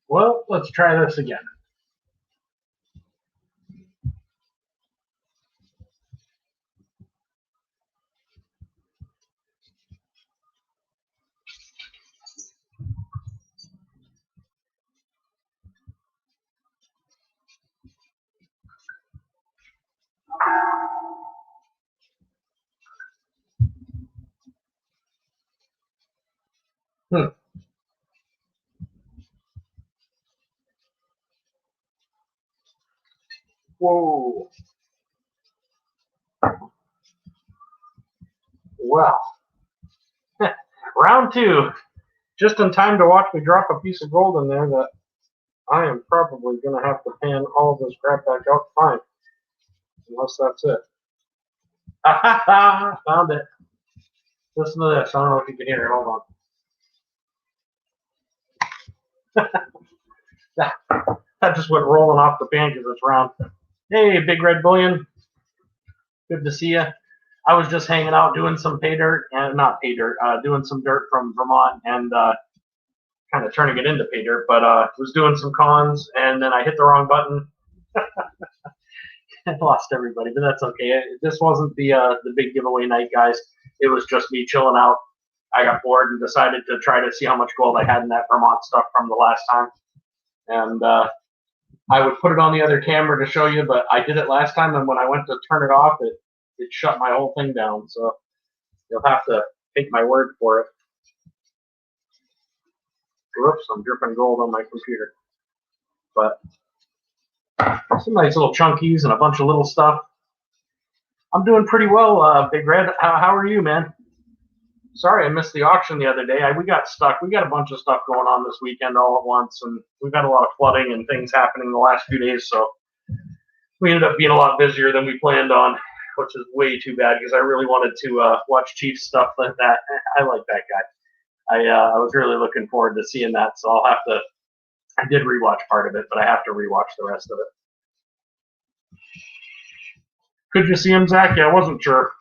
Well, let's try this again. Hmm. Whoa. Well, round two. Just in time to watch me drop a piece of gold in there that I am probably going to have to pan all of this crap back out to find. Unless that's it. Found it. Listen to this. I don't know if you can hear it. Hold on. That just went rolling off the pan because it's round. Hey, Big Red Bullion. Good to see you. I was just hanging out doing some pay dirt, and not pay dirt, doing some dirt from Vermont and kind of turning it into pay dirt, but was doing some cons, and then I hit the wrong button. And lost everybody, but that's okay. This wasn't the big giveaway night, guys. It was just me chilling out. I got bored and decided to try to see how much gold I had in that Vermont stuff from the last time. And I would put it on the other camera to show you, but I did it last time, and when I went to turn it off, it shut my whole thing down. So you'll have to take my word for it. Whoops, I'm dripping gold on my computer. But some nice little chunkies and a bunch of little stuff. I'm doing pretty well, Big Red. How are you, man? Sorry I missed the auction the other day. We got stuck. We got a bunch of stuff going on this weekend all at once, and we've got a lot of flooding and things happening the last few days, so we ended up being a lot busier than we planned on, which is way too bad because I really wanted to watch Chiefs stuff like that. I like that guy. I was really looking forward to seeing that, so I'll have to. I did rewatch part of it, but I have to rewatch the rest of it. Could you see him, Zach? Yeah, I wasn't sure.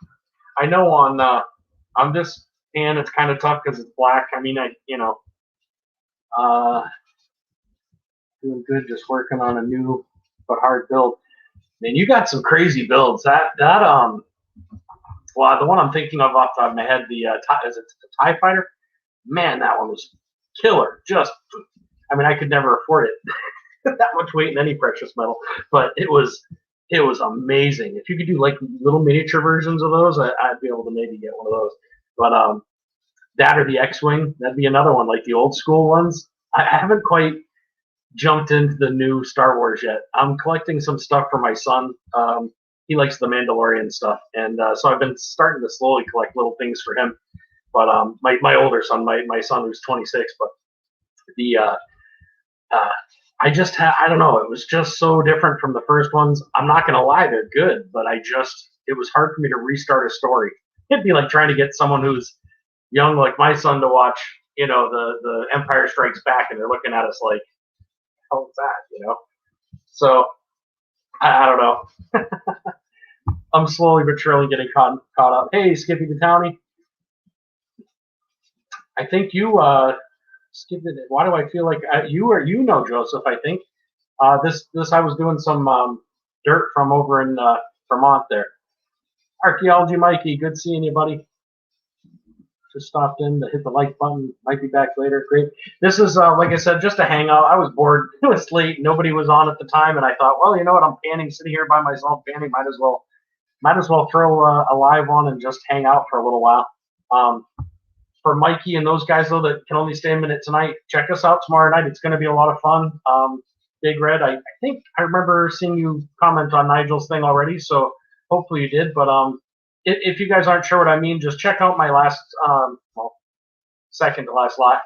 I know on this pan it's kind of tough because it's black. I mean, uh, doing good, just working on a new but hard build. Man, you got some crazy builds. Well, the one I'm thinking of off the top of my head, is it the Tie Fighter? Man, that one was killer. Just, I mean, I could never afford it that much weight in any precious metal, but it was amazing. If you could do like little miniature versions of those, I'd be able to maybe get one of those. But that or the X-wing, that'd be another one, like the old school ones. I haven't quite jumped into the new Star Wars yet. I'm collecting some stuff for my son. He likes the Mandalorian stuff, and so I've been starting to slowly collect little things for him. But my older son, my son who's 26, but the uh, I don't know, it was just so different from the first ones. I'm not gonna lie, they're good, but it was hard for me to restart a story. It'd be like trying to get someone who's young like my son to watch, the Empire Strikes Back, and they're looking at us like, how's that? So I don't know. I'm slowly but surely getting caught up. Hey, Skippy the Townie. I think you skipped it. Why do I feel like you know Joseph? I think this I was doing some dirt from over in Vermont there. Archaeology Mikey, good seeing you, buddy. Just stopped in to hit the like button. Might be back later. Great. This is like I said, just a hangout. I was bored. It was late. Nobody was on at the time, and I thought, well, you know what? I'm panning, sitting here by myself, panning. Might as well throw a live one and just hang out for a little while. For Mikey and those guys though that can only stay a minute tonight, check us out tomorrow night. It's going to be a lot of fun. Big Red, I think I remember seeing you comment on Nigel's thing already, so hopefully you did. But if you guys aren't sure what I mean, just check out my last, second to last live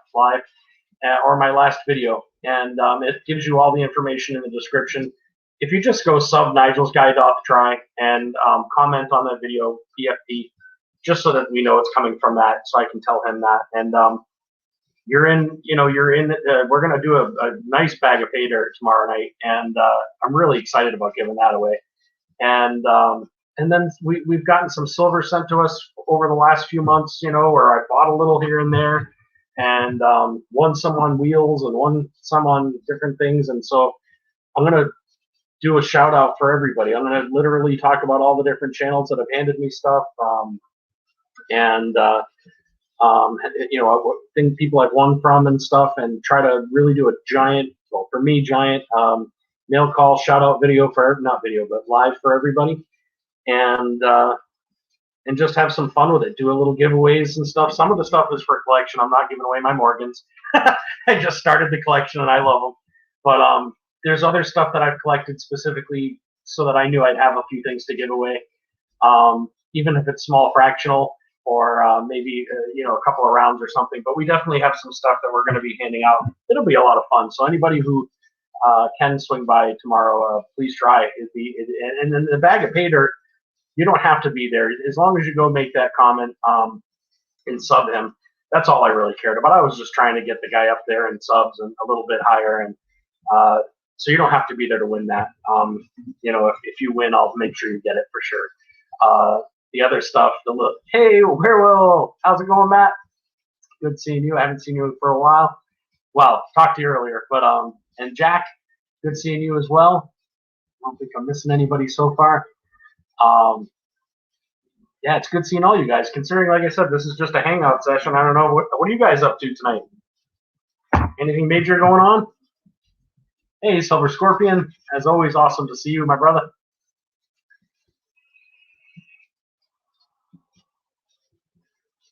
or my last video, and it gives you all the information in the description. If you just go sub Nigel's Guide to Try and comment on that video, PFP, just so that we know it's coming from that, so I can tell him that. And we're going to do a nice bag of pay dirt tomorrow night, and I'm really excited about giving that away. And then we've gotten some silver sent to us over the last few months, where I bought a little here and there, and won some on wheels and won some on different things. And so I'm going to do a shout out for everybody. I'm going to literally talk about all the different channels that have handed me stuff, and things people I've won from and stuff, and try to really do a giant, well, for me, giant mail call shout out video for, not video, but live for everybody, and just have some fun with it. Do a little giveaways and stuff. Some of the stuff is for collection. I'm not giving away my Morgans. I just started the collection and I love them. But there's other stuff that I've collected specifically so that I knew I'd have a few things to give away, even if it's small fractional or maybe a couple of rounds or something. But we definitely have some stuff that we're going to be handing out. It'll be a lot of fun. So anybody who can swing by tomorrow, please try. And then the bag of pay dirt, you don't have to be there. As long as you go make that comment and sub him, that's all I really cared about. I was just trying to get the guy up there in subs and a little bit higher. And so you don't have to be there to win that. If you win, I'll make sure you get it for sure. The other stuff, hey, Werewolf, how's it going, Matt? Good seeing you. I haven't seen you for a while. Well, talked to you earlier, but and Jack, good seeing you as well. I don't think I'm missing anybody so far. Yeah, it's good seeing all you guys. Considering, like I said, this is just a hangout session. I don't know what are you guys up to tonight? Anything major going on? Hey, Silver Scorpion, as always, awesome to see you, my brother.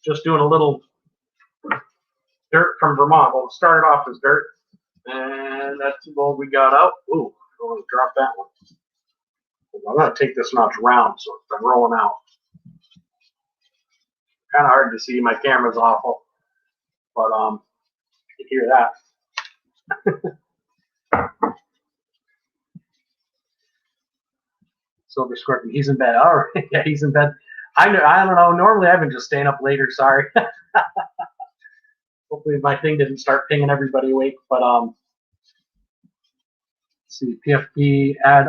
Just doing a little dirt from Vermont. Well, it started off as dirt, and that's the gold we got out. Ooh, I want to drop that one. I'm going to take this notch round, so I'm rolling out. Kind of hard to see. My camera's awful, but you hear that. Silver Scorpion, he's in bed. All right, yeah, he's in bed. I don't know. Normally, I've been just staying up later. Sorry. Hopefully, my thing didn't start pinging everybody awake. But let's see, PFP add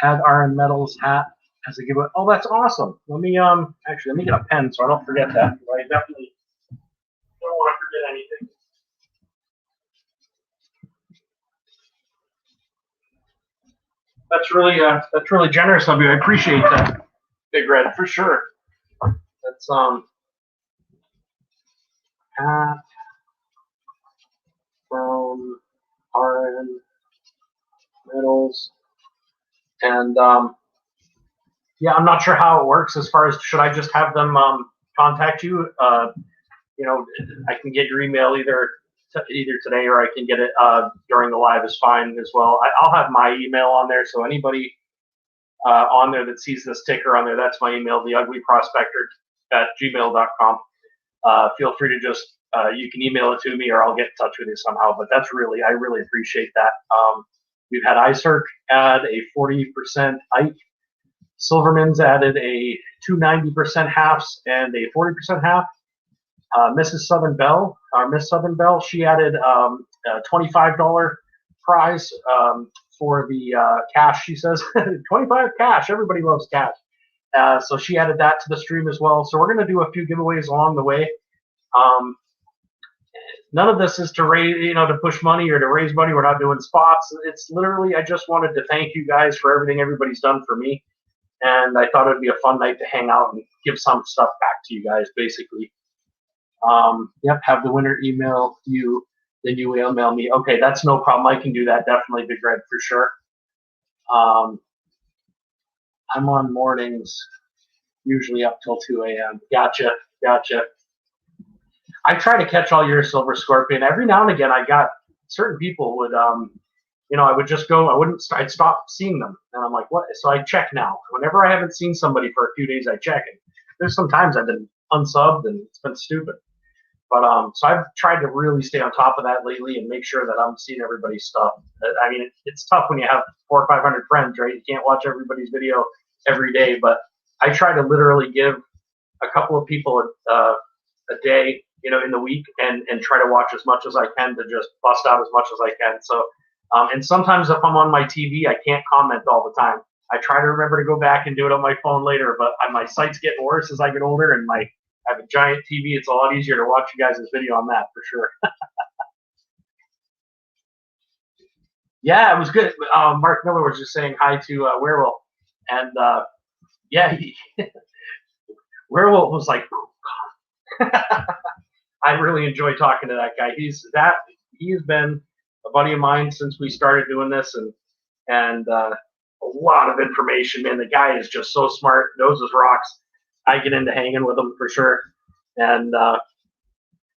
Iron Metals hat as a giveaway. Oh, that's awesome. Let me get a pen so I don't forget that. I definitely don't want to forget anything. That's really generous of you. I appreciate that, Big Red, for sure. That's hat from RN Metals, and yeah, I'm not sure how it works as far as should I just have them contact you? I can get your email either today or I can get it during the live is fine as well. I'll have my email on there, so anybody on there that sees this ticker on there, that's my email, theuglyprospector@gmail.com. Feel free to just you can email it to me or I'll get in touch with you somehow. But I really appreciate that. We've had iCirc add a 40% Ike. Silverman's added a 290% halves and a 40% half. Miss Southern Bell, she added a $25 prize for the cash, she says. 25 cash. Everybody loves cash. So she added that to the stream as well. So we're going to do a few giveaways along the way. None of this is to raise, to push money or to raise money. We're not doing spots. It's literally, I just wanted to thank you guys for everything everybody's done for me. And I thought it'd be a fun night to hang out and give some stuff back to you guys, basically. Yep, have the winner email you, then you email me. Okay, that's no problem. I can do that. Definitely, Big Red, for sure. I'm on mornings, usually up till 2 a.m. Gotcha. I try to catch all your Silver Scorpion. Every now and again, I got certain people would, I would just go, I'd stop seeing them. And I'm like, what? So I check now. Whenever I haven't seen somebody for a few days, I check it. There's some times I've been unsubbed and it's been stupid. But so I've tried to really stay on top of that lately and make sure that I'm seeing everybody's stuff. I mean, it's tough when you have 400 or 500 friends, right? You can't watch everybody's video every day, but I try to literally give a couple of people a day, in the week and try to watch as much as I can to just bust out as much as I can. So, and sometimes if I'm on my TV, I can't comment all the time. I try to remember to go back and do it on my phone later, but my sight's getting worse as I get older and my I have a giant TV. It's a lot easier to watch you guys' video on that for sure. Yeah, it was good. Mark Miller was just saying hi to Werewolf, and yeah, Werewolf was like, I really enjoy talking to that guy. He has been a buddy of mine since we started doing this, and a lot of information. Man, the guy is just so smart, knows his rocks. I get into hanging with him for sure, and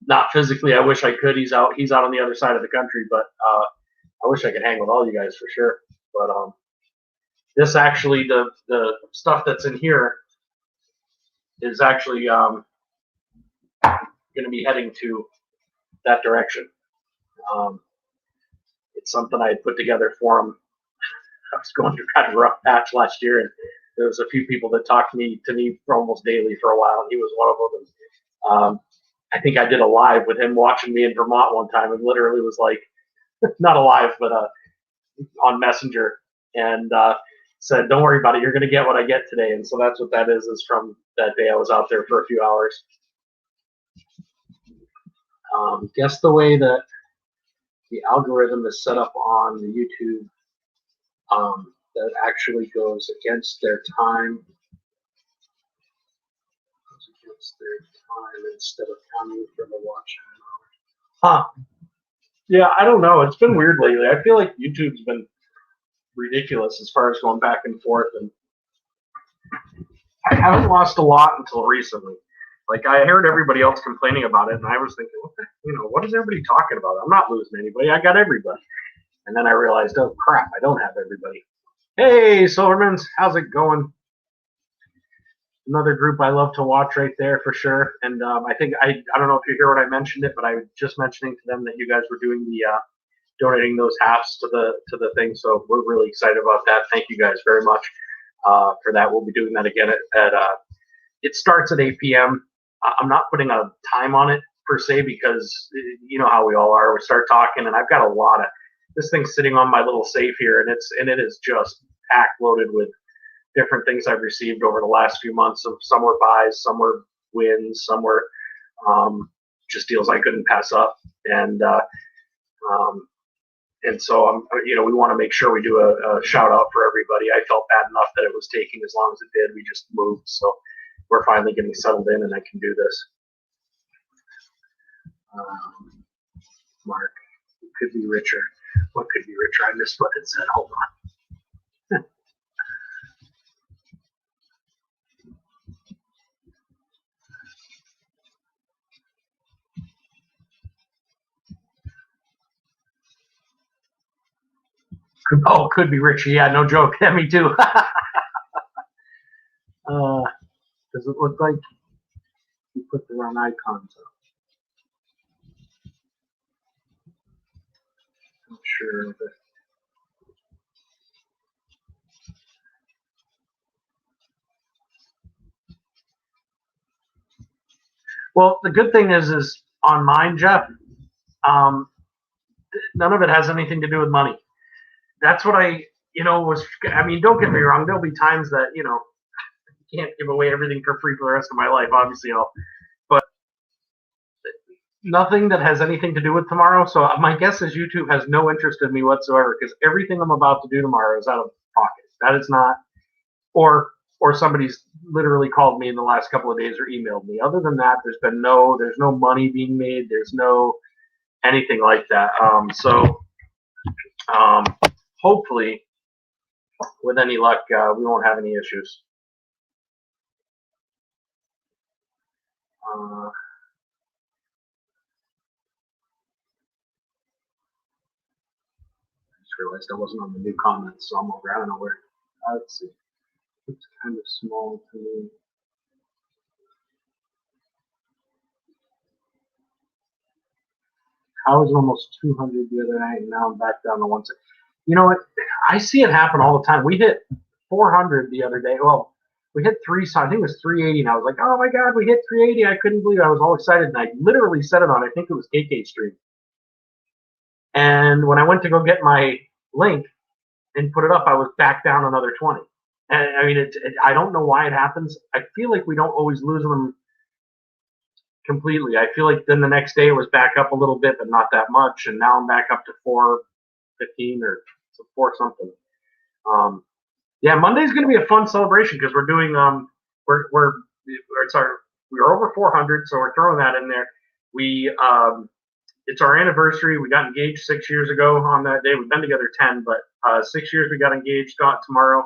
not physically. I wish I could. He's out on the other side of the country, but I wish I could hang with all you guys for sure. But this actually, the stuff that's in here is actually going to be heading to that direction. It's something I had put together for him. I was going through kind of a rough patch last year, and there was a few people that talked to me for almost daily for a while, and he was one of them. And, I think I did a live with him watching me in Vermont one time, and literally was like, not a live, but on Messenger, and said, "Don't worry about it. You're going to get what I get today." And so that's what that is from that day I was out there for a few hours. Guess the way that the algorithm is set up on the YouTube that actually goes against their time. Goes against their time instead of counting for the watch time. Huh. Yeah, I don't know. It's been weird lately. I feel like YouTube's been ridiculous as far as going back and forth, and I haven't lost a lot until recently. Like, I heard everybody else complaining about it, and I was thinking, what is everybody talking about? I'm not losing anybody. I got everybody. And then I realized, oh crap, I don't have everybody. Hey, Silvermans, how's it going? Another group I love to watch right there for sure. And I think I don't know if you hear what I mentioned it, but I was just mentioning to them that you guys were doing the donating those halves to the thing. So we're really excited about that. Thank you guys very much for that. We'll be doing that again at it starts at 8 p.m. I'm not putting a time on it per se because you know how we all are. We start talking, and I've got a lot of this thing sitting on my little safe here, and it is just packed loaded with different things I've received over the last few months. Of some were buys, some were wins, some were just deals I couldn't pass up, and so we want to make sure we do a shout out for everybody. I felt bad enough that it was taking as long as it did. We just moved, so we're finally getting settled in, and I can do this. Mark, it could be richer. What could be richer? I missed what it said. Hold on. Oh, could be richer. Yeah, no joke. Yeah, me too. Does it look like you put the wrong icons up? I'm sure. But well, the good thing is on mine, Jeff. None of it has anything to do with money. That's what was. I mean, don't get me wrong. There'll be times that can't give away everything for free for the rest of my life. Obviously, but nothing that has anything to do with tomorrow. So my guess is YouTube has no interest in me whatsoever because everything I'm about to do tomorrow is out of pocket. That is not, or somebody's literally called me in the last couple of days or emailed me. Other than that, there's no money being made. There's no anything like that. Hopefully, with any luck, we won't have any issues. I just realized I wasn't on the new comments, so I'm over. I don't know where. Let's see. It's kind of small to me. I was almost 200 the other night, and now I'm back down to 160. You know what? I see it happen all the time. We hit 400 the other day. Well, we hit I think it was 380, and I was like, oh my God, we hit 380. I couldn't believe it. I was all excited, and I literally said it on, I think it was KK Stream. And when I went to go get my link and put it up, I was back down another 20. And I mean, I don't know why it happens. I feel like we don't always lose them completely. I feel like then the next day it was back up a little bit, but not that much, and now I'm back up to 415 or 4 something. Yeah, Monday's going to be a fun celebration because we're doing we're over 400, so we're throwing that in there. It's our anniversary. We got engaged 6 years ago on that day. We've been together 10, but 6 years we got engaged. Got tomorrow.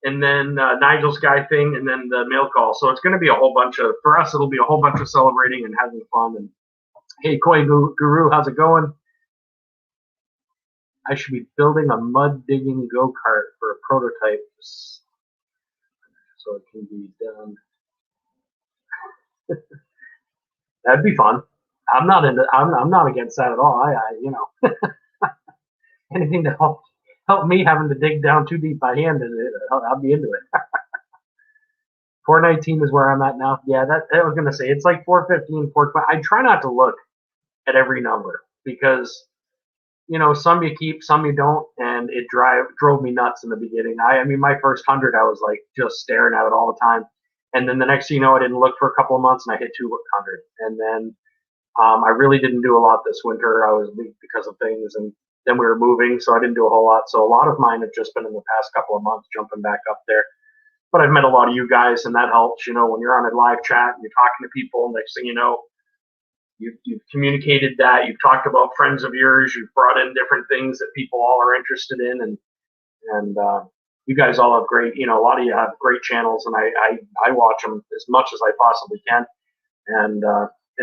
And then Nigel's guy thing, and then the mail call. So it's going to be a whole bunch of, for us, it'll be a whole bunch of celebrating and having fun. And hey, Koi Guru, how's it going? I should be building a mud digging go-kart for a prototype so it can be done. That'd be fun. I'm not against that at all. Anything to help me having to dig down too deep by hand, I'll be into it. 419 is where I'm at now. Yeah, that I was gonna say it's like 415, 420. I try not to look at every number because some you keep, some you don't, and it drove me nuts in the beginning. I mean, my first 100, I was like just staring at it all the time, and then the next thing you know, I didn't look for a couple of months, and I hit 200, and then I really didn't do a lot this winter. I was because of things, and then we were moving, so I didn't do a whole lot. So a lot of mine have just been in the past couple of months jumping back up there. But I've met a lot of you guys, and that helps. When you're on a live chat and you're talking to people, next thing you know, you've communicated that. You've talked about friends of yours. You've brought in different things that people all are interested in, and you guys all have great. A lot of you have great channels, and I watch them as much as I possibly can, and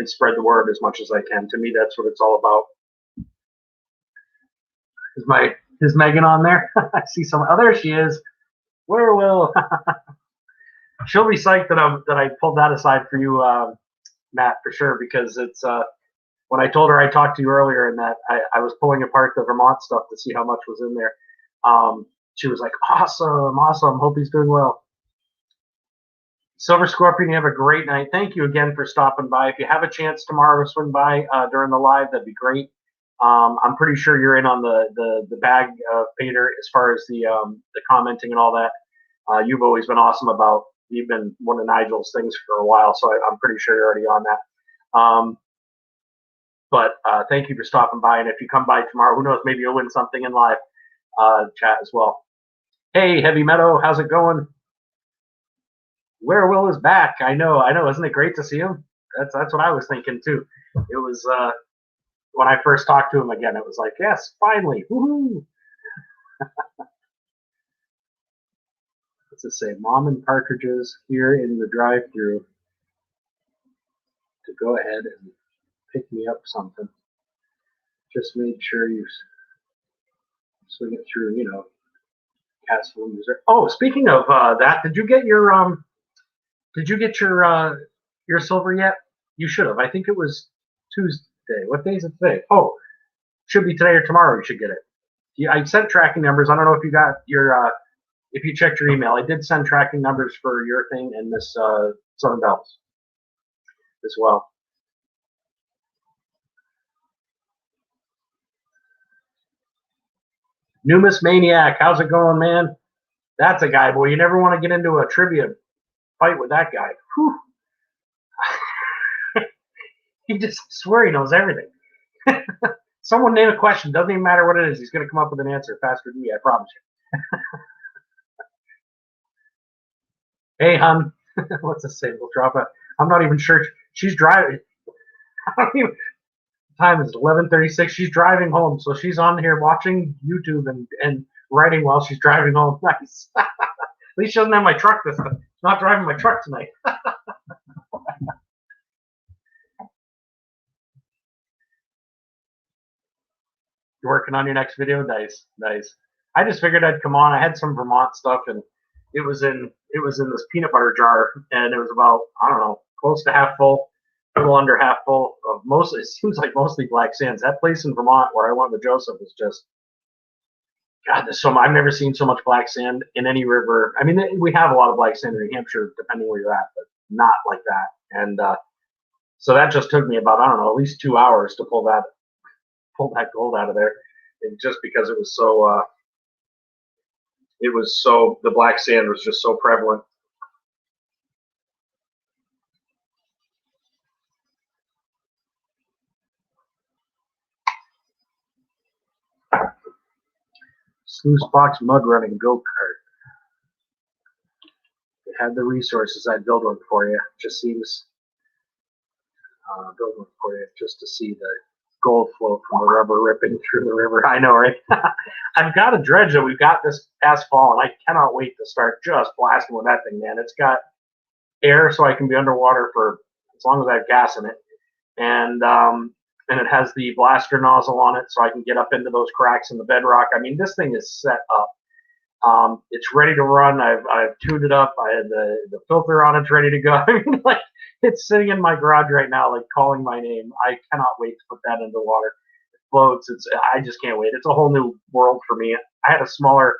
spread the word as much as I can. To me, that's what it's all about. Is Megan on there? I see some. Oh, there she is. Where will? She'll be psyched that I pulled that aside for you, Matt, for sure, because it's when I told her I talked to you earlier and that I was pulling apart the Vermont stuff to see how much was in there. She was like, awesome. Hope he's doing well. Silver Scorpion, you have a great night. Thank you again for stopping by. If you have a chance tomorrow to swing by during the live, that'd be great. I'm pretty sure you're in on the bag, Peter, as far as the commenting and all that. You've always been awesome about. You've been one of Nigel's things for a while, so I'm pretty sure you're already on that. But thank you for stopping by, and if you come by tomorrow, who knows, maybe you'll win something in live chat as well. Hey, Heavy Meadow, how's it going? Where Will is back. I know. Isn't it great to see him? That's what I was thinking too. It was when I first talked to him again, it was like, yes, finally, woohoo! What's it say? Mom and partridges here in the drive-through to go ahead and pick me up something. Just made sure you swing it through, Castle user. Oh, speaking of that, did you get your silver yet? You should have. I think it was Tuesday. What day is it today? Oh, should be today or tomorrow. You should get it. I sent tracking numbers. I don't know if you got your if you checked your email. I did send tracking numbers for your thing and this Southern Bells as well. Numis Maniac, how's it going, man? That's a guy, boy. You never want to get into a trivia fight with that guy. Whew. He just swear he knows everything. Someone name a question. Doesn't even matter what it is. He's going to come up with an answer faster than me. I promise you. Hey, hon. What's this say? We'll drop it. I'm not even sure. She's driving. Time is 11:36. She's driving home, so she's on here watching YouTube and writing while she's driving home. Nice. At least she doesn't have my truck this time. She's not driving my truck tonight. You're working on your next video? Nice. I just figured I'd come on. I had some Vermont stuff, and it was in this peanut butter jar, and it was about, I don't know, close to half full, a little under half full of mostly. It seems like mostly black sands. That place in Vermont where I went with Joseph is just, God, I've never seen so much black sand in any river. I mean, we have a lot of black sand in New Hampshire, depending where you're at, but not like that. And so that just took me about, I don't know, at least 2 hours to pull that gold out of there, and just because it was so the black sand was just so prevalent. Sluice box mud running go-kart. If it had the resources, I'd build one for you. Just seems build one for you just to see the gold flow from the rubber ripping through the river. I know, right? I've got a dredge that we got this past fall, and I cannot wait to start just blasting with that thing, man. It's got air so I can be underwater for as long as I have gas in it, and it has the blaster nozzle on it so I can get up into those cracks in the bedrock. I mean, this thing is set up. It's ready to run. I've tuned it up. I had the filter on it's ready to go. I mean, like, it's sitting in my garage right now, like calling my name. I cannot wait to put that into water. It floats. I just can't wait. It's a whole new world for me. I had a smaller.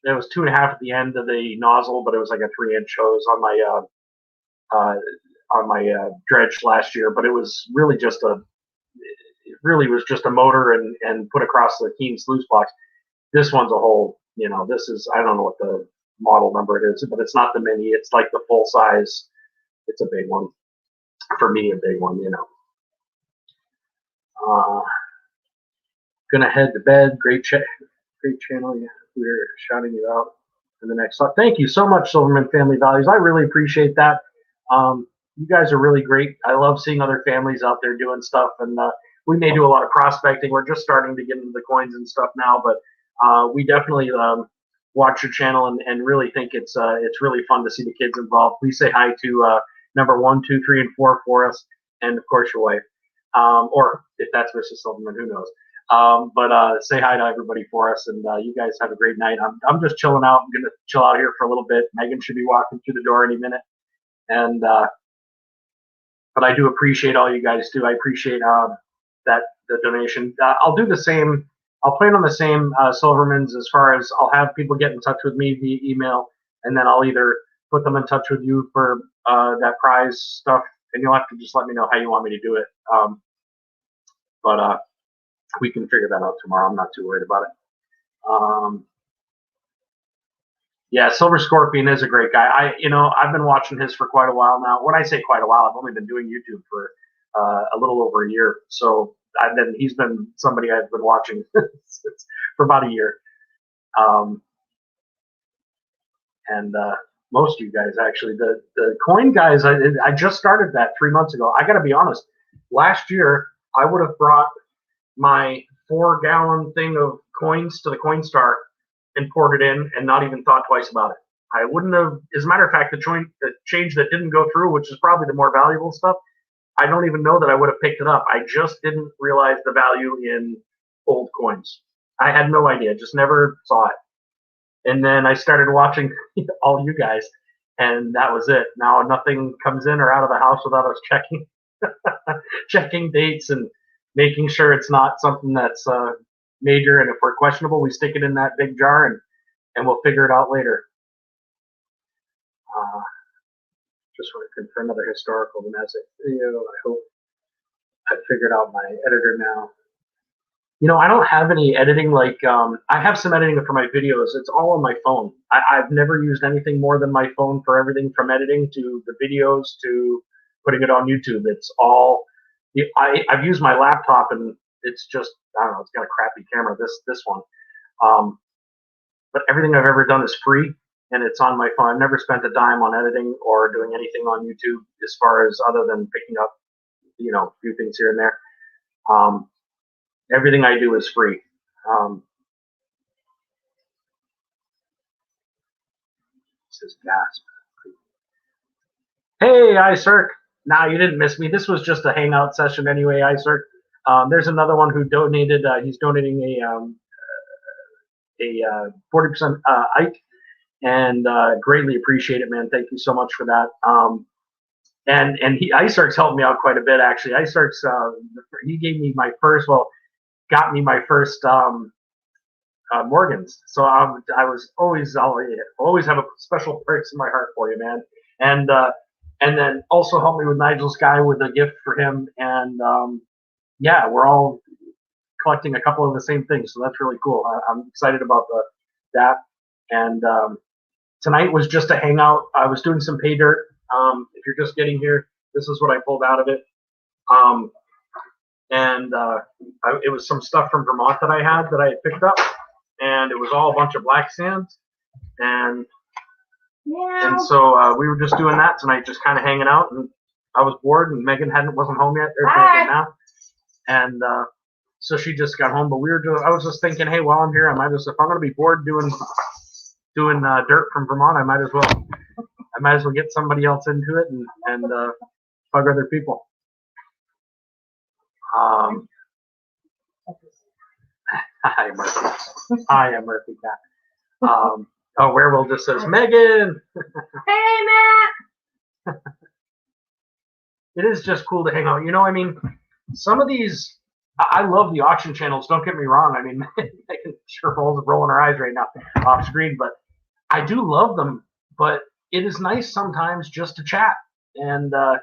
It was 2.5 at the end of the nozzle, but it was like a 3-inch hose on my dredge last year. But it was really just a. It really was just a motor and put across the Keen sluice box. This one's a whole. This is, I don't know what the model number it is, but it's not the mini. It's like the full size. It's a big one. For me, a big one, Gonna head to bed. Great channel. Yeah, we're shouting you out in the next slide. Thank you so much, Silverman Family Values. I really appreciate that. You guys are really great. I love seeing other families out there doing stuff, and we may do a lot of prospecting. We're just starting to get into the coins and stuff now, but we definitely watch your channel and really think it's really fun to see the kids involved. Please say hi to number 1, 2, 3, and 4 for us, and of course your wife, or if that's Mrs. Silverman, who knows. But say hi to everybody for us, and you guys have a great night. I'm just chilling out. I'm gonna chill out here for a little bit. Megan should be walking through the door any minute, and but I do appreciate all you guys do. I appreciate the donation. I'll do the same. I'll plan on the same Silvermans as far as I'll have people get in touch with me via email, and then I'll either put them in touch with you for that prize stuff, and you'll have to just let me know how you want me to do it. But we can figure that out tomorrow. I'm not too worried about it. Yeah, Silver Scorpion is a great guy. I've been watching his for quite a while now. When I say quite a while, I've only been doing YouTube for a little over a year. So he's been somebody I've been watching for about a year. And most of you guys, actually, the coin guys, I just started that 3 months ago. I got to be honest. Last year, I would have brought my 4-gallon thing of coins to the Coinstar and poured it in and not even thought twice about it. I wouldn't have. As a matter of fact, the change that didn't go through, which is probably the more valuable stuff, I don't even know that I would have picked it up. I just didn't realize the value in old coins. I had no idea, just never saw it. And then I started watching all you guys, and that was it. Now nothing comes in or out of the house without us checking dates and making sure it's not something that's major. And if we're questionable, we stick it in that big jar and we'll figure it out later. Just want to confirm another historical domestic video. I hope I figured out my editor now. I don't have any editing. I have some editing for my videos. It's all on my phone. I've never used anything more than my phone for everything from editing to the videos to putting it on YouTube. It's all. I've used my laptop, and it's just, I don't know, it's got a crappy camera, this one. But everything I've ever done is free, and it's on my phone. I've never spent a dime on editing or doing anything on YouTube as far as other than picking up, a few things here and there. Everything I do is free. This is gasp. Hey, iCirc. Nah, you didn't miss me. This was just a hangout session anyway, iCirc. There's another one who donated. He's donating a 40% Ike, and greatly appreciate it, man. Thank you so much for that. And iCirc's helped me out quite a bit, actually. iCirc's he gave me my first, got me my first Morgans. So I was always, I'll always have a special place in my heart for you, man. And then also helped me with Nigel's guy with a gift for him. And yeah, we're all collecting a couple of the same things, so that's really cool. I'm excited about that. And tonight was just a hangout. I was doing some pay dirt. If you're just getting here, this is what I pulled out of it. It was some stuff from Vermont that I had picked up, and it was all a bunch of black sands, and Yeah. so we were just doing that tonight, just kind of hanging out, and I was bored, and Megan wasn't home yet. There's Megan now, and so she just got home. But I was just thinking, hey, while I'm here, if I'm gonna be bored doing dirt from Vermont, I might as well get somebody else into it and bug other people. Hi, Murphy. Hi, I'm Murphy Cat. Werewolf just says, Megan! Hey, Matt! It is just cool to hang out. You know, I mean, some of these, I love the auction channels, don't get me wrong. I mean, Megan sure rolling her eyes right now off screen, but I do love them. But it is nice sometimes just to chat. And I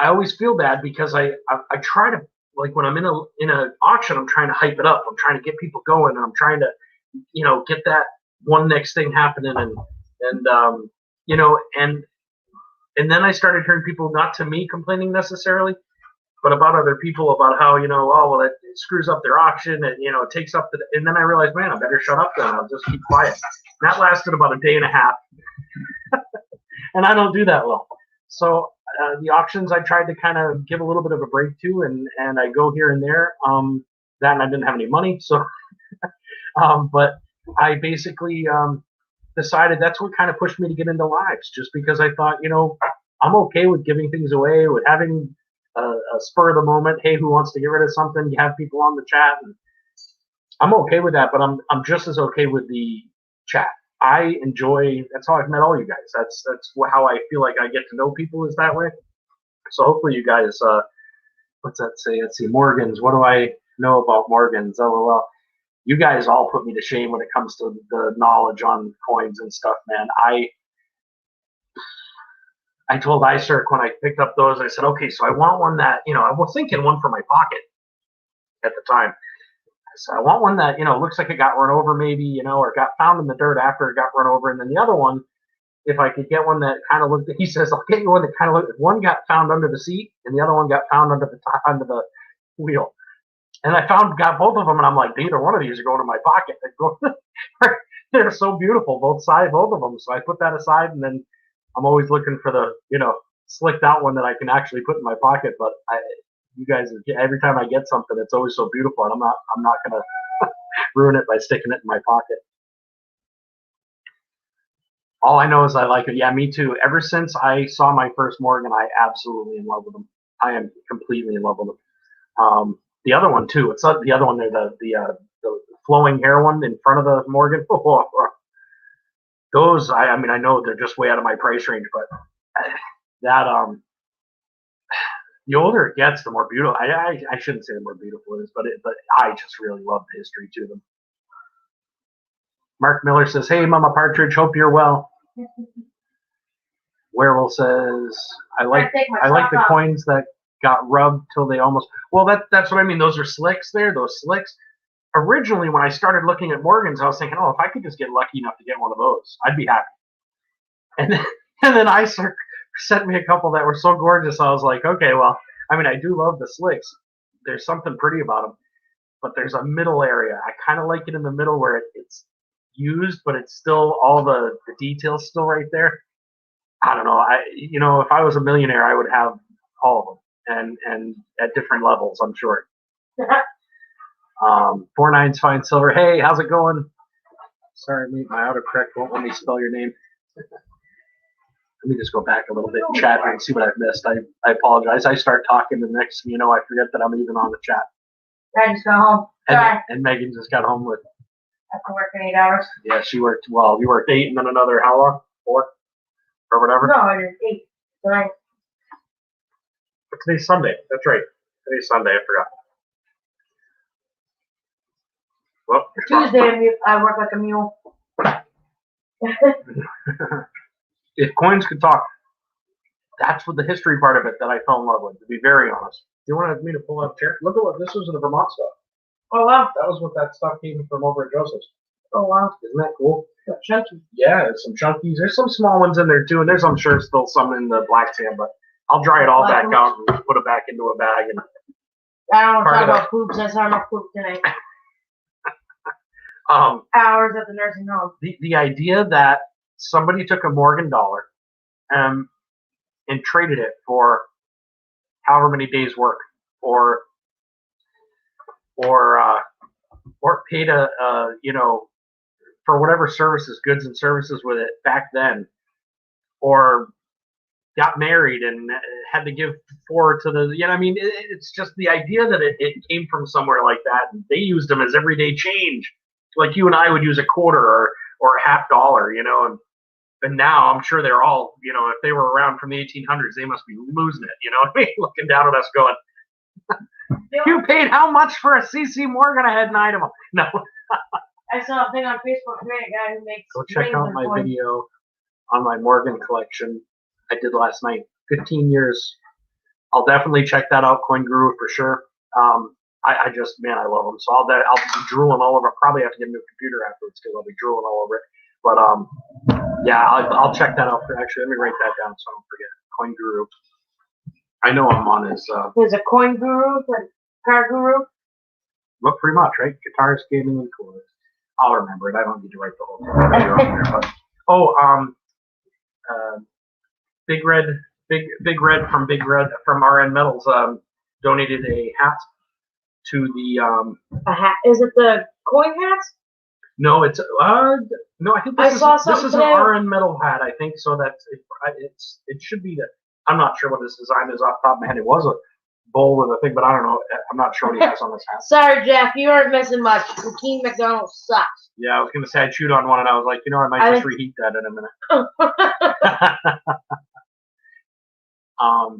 always feel bad because I try to, like when I'm in a auction, I'm trying to hype it up. I'm trying to get people going, and I'm trying to, get that one next thing happening, and then I started hearing people, not to me complaining necessarily, but about other people, about how it screws up their auction, and it takes up and then I realized, man, I better shut up then. I'll just keep quiet. And that lasted about a day and a half, and I don't do that well. So the auctions I tried to kind of give a little bit of a break to, and I go here and there. That and I didn't have any money, so but I basically decided that's what kind of pushed me to get into lives, just because I thought, I'm okay with giving things away, with having a spur of the moment. Hey, who wants to get rid of something? You have people on the chat, and I'm okay with that. But I'm just as okay with the chat. I enjoy. That's how I've met all you guys. That's how I feel like I get to know people, is that way. So hopefully you guys. What's that say? Let's see. Morgans. What do I know about Morgans? Oh well. You guys all put me to shame when it comes to the knowledge on coins and stuff, man. I told iCirc when I picked up those, I said, okay, so I want one that, I was thinking one for my pocket at the time. I said, I want one that, looks like it got run over maybe, or got found in the dirt after it got run over. And then the other one, if I could get one that kind of looked, he says, I'll get you one that kind of looked, one got found under the seat and the other one got found under the wheel. And I got both of them, and I'm like, either one of these are going in my pocket. They're so beautiful, both of them. So I put that aside, and then I'm always looking for the, slicked out one that I can actually put in my pocket. But you guys, every time I get something, it's always so beautiful, and I'm not gonna ruin it by sticking it in my pocket. All I know is I like it. Yeah, me too. Ever since I saw my first Morgan, I absolutely in love with them. I am completely in love with them. The other one too. It's not the other one there. The flowing hair one in front of the Morgan. Those, I mean, I know they're just way out of my price range, but that the older it gets, the more beautiful. I shouldn't say the more beautiful it is, but I just really love the history to them. Mark Miller says, "Hey, Mama Partridge, hope you're well." Werewolf says, "I like the coins that got rubbed till they almost." Well, that's what I mean. Those are slicks there. Those slicks. Originally, when I started looking at Morgans, I was thinking, oh, if I could just get lucky enough to get one of those, I'd be happy. And then iCirc sent me a couple that were so gorgeous. I was like, okay, well, I mean, I do love the slicks. There's something pretty about them, but there's a middle area. I kind of like it in the middle where it's used, but it's still all the details still right there. I don't know. If I was a millionaire, I would have all of them. And at different levels, I'm sure. 49's Fine Silver. Hey, how's it going? Sorry, my autocorrect won't let me spell your name. Let me just go back a little bit and chat and see what I've missed. I apologize. I start talking, and the next thing you know, I forget that I'm even on the chat. I just got home. Sorry. And Megan just got home with. After working 8 hours. Yeah, she worked. Well, you worked 8, and then another how long? 4, or whatever. No, I did 8. Tonight. Today's Sunday. That's right. Today's Sunday. I forgot. Well, Tuesday I work like a mule. If coins could talk, that's what the history part of it that I fell in love with, to be very honest. Do you want me to pull up a chair? Look at what this was in the Vermont stuff. Oh wow. That was what that stuff came from over at Joseph's. Oh wow. Isn't that cool? Chunky. Yeah, there's some chunkies. There's some small ones in there too, and there's, I'm sure, still some in the black sand, but I'll dry it all back out and put it back into a bag. And I don't want to talk about poops. That's not enough poop tonight. Hours at the nursing home. The idea that somebody took a Morgan dollar and traded it for however many days work, or paid for whatever services, goods and services with it back then, or got married and had to give forward to the, it's just the idea that it came from somewhere like that, and they used them as everyday change, like you and I would use a quarter or a half dollar, and now I'm sure they're all, if they were around from the 1800s, they must be losing it, looking down at us going, you paid how much for a C.C. Morgan? I had 9 of them. No. I saw a thing on Facebook today, a guy who makes. Go check out my video on my Morgan collection I did last night. 15 years. I'll definitely check that out, Coin Guru, for sure. I just, man, I love them. So I'll be drooling all over. I'll probably have to get a new computer afterwards because I'll be drooling all over it. But yeah, I'll check that out. Actually, let me write that down so I don't forget. Coin Guru. I know I'm on his. There's a Coin Guru, a Car Guru. Well, pretty much, right? Guitars, gaming, and coolers. I'll remember it. I don't need to write the whole thing on there. But Big Red from RN Metals donated a hat to the. A hat? Is it the coin hats? No, it's no. I think this is an RN Metal hat. I think so. That's it should be that. I'm not sure what this design is off the top of my head. It was a bowl with a thing, but I don't know. I'm not sure what he has on this hat. Sorry, Jeff, you aren't missing much. The King McDonald sucks. Yeah, I was going to say I chewed on one, and I was like, I might just reheat that in a minute.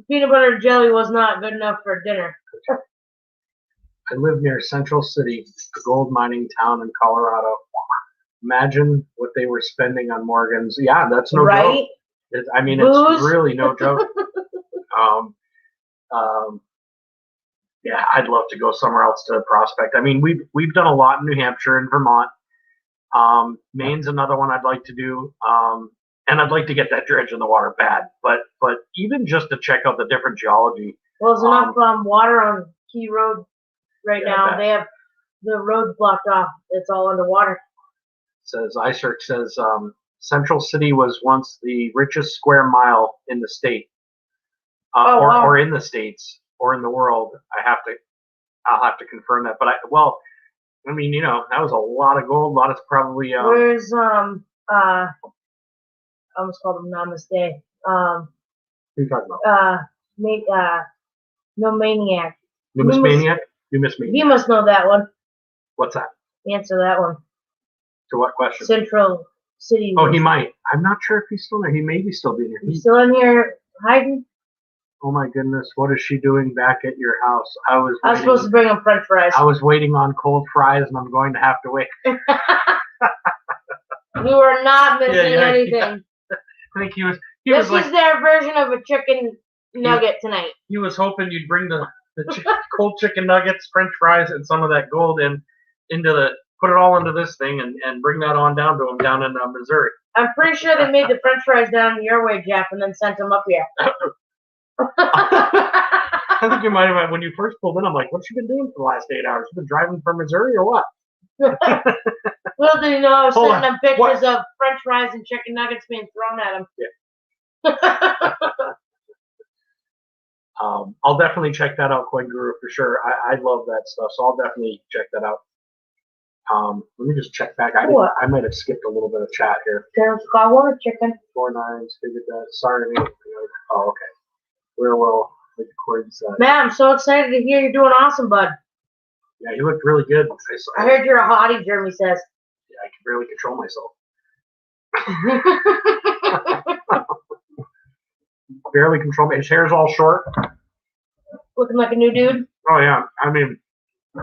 Peanut butter and jelly was not good enough for dinner. I live near Central City, a gold mining town in Colorado. Imagine what they were spending on Morgans. Yeah, that's no joke. It's really no joke. Yeah, I'd love to go somewhere else to prospect. I mean, we've done a lot in New Hampshire and Vermont. Maine's another one I'd like to do. And I'd like to get that dredge in the water bad. But even just to check out the different geology. Well, there's enough water on Key Road right now. They have the road blocked off. It's all underwater. Says iSearch says Central City was once the richest square mile in the state, or in the states, or in the world. I'll have to confirm that. But that was a lot of gold. A lot of probably. Where's I almost called him Namaste. Who are you talking about? No Maniac. Numismaniac? Numismaniac. You must know that one. What's that? Answer that one. To what question? Central City. Oh, he might. I'm not sure if he's still there. He may be still being here. He's still in here hiding? Oh my goodness, what is she doing back at your house? I was supposed to bring him French fries. I was waiting on cold fries, and I'm going to have to wait. You are not missing anything. Yeah. I think this is their version of a chicken nugget tonight. He was hoping you'd bring the cold chicken nuggets, French fries, and some of that gold put it all into this thing and bring that on down to him down in Missouri. I'm pretty sure they made the French fries down your way, Jeff, and then sent them up here. I think you might have, when you first pulled in, I'm like, what's you been doing for the last 8 hours? You been driving from Missouri or what? Little did you know I was sending them pictures of French fries and chicken nuggets being thrown at them. Yeah. I'll definitely check that out, Coin Guru, for sure. I love that stuff, so I'll definitely check that out. Let me just check back. I might have skipped a little bit of chat here. I want a chicken. 4 9s, figured that. Sorry. Oh, okay. Where will the cords? Man, I'm so excited to hear you're doing awesome, bud. Yeah, you looked really good. I heard you're a hottie, Jeremy says. Yeah, I can barely control myself. Barely control me. His hair's all short. Looking like a new dude. Oh yeah, I mean.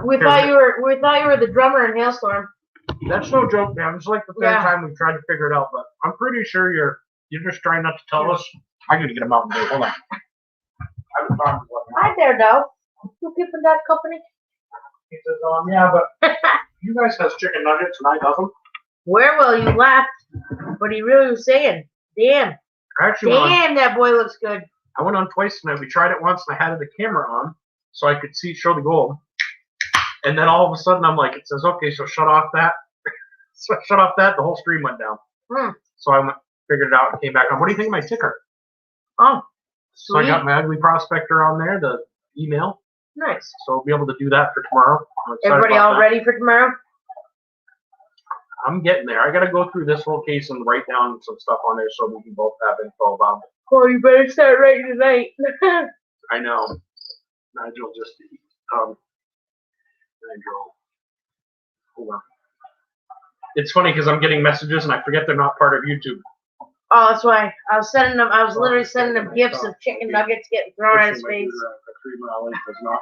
We thought you were the drummer in Hailstorm. That's no joke, man. It's like the third time we've tried to figure it out, but I'm pretty sure you're just trying not to tell us. I gotta get a Mountain Dew. Hold on. Hi there, Doug. You keeping that company? He says, yeah, but you guys has chicken nuggets and I doesn't. Where will you laughed? But he really was saying, damn. That boy looks good. I went on twice tonight. We tried it once and I had the camera on so I could show the gold. And then all of a sudden I'm like, it says, okay, so shut off that. So I shut off that, the whole stream went down. So I figured it out and came back on. What do you think of my ticker? Oh, So I sweet. got my Ugly Prospector on there, the email. Nice. So I'll be able to do that for tomorrow. I'm excited Everybody about all that. ready for tomorrow? I'm getting there. I got to go through this whole case and write down some stuff on there so we can both have info about it. Well, you better start writing tonight. I know. Nigel just, Nigel, hold on. It's funny because I'm getting messages and I forget they're not part of YouTube. Oh, that's why. I was literally sending him gifts of chicken nuggets getting thrown at his face. The 3 mile link was not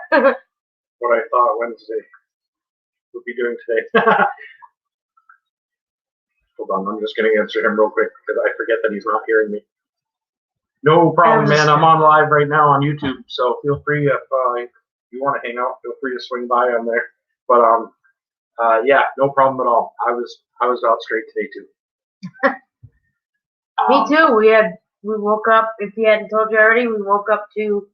what I thought Wednesday would be doing today. Hold on, I'm just going to answer him real quick because I forget that he's not hearing me. No problem, man. I'm on live right now on YouTube, so feel free if you want to hang out, feel free to swing by on there. But yeah, no problem at all. I was out straight today too. Me too. We woke up. If you hadn't told you already, we woke up to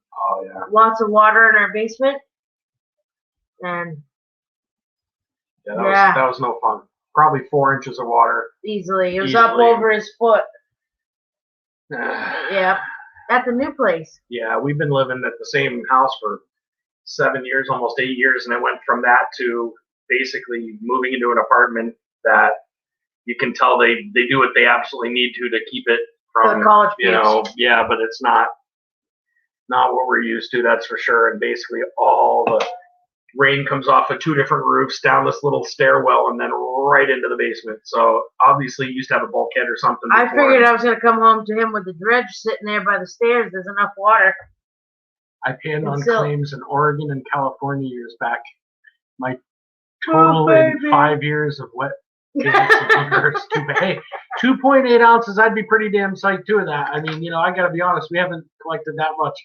lots of water in our basement, and that was no fun. Probably 4 inches of water. Easily. It was up over his foot. Yeah. At the new place. Yeah, we've been living at the same house for 7 years, almost 8 years, and it went from that to basically moving into an apartment that you can tell they do what they absolutely need to keep it from the college yeah, but it's not what we're used to, that's for sure. And basically all the rain comes off of 2 different roofs down this little stairwell and then right into the basement. So obviously you used to have a bulkhead or something. I figured I was going to come home to him with the dredge sitting there by the stairs. There's enough water. I panned on claims in Oregon and California years back. My total in 5 years of wet physics hey, 2.8 ounces, I'd be pretty damn psyched too of that. I mean, I got to be honest, we haven't collected that much.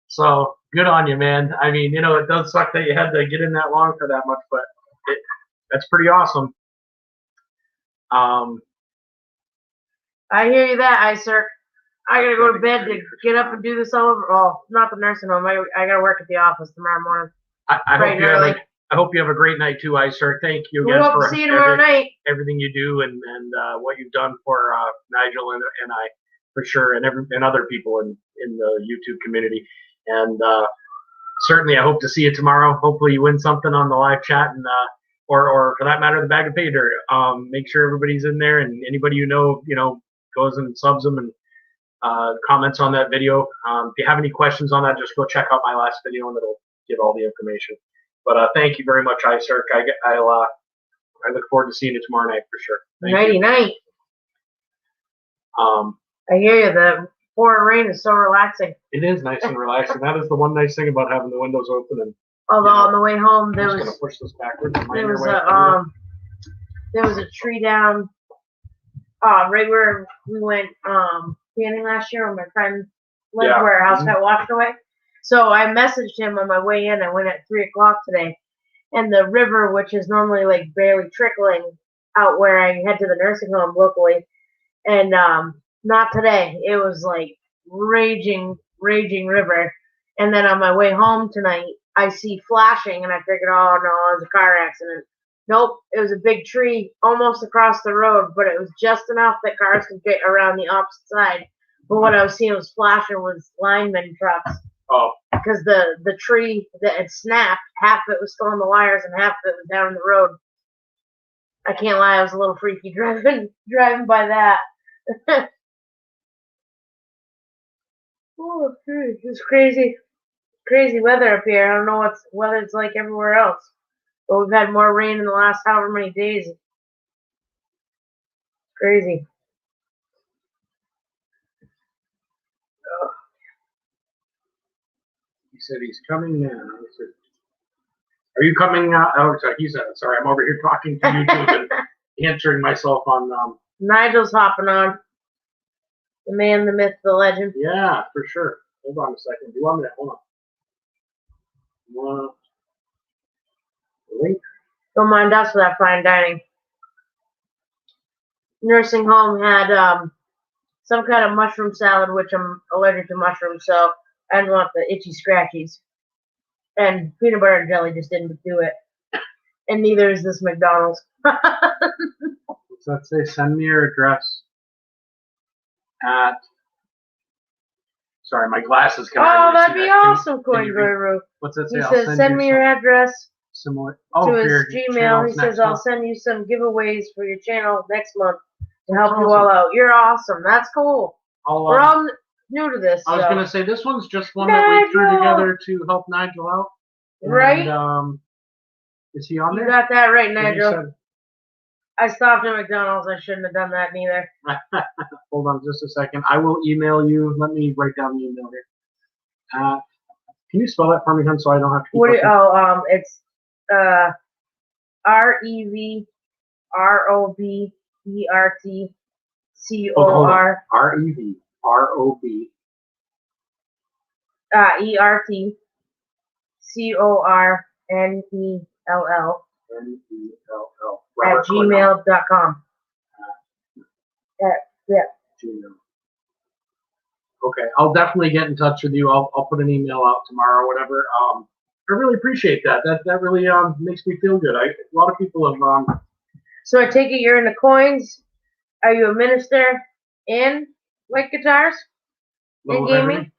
So good on you, man. I mean, it does suck that you had to get in that long for that much, but that's pretty awesome. I hear you that, Iser. I gotta go to bed to get up and do this all over. Oh, not the nursing home. I gotta work at the office tomorrow morning. I hope you have a great night too, Iser. Thank you again for see you tomorrow night. Everything you do and what you've done for Nigel and I, for sure, and other people in the YouTube community. And certainly, I hope to see you tomorrow. Hopefully, you win something on the live chat, and or for that matter, the bag of pay dirt. Make sure everybody's in there, and anybody goes and subs them and comments on that video. If you have any questions on that, just go check out my last video, and it'll give all the information. But thank you very much, Iser. I look forward to seeing you tomorrow night for sure. Nighty night. I hear you. The pouring rain is so relaxing. It is nice and relaxing. That is the one nice thing about having the windows open. And although on the way home there was gonna push this backwards. There was a tree down right where we went camping last year when my friend lived where our house got washed away. So I messaged him on my way in. I went at 3 o'clock today, and the river, which is normally like barely trickling out where I head to the nursing home locally, and not today. It was like raging river. And then on my way home tonight, I see flashing, and I figured, oh no, it was a car accident. Nope, it was a big tree almost across the road, but it was just enough that cars could get around the opposite side. But what I was seeing was flashing was lineman trucks. Oh. Because the tree that had snapped, half of it was still on the wires and half of it was down the road. I can't lie, I was a little freaky driving by that. Oh, it's crazy weather up here. I don't know what weather it's like everywhere else. But we've had more rain in the last however many days. Crazy. He said he's coming now. Are you coming? Oh, sorry. He said, sorry, I'm over here talking to YouTube and answering myself on. Nigel's hopping on. The man, the myth, the legend. Yeah, for sure. Hold on a second. Do you want me to? Hold on. Link? Don't mind us for that fine dining. Nursing home had some kind of mushroom salad, which I'm allergic to mushrooms, so I didn't want the itchy scratchies. And peanut butter and jelly just didn't do it. And neither is this McDonald's. What's that say? Send me your address at. Sorry, my glasses can Oh, hardly that'd see be that. awesome, can you read- Guru. What's that say? He I'll says, send you me your address similar. to for his your Gmail. channels He next says, I'll month. send you some giveaways for your channel next month to help That's you all out. You're awesome. That's cool. We're all new to this. I was so. gonna say this one's just one that we threw Nigel! together to help Nigel out. Right? And, is he on You there? got that right, He Nigel. said- I stopped at McDonald's. I shouldn't have done that neither. Hold on just a second. I will email you. Let me write down the email here. Can you spell that for me, hon, so I don't have to keep What? looking? It's REVROBERTCOR REVROB. ERTCORNELL NELL. at gmail.com. Gmail. Okay, I'll definitely get in touch with you. I'll put an email out tomorrow or whatever. I really appreciate that. That really makes me feel good. A lot of people have. So I take it you're into coins. Are you a minister in like guitars? little In gaming? everything.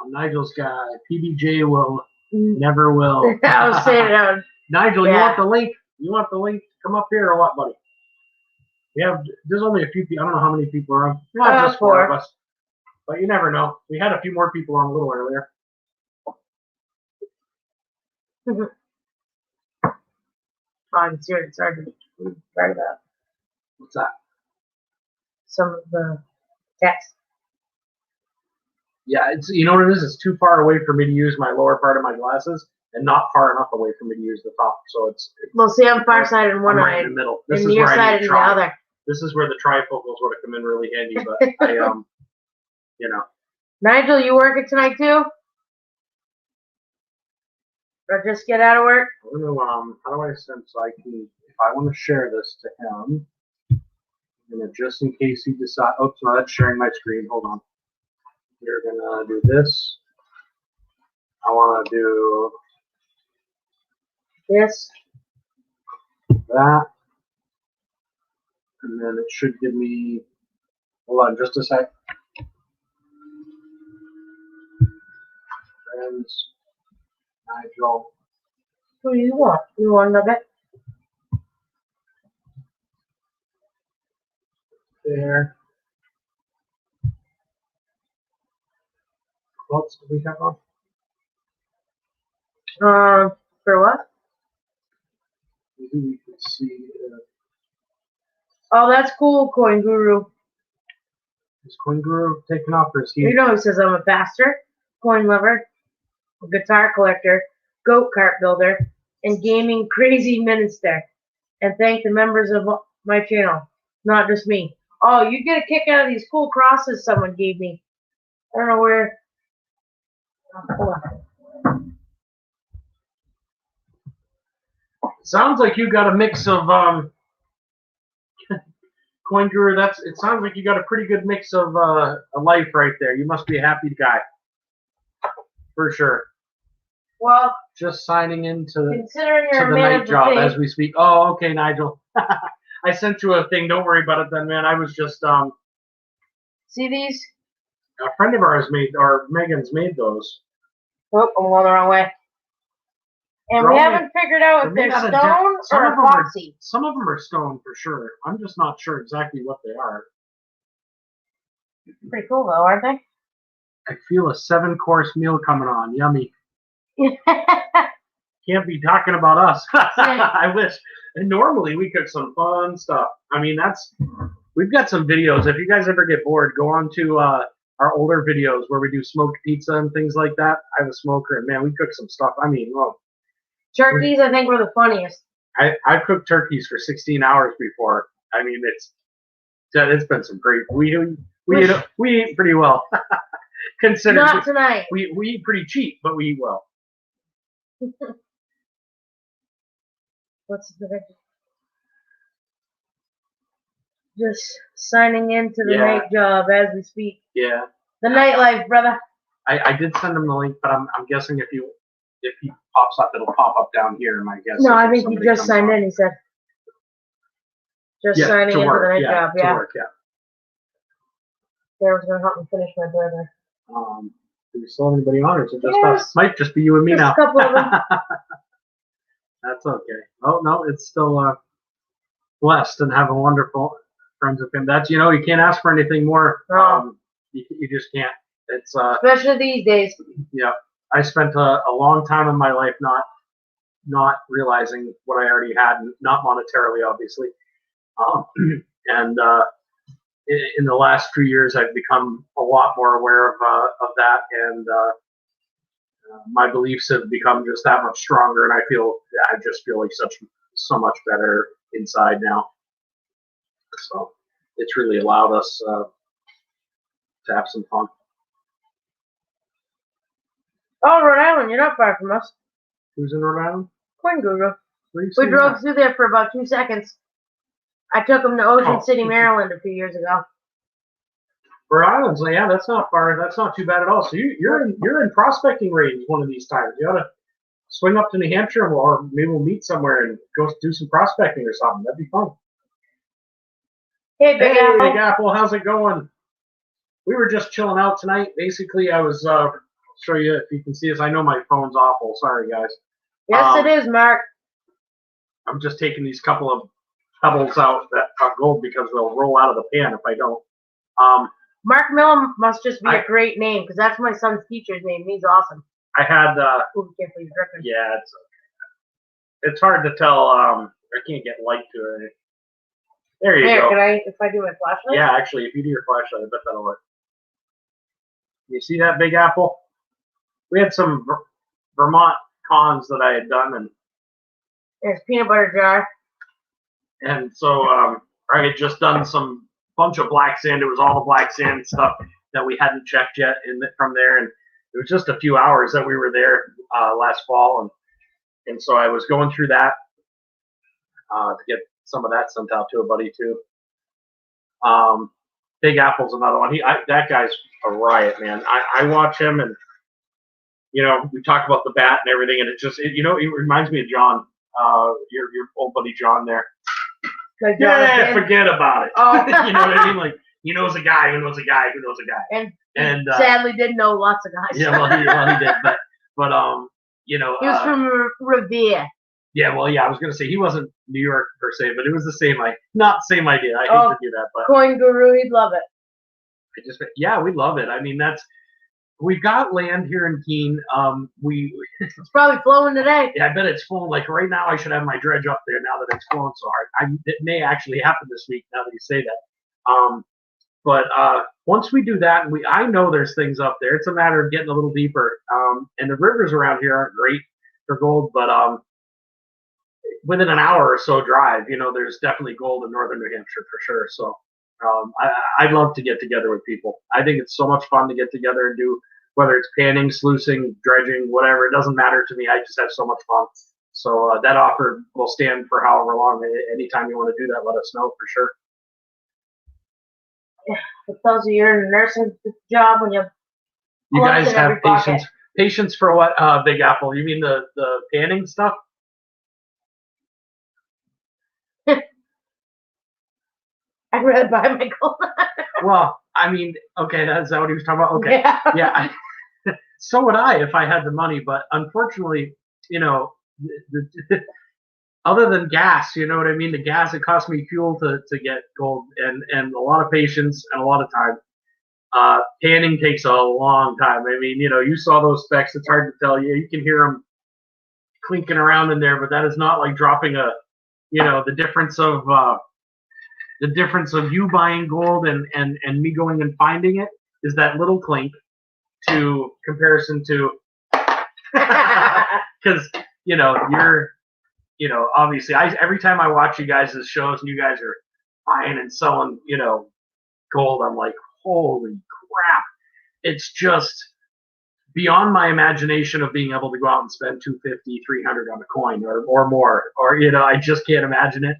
Nigel's guy. PBJ will never will. I'll say it out. Nigel, Yeah. you want the link? You want the link? Come up here or what, buddy? There's only a few people. I don't know how many people are on. Not just four of us. But you never know. We had a few more people on a little earlier. I'm serious. It's hard to write about What's that? some of the text. Yeah, it's you know what it is? It's too far away for me to use my lower part of my glasses and not far enough away for me to use the top. So it's Well, see, I'm farsighted in one I'm right eye, in the middle. This and is your where I side need in to the try. other. This is where the trifocals would have come in really handy, but I you know. Nigel, you working tonight too? Or just get out of work? I don't know, how do I send so I can, if I want to share this to him, I'm gonna, just in case he decides, oops, no, that's sharing my screen, hold on. We're gonna do this. I want to do Yes. that, and then it should give me, hold on just a sec. Friends, Nigel. Who do you want? You want another? There. What else do we have on? For what? Maybe we can see. Oh, that's cool, Coin Guru. Is Coin Guru taking off, or is he? You know, he says I'm a pastor, coin lover, a guitar collector, goat cart builder, and gaming crazy minister. And thank the members of my channel, not just me. Oh, you get a kick out of these cool crosses someone gave me. I don't know where. Oh, hold on. Sounds like you got a mix of Coin Guru. It sounds like you got a pretty good mix of a life right there. You must be a happy guy, for sure. Well, Just signing into considering to you're the a man night of job the as faith, we speak. Oh, okay, Nigel. I sent you a thing. Don't worry about it then, man. I was just see these? a friend of ours made, or Megan's made those. Oh, I'm going the wrong way. And we haven't figured out if they're they're made out of stone some or of them are- epoxy. Some of them are stone for sure. I'm just not sure exactly what they are. Pretty cool though, aren't they? I feel a 7-course meal coming on. Yummy. Can't be talking about us. I wish. And normally we cook some fun stuff. I mean, we've got some videos. If you guys ever get bored, go on to our older videos where we do smoked pizza and things like that. I have a smoker, and man, we cook some stuff. I mean, well, Turkeys, I think, were the funniest. I've cooked turkeys for 16 hours before. I mean, it's been some great. We eat pretty well. Consider Not tonight. we eat pretty cheap, but we eat well. What's the just signing into the night job as we speak. Yeah. The nightlife, brother. I did send him the link, but I'm guessing if he pops up, it'll pop up down here. My guess. No, is I if think he somebody just comes signed on. in. He said. Just Yeah, signing to in for the work. night Yeah, job. to Yeah. work. Yeah. Sarah's gonna help me finish my burger. Do we still have anybody on, or is it just Yes. us? Might just be you and me Just now. a couple of them. That's okay. Oh no, it's still blessed and have a wonderful friends with him. That's, you can't ask for anything more. No. You just can't. It's Especially these days. yeah. I spent a long time in my life not realizing what I already had, not monetarily, obviously. And in the last few years, I've become a lot more aware of that, and my beliefs have become just that much stronger. And I just feel like so much better inside now. So it's really allowed us to have some fun. Oh, Rhode Island, you're not far from us. Who's in Rhode Island? Coin Guru. Where you We seeing drove that? through there for about 2 seconds. I took him to Ocean Oh. City, Maryland a few years ago. Rhode Island's, yeah, that's not far. That's not too bad at all. So you're in prospecting range one of these times. You ought to swing up to New Hampshire, or maybe we'll meet somewhere and go do some prospecting or something. That'd be fun. Hey, Big Hey, Apple. Big Apple, how's it going? We were just chilling out tonight. Basically, I was show you if you can see us. I know my phone's awful. Sorry, guys. Yes, it is, Mark. I'm just taking these couple of pebbles out that are gold because they'll roll out of the pan if I don't. Mark Miller must just be I- a great name, because that's my son's teacher's name. He's awesome. I had Ooh, careful, you're dripping. yeah, it's hard to tell. I can't get light to it. There you Here, go. if I do my flashlight? Yeah, actually, if you do your flashlight, I bet that'll work. You see that, Big Apple? We had some Vermont cons that I had done, There's peanut butter jar. and so I had just done some bunch of black sand. It was all the black sand stuff that we hadn't checked yet from there, and it was just a few hours that we were there last fall, and so I was going through that to get some of that sent out to a buddy too. Big Apple's another one. That guy's a riot, man. I watch him, and we talk about the bat and everything, and it reminds me of John, your old buddy John there. Like Yeah, Jonathan. forget about it. Oh. You know what I mean? Like, he knows a guy who knows a guy who knows a guy. And And sadly did know lots of guys. yeah, well, he did, but he was from Revere. yeah, well, yeah, I was gonna say he wasn't New York per se, but it was the same, not the same idea. I hate to do that, but Coin Guru, he'd love it. yeah, we love it. I mean, we've got land here in Keene. It's probably flowing today. Yeah, I bet it's full. Like right now, I should have my dredge up there now that it's flowing so hard. It may actually happen this week now that you say that. But once we do that, I know there's things up there. It's a matter of getting a little deeper. And the rivers around here aren't great for gold, but within an hour or so drive, there's definitely gold in northern New Hampshire for sure. So I'd love to get together with people. I think it's so much fun to get together and do, whether it's panning, sluicing, dredging, whatever. It doesn't matter to me. I just have so much fun. So that offer will stand for however long. Anytime you want to do that, let us know for sure. It tells you you're in a nursing job when you guys in have every pocket. patience. Patience for what, Big Apple? You mean the panning stuff? I'd rather buy my gold. Well, I mean, okay, that's what he was talking about. Okay, Yeah. yeah. So would I if I had the money, but unfortunately, other than gas, you know what I mean? The gas, it costs me fuel to get gold, and a lot of patience and a lot of time. Panning takes a long time. I mean, you saw those specs. It's hard to tell. You can hear them clinking around in there, but that is not like dropping the difference of you buying gold and me going and finding it is that little clink to comparison to because you're obviously every time I watch you guys' shows and you guys are buying and selling gold, I'm like, holy crap, it's just beyond my imagination of being able to go out and spend $250, $300 on a coin or more, or I just can't imagine it.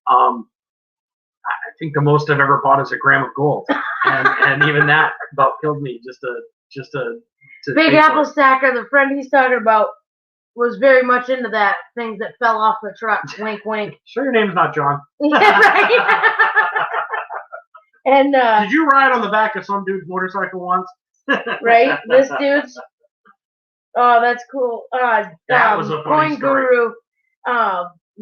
I think the most I've ever bought is a gram of gold, and even that about killed me just to Big Apple Stacker, the friend he's talking about, was very much into that. Things that fell off the truck. Wink, wink. Sure, your name's not John. Yeah, right. And Did you ride on the back of some dude's motorcycle once? right, this dude's. Oh, that's cool. That was a funny Coin story. Guru.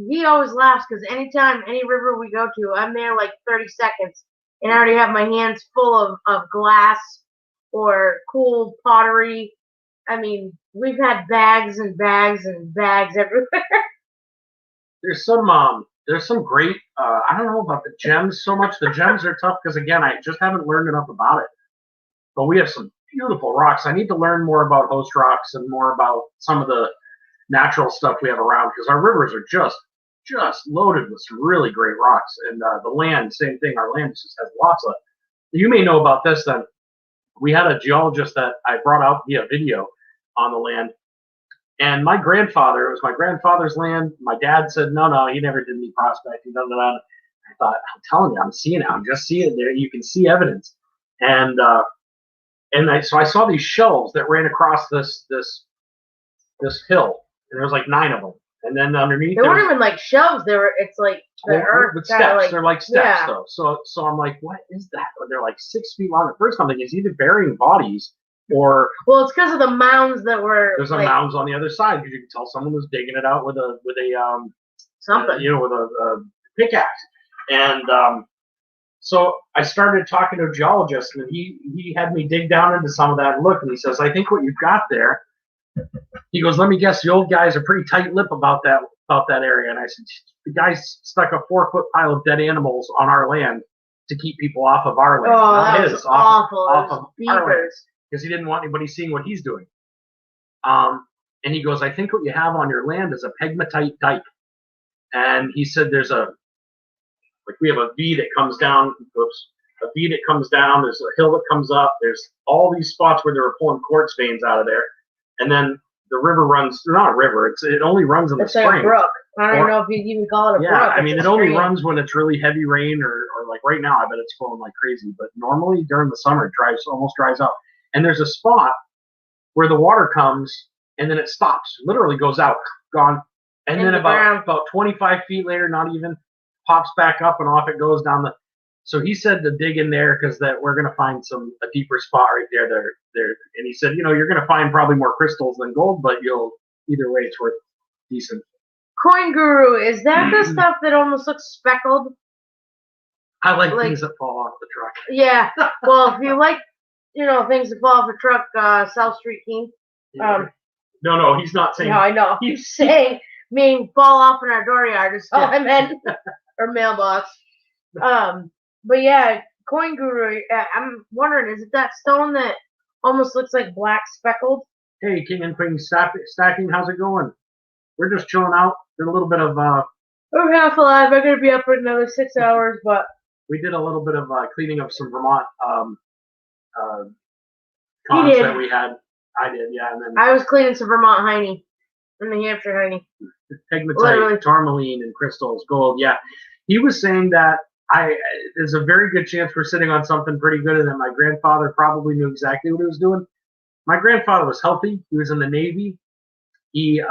He always laughs because anytime any river we go to, I'm there like 30 seconds, and I already have my hands full of glass or cool pottery. I mean, we've had bags and bags and bags everywhere. There's some great. I don't know about the gems so much. The gems are tough because again, I just haven't learned enough about it. But we have some beautiful rocks. I need to learn more about host rocks and more about some of the natural stuff we have around because our rivers are just loaded with some really great rocks. And the land, same thing. Our land just has lots of. You may know about this then. We had a geologist that I brought out via video on the land. And my grandfather, it was my grandfather's land. My dad said, no, he never did any prospecting. Blah, blah, blah. I thought, I'm telling you, I'm seeing it. I'm just seeing it there. You can see evidence. And so I saw these shelves that ran across this hill, and there was like 9 of them. And then underneath, They weren't even like shelves. It's like the earth. with steps. Like, they're like steps, yeah. though. So I'm like, what is that? They're like 6 feet long. At first, I'm thinking it's either burying bodies or well, it's because of the mounds that were. there's some mounds on the other side because you can tell someone was digging it out with a something. with a pickaxe. And so I started talking to a geologist, and he had me dig down into some of that and look. And he says, I think what you've got there. He goes, let me guess, the old guys are pretty tight-lipped about that area. And I said, the guys stuck a 4-foot pile of dead animals on our land to keep people off of our land. Oh, that was awful. Off of our land, beavers. because he didn't want anybody seeing what he's doing. And he goes, I think what you have on your land is a pegmatite dike. And he said we have a V that comes down. A V that comes down. There's a hill that comes up. There's all these spots where they were pulling quartz veins out of there. And then the river runs, not a river, it only runs in the spring. Like a brook. I don't know if you'd even call it a brook. Yeah, I mean, it only runs when it's really heavy rain or like right now, I bet it's flowing like crazy. But normally during the summer, it almost dries out. And there's a spot where the water comes and then it stops, literally goes out, gone. And then about 25 feet later, not even, pops back up and off it goes down the. So he said to dig in there because that we're going to find a deeper spot right there. And he said, you're going to find probably more crystals than gold, but either way, it's worth decent. Coin Guru, is that the stuff that almost looks speckled? I like things that fall off the truck. Yeah. Well, if you like, things that fall off a truck, South Street King. No, he's not saying. No, I know. He's saying, fall off in our dooryard is all I meant, or mailbox. But yeah, Coin Guru. I'm wondering, is it that stone that almost looks like black speckled? Hey, King and Queen stacking, how's it going? We're just chilling out. Did a little bit of. We're half alive. I'm gonna be up for another 6 hours, but. We did a little bit of cleaning of some Vermont cons that we had. I did, yeah. And then I was cleaning some Vermont Heine, and New Hampshire Heine. Pegmatite, tourmaline, and crystals, gold. Yeah, he was saying that there's a very good chance we're sitting on something pretty good, and that my grandfather probably knew exactly what he was doing. My grandfather was healthy. He was in the Navy. He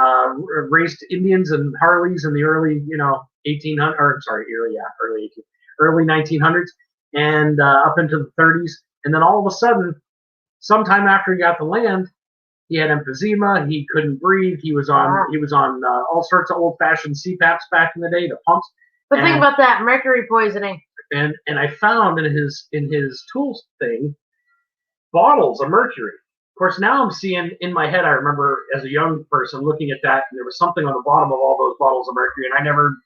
raised Indians and Harleys in the early, 1900s, and up into the 30s. And then all of a sudden, sometime after he got the land, he had emphysema. He couldn't breathe. He was on all sorts of old-fashioned CPAPs back in the day, the pumps. But think about that, mercury poisoning. And I found in his tools thing bottles of mercury. Of course, now I'm seeing in my head. I remember as a young person looking at that, and there was something on the bottom of all those bottles of mercury, and I never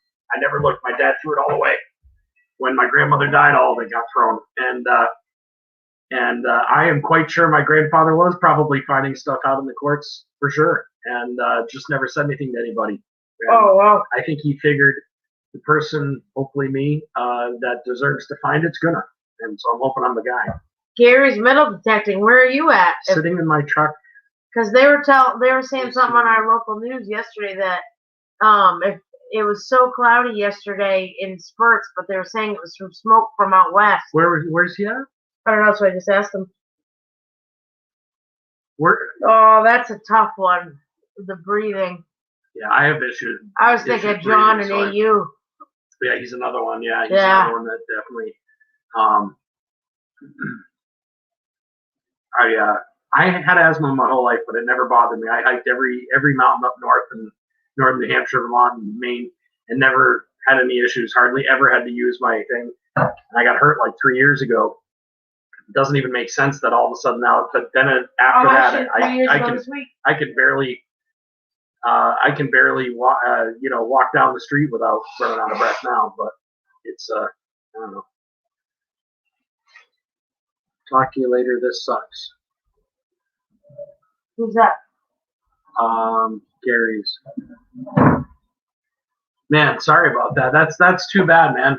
looked. My dad threw it all away. When my grandmother died, all of it got thrown. And I am quite sure my grandfather was probably finding stuff out in the courts for sure, and just never said anything to anybody. And oh wow! I think he figured the person, hopefully me, that deserves to find it's gonna. And so I'm hoping I'm the guy. Gary's metal detecting. Where are you at? Sitting in my truck. Because they were saying something on our local news yesterday that if it was so cloudy yesterday in spurts, but they were saying it was from smoke from out west. Where's he at? I don't know, so I just asked them. Where? Oh, that's a tough one. the breathing. Yeah, I have issues. I was thinking issues John breathing, and so AU. yeah, he's another one. Yeah, he's Yeah. another one that definitely. Um, I had asthma my whole life, but it never bothered me. I hiked every mountain up north in northern New Hampshire, Vermont, and Maine, and never had any issues. Hardly ever had to use my thing. And I got hurt like 3 years ago. It doesn't even make sense that all of a sudden now. But then after that, I can barely. I can barely walk, walk down the street without running out of breath now. But it's, I don't know. Talk to you later. This sucks. Who's that? Gary's. Man, sorry about that. That's too bad, man.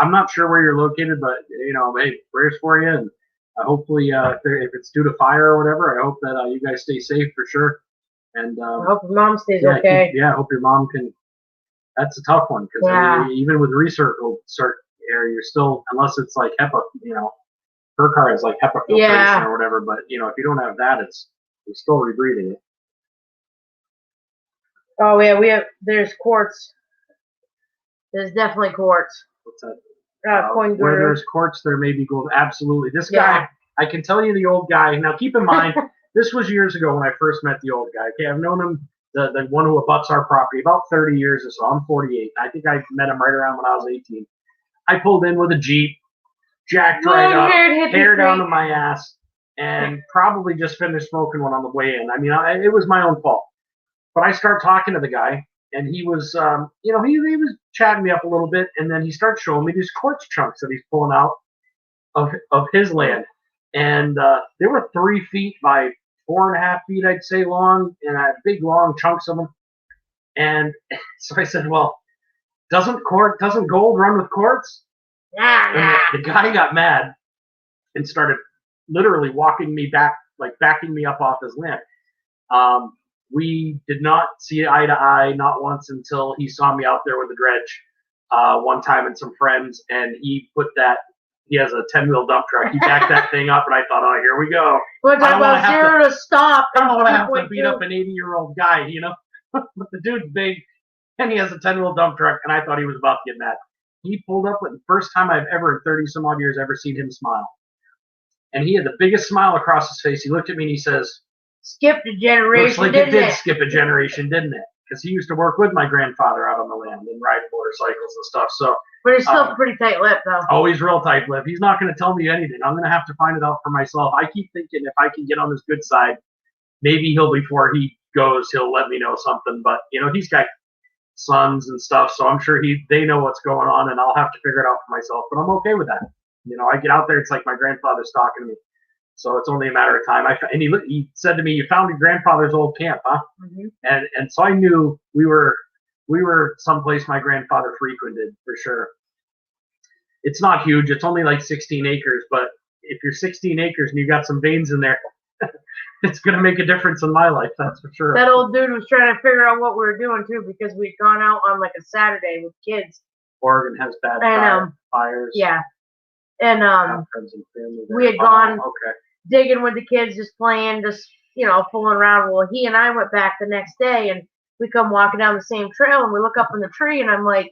I'm not sure where you're located, but hey, prayers for you, and hopefully, if it's due to fire or whatever, I hope that you guys stay safe for sure. And I hope your mom stays yeah, okay. I hope your mom can. That's a tough one because even with research area, you're still, unless it's like HEPA, her car is like HEPA filtration or whatever. But if you don't have that, you're still rebreathing it. Oh yeah, there's quartz. There's definitely quartz. What's that? Coin where there's quartz, there may be gold. Absolutely. This guy, I can tell you the old guy. Now keep in mind, this was years ago when I first met the old guy. Okay, I've known him, the one who abuts our property, about 30 years or so. I'm 48. I think I met him right around when I was 18. I pulled in with a Jeep, jacked right up, hair down to my ass, and probably just finished smoking one on the way in. I mean, it was my own fault. But I start talking to the guy, and he was, he was chatting me up a little bit, and then he starts showing me these quartz chunks that he's pulling out of his land. And they were 3 feet by 4.5 feet, I'd say, long, and big, long chunks of them. And so I said, well, doesn't gold run with quartz? And the guy got mad and started literally walking me back, like backing me up off his land. We did not see eye to eye, not once, until he saw me out there with the dredge one time and some friends, and he has a 10-wheel dump truck. He backed that thing up, and I thought, oh, here we go. We're talking about 0 to stop. I don't want to have to beat up an 80-year-old guy, But the dude's big, and he has a 10-wheel dump truck, and I thought he was about to get mad. He pulled up with the first time I've ever, in 30-some-odd years, ever seen him smile. And he had the biggest smile across his face. He looked at me, and he says, skipped a generation, looks like it did skip a generation, didn't it? Because he used to work with my grandfather out on the land and ride motorcycles and stuff. So, but he's still pretty tight-lipped, though. Oh, he's real tight-lipped. He's not going to tell me anything. I'm going to have to find it out for myself. I keep thinking if I can get on his good side, maybe before he goes, he'll let me know something. But he's got sons and stuff, so I'm sure they know what's going on, and I'll have to figure it out for myself. But I'm okay with that. I get out there, it's like my grandfather's talking to me. So it's only a matter of time. And he said to me, "You found your grandfather's old camp, huh?" Mm-hmm. And so I knew we were someplace my grandfather frequented for sure. It's not huge. It's only like 16 acres. But if you're 16 acres and you got some veins in there, it's going to make a difference in my life. That's for sure. That old dude was trying to figure out what we were doing too, because we'd gone out on like a Saturday with kids. Oregon has bad fires. Yeah. And we had gone digging with the kids, just playing, just fooling around. Well, he and I went back the next day, and we come walking down the same trail, and we look up in the tree, and I'm like,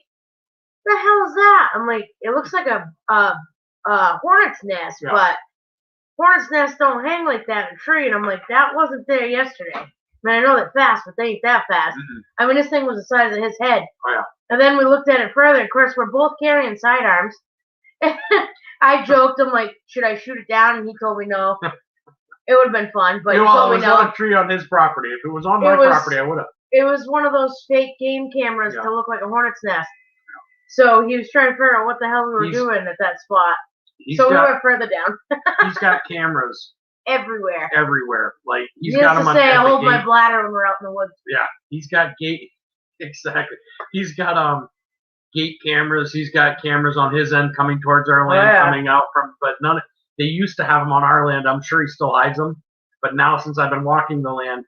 "The hell is that?" I'm like, "It looks like a hornet's nest, but hornet's nests don't hang like that in a tree." And I'm like, "That wasn't there yesterday." I mean, I know they're fast, but they ain't that fast. Mm-hmm. I mean, this thing was the size of his head. Oh, yeah. And then we looked at it further. Of course, we're both carrying sidearms. I joked him, like, should I shoot it down? And he told me no. It would have been fun, but he told me no. It was on a tree on his property. If it was on my property, I would have. It was one of those fake game cameras to look like a hornet's nest. So he was trying to figure out what the hell we were doing at that spot. So we went further down. He's got cameras everywhere. Like he's got them on every I hold my bladder when we're out in the woods. Yeah, he's got exactly. He's got gate cameras. He's got cameras on his end coming towards our land, coming out from. But they used to have them on our land. I'm sure he still hides them. But now, since I've been walking the land,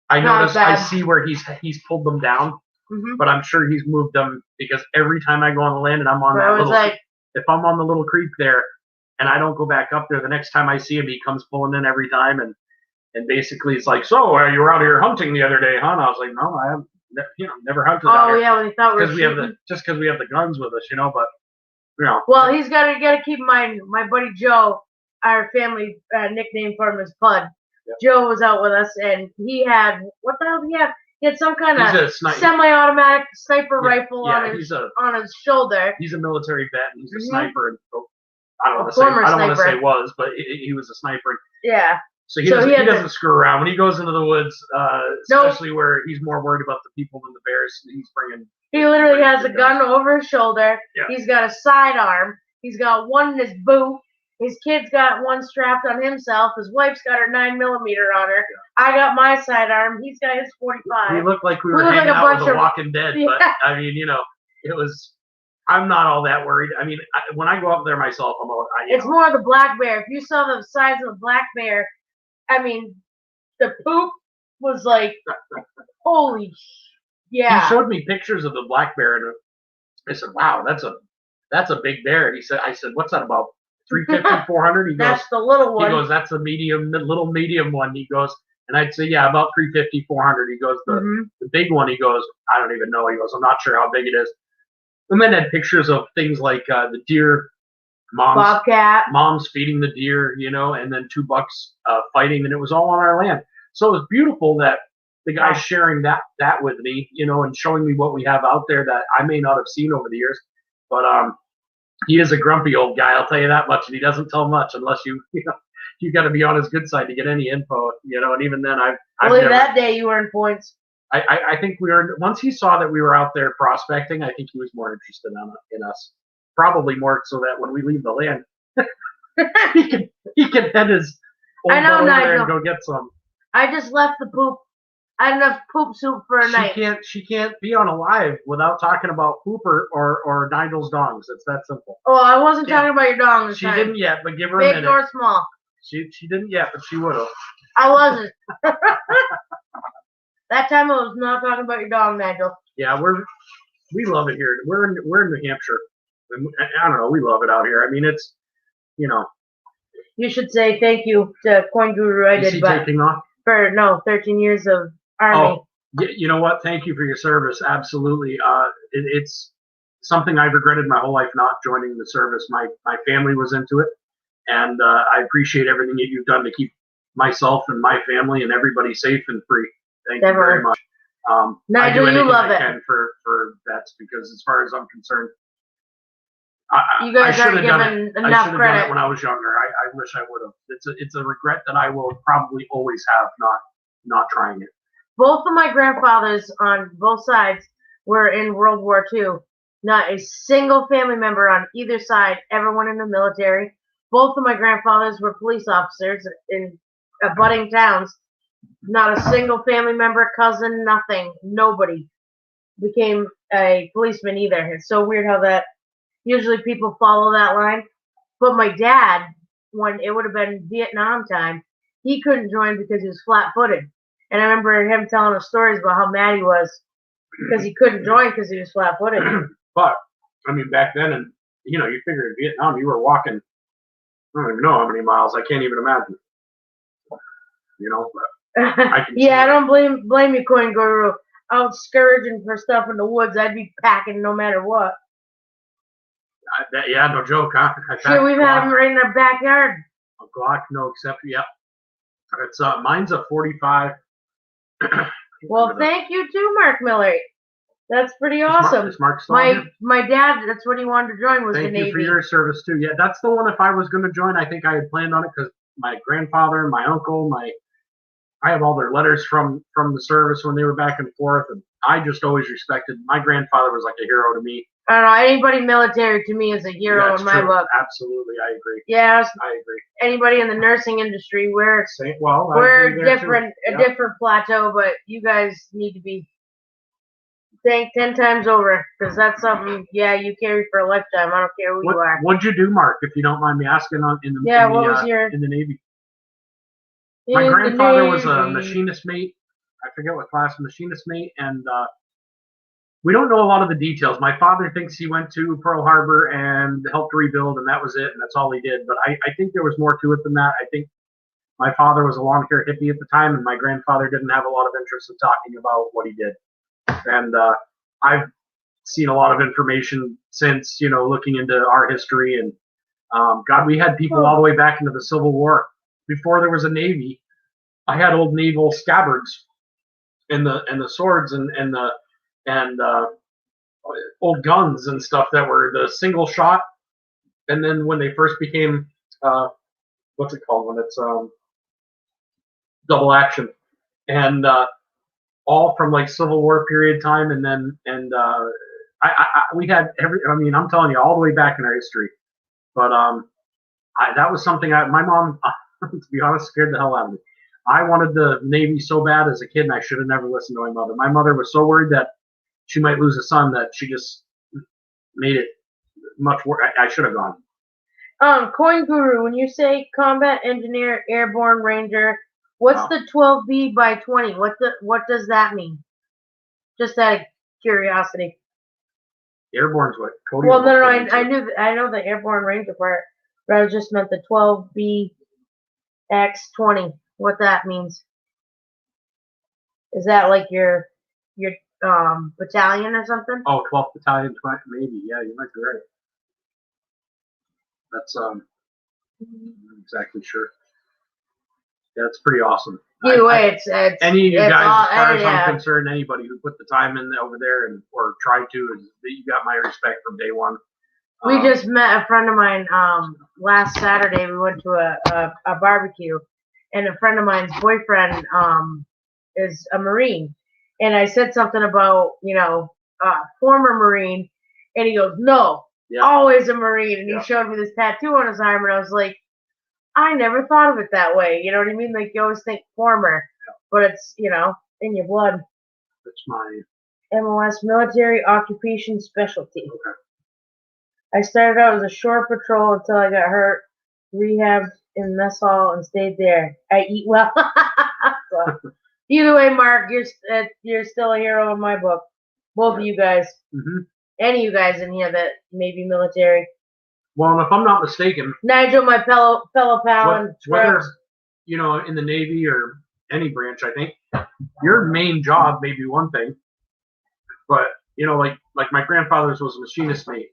I see where he's pulled them down. Mm-hmm. But I'm sure he's moved them because every time I go on the land and I'm on if I'm on the little creek there and I don't go back up there, the next time I see him, he comes pulling in every time. And And basically, it's like, so you were out here hunting the other day, huh? And I was like, no, I haven't, never hunted out Oh here. yeah, when he thought we were Because we have shooting. because we have the guns with us, but Well, he's got to keep in mind, my buddy Joe, our family nickname for him is Bud. Yep. Joe was out with us, and he had, what the hell did he have? He had some kind he's of a semi-automatic sniper rifle yeah, on his shoulder. He's a military vet, and he's a Mhm. sniper. And I don't want to say was, but he was a sniper. Yeah. So he doesn't screw around when he goes into the woods, especially where he's more worried about the people than the bears. He's bringing. He literally has a gun over his shoulder. Yeah. He's got a sidearm. He's got one in his boot. His kid's got one strapped on himself. His wife's got her 9mm on her. I got my sidearm. He's got his 45. We looked like we were hanging out with The Walking Dead, but I mean, it was. I'm not all that worried. I mean, when I go up there myself, it's more the black bear. If you saw the size of the black bear, I mean, the poop was like, holy. Yeah. He showed me pictures of the black bear, and I said, "Wow, that's a big bear." And I said, "What's that about? 350, 400?" He goes, "That's the little one." He goes, "That's the little medium one." He goes, and I'd say, "Yeah, about 350, 400." He goes, "The big one." He goes, "I don't even know." He goes, "I'm not sure how big it is." And then had pictures of things like the deer, moms feeding the deer, and then 2 bucks fighting, and it was all on our land. So it was beautiful that the guy's sharing that with me, and showing me what we have out there that I may not have seen over the years. But he is a grumpy old guy, I'll tell you that much, and he doesn't tell much unless you got to be on his good side to get any info, and even then that day you earned points. I think once he saw that we were out there prospecting, I think he was more interested in us. Probably more so that when we leave the land, he can head his old butt over there and go get some. I just left the poop. I had enough poop soup for a night. She can't be on a live without talking about pooper or Nigel's dongs. It's that simple. Oh, I wasn't talking about your dongs. She didn't yet, but give her a minute. Big or small. She didn't yet, but she would have. I wasn't. That time I was not talking about your dog, Nigel. Yeah, we love it here. We're in New Hampshire. I don't know. We love it out here. I mean, it's You should say thank you to Coin Guru. Is he taking off? For 13 years of Army. Oh, you know what? Thank you for your service. Absolutely. It's something I've regretted my whole life not joining the service. My family was into it, and I appreciate everything that you've done to keep myself and my family and everybody safe and free. Thank you very much. Nigel, you love it. I can for that, because as far as I'm concerned, you guys aren't given enough credit. Done it when I was younger. I wish I would have. It's a regret that I will probably always have not trying it. Both of my grandfathers on both sides were in World War II. Not a single family member on either side ever went in the military. Both of my grandfathers were police officers in abutting towns. Not a single family member, cousin, nothing. Nobody became a policeman either. It's so weird how that usually people follow that line. But my dad, when it would have been Vietnam time, he couldn't join because he was flat-footed. And I remember him telling us stories about how mad he was because he couldn't join because he was flat-footed. But, I mean, back then, and you figure in Vietnam, you were walking, I don't even know how many miles. I can't even imagine. But I don't blame you, Coin Guru. Out scrounging for stuff in the woods, I'd be packing no matter what. No joke, huh? Sure, we've had them right in our backyard. A Glock, no exception. Yep. It's mine's a 45. Well, thank you too, Mark Miller. That's pretty awesome. Is Mark still here? My dad, that's what he wanted to join, was the Navy. Thank you for your service too. Yeah, that's the one. If I was going to join, I think I had planned on it because my grandfather, my uncle, I have all their letters from the service when they were back and forth, and I just always respected. My grandfather was like a hero to me. I don't know. Anybody military to me is a hero in my book. Absolutely, I agree. Yes, I agree. Anybody in the nursing industry, we're different, a different plateau, but you guys need to be thanked 10 times over because that's something. Yeah, you carry for a lifetime. I don't care who you are. What'd you do, Mark? If you don't mind me asking, in the Navy? My grandfather was a machinist mate. I forget what class, machinist mate, and we don't know a lot of the details. My father thinks he went to Pearl Harbor and helped rebuild, and that was it, and that's all he did. But I think there was more to it than that. I think my father was a lawn care hippie at the time, and my grandfather didn't have a lot of interest in talking about what he did. And I've seen a lot of information since, looking into our history. And God, we had people all the way back into the Civil War. Before there was a Navy, I had old naval scabbards and the swords and old guns and stuff that were the single shot. And then when they first became, what's it called when it's double action, and all from like Civil War period time, and then we had I'm telling you, all the way back in our history. But that was something my mom, to be honest, scared the hell out of me. I wanted the Navy so bad as a kid, and I should have never listened to my mother. My mother was so worried that she might lose a son that she just made it much worse. I should have gone. Coin Guru, when you say combat engineer, airborne ranger, what's the 12B by 20? What does that mean? Just out of curiosity. Airborne's what? Cody Well, no, I know the airborne ranger part, but I just meant the 12BX20. What that means? Is that like your battalion or something? Oh, 12th Battalion, maybe. Yeah, you might be right. That's I'm not exactly sure. Yeah, it's pretty awesome. Either way, it's any of you guys, all, as far as yeah. I'm concerned, anybody who put the time in over there or tried to, you got my respect from day one. We just met a friend of mine last Saturday. We went to a barbecue, and a friend of mine's boyfriend is a Marine, and I said something about former Marine, and he goes, "No, always a Marine," and he showed me this tattoo on his arm, and I was like, I never thought of it that way. You know what I mean? Like, you always think former, but it's, in your blood. That's my MOS, military occupation specialty. Okay. I started out as a shore patrol until I got hurt, rehabbed in mess hall, and stayed there. I eat well. So, either way, Mark, you're still a hero in my book. Both of you guys. Mm-hmm. Any of you guys in here that may be military. Well, if I'm not mistaken, Nigel, my fellow pal, and whether in the Navy or any branch, I think your main job may be one thing, but like my grandfather's was a machinist mate.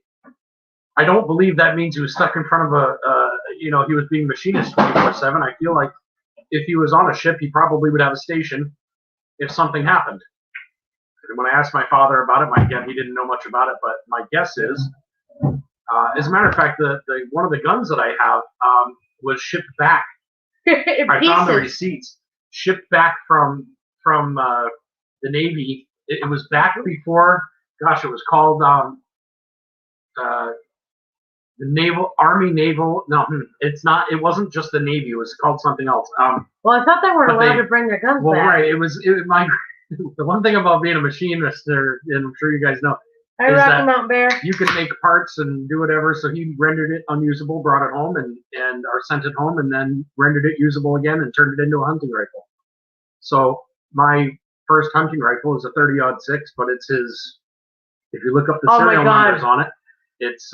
I don't believe that means he was stuck in front of he was being machinist 24/7. I feel like if he was on a ship, he probably would have a station if something happened. And when I asked my father about it, he didn't know much about it, but my guess is. As a matter of fact, the one of the guns that I have was shipped back. I found the receipts shipped back from the Navy. It was back before. Gosh, it was called the Army Naval. No, it's not. It wasn't just the Navy. It was called something else. Well, I thought they weren't allowed to bring their guns back. Well, right. It was my. The one thing about being a machinist, and I'm sure you guys know. Hi, Rocky Mountain Bear. You can make parts and do whatever. So he rendered it unusable, brought it home, or sent it home, and then rendered it usable again and turned it into a hunting rifle. So my first hunting rifle is a 30-06, but it's his. If you look up the serial numbers on it, it's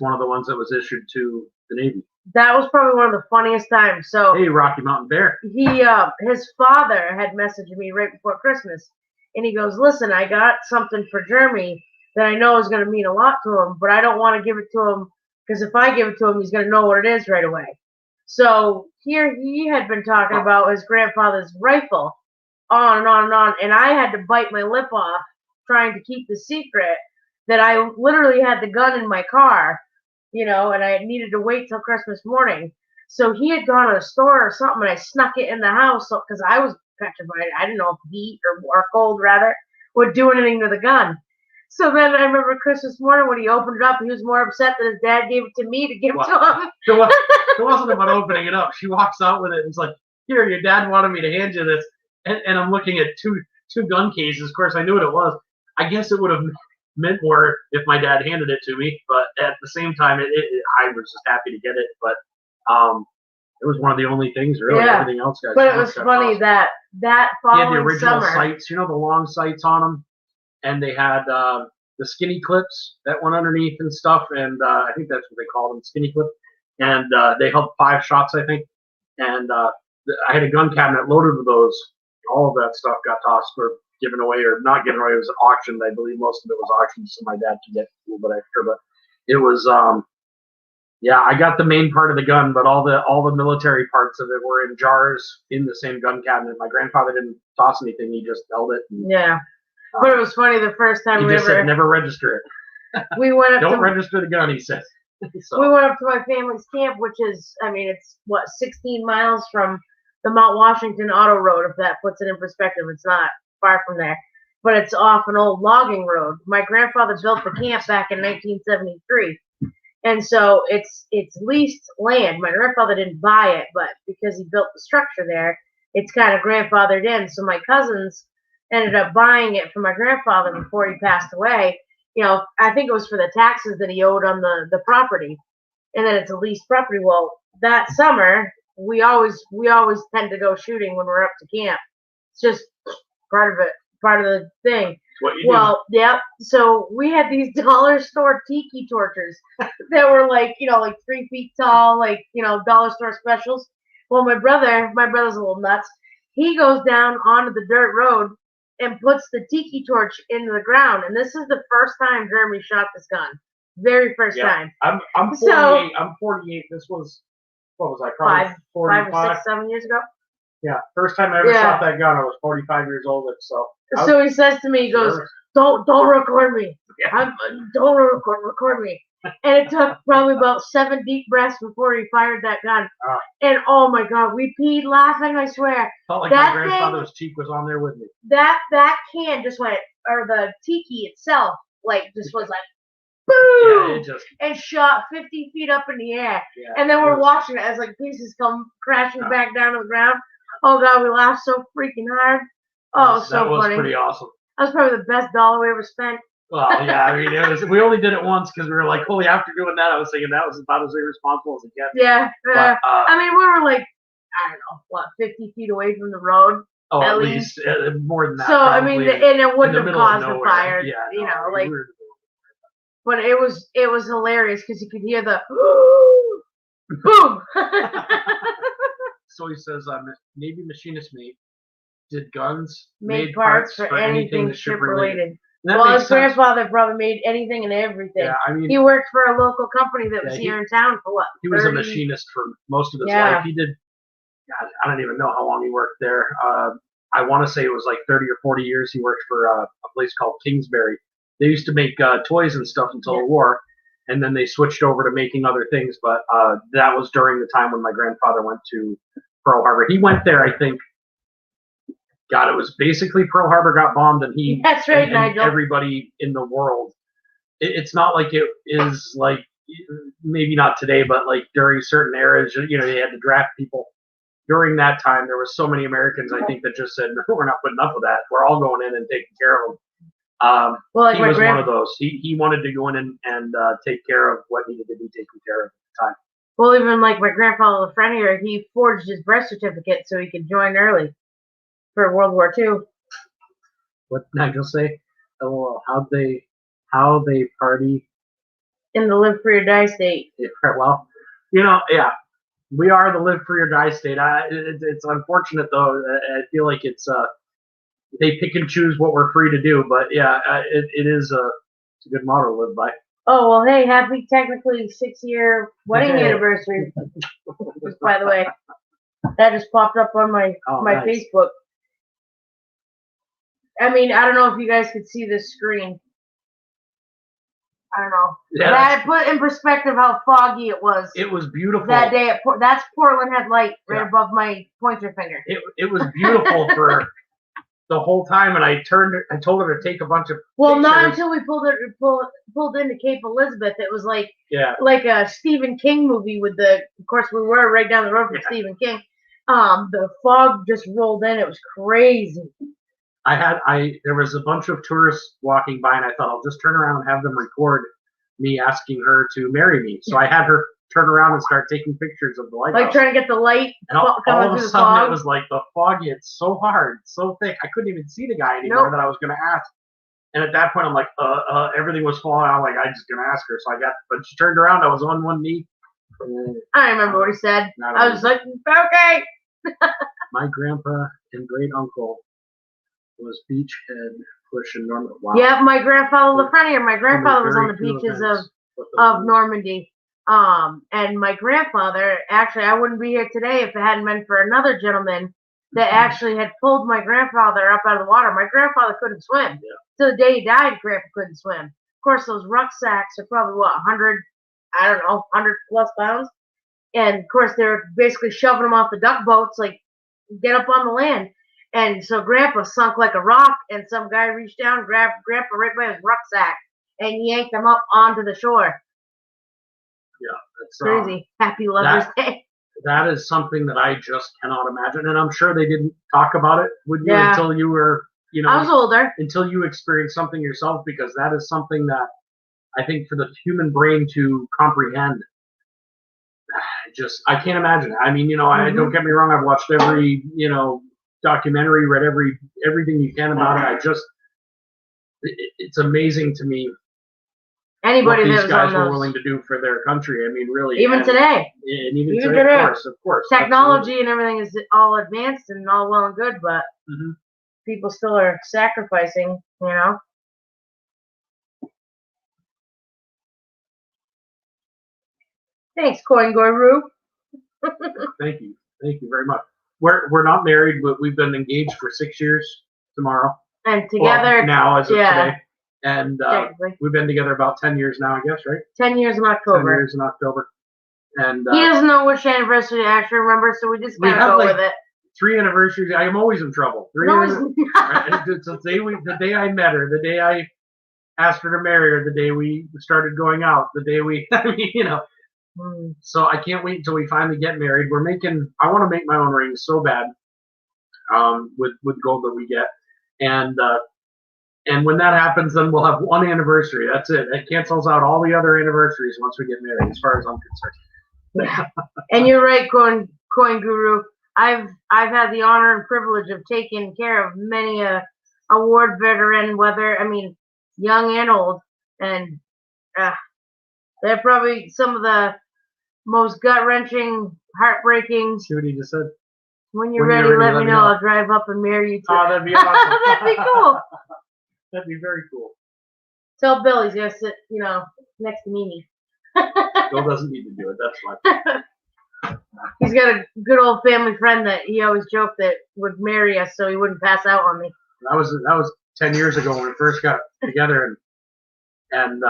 one of the ones that was issued to the Navy. That was probably one of the funniest times. So hey, Rocky Mountain Bear. His father had messaged me right before Christmas, and he goes, "Listen, I got something for Jeremy that I know is going to mean a lot to him, but I don't want to give it to him because if I give it to him, he's going to know what it is right away." So here he had been talking about his grandfather's rifle, on and on and on, and I had to bite my lip off trying to keep the secret that I literally had the gun in my car, and I needed to wait till Christmas morning. So he had gone to a store or something, and I snuck it in the house because I was petrified. I didn't know if heat or cold, rather, would do anything to the gun. So then I remember Christmas morning when he opened it up, he was more upset that his dad gave it to me to give to him. It wasn't about opening it up. She walks out with it and it's like, "Here, your dad wanted me to hand you this." And I'm looking at two gun cases. Of course, I knew what it was. I guess it would have meant more if my dad handed it to me, but at the same time, I was just happy to get it. But it was one of the only things, really. Yeah. Everything else, guys. But it was funny that following he had the original summer, sights, the long sights on them. And they had the skinny clips that went underneath and stuff, and I think that's what they call them, skinny clip. And they held 5 shots, I think. And I had a gun cabinet loaded with those. All of that stuff got tossed or given away, or not given away. It was auctioned. I believe most of it was auctioned, so my dad could get a little bit extra. But it was, yeah, I got the main part of the gun, but all the military parts of it were in jars in the same gun cabinet. My grandfather didn't toss anything; he just held it. And, Yeah, but it was funny the first time he just said, "Never register it. we went up Don't to register the gun." He said. So, we went up to my family's camp, which is, I mean, it's what 16 miles from the Mount Washington Auto Road. If that puts it in perspective, it's not far from there, but it's off an old logging road. My grandfather built the camp back in 1973. And so it's leased land. My grandfather didn't buy it, but because he built the structure there, it's kind of grandfathered in. So my cousins ended up buying it from my grandfather before he passed away. You know, I think it was for the taxes that he owed on the property. And then it's a leased property. Well, that summer we always tend to go shooting when we're up to camp. It's just part of it, part of the thing. what you Well, yep. So we had these dollar store tiki torches that were like, you know, like 3 feet tall, like, you know, dollar store specials. Well, my brother's a little nuts. He goes down onto the dirt road and puts the tiki torch into the ground. And this is the first time Jeremy shot this gun. Very first time. I'm 48. So- I'm 48. This was, what was I? Probably 5 45. or 6, 7 years ago. Yeah, first time I ever Yeah. shot that gun, I was 45 years old. So So he says to me, he goes, don't record me. Yeah. Don't record me. And it took probably about 7 deep breaths before he fired that gun. Ah. And oh my God, we peed laughing, I swear. Felt like that my grandfather's cheek was on there with me. That can just went, or the tiki itself, like just was like, Yeah, boom, it just, and shot 50 feet up in the air. yeah. And then it we're was- watching it as like pieces come crashing Ah. back down to the ground. Oh God, we laughed so freaking hard. Oh, that so was funny. pretty awesome. That was probably the best dollar we ever spent. Well, yeah, I mean, we only did it once because we were like, holy, after doing that, I was thinking that was about as irresponsible as it gets. Yeah. But, I mean, we were like, I don't know, what, 50 feet away from the road. oh, at at least more than that. So, I mean, probably, and it wouldn't in the have middle of caused a nowhere. fire. Yeah, you no, know, we like, were- but it was hilarious because you could hear the boom. So he says, Navy machinist mate, did guns, Made parts for anything ship related. And that Well, makes his sense. grandfather probably made anything and everything. Yeah, I mean, He worked for a local company that was Yeah, here in town for what? he was a 30? machinist for most of his Yeah. life. He did, God, I don't even know how long he worked there. I want to say it was like 30 or 40 years he worked for a place called Kingsbury. They used to make toys and stuff until the war, and then they switched over to making other things. But that was during the time when my grandfather went to Pearl Harbor. He went there, I think. God, it was basically Pearl Harbor got bombed, and he That's right, and Nigel. everybody in the world. It's not like it is like maybe not today, but like during certain eras, you know, they had to draft people. During that time, there were so many Americans, I think, that just said, "No, we're not putting up with that. We're all going in and taking care of them." Well, like He my was one grand. of those. He wanted to go in and take care of what needed to be taken care of at the time. Well, even like my grandfather, the friend here, he forged his birth certificate so he could join early for World War II. What did Nigel say? Oh, how they party. In the live free or die state. Yeah, well, you know, yeah, we are the live free or die state. It's unfortunate though. I feel like it's they pick and choose what we're free to do, but yeah, it is it's a good motto to live by. Oh, well, hey, happy technically 6-year wedding Hey. anniversary. Just by the way, that just popped up on my Nice. Facebook. I mean, I don't know if you guys could see this screen. I don't know. Yeah, That put in perspective how foggy it was it was beautiful. that day. That's Portland Head Light right Yeah. above my pointer finger. It was beautiful for the whole time, and I told her to take a bunch of Well, not pictures. until we pulled into Cape Elizabeth. It was like Yeah, a Stephen King movie with of course we were right down the road from Yeah. Stephen King. The fog just rolled in. It was crazy. there was a bunch of tourists walking by, and I thought I'll just turn around and have them record me asking her to marry me. So I had her turn around and start taking pictures of the lighthouse. Like trying to get the light And all coming of a through the sudden, fog. it was like the fog hit so hard, so thick, I couldn't even see the guy anymore that I was going to ask. And at that point, I'm like, everything was falling out. Like, I'm just going to ask her. So but she turned around. I was on one knee. I don't remember what he said. Not I was like, okay. My grandpa and great uncle was beachhead pushing Norman. Wow. Yeah, my grandfather Lafreniere. My grandfather was on the Very few beaches events with of those. Normandy. And my grandfather, actually, I wouldn't be here today if it hadn't been for another gentleman that actually had pulled my grandfather up out of the water. My grandfather couldn't swim. Yeah. Till the day he died, Grandpa couldn't swim. Of course, those rucksacks are probably, 100, I don't know, 100 plus pounds. And of course, they're basically shoving him off the duck boats, like, get up on the land. And so Grandpa sunk like a rock, and some guy reached down, grabbed Grandpa right by his rucksack, and yanked him up onto the shore. Yeah, that's crazy. Happy Lover's Day. That is something that I just cannot imagine, and I'm sure they didn't talk about it with you until you were, I was older. Until you experienced something yourself, because that is something that I think for the human brain to comprehend, I can't imagine it. I mean, I don't get me wrong. I've watched every, documentary, read everything you can about it. It's amazing to me. Anybody what these that guys were willing to do for their country. I mean, really. Even today. And even today, of course. Technology and everything is all advanced and all well and good, but people still are sacrificing, Thanks, Coin Guru. Thank you. Thank you very much. We're not married, but we've been engaged for 6 years tomorrow. And together. Well, now, as of today. And we've been together about 10 years now, I guess, right? 10 years in October. 10 years in October. And he doesn't know which anniversary to actually remember, so we just kind of go with it. 3 anniversaries. I am always in trouble. The day I met her, the day I asked her to marry her, the day we started going out, the day we, So I can't wait until we finally get married. I want to make my own ring so bad, with gold that we get. And when that happens, then we'll have 1 anniversary. That's it. It cancels out all the other anniversaries once we get married, as far as I'm concerned. Yeah. And you're right, Coin Guru. I've had the honor and privilege of taking care of many a award veteran, young and old, and they're probably some of the most gut-wrenching, heartbreaking. See what he just said? When you're ready, let me know. I'll drive up and marry you too. Oh, that'd be awesome. That'd be cool. That'd be very cool. Tell Bill he's gonna sit, next to Mimi. Bill doesn't need to do it. That's fine. He's got a good old family friend that he always joked that would marry us so he wouldn't pass out on me. That was 10 years ago when we first got together, and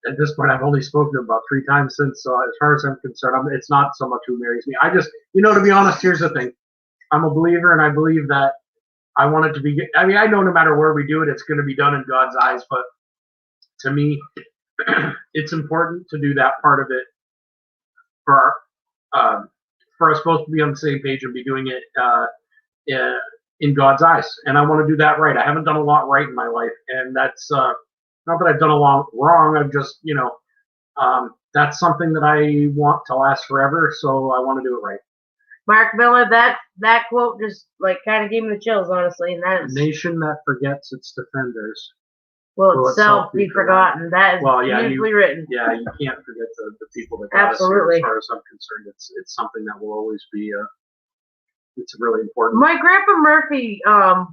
at this point I've only spoken to him about 3 times since. So as far as I'm concerned, it's not so much who marries me. I just, to be honest, here's the thing. I'm a believer, and I believe that I want it to be. I mean, I know no matter where we do it, it's going to be done in God's eyes. But to me, it's important to do that part of it for us both to be on the same page and be doing it in God's eyes. And I want to do that right. I haven't done a lot right in my life, and that's not that I've done a lot wrong. I've just, that's something that I want to last forever. So I want to do it right. Mark Miller, that quote just kind of gave me the chills, honestly. And that is, a nation that forgets its defenders will itself be forgotten. That is beautifully written. Yeah, you can't forget the people that got us here. As far as I'm concerned, it's something that will always be it's really important. My Grandpa Murphy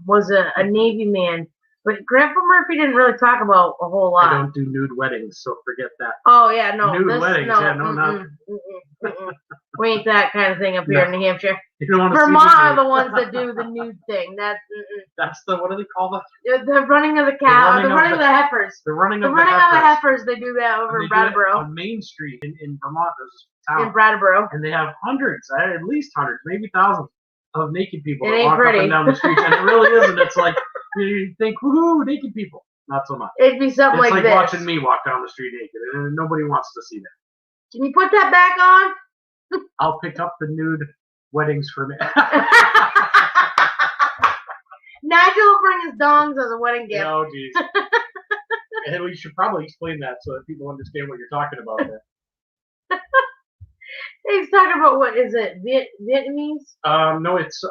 was a Navy man, but Grandpa Murphy didn't really talk about a whole lot. I don't do nude weddings, so forget that. Oh yeah, no nude weddings. No. We ain't that kind of thing up here in New Hampshire. Vermont are the ones that do the nude thing. That's the, what do they call that? The running of the cow. The running of the heifers. The running of the heifers. They do that over in Brattleboro. On Main Street in Vermont, there's a town. In Brattleboro. And they have hundreds, at least hundreds, maybe thousands of naked people that walk up and down the streets. And it really isn't. It's like, you think, woohoo, naked people. Not so much. It'd be something like this. It's like watching me walk down the street naked, and nobody wants to see that. Can you put that back on? I'll pick up the nude weddings for me. Nigel will bring his dongs as a wedding gift. Oh, geez. And we should probably explain that so that people understand what you're talking about there. He's talking about, what is it? Vietnamese? No, it's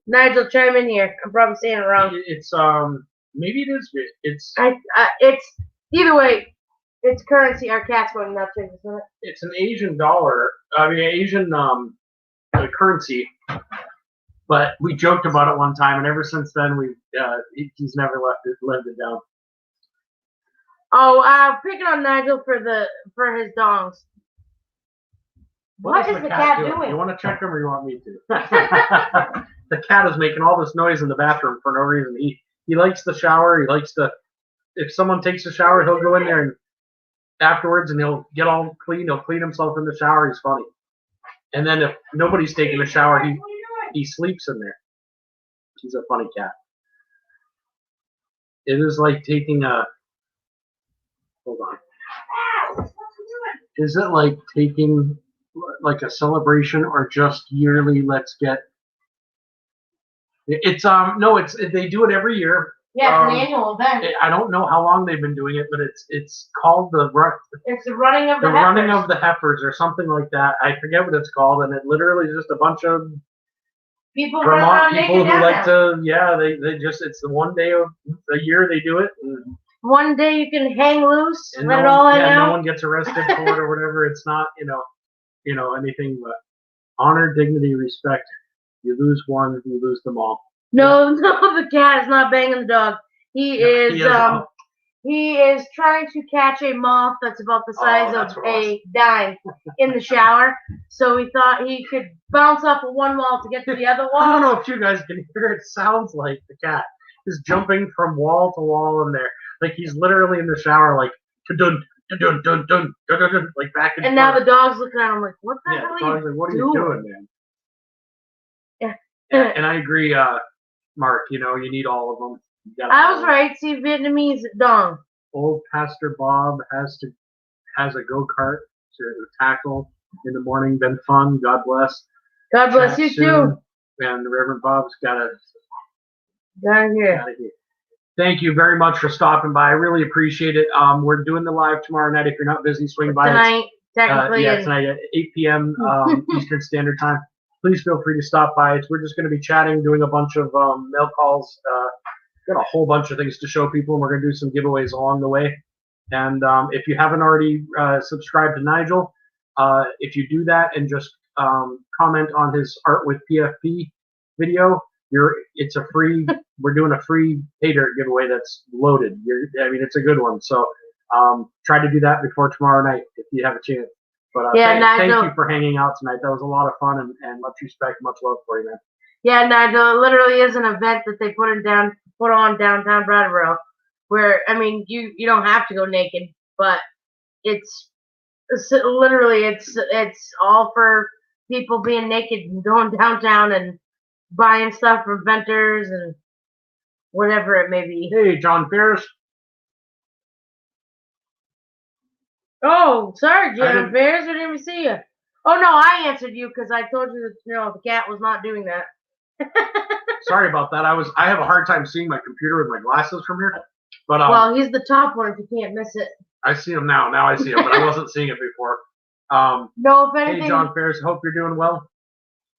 Nigel, chime in here. I'm probably saying it wrong. It's maybe it is. It's either way. It's currency. Our cat's going nuts, isn't it? It's an Asian dollar. I mean, Asian currency. But we joked about it one time, and ever since then, he's never lived it down. Oh, picking on Nigel for his dongs. What is the cat doing? You want to check him, or you want me to? The cat is making all this noise in the bathroom for no reason. He likes the shower. He likes to. If someone takes a shower, he'll go in there and afterwards, and he'll get all clean. He'll clean himself in the shower. He's funny. And then if nobody's taking a shower, he sleeps in there. He's a funny cat. It is like taking a. Hold on. Is it like taking like a celebration or just yearly? Let's get. It's no, they do it every year. Yeah, it's an annual event. I don't know how long they've been doing it, but it's called It's the running of the heifers. Running of the heifers or something like that. I forget what it's called, and it literally is just a bunch of people Vermont people who like to. Yeah, they just it's the one day of the year they do it. And one day you can hang loose, let it all hang out. No one gets arrested for it or whatever. It's not anything but honor, dignity, respect. You lose one, you lose them all. No, the cat is not banging the dog. He is trying to catch a moth that's about the size of a dime in the shower. So he thought he could bounce off of one wall to get to the other wall. I don't know if you guys can hear it. It sounds like the cat is jumping from wall to wall in there. Like he's literally in the shower, like dun dun dun dun dun, like back and forth. And now the dog's looking at him like, what the hell are you like, what are you doing, man? Yeah. And I agree, Mark. You need all of them. I was right. See, Vietnamese dong. Old Pastor Bob has a go-kart to tackle in the morning. Been fun. God bless. God bless you too. And Reverend Bob's got to here. Thank you very much for stopping by. I really appreciate it. We're doing the live tomorrow night. If you're not busy, swing by. Tonight, technically. Tonight at 8 p.m. Eastern Standard Time. Please feel free to stop by. We're just going to be chatting, doing a bunch of mail calls. Got a whole bunch of things to show people, and we're going to do some giveaways along the way. And if you haven't already subscribed to Nigel, if you do that and just comment on his Art with PFP video, it's a free. We're doing a free pay dirt giveaway that's loaded. It's a good one. So try to do that before tomorrow night if you have a chance. But thank you for hanging out tonight. That was a lot of fun and much respect, much love for you, man. Yeah, Nigel, it literally is an event that they put on downtown Brattleboro, where you don't have to go naked, but it's literally it's all for people being naked and going downtown and buying stuff from vendors and whatever it may be. Hey, John Ferris. Oh, sorry, John Ferris. I didn't even see you. Oh no, I answered you because I told you that the cat was not doing that. Sorry about that. I have a hard time seeing my computer with my glasses from here. But well, he's the top one if you can't miss it. I see him now. Now I see him, but I wasn't seeing it before. No, if anything. Hey, John Ferris. Hope you're doing well.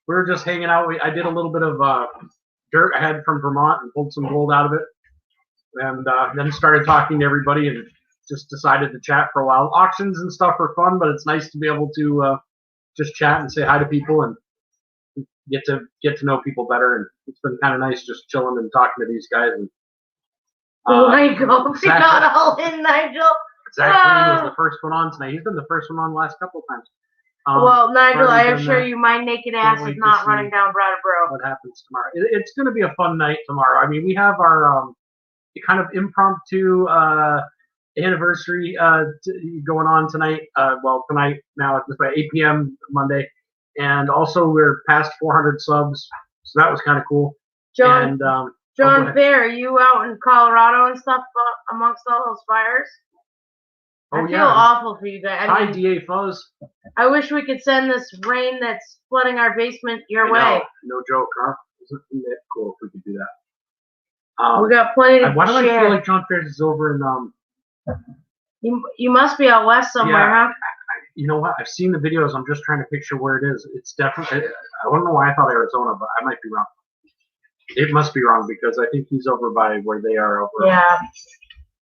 We were just hanging out. I did a little bit of dirt I had from Vermont and pulled some gold out of it, and then started talking to everybody and just decided to chat for a while. Auctions and stuff are fun, but it's nice to be able to just chat and say hi to people and get to know people better. And it's been kind of nice just chilling and talking to these guys. And oh my God, we got all in, Nigel. Zachary was the first one on tonight. He's been the first one on the last couple of times. Well, Nigel, I assure you, my naked ass is not running down Brattleboro. What happens tomorrow? It's going to be a fun night tomorrow. We have our kind of impromptu anniversary going on tonight. Tonight now it's by 8 p.m. Monday, and also we're past 400 subs, so that was kind of cool. John Fair, are you out in Colorado and stuff amongst all those fires? I feel awful for you guys. Hi, DA Fuzz. I wish we could send this rain that's flooding our basement your way. No joke, huh? Isn't it cool if we could do that? We got plenty to Why do I feel like John Fair is over in You must be out west somewhere, huh? You know what? I've seen the videos. I'm just trying to picture where it is. It's definitely. I don't know why I thought Arizona, but I might be wrong. It must be wrong because I think he's over by where they are over. Yeah.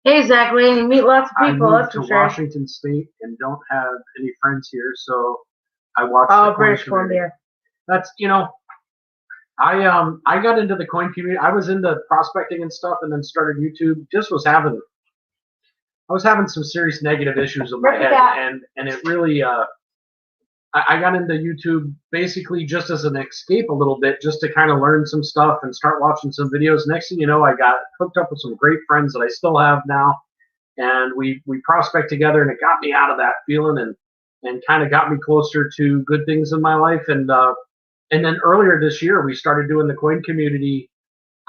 Hey, Zach Lane, you meet lots of people. I moved to Washington State and don't have any friends here, so I watched. British Columbia. that's I got into the coin community. I was into prospecting and stuff, and then started YouTube. I was having some serious negative issues with my head, and it really I got into YouTube basically just as an escape a little bit, just to kind of learn some stuff and start watching some videos. Next thing you know, I got hooked up with some great friends that I still have now, and we prospect together, and it got me out of that feeling and kind of got me closer to good things in my life. And then earlier this year, we started doing the coin community.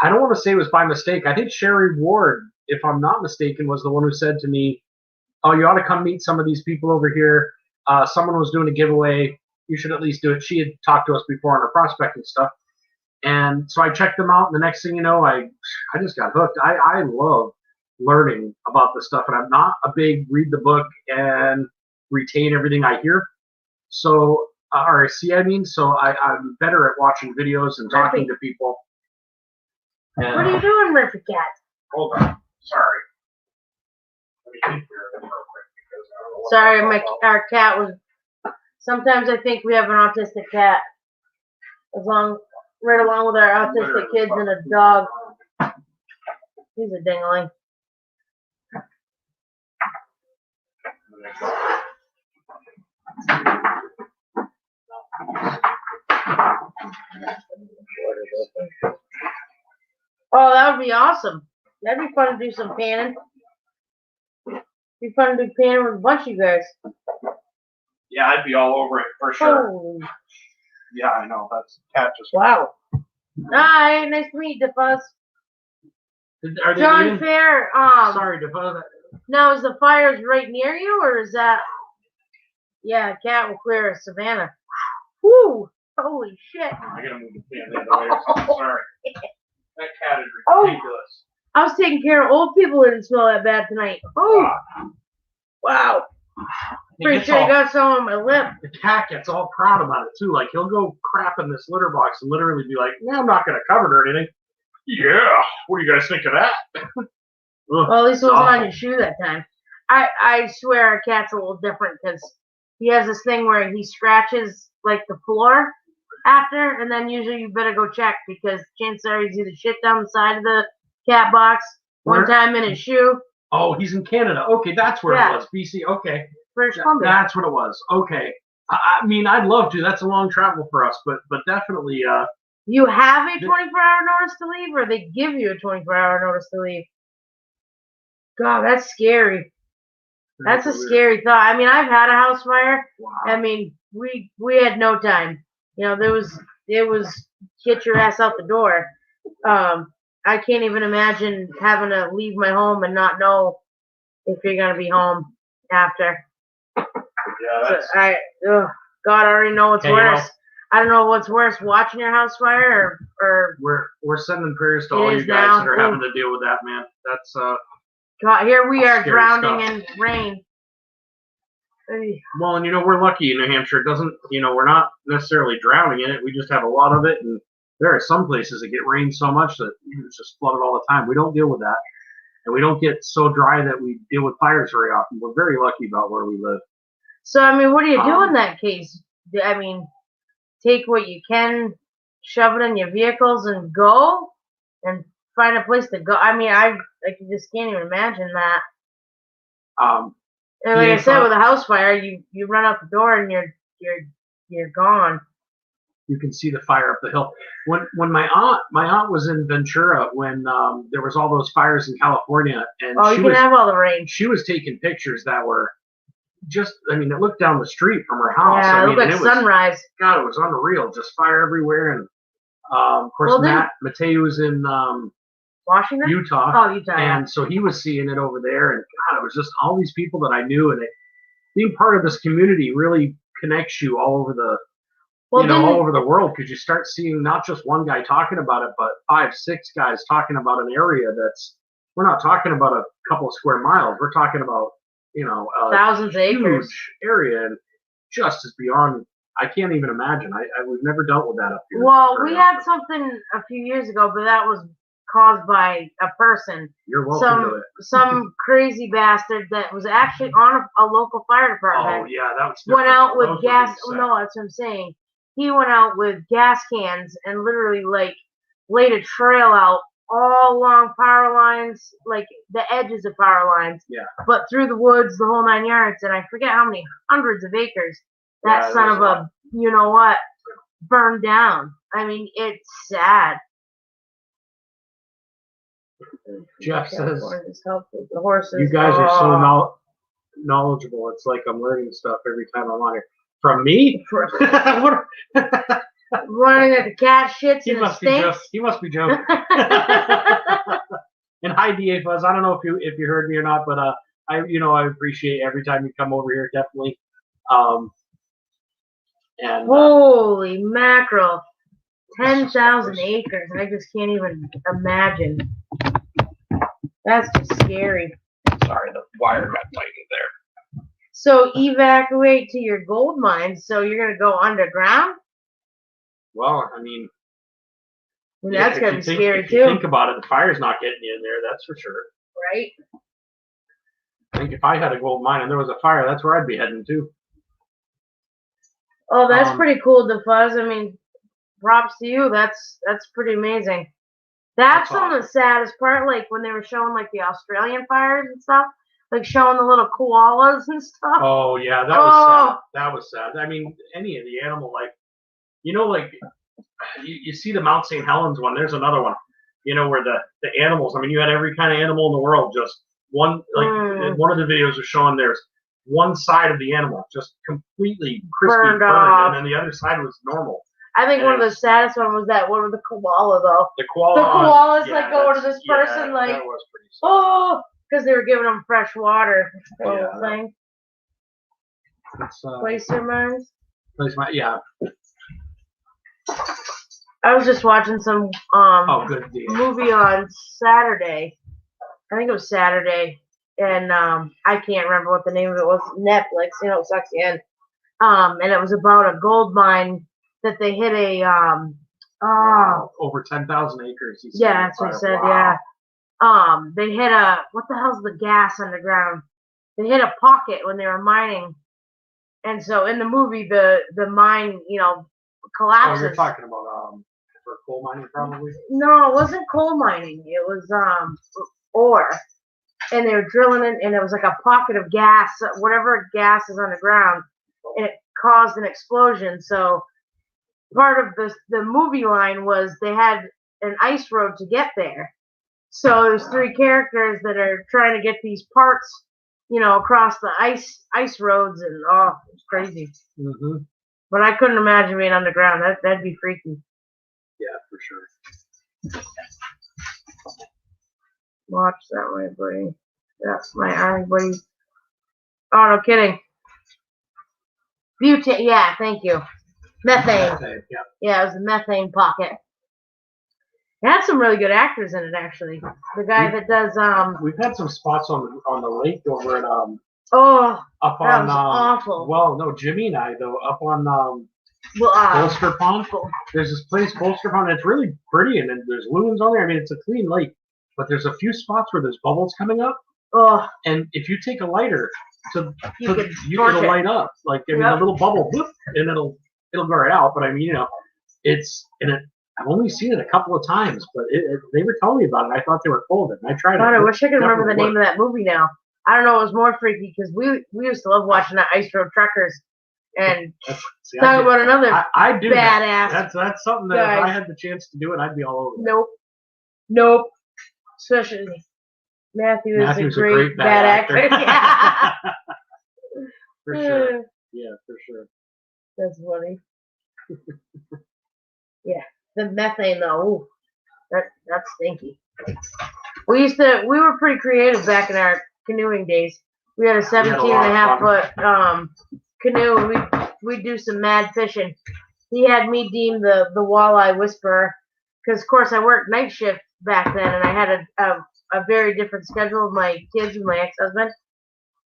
I don't want to say it was by mistake. I think Sherry Ward, if I'm not mistaken, was the one who said to me, "Oh, you ought to come meet some of these people over here. Someone was doing a giveaway. You should at least do it." She had talked to us before on our prospecting stuff. And so I checked them out. And the next thing you know, I just got hooked. I love learning about this stuff. And I'm not a big read the book and retain everything I hear. So, or see, so I'm better at watching videos and talking to people. And, what are you doing, Murphy Cat? Hold on. Sorry. Let me take care of it real quick. Sorry, our cat was. Sometimes I think we have an autistic cat, right along with our autistic kids and a dog. He's a dingling. Oh, that would be awesome. That'd be fun to do some panning. Be fun to do panning with a bunch of you guys. Yeah, I'd be all over it for sure. Holy. Yeah, I know. That's cat just. Wow. Hi, nice to meet you, DeFuzz. Are they John eating? Fair. Sorry, DeFuzz. Now, is the fires right near you, or is that? Yeah, cat will clear a savannah. Whoo! Holy shit! I gotta move the fan the other way. Sorry. That cat is ridiculous. I was taking care of old people who didn't smell that bad tonight. Oh! Wow. Pretty sure you got some on my lip. The cat gets all proud about it too. Like he'll go crap in this litter box and literally be like, "No, I'm not gonna cover it or anything." Yeah. What do you guys think of that? Well, at least it wasn't on your shoe that time. I swear our cat's a little different because he has this thing where he scratches like the floor after, and then usually you better go check because chances are he's either shit down the side of the cat box one time in his shoe. Oh, he's in Canada. Okay, that's where it was. BC. Okay. British Columbia. That's what it was. Okay. I mean, I'd love to. That's a long travel for us, but definitely. You have a 24-hour notice to leave, or they give you a 24-hour notice to leave? God, that's scary. That's a scary thought. I mean, I've had a house fire. Wow. I mean, we had no time. You know, it was get your ass out the door. I can't even imagine having to leave my home and not know if you're gonna be home after. Yeah, that's. God, I already know what's worse. I don't know what's worse, watching your house fire or. We're sending prayers to all you guys that are having to deal with that, man. That's God, here we are drowning stuff. in rain. Well, and we're lucky in New Hampshire. It doesn't, we're not necessarily drowning in it. We just have a lot of it, and there are some places that get rain so much that it's just flooded all the time. We don't deal with that, and we don't get so dry that we deal with fires very often. We're very lucky about where we live. So, I mean, what do you do in that case? I mean, take what you can, shove it in your vehicles, and go, and find a place to go. I mean, I just can't even imagine that. And like I said, with a house fire, you run out the door and you're gone. You can see the fire up the hill. When my aunt was in Ventura when there was all those fires in California, and you can have all the rain. She was taking pictures that were just, I mean, it looked down the street from her house. Yeah, I mean, it looked like sunrise. God, it was unreal. Just fire everywhere, and of course Mateo was in Washington? Utah. Oh, Utah. And so he was seeing it over there, and God, it was just all these people that I knew, and being part of this community really connects you all over the all over the world, because you start seeing not just one guy talking about it, but 5, 6 guys talking about an area that's, we're not talking about a couple of square miles. We're talking about, thousands of acres. Huge area, and just as beyond. I can't even imagine. We've never dealt with that up here. Well, we had something a few years ago, but that was caused by a person. You're welcome to it. Some crazy bastard that was actually on a local fire department. Oh yeah, that was. Went out with gas. No, that's what I'm saying. he went out with gas cans and literally like laid a trail out all along power lines, like the edges of power lines. Yeah. But through the woods, the whole 9 yards, and I forget how many hundreds of acres that Yeah, son there's of a lot. you know what, burned down. I mean, it's sad. Jeff says, California's helpful. The horses. you guys are so knowledgeable. It's like I'm learning stuff every time I'm on here. From me? What- Running at the cat shits he and must it be stinks. he must be joking. And hi, DA Fuzz. I don't know if you heard me or not, but I appreciate every time you come over here. Definitely. And Holy mackerel! 10,000 acres. I just can't even imagine. That's just scary. sorry, the wire got tightened there. So evacuate to your gold mines. So you're gonna go underground? Well, I mean, That's if gonna you be think- scary if you too, think about it, the fire's not getting you in there. That's for sure. right? I think if I had a gold mine and there was a fire, that's where I'd be heading to. Oh, that's Um, pretty cool, DeFuzz. I mean, props to you. That's pretty amazing. That's That's some of the saddest part, like when they were showing like the Australian fires and stuff, like showing the little koalas and stuff. Oh yeah, that was sad. That was sad. I mean, any of the animal life, like you see the Mount St. Helens one. There's another one, where the animals. I mean, you had every kind of animal in the world. Just one, like one of the videos was showing there's one side of the animal just completely crispy Burned off. and then the other side was normal. I think one of the saddest one was that one with the koala though. The koala. The koalas yeah, like go to this person yeah, like, that was pretty sad. oh, because they were giving them fresh water. Yeah. Thing. It's, Placer mines. yeah. I was just watching some Oh, good deal. movie on Saturday. I think it was Saturday, and I can't remember what the name of it was. Netflix, it sucks you in. And it was about a gold mine that they hit a over 10,000 acres. Yeah, that's what I said. Wow. Yeah. They hit what the hell's the gas underground? They hit a pocket when they were mining, and so in the movie, the mine, collapses. Oh, you're talking about for coal mining, probably. No, it wasn't coal mining. It was ore, and they were drilling it, and it was like a pocket of gas, whatever gas is underground, and it caused an explosion. So part of the movie line was they had an ice road to get there. So there's three characters that are trying to get these parts, across the ice roads, and it's crazy. Mm-hmm. But I couldn't imagine being underground. That'd be freaky. Yeah, for sure. Watch that way, buddy. That's my army buddy. Oh, no kidding. Butane. Yeah, thank you. Methane. Yeah. Yeah, it was the methane pocket. It had some really good actors in it, actually. The guy that does We've had some spots on the lake over at oh, up that on was awful. Well, no, Jimmy and I though up on well, Bolster Pond. There's this place Bolster Pond. It's really pretty, and then there's loons on there. I mean, it's a clean lake, but there's a few spots where there's bubbles coming up. Oh, And if you take a lighter you could it'll light up. Like I mean, a little bubble, whoop, and it'll go right out. But I mean, I've only seen it a couple of times, but they were telling me about it. I thought they were cold, and I tried God, it. I wish I could remember the name worked. of that movie now. I don't know. It was more freaky because we used to love watching that Ice Road Truckers and See, talk about another I do badass. That's something that if I had the chance to do it, I'd be all over. Nope. Especially Matthew's a great bad actor. Yeah. For sure. Yeah, for sure. That's funny. Yeah, the methane though. Ooh, that's stinky. We were pretty creative back in our canoeing days. We had a 17.5 foot canoe, and we'd do some mad fishing. He had me deem the walleye whisperer, because of course I worked night shift back then, and I had a very different schedule with my kids and my ex-husband.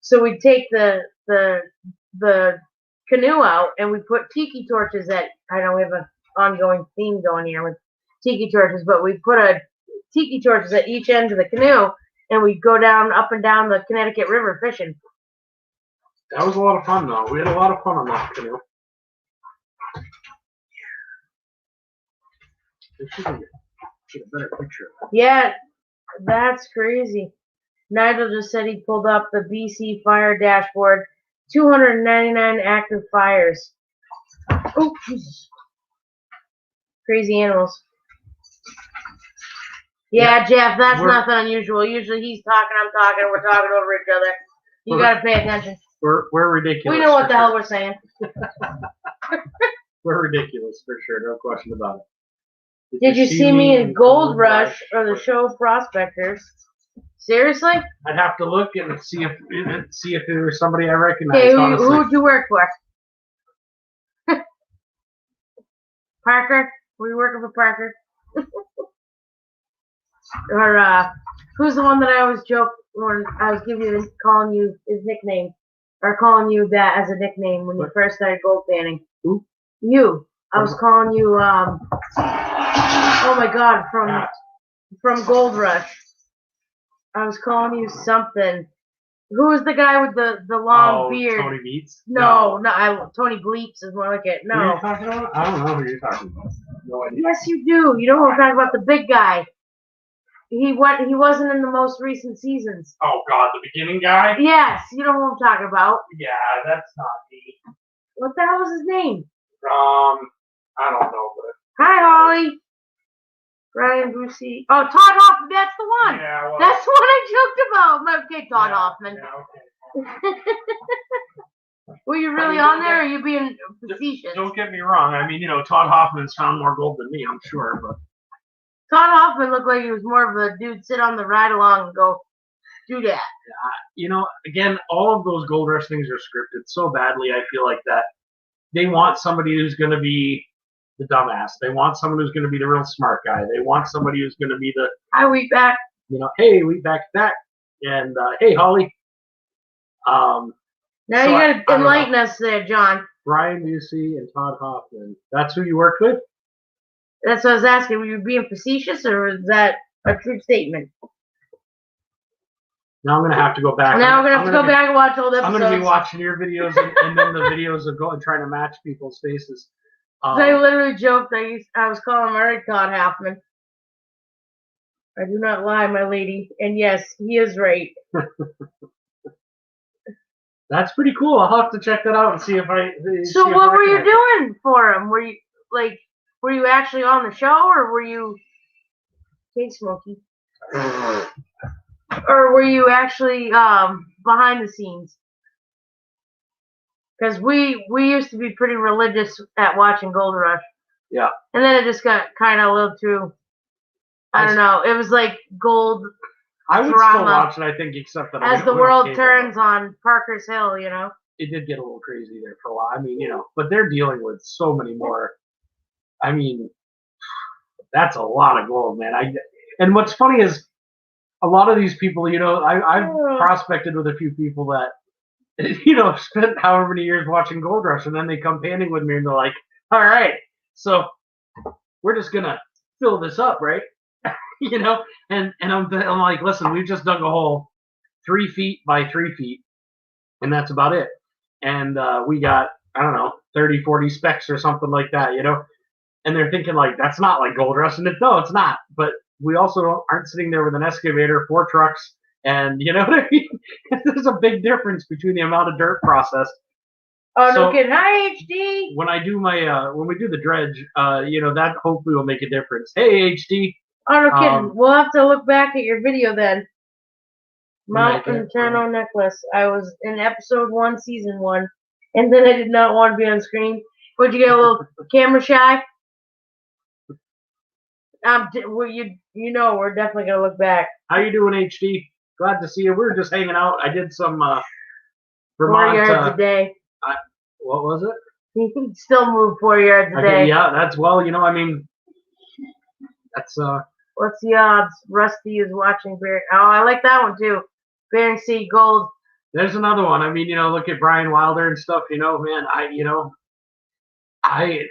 So we'd take the canoe out, and we put tiki torches at. I know we have an ongoing theme going here with tiki torches, but we put tiki torches at each end of the canoe, and we'd go up and down the Connecticut River fishing. That was a lot of fun, though. We had a lot of fun on that canoe. should have a better picture of that. Yeah, that's crazy. Nigel just said he pulled up the BC fire dashboard. 299 active fires. Oh, Jesus. Crazy animals. Yeah, Jeff, that's nothing unusual. Usually he's talking, I'm talking, we're talking over each other. You gotta pay attention. We're ridiculous. We know what the hell we're saying. We're ridiculous for sure, no question about it. Did you see me in Gold Rush or the show Prospectors? Seriously? I'd have to look and see if there was somebody I recognize. Okay, who'd you work for? Parker? Were you working for Parker? Or who's the one that I always joke when I was calling you his nickname, or calling you that as a nickname when you first started gold panning? Who? You. I was calling you oh my God, from Gold Rush. I was calling you something. Who was the guy with the long beard? Tony Beats? No, Tony Bleeps is more like it. No. Who are you talking about? I don't know who you're talking about. No idea. Yes, you do. You know what I'm talking about? The big guy. He wasn't in the most recent seasons. Oh God, the beginning guy? Yes, you know what I'm talking about. Yeah, that's not me. What the hell was his name? I don't know, but Hi, Holly. Brian Brucey. Oh, Todd Hoffman. That's the one. yeah, well, That's the one I joked about. Okay, Todd Hoffman. Yeah, okay. Were you really on there, or are you being facetious? Don't get me wrong. I mean, Todd Hoffman's found more gold than me, I'm sure, but Todd Hoffman looked like he was more of a dude sit on the ride along and go do that. Again, all of those Gold Rush things are scripted so badly. I feel like that they want somebody who's going to be the dumbass. They want someone who's going to be the real smart guy. They want somebody who's going to be the Hi, Wheatback. Hey, Wheatback, that, and hey, Holly. Now you got to enlighten us there, John. Brian Busey and Todd Hoffman. That's who you worked with? That's what I was asking. Were you being facetious, or was that a true statement? Now I'm going to have to go back. Now we're going to have to go back and watch old episodes. I'm going to be watching your videos and then the videos of going trying to match people's faces. I literally joked. I was calling him already Todd Hoffman. I do not lie, my lady. And yes, he is right. That's pretty cool. I'll have to check that out and see if I. So what were you doing for him? Were you actually on the show, or were you? Hey, Smokey. Or were you actually behind the scenes? Because we used to be pretty religious at watching Gold Rush. Yeah. And then it just got kind of a little too. I don't know. It was like gold. I would drama, still watch it, I think, except that as the world turns on Parker's Hill, It did get a little crazy there for a while. I mean, but they're dealing with so many more. I mean, that's a lot of gold, man. And what's funny is a lot of these people, I've prospected with a few people that, spent however many years watching Gold Rush, and then they come panning with me and they're like, all right, so we're just going to fill this up, right? And I'm like, listen, we've just dug a hole 3 feet by 3 feet, and that's about it. And we got, I don't know, 30, 40 specs or something like that, And they're thinking, like, that's not like Gold Rush. And no, it's not. But we also aren't sitting there with an excavator, 4 trucks, and you know what I mean? There's a big difference between the amount of dirt processed. Oh, no kidding. Hi, HD. When I do when we do the dredge, that hopefully will make a difference. Hey, HD. Oh, no kidding. We'll have to look back at your video then. Mount Internal Necklace. I was in episode 1, season 1, and then I did not want to be on screen. Would you get a little camera shy? We're definitely gonna look back. How you doing, HD? Glad to see you. We were just hanging out. I did some Vermont. 4 yards a day. What was it? You can still move 4 yards a day. Yeah, that's that's What's the odds? Rusty is watching Bear. Oh, I like that one too. Bering Sea Gold. There's another one. I mean, look at Brian Wilder and stuff. Man,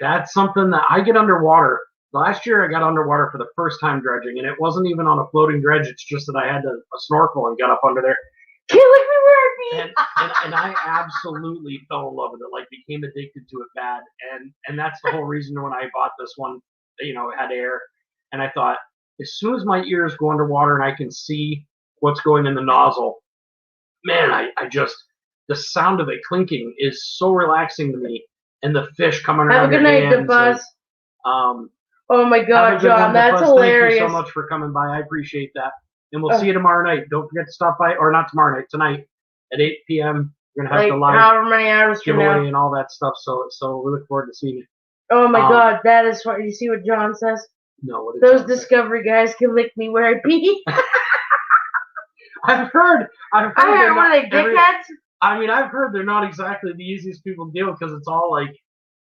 that's something that I get underwater. Last year, I got underwater for the first time dredging, and it wasn't even on a floating dredge. It's just that I had a snorkel and got up under there. Can't let me wear it. And I absolutely fell in love with it. Like, became addicted to it bad. And that's the whole reason when I bought this one. It had air. and I thought, as soon as my ears go underwater and I can see what's going in the nozzle, man, I just, the sound of it clinking is so relaxing to me, and the fish coming Have a around good your night, hands. DeFuzz. Oh my Have a God, good John, one, that's DeFuzz. hilarious. Thank you so much for coming by. I appreciate that. And we'll see you tomorrow night. Don't forget to stop by, or not tomorrow night, tonight at 8 p.m. We're gonna have Like the live however many hours from giveaway now. and all that stuff. So we look forward to seeing you. Oh my God, that is funny. You see what John says? No, what is Those John say? Discovery guys can lick me where I pee. I've heard. I heard, were they dickheads? I mean, I've heard they're not exactly the easiest people to deal with because it's all like,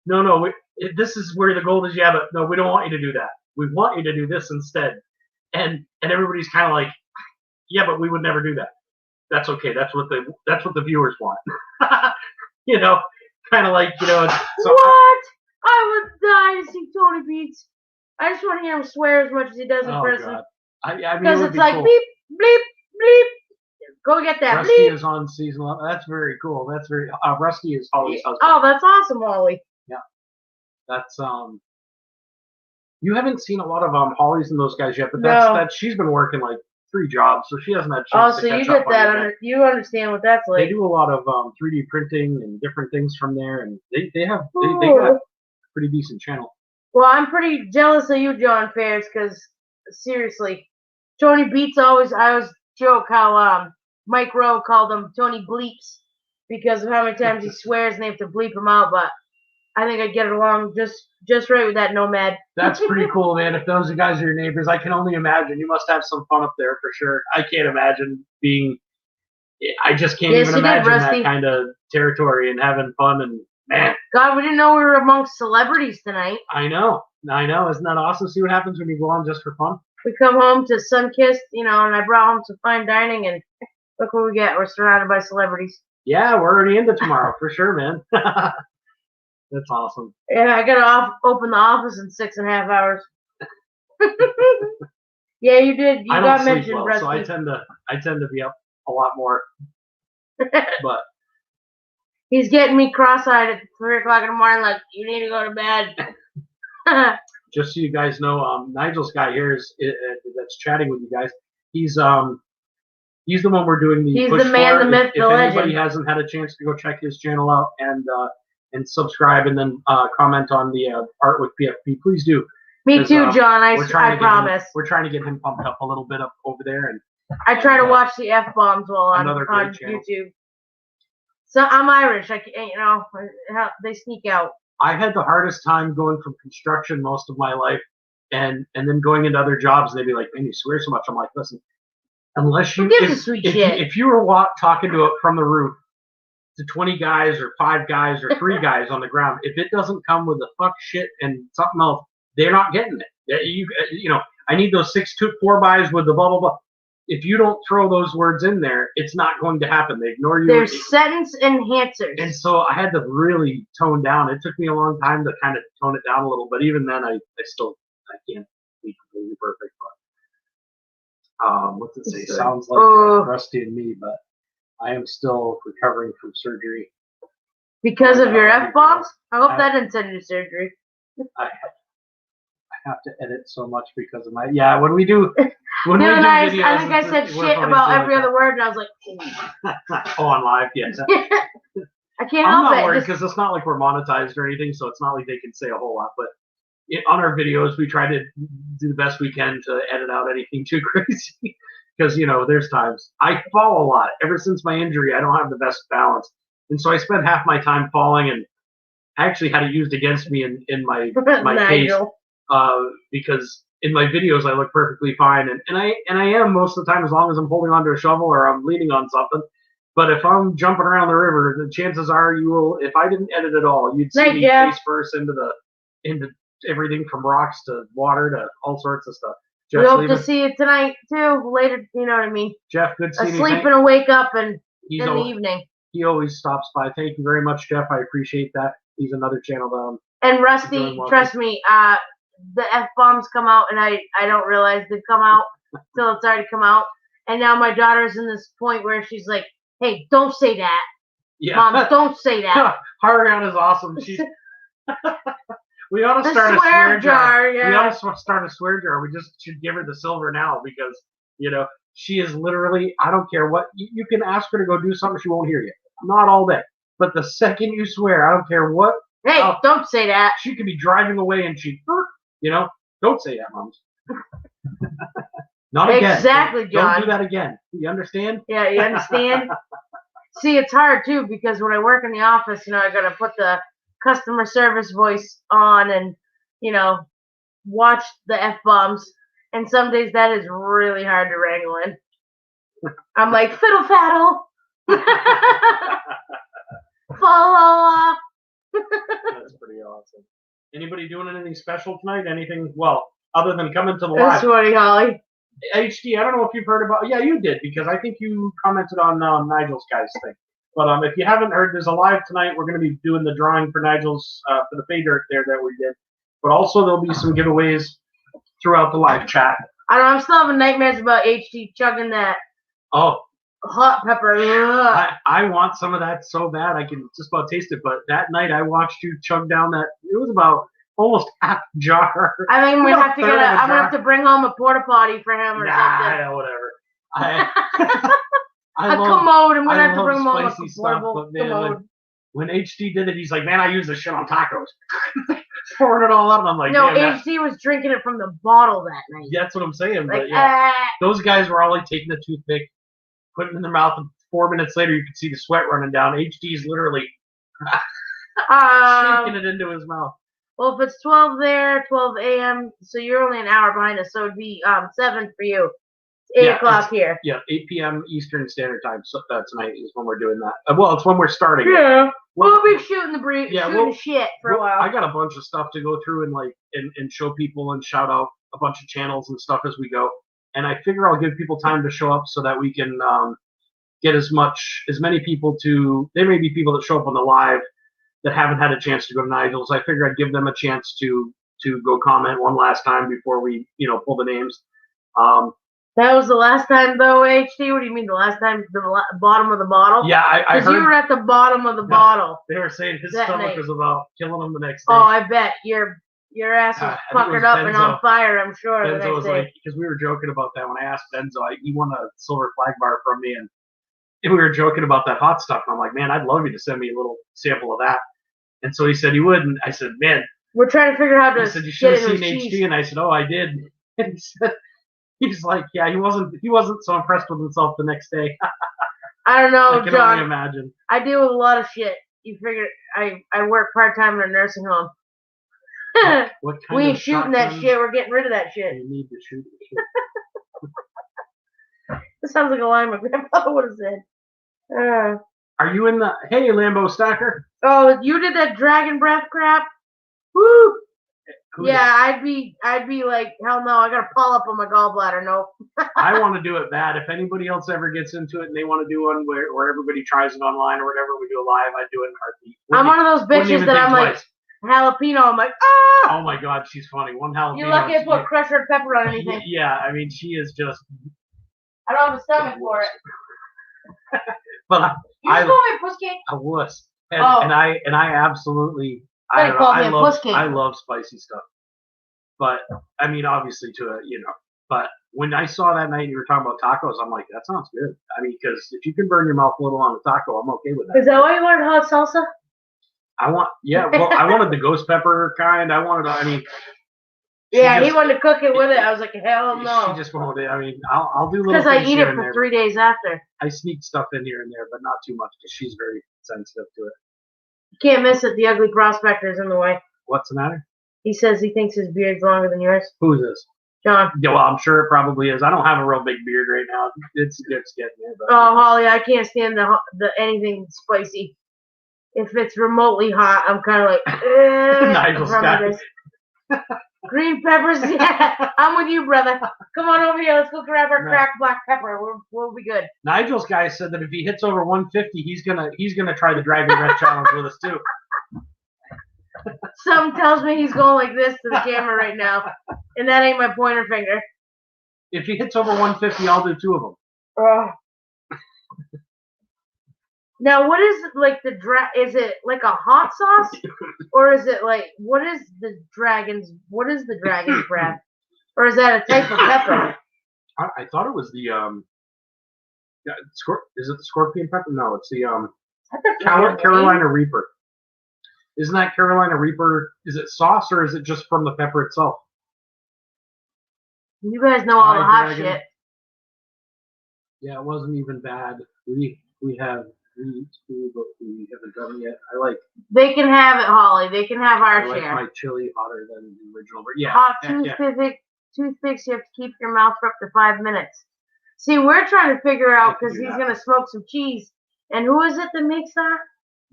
no, this is where the gold is. Yeah, but no, we don't want you to do that. We want you to do this instead. And everybody's kind of like, yeah, but we would never do that. That's okay. That's what the viewers want. You know, kind of like, you know. So what? I would die to see Tony Beats. I just want to hear him swear as much as he does in person. God. I mean, because it it's be like cool. bleep, bleep, bleep. Go get that Rusty bleep. is on season 11. That's very cool. That's very. Rusty is Holly's husband. Oh, that's awesome, Holly. Yeah, that's You haven't seen a lot of Hollies and those guys yet, but that's she's been working like 3 jobs, so she hasn't had a chance to so catch you up get that on it. you understand what that's like. They do a lot of 3D printing and different things from there, and they got a pretty decent channel. Well, I'm pretty jealous of you, John Fairs, because seriously, Tony Beats I always joke how Mike Rowe called him Tony Bleeps because of how many times he swears and they have to bleep him out, but I think I'd get along just right with that nomad. That's pretty cool, man. If those guys are your neighbors, I can only imagine. You must have some fun up there for sure. I can't imagine being. I just can't even imagine that kind of territory and having fun and man. God, we didn't know we were amongst celebrities tonight. I know. Isn't that awesome? See what happens when you go on just for fun. We come home to Sunkist, and I brought home some fine dining, and look what we get. We're surrounded by celebrities. Yeah, we're already into tomorrow for sure, man. That's awesome. Yeah, I gotta open the office in 6.5 hours. Yeah, you did. You got mentioned, well, so I tend to be up a lot more. But he's getting me cross-eyed at 3 o'clock in the morning, like you need to go to bed. Just so you guys know, Nigel's guy here that's chatting with you guys. He's the one we're doing the. He's push the man, for. the myth, if the legend. If anybody hasn't had a chance to go check his channel out and subscribe and then comment on the Art with PFP, please do. Me too, John. I promise. We're trying to get him pumped up a little bit up over there, and I try to watch the F-bombs while on YouTube. So I'm Irish. I can't, they sneak out. I had the hardest time going from construction most of my life, and then going into other jobs. They'd be like, "Man, you swear so much." I'm like, "Listen, unless you if you were talking to it from the roof to 20 guys or 5 guys or 3 guys on the ground, if it doesn't come with the fuck shit and something else, they're not getting it. I need those 4 buys with the blah blah blah. If you don't throw those words in there, it's not going to happen. They ignore you. They're sentence enhancers. And so I had to really tone down. It took me a long time to kind of tone it down a little, but even then, I can't be completely perfect. But what's it say? Sounds like Rusty and me, but I am still recovering from surgery. Because of your F-bombs? I hope that didn't send you to surgery. I have to edit so much because of my when we do videos, I think I said shit about every other word, and I was like, oh, on live, yes. I can't help it. I'm not worried because it's not like we're monetized or anything, so it's not like they can say a whole lot. But on our videos, we try to do the best we can to edit out anything too crazy because there's times I fall a lot. Ever since my injury, I don't have the best balance, and so I spend half my time falling, and I actually had it used against me in my case. Because in my videos I look perfectly fine, and I am most of the time as long as I'm holding onto a shovel or I'm leaning on something. But if I'm jumping around the river, the chances are you will. If I didn't edit at all, you'd see me face first into everything from rocks to water to all sorts of stuff. Jeff, we hope to see you tonight too. Later, you know what I mean. Jeff, good seeing you. Asleep and wake up in the evening. He always stops by. Thank you very much, Jeff. I appreciate that. He's another channel down. And Rusty, trust me, the F-bombs come out, and I don't realize they've come out till it's already come out. And now my daughter's in this point where she's like, "Hey, don't say that, Mom. Don't say that." Hariana is awesome. She's We ought to The start a swear swear jar. jar, yeah. We ought to start a swear jar. We just should give her the silver now because, she is literally, I don't care what, you can ask her to go do something, she won't hear you. Not all day. But the second you swear, I don't care what. Hey, don't say that. She could be driving away and don't say that, Mums. Not again. Exactly, John. Don't do that again. You understand? Yeah, you understand? See, it's hard too because when I work in the office, I gotta put the customer service voice on and, watch the F-bombs. And some days that is really hard to wrangle in. I'm like, fiddle faddle. Fall off. That's pretty awesome. Anybody doing anything special tonight? Anything, other than coming to the That's live? funny, Holly. HD, I don't know if you've heard about. Yeah, you did because I think you commented on Nigel's guy's thing. But if you haven't heard, there's a live tonight. We're going to be doing the drawing for Nigel's for the pay dirt there that we did. But also there'll be some giveaways throughout the live chat. I don't know. I'm still having nightmares about HD chugging that hot pepper. I want some of that so bad. I can just about taste it. But that night I watched you chug down that. It was about almost half a jar. I think we're gonna have to I'm gonna have to bring home a porta potty for him or something. Nah, whatever. A commode. I'm gonna have to bring him home a portable commode. When HD did it, he's like, "Man, I use this shit on tacos." Pouring it all out, and I'm like, "No, HD was drinking it from the bottle that night." That's what I'm saying. Like, but yeah, those guys were all like taking a toothpick, putting it in their mouth, and 4 minutes later, you could see the sweat running down. HD's literally shaking it into his mouth. Well, if it's 12 there, 12 a.m., so you're only an hour behind us, so it'd be 7 for you. It's 8 o'clock here. Yeah, 8 p.m. Eastern Standard Time. So tonight is when we're doing that. It's when we're starting. Yeah, we'll be shooting the shit for a while. I got a bunch of stuff to go through and show people and shout out a bunch of channels and stuff as we go. And I figure I'll give people time to show up so that we can get as many people to. There may be people that show up on the live that haven't had a chance to go to Nigel's. I figure I'd give them a chance to go comment one last time before we pull the names. That was the last time, though, HD? What do you mean, the last time, the bottom of the bottle? Yeah, I heard. Because you were at the bottom of the bottle. They were saying his stomach was about killing him the next day. Oh, I bet. Your ass was puckered up and on fire, I'm sure, the next day. Because we were joking about that when I asked Benzo. He won a silver flag bar from me, and we were joking about that hot stuff. And I'm like, man, I'd love you to send me a little sample of that. And so he said he would, and I said, man. We're trying to figure out how to. He said, you should have seen HD, and I said, oh, I did. And he said. He's like, yeah, he wasn't so impressed with himself the next day. I don't know, I can John. only imagine. I deal with a lot of shit. You figure I work part-time in a nursing home. What kind we of ain't shooting that shit. We're getting rid of that shit. You need to shoot the shit. This sounds like a line my grandfather would have said. Are you in the... Hey, Lambo Stacker. Oh, you did that dragon breath crap? Woo! Yeah, I'd be like, hell no, I gotta pull up on my gallbladder, no. I want to do it bad. If anybody else ever gets into it and they want to do one where everybody tries it online or whatever, we do a live, I do it in a heartbeat. I'm one of those bitches that I'm like, jalapeno, I'm like, ah! Oh my god, she's funny. One jalapeno. You're lucky I put crushed red pepper on anything. Yeah, I mean, she is just... I don't have a stomach for it. But you just call me a puss cake? A wuss. And I absolutely... I love spicy stuff, but I mean, obviously but when I saw that night you were talking about tacos, I'm like, that sounds good. I mean, because if you can burn your mouth a little on a taco, I'm okay with that. Is that why you wanted hot salsa? I wanted the ghost pepper kind. He wanted to cook it with it. I was like, hell no. She just won't. I mean, I'll do little because I eat it for there, 3 days after. I sneak stuff in here and there, but not too much because she's very sensitive to it. You can't miss it. The ugly prospector's in the way. What's the matter? He says he thinks his beard's longer than yours. Who's this? John. Yeah, well, I'm sure it probably is. I don't have a real big beard right now. It's getting there. But... Oh, Holly, I can't stand the anything spicy. If it's remotely hot, I'm kind of like, green peppers. Yeah, I'm with you, brother. Come on over here. Let's go grab our cracked black pepper. We'll be good. Nigel's guy said that if he hits over 150, he's gonna try the Dragon Breath challenge with us too. Something tells me he's going like this to the camera right now, and that ain't my pointer finger. If he hits over 150, I'll do 2 of them. Now, what is like the Is it like a hot sauce, or is it like what is the dragon's? What is the dragon's breath, or is that a type of pepper? I thought it was the yeah, is it the scorpion pepper? No, it's the Carolina Reaper. Isn't that Carolina Reaper? Is it sauce or is it just from the pepper itself? You guys know all the hot Dragon. shit. Yeah, it wasn't even bad. We have meat too, but we haven't done it yet. I like. They can have it, Holly. They can have our I like share. my chili hotter than the original, but yeah. Hot toothpicks. You have to keep your mouth for up to 5 minutes. See, we're trying to figure out because he's gonna smoke some cheese. And who is it that makes that?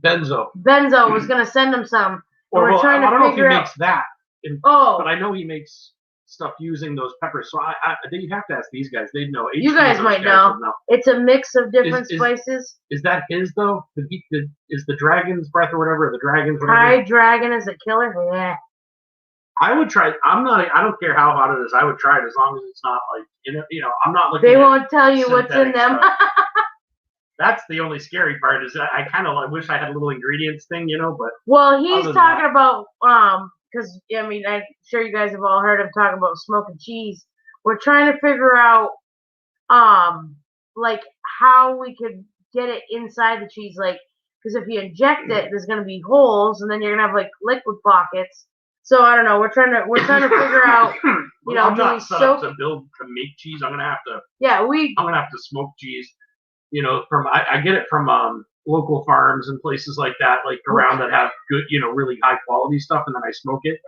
Benzo. Benzo was gonna send him some. Or well, I don't know if he makes that. But I know he makes stuff using those peppers. So I think you have to ask these guys. They'd know. You guys might know. It's a mix of different spices. Is that his though? Is the dragon's breath or whatever? The dragon's whatever. Thai dragon is a killer. Yeah. I would try. I don't care how hot it is. I would try it as long as it's not like I'm not looking. They won't tell you what's in them. That's the only scary part. Is that I kind of wish I had a little ingredients thing, but. Well, he's talking about because I mean I'm sure you guys have all heard him talk about smoking cheese. We're trying to figure out like how we could get it inside the cheese, like because if you inject it, there's gonna be holes, and then you're gonna have like liquid pockets. So I don't know. We're trying to figure out. I'm not set up to make cheese. I'm gonna have to. Yeah, I'm gonna have to smoke cheese. From I get it from local farms and places like that, like around that have good, really high quality stuff, and then I smoke it.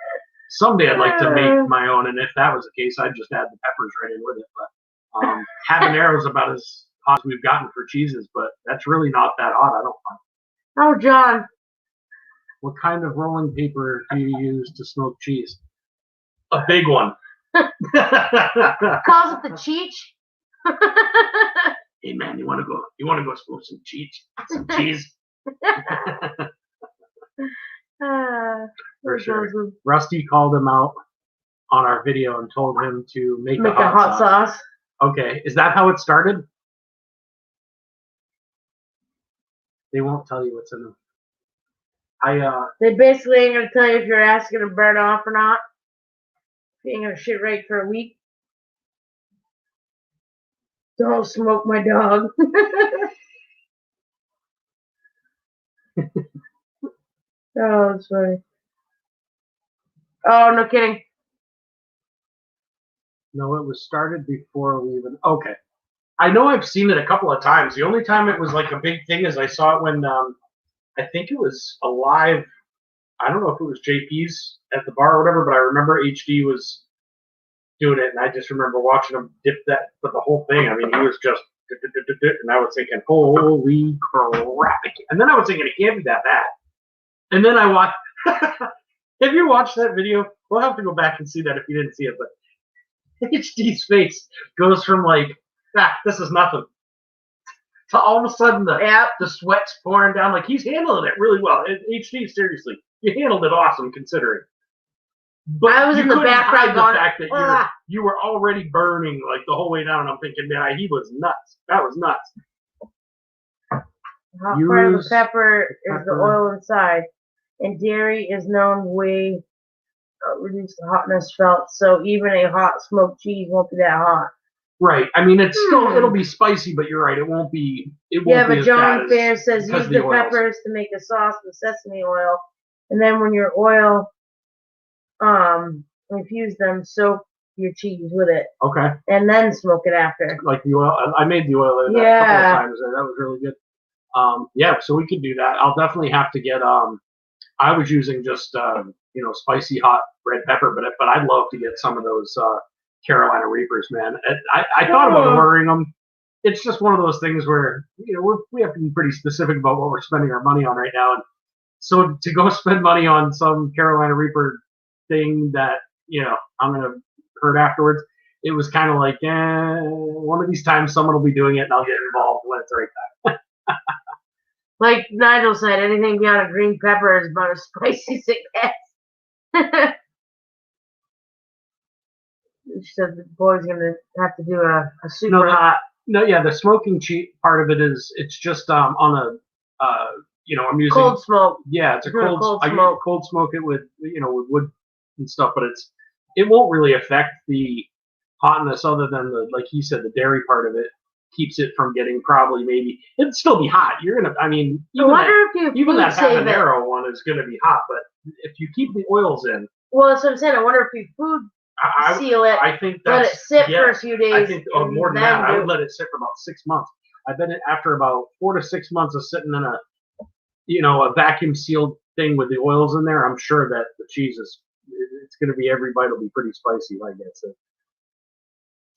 Someday I'd like to make my own, and if that was the case, I'd just add the peppers right in with it. But habanero is about as hot as we've gotten for cheeses, but that's really not that hot, I don't find. Oh, John. What kind of rolling paper do you use to smoke cheese? A big one. Calls it the cheech. Hey man, you want to go smoke some cheese? For sure. Awesome. Rusty called him out on our video and told him to make a hot sauce. Okay, is that how it started? They won't tell you what's in them. They basically ain't gonna tell you if your ass is gonna burn off or not. You ain't gonna shit right for a week. Don't smoke my dog. Oh, that's funny. Oh, no kidding. No, it was started before we even. Okay. I know I've seen it a couple of times. The only time it was like a big thing is I saw it when I think it was a live. I don't know if it was JP's at the bar or whatever, but I remember HD was doing it, and I just remember watching him dip that, but the whole thing. I mean, he was just, and I was thinking, holy crap! And then I was thinking, it can't be that bad. And then I watched. Have you watched that video? We'll have to go back and see that if you didn't see it. But HD's face goes from like, this is nothing, to all of a sudden the sweat's pouring down. Like he's handling it really well. HD, seriously, you handled it awesome considering. But I was in the background the fact that you were already burning like the whole way down. And I'm thinking, man, he was nuts. That was nuts. Hot part of the pepper is the oil inside, and dairy is known way reduce the hotness felt. So even a hot smoked cheese won't be that hot. Right. I mean, it's still it'll be spicy, but you're right. It won't be. It won't yeah, be but John Fair says use the peppers to make a sauce with sesame oil, and then when your oil infuse them, soak your cheese with it. Okay. And then smoke it after. Like the oil. I made the oil a couple of times. That was really good. Yeah, so we could do that. I'll definitely have to get. I was using just spicy hot red pepper, but I'd love to get some of those Carolina Reapers, man. I thought about ordering them. It's just one of those things where we have to be pretty specific about what we're spending our money on right now, and so to go spend money on some Carolina Reaper thing that I'm gonna hurt afterwards. It was kind of like, one of these times someone will be doing it, and I'll get involved when it's the right time. Like Nigel said, anything beyond a green pepper is about as spicy as it gets. She said the boy's gonna have to do a super hot. No, yeah, the smoking part of it is it's just on I'm using Cold smoke. yeah, it's a Doing cold. I smoke. cold smoke it with with wood and stuff, but it won't really affect the hotness other than the like he said the dairy part of it keeps it from getting probably maybe it'd still be hot. You're gonna I mean I wonder if you even food that save it. habanero one is gonna be hot, but if you keep the oils in, Well, that's what I'm saying. I wonder if you food seal it, I think let that's it sit for a few days. I think more than that. then I would let it sit for about 6 months. I bet after about 4 to 6 months of sitting in a vacuum sealed thing with the oils in there, I'm sure that the cheese it's going to be every bite will be pretty spicy, like I said.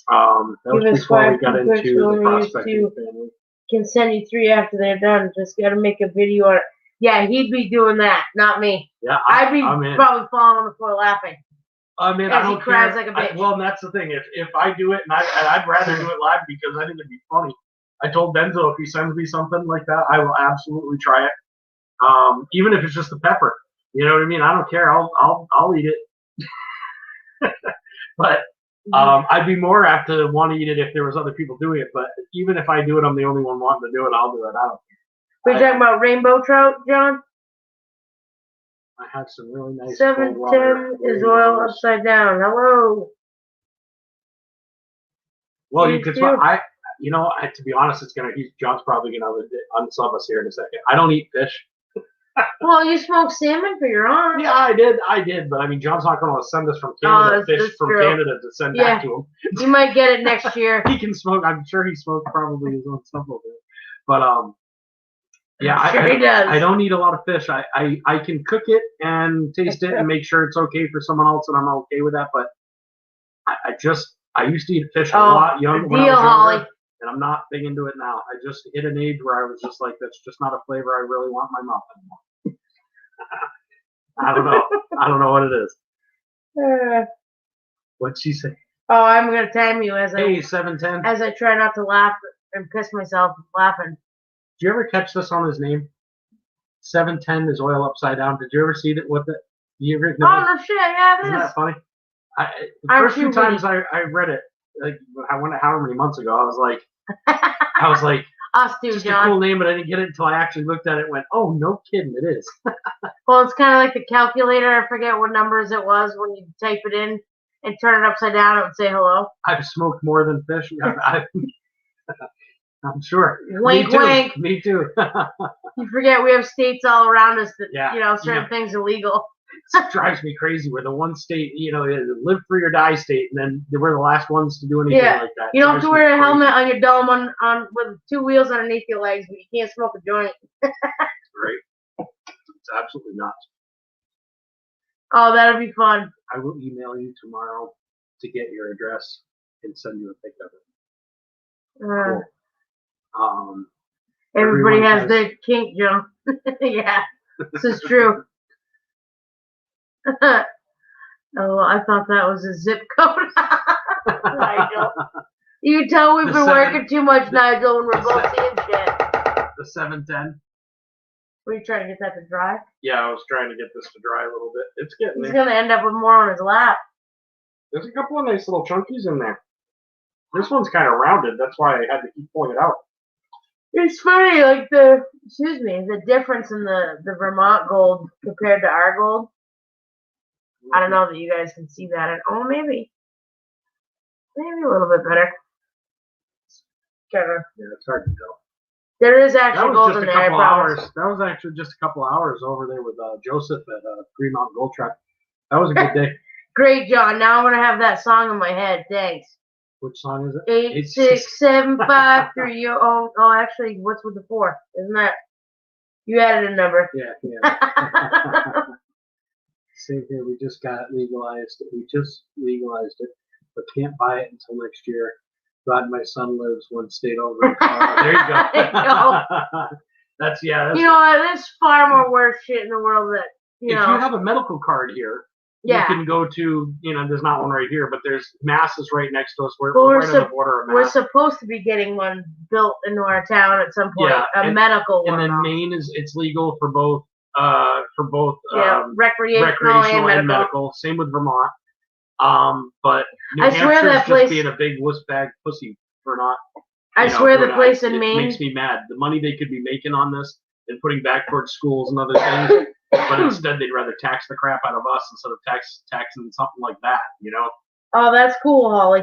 That was Give us before we 5 got into cooks the when we used prospecting to. family. Can send you 3 after they're done. Just got to make a video on it. Yeah, he'd be doing that, not me. Yeah, I'd be I'm in. probably falling on the floor laughing. I mean, as I don't he cries care. like a bitch. Well, and that's the thing. If I do it, and I'd rather do it live because I think it'd be funny. I told Denzo if he sends me something like that, I will absolutely try it. Even if it's just the pepper. You know what I mean? I don't care. I'll eat it. But I'd be more apt to want to eat it if there was other people doing it. But even if I do it, I'm the only one wanting to do it. I'll do it. I don't care. We're talking about rainbow trout, John? I have some really nice 710 is oil upside down. Hello. Well, you could. To be honest, John's probably gonna unsub us here in a second. I don't eat fish. Well, you smoked salmon for your aunt. Yeah, I did. But I mean, John's not going to send us from Canada fish from Canada to send back to him. You might get it next year. He can smoke. I'm sure he smoked probably his own stuff over there. But yeah, sure he does. I don't eat a lot of fish. I can cook it and taste it and make sure it's okay for someone else, and I'm okay with that. But I used to eat fish a lot when I was younger, Holly. and I'm not big into it now. I just hit an age where I was just like, that's just not a flavor I really want in my mouth anymore. I don't know. I don't know what it is. What'd she say? Oh, I'm gonna time you as 710. As I try not to laugh and piss myself laughing. Did you ever catch this on his name? 710 is oil upside down. Did you ever see that? Do you ever know? Oh no shit! Yeah, it is. Isn't that funny? The first few times I read it, like I wonder how many months ago, I was like, us too, just John. a cool name, but I didn't get it until I actually looked at it and went, oh, no kidding, it is. Well, it's kind of like the calculator. I forget what numbers it was when you type it in and turn it upside down. It would say hello. I've smoked more than fish. I'm sure. Wink, wink. Me too. You forget we have states all around us that certain things are legal. It drives me crazy. We're the one state, live free or die state, and then we're the last ones to do anything like that. You don't have to wear a helmet on your dome on with 2 wheels underneath your legs, but you can't smoke a joint. Right. It's absolutely nuts. Oh, that'll be fun. I will email you tomorrow to get your address and send you a pic of it. Cool. Everybody has their kink, Joe. Yeah, this is true. Oh, I thought that was a zip code. Nigel. You can tell we've been working too much, Nigel, and we're both seeing shit. The 710. Were you trying to get that to dry? Yeah, I was trying to get this to dry a little bit. It's getting He's going to end up with more on his lap. There's a couple of nice little chunkies in there. This one's kind of rounded. That's why I had to keep pulling it out. It's funny, like the difference in the Vermont gold compared to our gold. I don't know that you guys can see that. Maybe a little bit better. Yeah, it's hard to tell. There is actually gold in there. That was actually just a couple hours over there with Joseph at Green Mountain Gold Track. That was a good day. Great, John. Now I'm gonna have that song in my head. Thanks. Which song is it? 86753. Oh, actually, what's with the 4? Isn't that? You added a number. Yeah. Same here. We just got legalized. We just legalized it, but can't buy it until next year. Glad my son lives one state over in Colorado. There you go. There you go. That's you know what? There's far more worse shit in the world that if you have a medical card here, you can go to. There's not one right here, but there's Mass is right next to us. We're right on the border of Mass. We're supposed to be getting one built into our town at some point. A medical one. And then Maine it's legal for both. Recreational and medical. Same with Vermont. But New I swear that place just being a big wuss bag pussy for not. I swear the place in Maine makes me mad. The money they could be making on this and putting back towards schools and other things. But instead, they'd rather tax the crap out of us instead of taxing something like that. Oh, that's cool, Holly.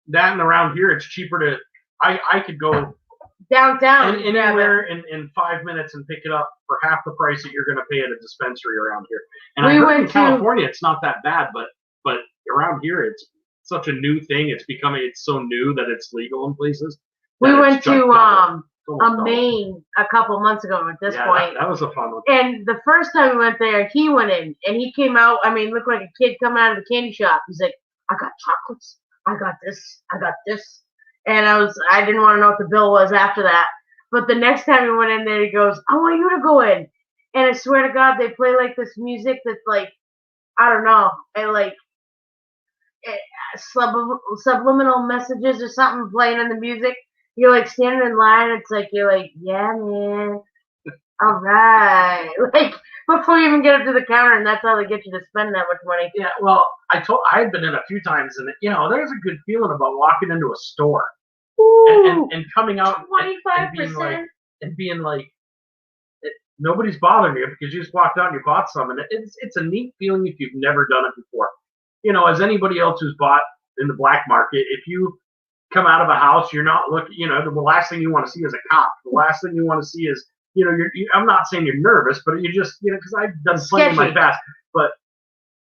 That and around here, it's cheaper to. I could go Downtown. anywhere in 5 minutes and pick it up for half the price that you're going to pay at a dispensary around here. And We I heard went in to- California it's not that bad, but around here it's such a new thing. It's so new that it's legal in places. We that went it's jumped to double. It's almost double. Maine a couple months ago at this Yeah, point. that was a fun one. And the first time we went there, he went in and he came out. I mean, looked like a kid coming out of the candy shop. He's like, I got chocolates. I got this. I got this. And I didn't want to know what the bill was after that. But the next time he went in there, he goes, I want you to go in. And I swear to God, they play like this music that's like, I don't know, subliminal messages or something playing in the music. You're like standing in line. It's like, you're like, yeah, man. All right. Like, before you even get up to the counter, and that's how they get you to spend that much money. Yeah, well, I had been in a few times, and there's a good feeling about walking into a store and coming out 25%. and being like, nobody's bothering you because you just walked out and you bought some, and it's a neat feeling if you've never done it before. As anybody else who's bought in the black market, if you come out of a house, you're not looking. The last thing you want to see is a cop. The last thing you want to see is I'm not saying you're nervous, but you just because I've done plenty in my past. But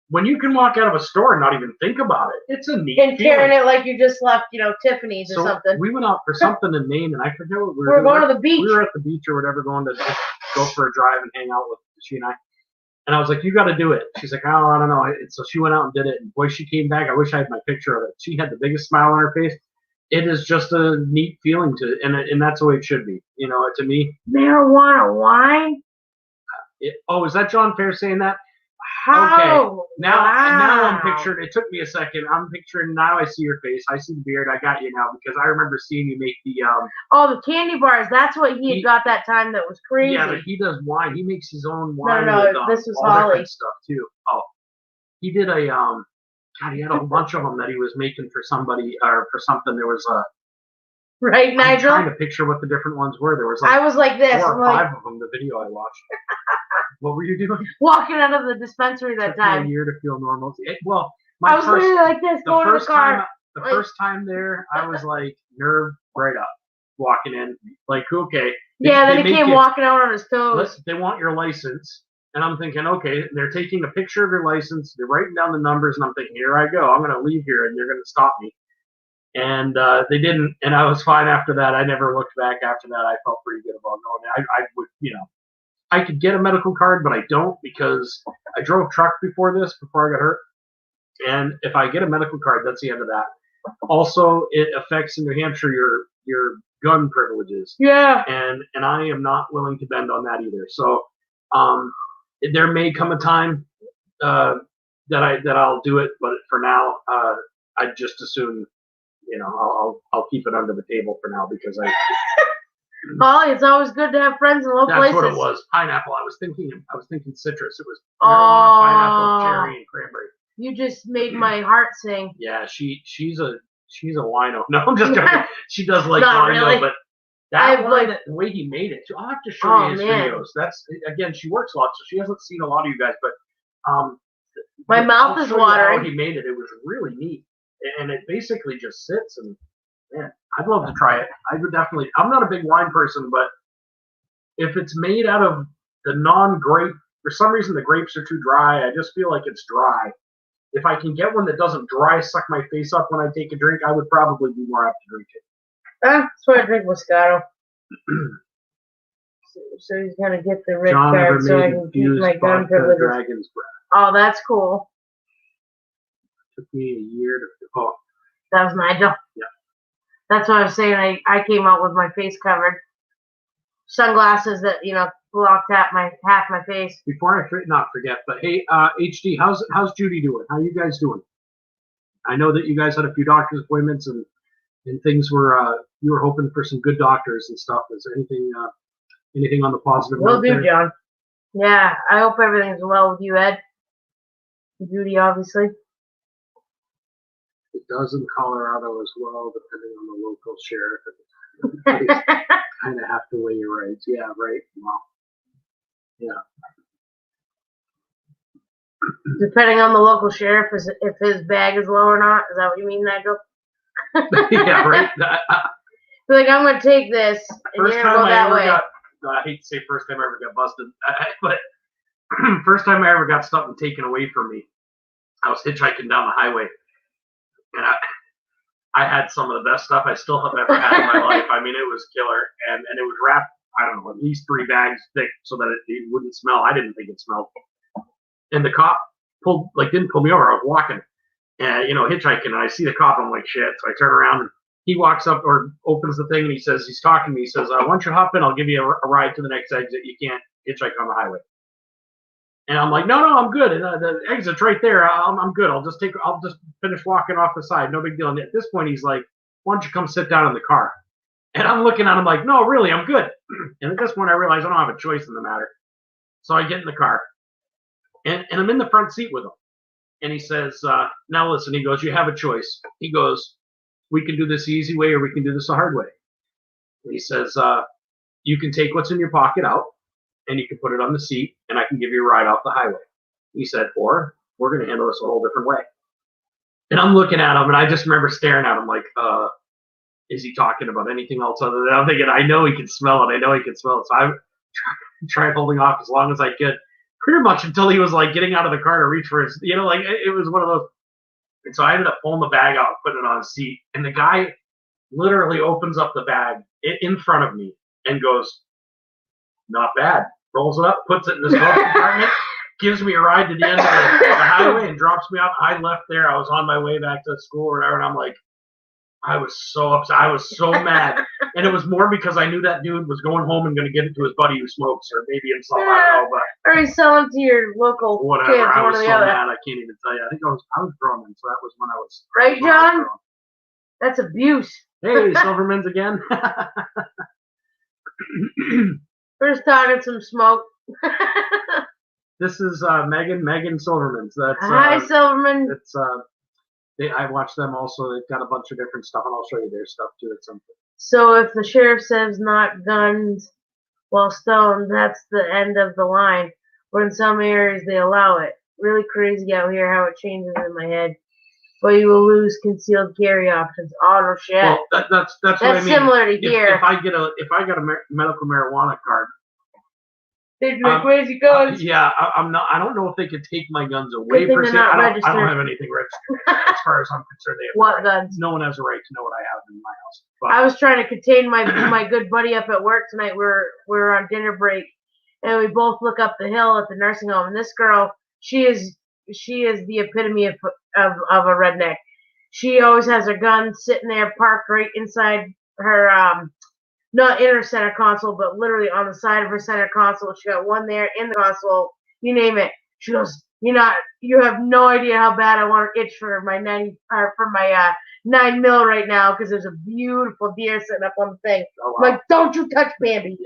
when you can walk out of a store and not even think about it, it's a neat and feeling. carrying it like you just left, Tiffany's or something. We went out for something in Maine, and I forget what we were going to the beach. We were at the beach or whatever, going to just go for a drive and hang out with she and I. And I was like, you got to do it. She's like, oh, I don't know. So she went out and did it. And boy, she came back. I wish I had my picture of it. She had the biggest smile on her face. It is just a neat feeling and that's the way it should be. To me. Marijuana wine? Is that John Fair saying that? How? Okay. Now I'm Wow. picturing. It took me a second. I'm picturing. Now I see your face. I see the beard. I got you now because I remember seeing you make the. Oh, the candy bars. That's what he had got that time. That was crazy. Yeah, but he does wine. He makes his own wine. No, with, this was all Holly. different stuff too. Oh, he did a God, he had a whole bunch of them that he was making for somebody or for something. There was a. Right, Nigel? I'm trying to picture what the different ones were. There was I was like this. 4 or I'm 5 of them. The video I watched. What were you doing? walking out of the dispensary that Took me a time. year to feel normal. My I was first, literally like this, the going to the first car. time, first time there, I was like nerve right up, walking in. Like, okay. Then he make came you- walking out on his toes. They want your license, and I'm thinking, okay. They're taking a picture of your license. They're writing down the numbers, and I'm thinking, here I go. I'm going to leave here, and they're going to stop me. And they didn't, and I was fine after that. I never looked back after that. I felt pretty good about going. I would, I could get a medical card, but I don't because I drove truck before I got hurt. And if I get a medical card, that's the end of that. Also, it affects in New Hampshire your gun privileges. Yeah. And I am not willing to bend on that either. So there may come a time that I'll do it, but for now, I'd just assume I'll keep it under the table for now because Holly, it's always good to have friends in low that's places. what it was. Pineapple. I was thinking citrus. It was marijuana, pineapple, cherry, and cranberry. You just made my heart sing. Yeah, she's a wino. No, I'm just joking. She does like Not wino, really. but the way he made it. I'll have to show you his videos. That's again, she works a lot, so she hasn't seen a lot of you guys, but My mouth I'll is show you watering. how he made it. It was really neat, and it basically just sits and. Man, I'd love to try it. I would definitely. I'm not a big wine person, but if it's made out of the non-grape, for some reason the grapes are too dry. I just feel like it's dry. If I can get one that doesn't dry suck my face up when I take a drink, I would probably be more apt to drink it. That's why I drink Moscato. So he's gonna get the red John ever card so I made can keep infused my gun vodka privileges. dragon's breath. Oh, that's cool. Took me a year to. Oh, That was Nigel. Yeah. That's what I was saying. I came out with my face covered. Sunglasses that, blocked half my face. before I not forget, but hey, HD, how's Judy doing? How you guys doing? I know that you guys had a few doctor's appointments and things were you were hoping for some good doctors and stuff. Is there anything on the positive Will note do, there? John. Yeah, I hope everything's well with you, Ed. Judy, obviously. It does in Colorado as well, depending on the local sheriff. Kind of have to weigh your rights. Yeah, right. Well, Yeah. Depending on the local sheriff, if his bag is low or not. Is that what you mean, Nigel? Yeah, right. Like, I'm gonna take this, and First you're time gonna go I that ever way. I hate to say first time I ever got busted, but first time I ever got something taken away from me, I was hitchhiking down the highway, and I had some of the best stuff I still have ever had in my life. I mean, it was killer, and it was wrapped, I don't know, at least 3 bags thick so that it wouldn't smell. I didn't think it smelled. And the cop didn't pull me over. I was walking, and hitchhiking, and I see the cop. I'm like, shit. So I turn around, and he walks up or opens the thing, and he says, he's talking to me. He says, "Why don't you hop in? I'll give you a ride to the next exit. You can't hitchhike on the highway." And I'm like, no, I'm good. And the exit's right there. I'm good. I'll just finish walking off the side. No big deal. And at this point, he's like, "Why don't you come sit down in the car?" And I'm looking at him like, "No, really, I'm good." And at this point, I realize I don't have a choice in the matter. So I get in the car, and I'm in the front seat with him. And he says, "Now listen," he goes, "you have a choice." He goes, "We can do this the easy way or we can do this the hard way." And he says, "You can take what's in your pocket out and you can put it on the seat and I can give you a ride off the highway." He said, "Or we're going to handle this a whole different way." And I'm looking at him, and I just remember staring at him like, is he talking about anything else other than, I'm thinking, I know he can smell it. So I tried holding off as long as I could, pretty much until he was like getting out of the car to reach for his, like it was one of those. And so I ended up pulling the bag out, putting it on his seat, and the guy literally opens up the bag in front of me and goes, "Not bad." Rolls it up, puts it in his glove compartment, gives me a ride to the end of the highway, and drops me off. I left there. I was on my way back to school or whatever, and I'm like, I was so upset. I was so mad. And it was more because I knew that dude was going home and going to give it to his buddy who smokes, or maybe himself. I don't know, but or he's selling to your local whatever. kids. I was One or so the other. mad. I can't even tell you. I think I was grown, and so that was when I was. Right, John? That's abuse. Hey, Silverman's again. We're just talking some smoke. This is Megan Silverman's. That's Hi, Silverman. It's I watch them also. They've got a bunch of different stuff, and I'll show you their stuff too at some point. So if the sheriff says not guns while stoned, that's the end of the line. But in some areas they allow it. Really crazy out here how it changes in my head. But you will lose concealed carry options. Oh shit. Well, that's what I mean. Similar to here. If I got a medical marijuana card, they'd be crazy guns. Yeah, I'm not. I don't know if they could take my guns away per se. I don't have anything registered as far as I'm concerned. What guns? No one has a right to know what I have in my house. But I was trying to contain my good buddy up at work tonight. We're on dinner break, and we both look up the hill at the nursing home. And this girl, she is the epitome of a redneck. She always has her gun sitting there parked right inside her not in her center console, but literally on the side of her center console. She got one there in the console, you name it. She goes, you have no idea how bad I want to itch for my 9 mil right now because there's a beautiful deer sitting up on the thing. oh, wow. I'm like, don't you touch Bambi.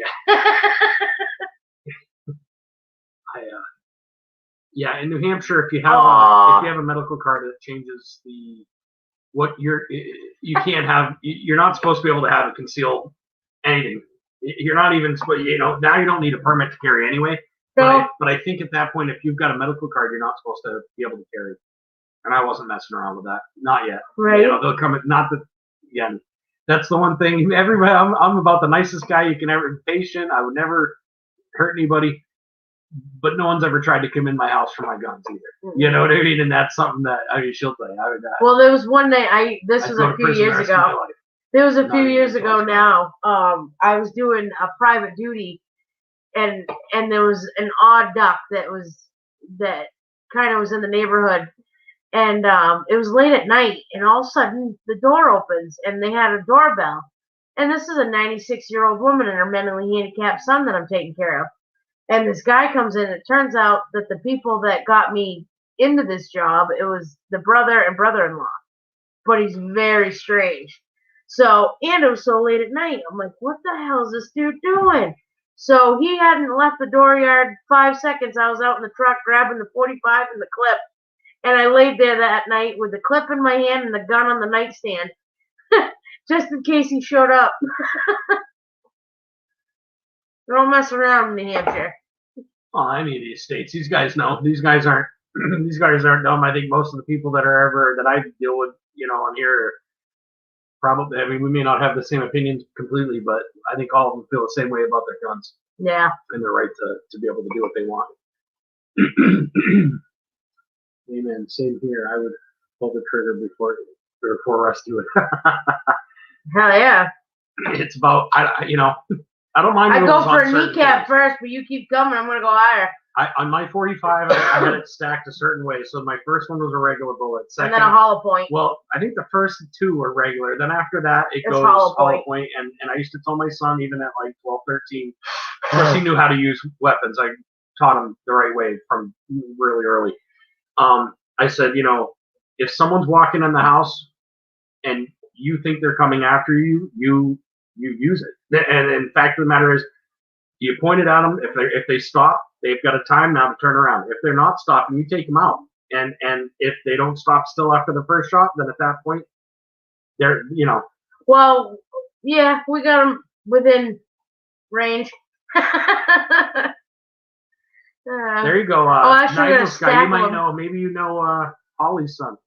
Yeah. In New Hampshire, if you have a medical card, it changes you can't have. You're not supposed to be able to have a concealed anything. You're not even supposed. Now you don't need a permit to carry anyway. No. But I think at that point, if you've got a medical card, you're not supposed to be able to carry. And I wasn't messing around with that. Not yet. Right. They'll come. Not that. Again, that's the one thing. Everybody, I'm about the nicest guy you can ever be. Patient. I would never hurt anybody. But no one's ever tried to come in my house for my guns either. Mm-hmm. You know what I mean? And that's something that she'll tell you. Well, there was one night. This was a few years ago. There was a few years ago now. I was doing a private duty, and there was an odd duck that kind of was in the neighborhood, and it was late at night, and all of a sudden the door opens, and they had a doorbell, and this is a 96-year-old woman and her mentally handicapped son that I'm taking care of, and this guy comes in. It turns out that the people that got me into this job, it was the brother and brother-in-law, but he's very strange. So, and it was so late at night. I'm like, what the hell is this dude doing? So he hadn't left the dooryard 5 seconds. I was out in the truck grabbing the 45 and the clip. And I laid there that night with the clip in my hand and the gun on the nightstand. Just in case he showed up. Don't mess around in New Hampshire. Well, any of these states, these guys know. These guys aren't. These guys aren't dumb. I think most of the people that I deal with, on here, probably. I mean, we may not have the same opinions completely, but I think all of them feel the same way about their guns Yeah. and their right to be able to do what they want. Amen. Same here. I would pull the trigger before us do it. Hell yeah. It's about I don't mind. I go rules for on a certain kneecap things. first, but you keep coming, I'm gonna go higher. On my 45, I had it stacked a certain way. So my first one was a regular bullet. Second, And then a hollow point. well, I think the first two were regular. Then after that, it It's goes hollow point. point. And I used to tell my son, even at like 12, 13, of course he knew how to use weapons. I taught him the right way from really early. I said, if someone's walking in the house and you think they're coming after you, you use it. And in fact of the matter is, you point it at them. If they stop, they've got a time now to turn around. If they're not stopping, you take them out. And if they don't stop still after the first shot, then at that point, they're Well, yeah, we got them within range. There you go. actually, Nigel's guy, you might them. know. Maybe you know Holly's son.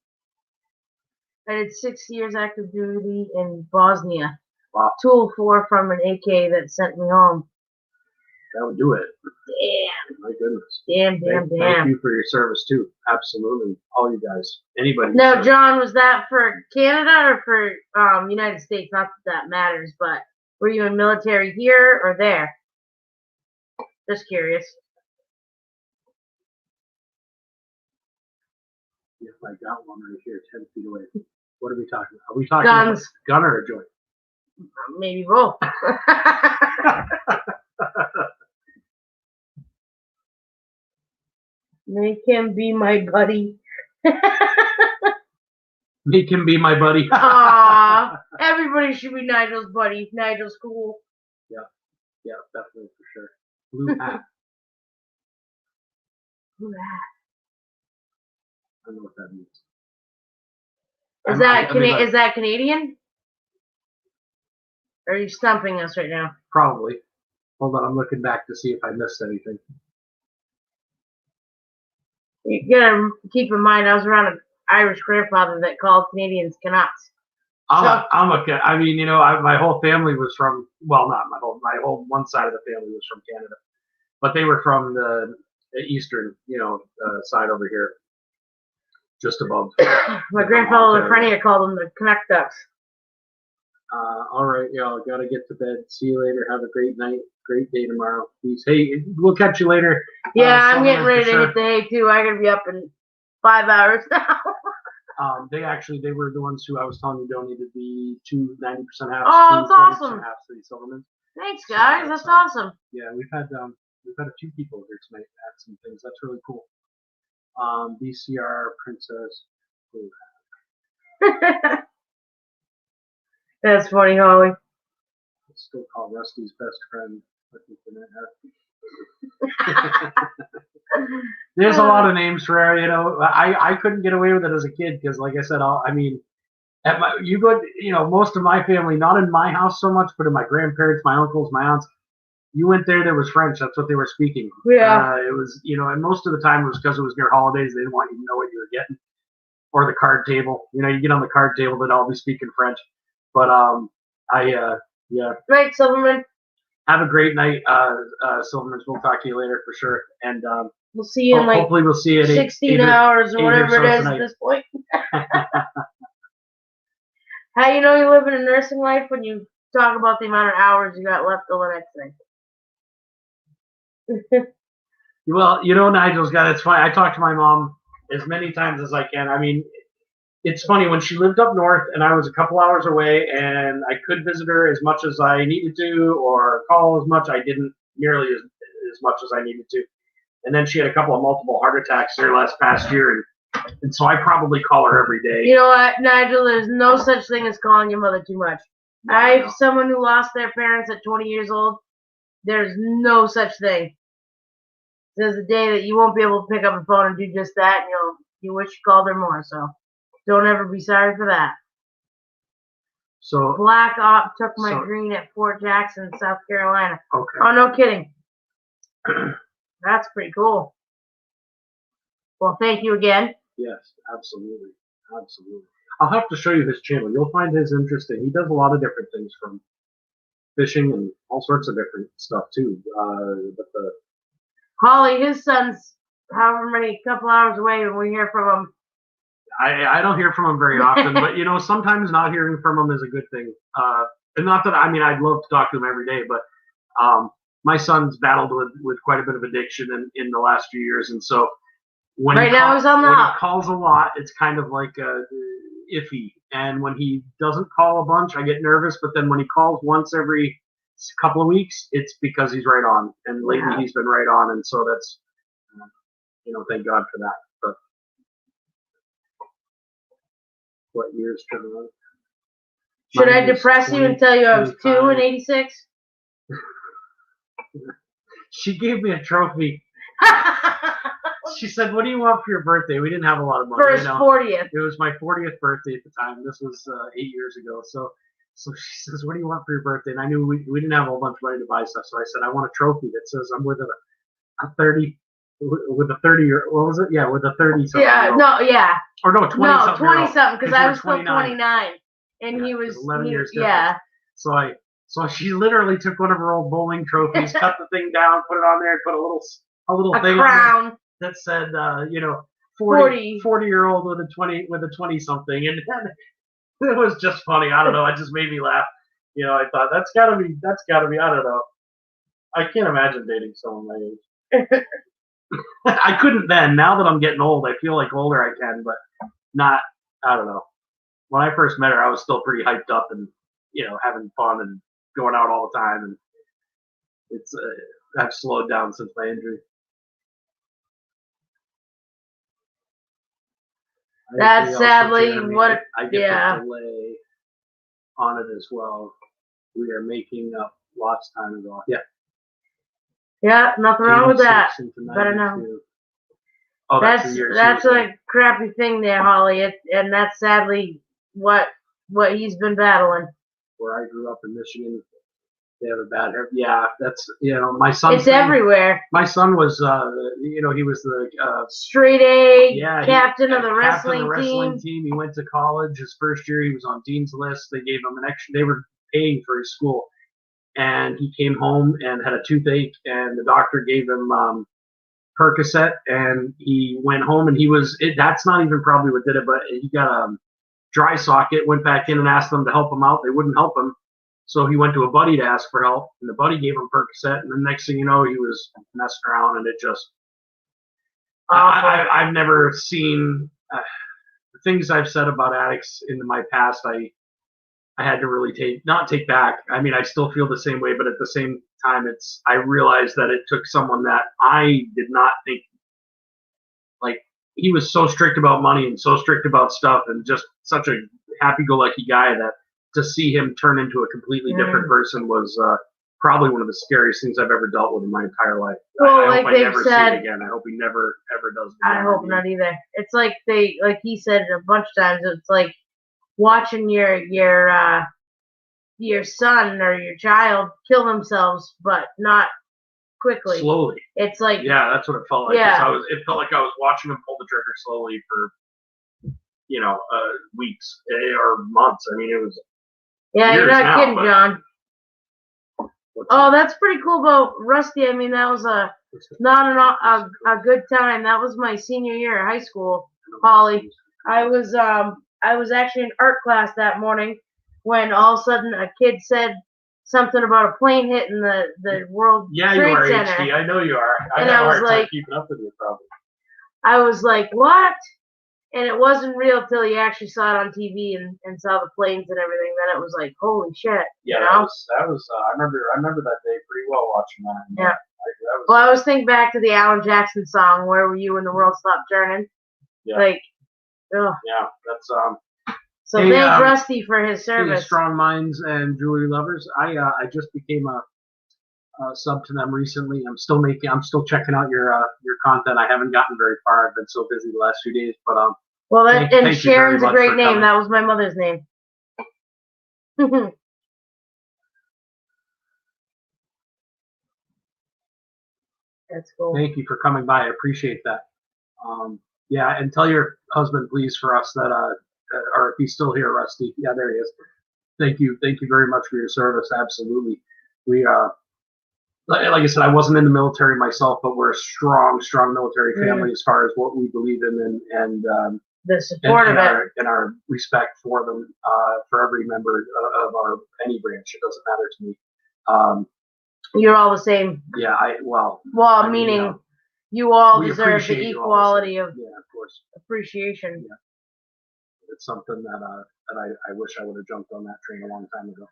I did 6 years active duty in Bosnia. Wow. 204 from an AK that sent me home. That would do it. Damn. My goodness. Damn. Thank you for your service too. Absolutely, all you guys. Anybody. Now, John, was that for Canada or for United States? Not that matters, but were you in military here or there? Just curious. Yes, I got one right here, 10 feet away. What are we talking about? Are we talking Guns. about gun or a joint? Maybe both. Make him be my buddy. Make him be my buddy. Aww. Everybody should be Nigel's buddy. Nigel's cool. Yeah, definitely for sure. Blue hat. Blue hat. I don't know what that means. Is that Canadian? Or are you stumping us right now? Probably. Hold on, I'm looking back to see if I missed anything. You gotta keep in mind, I was around an Irish grandfather that called Canadians Canucks. I mean, my whole family was from, well, not my whole one side of the family was from Canada, but they were from the eastern, side over here, just above. My grandfather Lafreniere called them the Canuck Ducks. All right, y'all, gotta get to bed. See you later. Have a great night. Great day tomorrow. Peace. Hey, we'll catch you later. Yeah, I'm getting ready to hit the hay too. I gotta be up in 5 hours now. They were the ones who I was telling you donated the 90% halves. Oh, that's awesome. Halves to these Silverman. Thanks, guys. That's awesome. Yeah, we've had a few people here tonight add some things. That's really cool. BCR Princess. That's funny, Holly. It's still called Rusty's best friend. There's a lot of names for her, I couldn't get away with it as a kid because, like I said, most of my family, not in my house so much, but in my grandparents, my uncles, my aunts, you went there was French. That's what they were speaking. Yeah. It was, and most of the time it was because it was near holidays. They didn't want you to know what you were getting. Or the card table. You get on the card table, they'd all be speaking French. But, yeah. Right, Silverman. Have a great night, Silverman. We'll talk to you later for sure. And we'll see you in hopefully we'll see you at 16 hours or whatever it is tonight. at this point. How you know you're living a nursing life when you talk about the amount of hours you got left till the next thing? Well, Nigel's got it's funny. I talk to my mom as many times as I can. I mean, it's funny when she lived up north and I was a couple hours away and I could visit her as much as I needed to or call as much. I didn't nearly as much as I needed to. And then she had a couple of multiple heart attacks here past year. And so I probably call her every day. You know what, Nigel? There's no such thing as calling your mother too much. I have someone who lost their parents at 20 years old. There's no such thing. There's a day that you won't be able to pick up a phone and do just that, and you wish you called her more. So don't ever be sorry for that. So Black Op took my green at Fort Jackson, South Carolina. Okay. Oh, no kidding. That's pretty cool. Well, thank you again. Yes, absolutely, absolutely. I'll have to show you his channel. You'll find his interesting. He does a lot of different things, from fishing and all sorts of different stuff too. But the Holly, his son's however many couple hours away, and we hear from him. I don't hear from him very often, but sometimes not hearing from him is a good thing. And not that I'd love to talk to him every day, but my son's battled with quite a bit of addiction in the last few years, and so when Right now he's on the when up. he calls a lot, it's kind of like iffy. And when he doesn't call a bunch, I get nervous. But then when he calls once every couple of weeks, it's because he's right on. And lately Wow. he's been right on, and so that's thank God for that. But what years coming up? Should I Mine was depress you and tell you I was 2 in 25. '86? She gave me a trophy. She said, "What do you want for your birthday?" We didn't have a lot of money. For his 40th. It was my 40th birthday at the time. This was 8 years ago. So she says, "What do you want for your birthday?" And I knew we didn't have a whole bunch of money to buy stuff. So I said, "I want a trophy that says I'm with a 30, with a 30 year, what was it? Yeah, with a 30 something. Yeah, no, yeah. Or no, 20 No, something. 20 something, because you I were was still 29. And he was 11 years different. Yeah. So she literally took one of her old bowling trophies, cut the thing down, put it on there, and put a little A thing crown. on there that said, 40-year-old with a 20 something, and it was just funny. I don't know. It just made me laugh. I thought that's gotta be. I don't know. I can't imagine dating someone my age. I couldn't then. Now that I'm getting old, I feel like older I can, but not. I don't know. When I first met her, I was still pretty hyped up and having fun and going out all the time, and it's I've slowed down since my injury. That's sadly what. I get the delay on it as well. We are making up lots of time ago. Yeah. Yeah, nothing wrong with that. Better know. Oh, that's a crappy thing there, Holly. And that's sadly what he's been battling. Where I grew up in Michigan, they have a bad hair. Yeah, that's my son. It's everywhere. My son was he was the straight A captain of the wrestling team. He went to college. His first year, he was on Dean's List. They gave him an extra. They were paying for his school, and he came home and had a toothache, and the doctor gave him Percocet, and he went home, and that's not even probably what did it, but he got a dry socket, went back in and asked them to help him out. They wouldn't help him. So he went to a buddy to ask for help, and the buddy gave him Percocet, and the next thing you know, he was messing around, and it just... I've never seen... the things I've said about addicts in my past, I had to really not take back. I mean, I still feel the same way, but at the same time, I realized that it took someone that I did not think, like, he was so strict about money and so strict about stuff and just such a happy-go-lucky guy that to see him turn into a completely different person was probably one of the scariest things I've ever dealt with in my entire life. Well, I like hope I never see it again. I hope he never, ever does it again. I hope not either. It's like he said a bunch of times, it's like watching your son or your child kill themselves, but not quickly. Slowly. It's like... Yeah, that's what it felt like. Yeah. It felt like I was watching him pull the trigger slowly for, weeks or months. I mean, it was... Yeah, you're not kidding, John. Oh, that's pretty cool about Rusty. I mean, that was a good time. That was my senior year of high school, Holly. I was actually in art class that morning when all of a sudden a kid said something about a plane hitting the World Trade Center. Yeah, you are, HD. I know you are. And I was like, keeping up with you, probably. I was like, what? And it wasn't real till you actually saw it on TV and saw the planes and everything. Then it was like, holy shit! Yeah, that was. I remember that day pretty well watching that. Yeah. Well, I was thinking back to the Alan Jackson song, "Where Were You When the World Stopped Turning?" Yeah. Like, ugh. Yeah, that's So thank Rusty for his service. Strong Minds and Jewelry Lovers. I just became a sub to them recently. I'm still checking out your content. I haven't gotten very far. I've been so busy the last few days, but and Sharon's a great name. That was my mother's name. That's cool. Thank you for coming by. I appreciate that. Yeah, and tell your husband, please, for us that, or if he's still here, Rusty. Yeah, there he is. Thank you very much for your service. Absolutely. We, like I said, I wasn't in the military myself, but we're a strong military family as far as what we believe in and the support of it, and our respect for them, for every member of our any branch. It doesn't matter to me. You're all the same. Yeah, Well, I mean, meaning you all we deserve the appreciate you all equality of yeah, of course. appreciation. Yeah. It's something that I wish I would have jumped on that train a long time ago.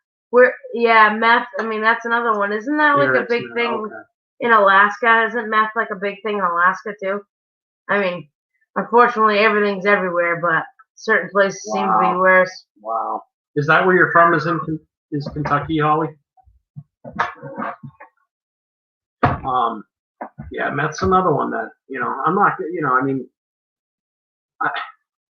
Meth. I mean, that's another one. Isn't that like a big thing in Alaska? Isn't meth like a big thing in Alaska too? I mean, unfortunately, everything's everywhere, but certain places seem to be worse. Wow. Is that where you're from? Is Kentucky, Holly? Yeah, meth's another one that, I'm not, I mean,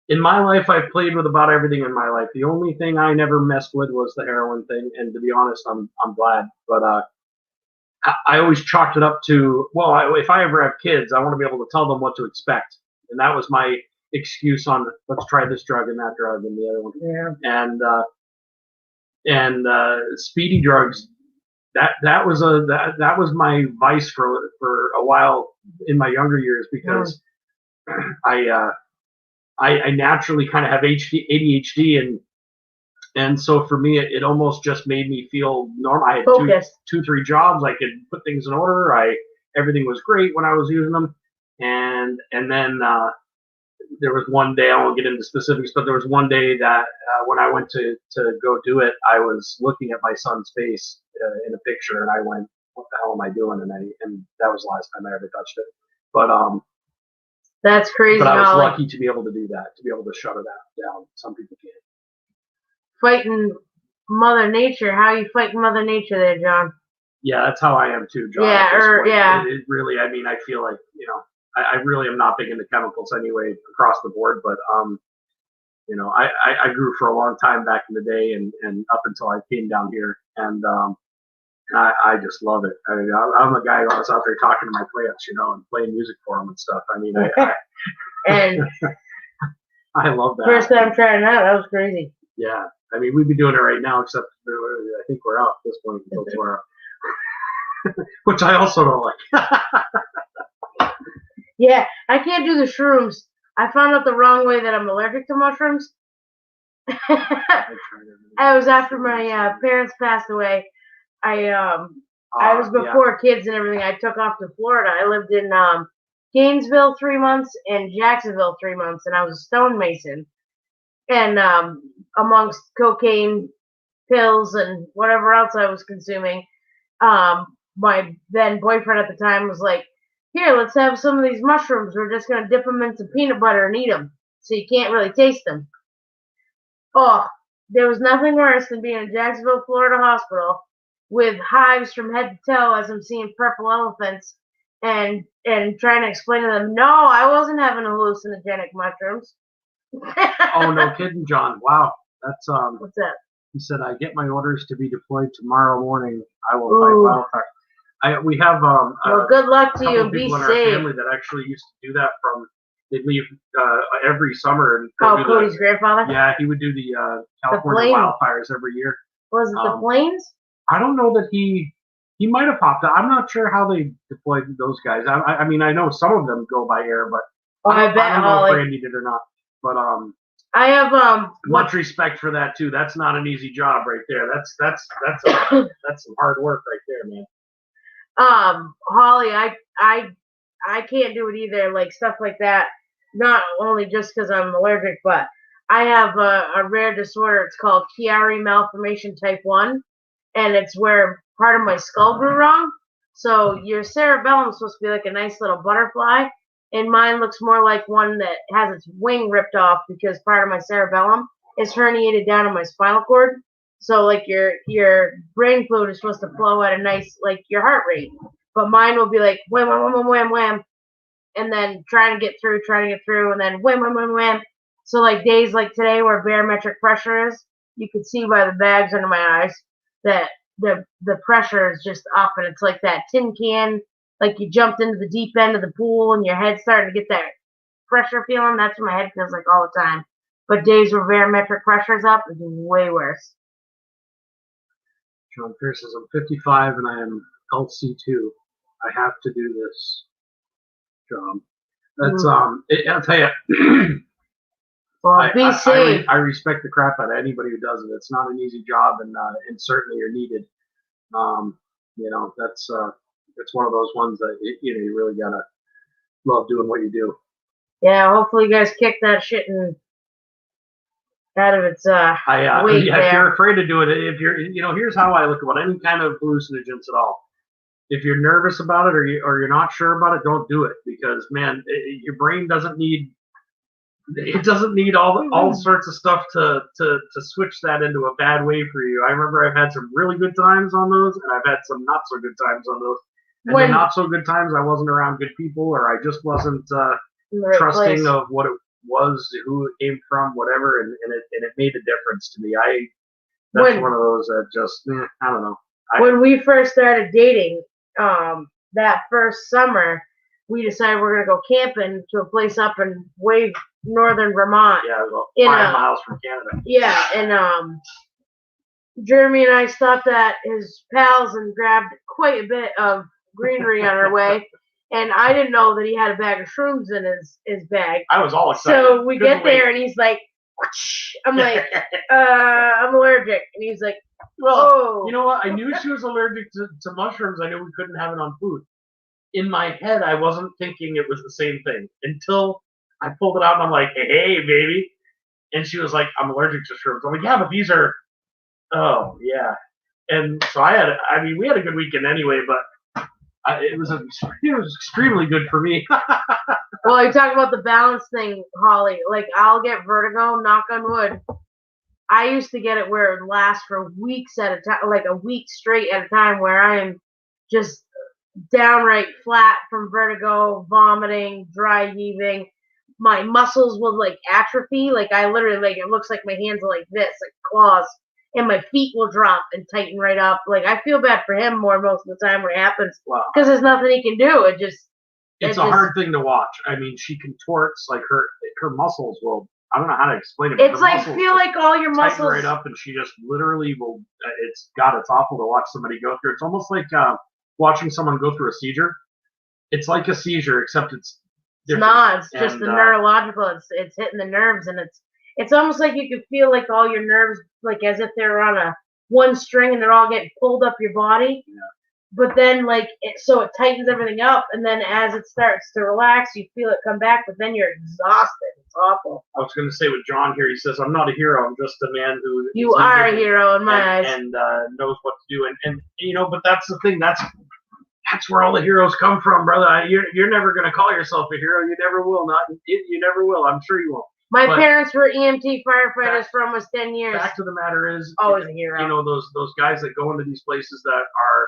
in my life, I've played with about everything in my life. The only thing I never messed with was the heroin thing, and to be honest, I'm glad. But I always chalked it up to, well, if I ever have kids, I want to be able to tell them what to expect, and that was my excuse on let's try this drug and that drug and the other one. Yeah. And speedy drugs. That was my vice for a while in my younger years because I naturally kind of have ADHD and so for me it almost just made me feel normal. I had two, 3 jobs. I could put things in order. Everything was great when I was using them, and then there was one day, I won't get into specifics, but there was one day that when I went to go do it, I was looking at my son's face in a picture, and I went, "What the hell am I doing?" And that was the last time I ever touched it. But that's crazy. But I was lucky to be able to do that, to be able to shut it down. Some people can't. Fighting Mother Nature. How are you fighting Mother Nature there, John? Yeah, that's how I am too, John. Yeah, It really, I mean, I feel like, I really am not big into chemicals anyway across the board, but I grew for a long time back in the day and up until I came down here, and I just love it. I mean, I'm a guy who was out there talking to my plants, and playing music for them and stuff. I mean, and I love that. First time trying that was crazy. Yeah, I mean, we'd be doing it right now, except I think we're out at this point until tomorrow, which I also don't like. Yeah, I can't do the shrooms. I found out the wrong way that I'm allergic to mushrooms. I was after my parents passed away. I was before kids and everything. I took off to Florida. I lived in Gainesville 3 months and Jacksonville 3 months, and I was a stonemason. And amongst cocaine, pills, and whatever else I was consuming, my then boyfriend at the time was like, "Here, let's have some of these mushrooms. We're just gonna dip them in some peanut butter and eat them, so you can't really taste them." Oh, there was nothing worse than being in Jacksonville, Florida hospital with hives from head to toe as I'm seeing purple elephants and trying to explain to them, no, I wasn't having hallucinogenic mushrooms. Oh, no kidding, John. Wow. That's What's that? He said, "I get my orders to be deployed tomorrow morning. I will fight wildfire." We have well, good luck to you. Be safe. In our family that actually used to do that. They'd leave every summer and Cody's grandfather. Yeah, he would do the California wildfires every year. Was it the planes? I don't know that he might have popped out. I'm not sure how they deployed those guys. I mean, I know some of them go by air, but I don't know if Randy did or not. But I have much respect for that too. That's not an easy job right there. That's some hard work right there, man. Holly, I can't do it either. Like stuff like that. Not only just because I'm allergic, but I have a rare disorder. It's called Chiari malformation type 1, and it's where part of my skull grew wrong. So your cerebellum is supposed to be like a nice little butterfly, and mine looks more like one that has its wing ripped off because part of my cerebellum is herniated down in my spinal cord. So like your brain fluid is supposed to flow at a nice, like your heart rate, but mine will be like wham wham wham wham wham, and then trying to get through, and then wham wham wham wham. So like days like today where barometric pressure is, you can see by the bags under my eyes that the pressure is just up, and it's like that tin can like you jumped into the deep end of the pool and your head's starting to get that pressure feeling. That's what my head feels like all the time. But days where barometric pressure's up is way worse. John Pierce says, I'm 55 and I am LC2. I have to do this job. That's I'll tell you. Well, be safe. I respect the crap out of anybody who does it. It's not an easy job, and certainly you're needed. That's it's one of those ones that you really gotta love doing what you do. Yeah, hopefully you guys kick that shit out of its weight there. If you're afraid to do it, here's how I look at any kind of hallucinogens at all. If you're nervous about it or you're not sure about it, don't do it, because man, your brain doesn't need all sorts of stuff to switch that into a bad way for you. I remember I've had some really good times on those, and I've had some not so good times on those. And the not so good times, I wasn't around good people, or I just wasn't trusting of what it was, who it came from, whatever, and it made a difference to me. That's one of those that just I don't know. When we first started dating, that first summer, we decided we're gonna go camping to a place up in way northern Vermont. Yeah, about 5 miles from Canada. Yeah, and Jeremy and I stopped at his pals and grabbed quite a bit of greenery on our way. And I didn't know that he had a bag of shrooms in his bag. I was all excited. So we get there and he's like, whoosh. I'm like, I'm allergic. And he's like, well, you know what? I knew she was allergic to mushrooms. I knew we couldn't have it on food. In my head, I wasn't thinking it was the same thing until I pulled it out and I'm like, hey, baby. And she was like, I'm allergic to shrooms. I'm like, yeah, but these are, oh, yeah. And so we had a good weekend anyway, but it was extremely good for me. Well, you talk about the balance thing, Holly. Like, I'll get vertigo, knock on wood. I used to get it where it would last for weeks at a time, like a week straight at a time, where I am just downright flat from vertigo, vomiting, dry heaving. My muscles will like atrophy. Like, I literally, it looks like my hands are like this, like claws. And my feet will drop and tighten right up. Like, I feel bad for him most of the time when it happens, because there's nothing he can do. It's a hard thing to watch. I mean, she contorts, like her muscles will. I don't know how to explain it. It's like, feel like all your muscles right up, and she just literally will. It's awful to watch somebody go through. It's almost like watching someone go through a seizure. It's like a seizure, except it's different. It's not. It's just the neurological. It's hitting the nerves, and it's almost like you can feel like all your nerves, like as if they're on one string and they're all getting pulled up your body. Yeah. But then, so it tightens everything up, and then as it starts to relax, you feel it come back, but then you're exhausted. It's awful. I was going to say with John here, he says, I'm not a hero. I'm just a man who... You are a hero in my eyes. And knows what to do. And but that's the thing. That's where all the heroes come from, brother. You're never going to call yourself a hero. You never will. You never will. I'm sure you won't. My parents were EMT firefighters for almost 10 years. Fact of the matter is, always a hero. Those guys that go into these places that are,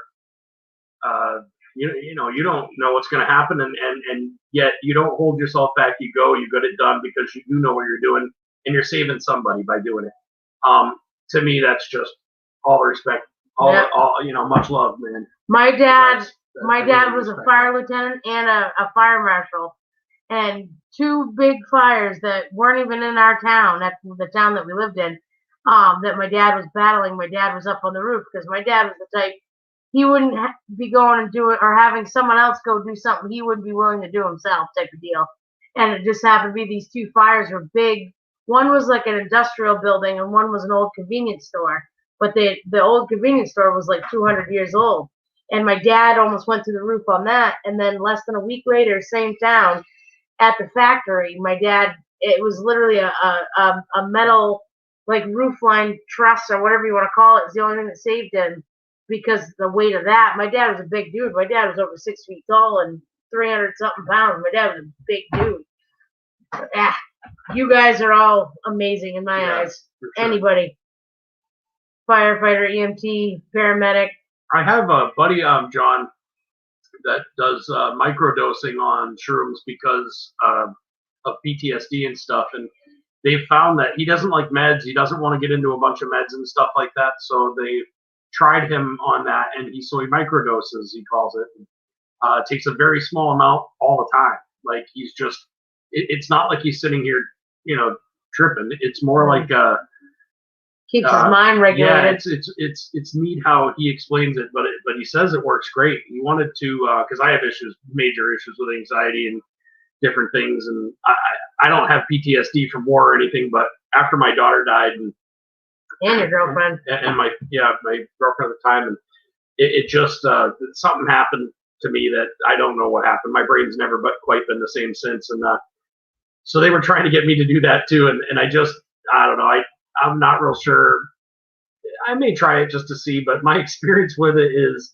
you don't know what's going to happen, and yet you don't hold yourself back. You go, you get it done because you do know what you're doing, and you're saving somebody by doing it. To me, that's just all the respect, much love, man. My dad was a fire lieutenant and a fire marshal. And 2 big fires that weren't even in our town, that's the town that we lived in, that my dad was battling. My dad was up on the roof because my dad was the type, he wouldn't be going and do it or having someone else go do something he wouldn't be willing to do himself type of deal. And it just happened to be these 2 fires were big. One was like an industrial building and one was an old convenience store. But the old convenience store was like 200 years old. And my dad almost went through the roof on that. And then less than a week later, same town, at the factory, my dad, it was literally a metal, like, roof line truss or whatever you want to call it. It's the only thing that saved him because the weight of that. My dad was a big dude. My dad was over 6 feet tall and 300-something pounds. My dad was a big dude. You guys are all amazing in my eyes. Sure. Anybody. Firefighter, EMT, paramedic. I have a buddy, John, that does microdosing on shrooms because of PTSD and stuff, and they've found that he doesn't like meds. He doesn't want to get into a bunch of meds and stuff like that. So they tried him on that, and he microdoses, he calls it. takes a very small amount all the time. Like he's just, it's not like he's sitting here, tripping. It's more like Keeps his mind yeah, regulated. it's neat how he explains it, but he says it works great. He wanted to because I have major issues with anxiety and different things, and I don't have PTSD from war or anything, but after my daughter died and your girlfriend. And my girlfriend at the time, and it just something happened to me that I don't know what happened. My brain's never but quite been the same since, and so they were trying to get me to do that too, and I don't know, I'm not real sure. I may try it just to see, but my experience with it is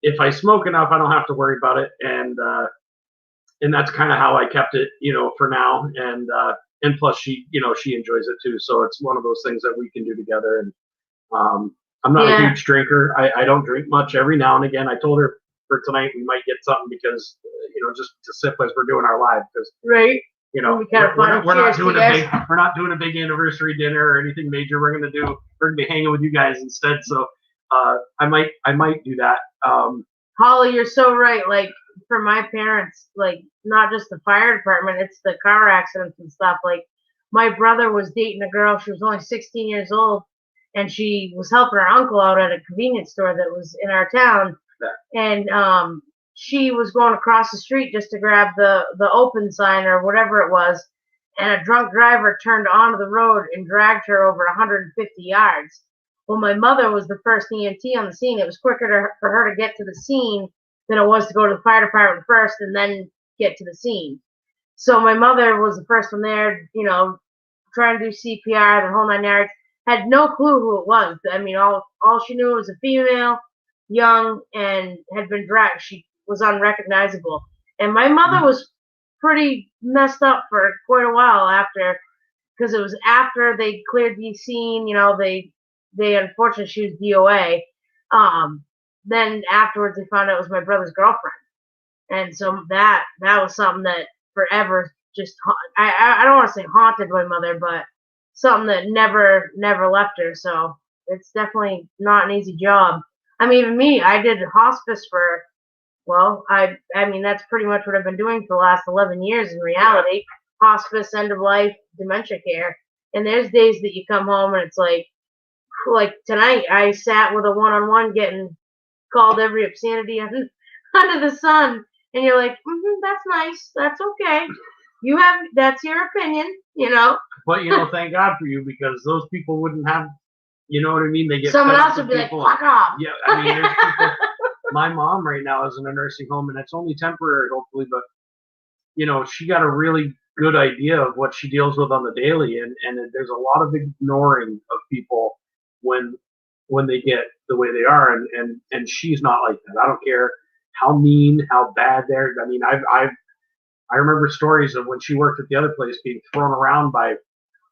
if I smoke enough, I don't have to worry about it, and that's kind of how I kept it, for now, and plus she enjoys it too, so it's one of those things that we can do together. And I'm not a huge drinker. I don't drink much. Every now and again, I told her for tonight we might get something because just to sip as we're doing our live, because right. we're not doing a big anniversary dinner or anything major. We're gonna be hanging with you guys instead. So I might do that. Holly, you're so right. Like for my parents, like not just the fire department, it's the car accidents and stuff. Like my brother was dating a girl. She was only 16 years old, and she was helping her uncle out at a convenience store that was in our town. Yeah. And she was going across the street just to grab the open sign or whatever it was, and a drunk driver turned onto the road and dragged her over 150 yards. Well, my mother was the first EMT on the scene. It was quicker for her to get to the scene than it was to go to the fire department first and then get to the scene. So my mother was the first one there, trying to do CPR, the whole 9 yards. Had no clue who it was. I mean, all she knew was a female, young, and had been dragged. She was unrecognizable. And my mother was pretty messed up for quite a while after, because it was after they cleared the scene. They unfortunately, she was DOA. Then afterwards, they found out it was my brother's girlfriend, and so that was something that forever just I don't want to say haunted my mother, but something that never left her. So it's definitely not an easy job. I mean, even me, I did hospice for, well, I mean that's pretty much what I've been doing for the last 11 years in reality. Hospice, end of life, dementia care, and there's days that you come home and it's like tonight I sat with a one-on-one getting called every obscenity under the sun, and you're like, that's nice, that's okay, that's your opinion, But thank God for you, because those people wouldn't have, you know what I mean? They get someone else would be like, fuck off. Yeah, I mean, there's people. My mom right now is in a nursing home, and it's only temporary, hopefully, but she got a really good idea of what she deals with on the daily, and there's a lot of ignoring of people when they get the way they are, and she's not like that. I don't care how mean, how bad they're. I mean, I remember stories of when she worked at the other place being thrown around by.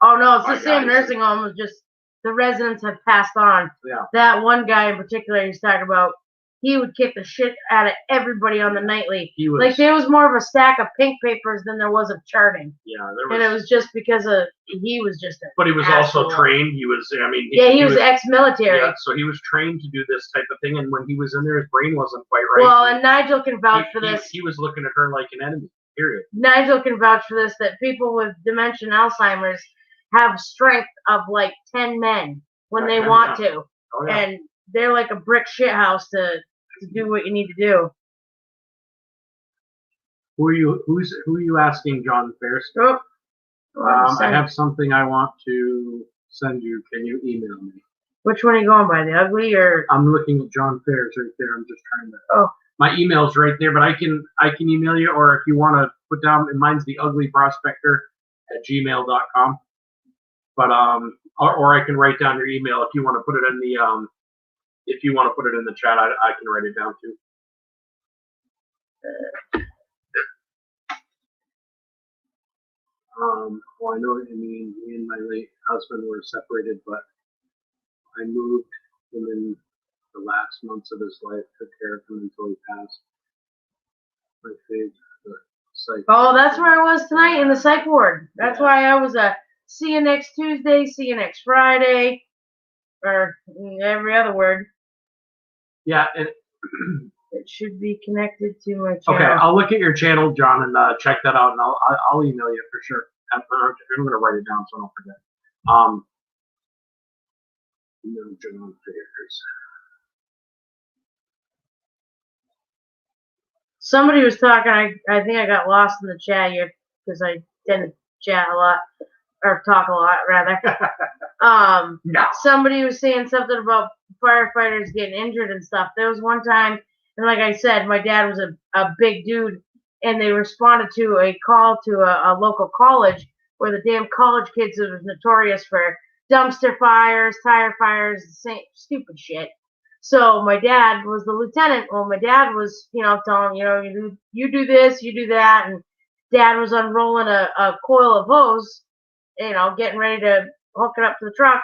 Oh no, it's the same nursing home. It's just the residents have passed on. Yeah. That one guy in particular he's talking about, he would kick the shit out of everybody on the nightly. There was more of a stack of pink papers than there was of charting. Yeah, and it was just because he was just a But he was asshole. also trained. He was, he was ex-military. Yeah, so he was trained to do this type of thing, and when he was in there, his brain wasn't quite right. Well, and Nigel can vouch for this. He was looking at her like an enemy, period. Nigel can vouch for this, that people with dementia and Alzheimer's have strength of like 10 men when they want to. Oh, yeah. And they're like a brick shit house to do what you need to do. Who are you asking, John Ferris? Oh, I have something I want to send you. Can you email me? Which one are you going by, the ugly or? I'm looking at John Ferris right there. I'm just trying to. Oh. My email's right there, but I can email you, or if you want to put down, mine's theuglyprospector@gmail.com. But or I can write down your email if you want to put it in the if you want to put it in the chat. I can write it down too. Well, I know what you mean. Me and my late husband were separated, but I moved him in the last months of his life, took care of him until he passed. My favorite psych. Oh, that's where I was tonight in the psych ward. That's why I was see you next Tuesday, see you next Friday, or every other word. Yeah, and It should be connected to my Okay, channel. I'll look at your channel, John, and check that out, and I'll email you for sure. I'm gonna write it down so I don't forget. No John Fairs. Somebody was talking. I think I got lost in the chat here because I didn't chat a lot or talk a lot rather. No. Somebody was saying something about firefighters getting injured and stuff. There was one time, and like I said, my dad was a big dude, and they responded to a call to a local college where the damn college kids was notorious for dumpster fires, tire fires, the same stupid shit. So my dad was the lieutenant. Well, my dad was, telling him, you do this, you do that, and dad was unrolling a coil of hose, getting ready to hook it up to the truck.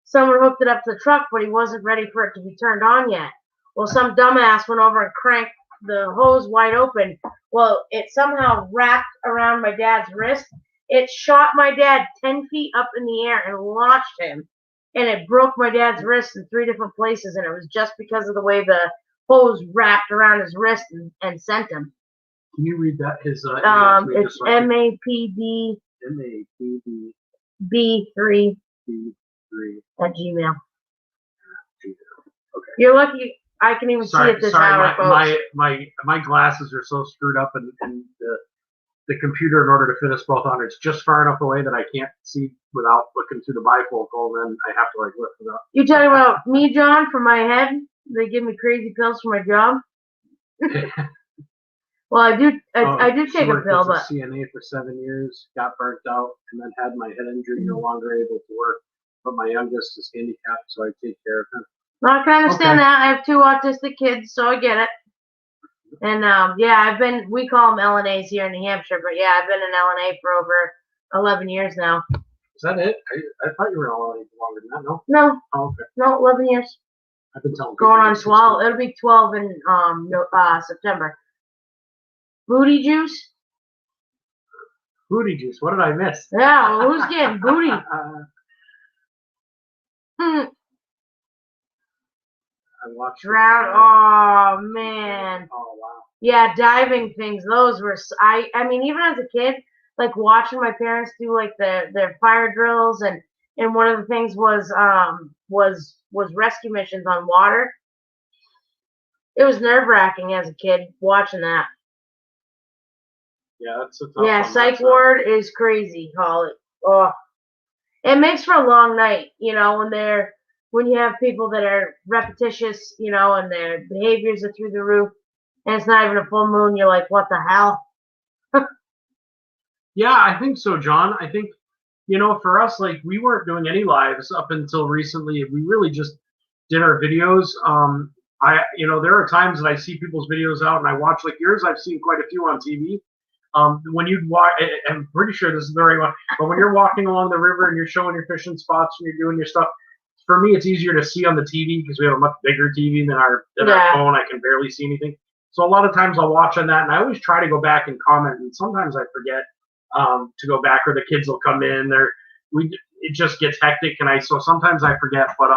Someone hooked it up to the truck, but he wasn't ready for it to be turned on yet. Well, some dumbass went over and cranked the hose wide open. Well, it somehow wrapped around my dad's wrist. It shot my dad 10 feet up in the air and launched him. And it broke my dad's wrist in 3 different places, and it was just because of the way the hose wrapped around his wrist and sent him. Can you read that? His It's MAPD MAPD B3 B3 at Gmail. Okay. You're lucky I can even see it this hour, folks. My glasses are so screwed up, and the computer, in order to fit us both on, it's just far enough away that I can't see without looking through the bifocal. Then I have to lift it up. You talking about me, John, for my head? They give me crazy pills for my job. Well, I do take a pill, but CNA for 7 years, got burnt out, and then had my head injury, no longer able to work. But my youngest is handicapped, so I take care of him. I can understand that. I have 2 autistic kids, so I get it. And we call them LNAs here in New Hampshire, but yeah, I've been an LNA for over 11 years now. Is that it? I thought you were an LNA longer than that. No. No. Oh, okay. No, 11 years. I've been telling going on 12. It'll be 12 in September. Booty juice. Booty juice. What did I miss? Yeah, well, who's getting booty? I watched Drown. Oh man. Oh wow. Yeah, diving things. Those were. I mean, even as a kid, like watching my parents do like their fire drills, and one of the things was rescue missions on water. It was nerve-wracking as a kid watching that. Yeah, that's a tough Yeah, one. psych ward is crazy, call it. Oh, it makes for a long night, when you have people that are repetitious, and their behaviors are through the roof, and it's not even a full moon. You're like, what the hell? Yeah, I think so, John. I think, for us, like, we weren't doing any lives up until recently. We really just did our videos. There are times that I see people's videos out and I watch, like yours. I've seen quite a few on TV. When you'd walk, I'm pretty sure this is the right one, but when you're walking along the river and you're showing your fishing spots and you're doing your stuff, for me, it's easier to see on the TV because we have a much bigger TV than our phone. I can barely see anything. So a lot of times I'll watch on that, and I always try to go back and comment, and sometimes I forget to go back, or the kids will come in. It just gets hectic, so sometimes I forget. But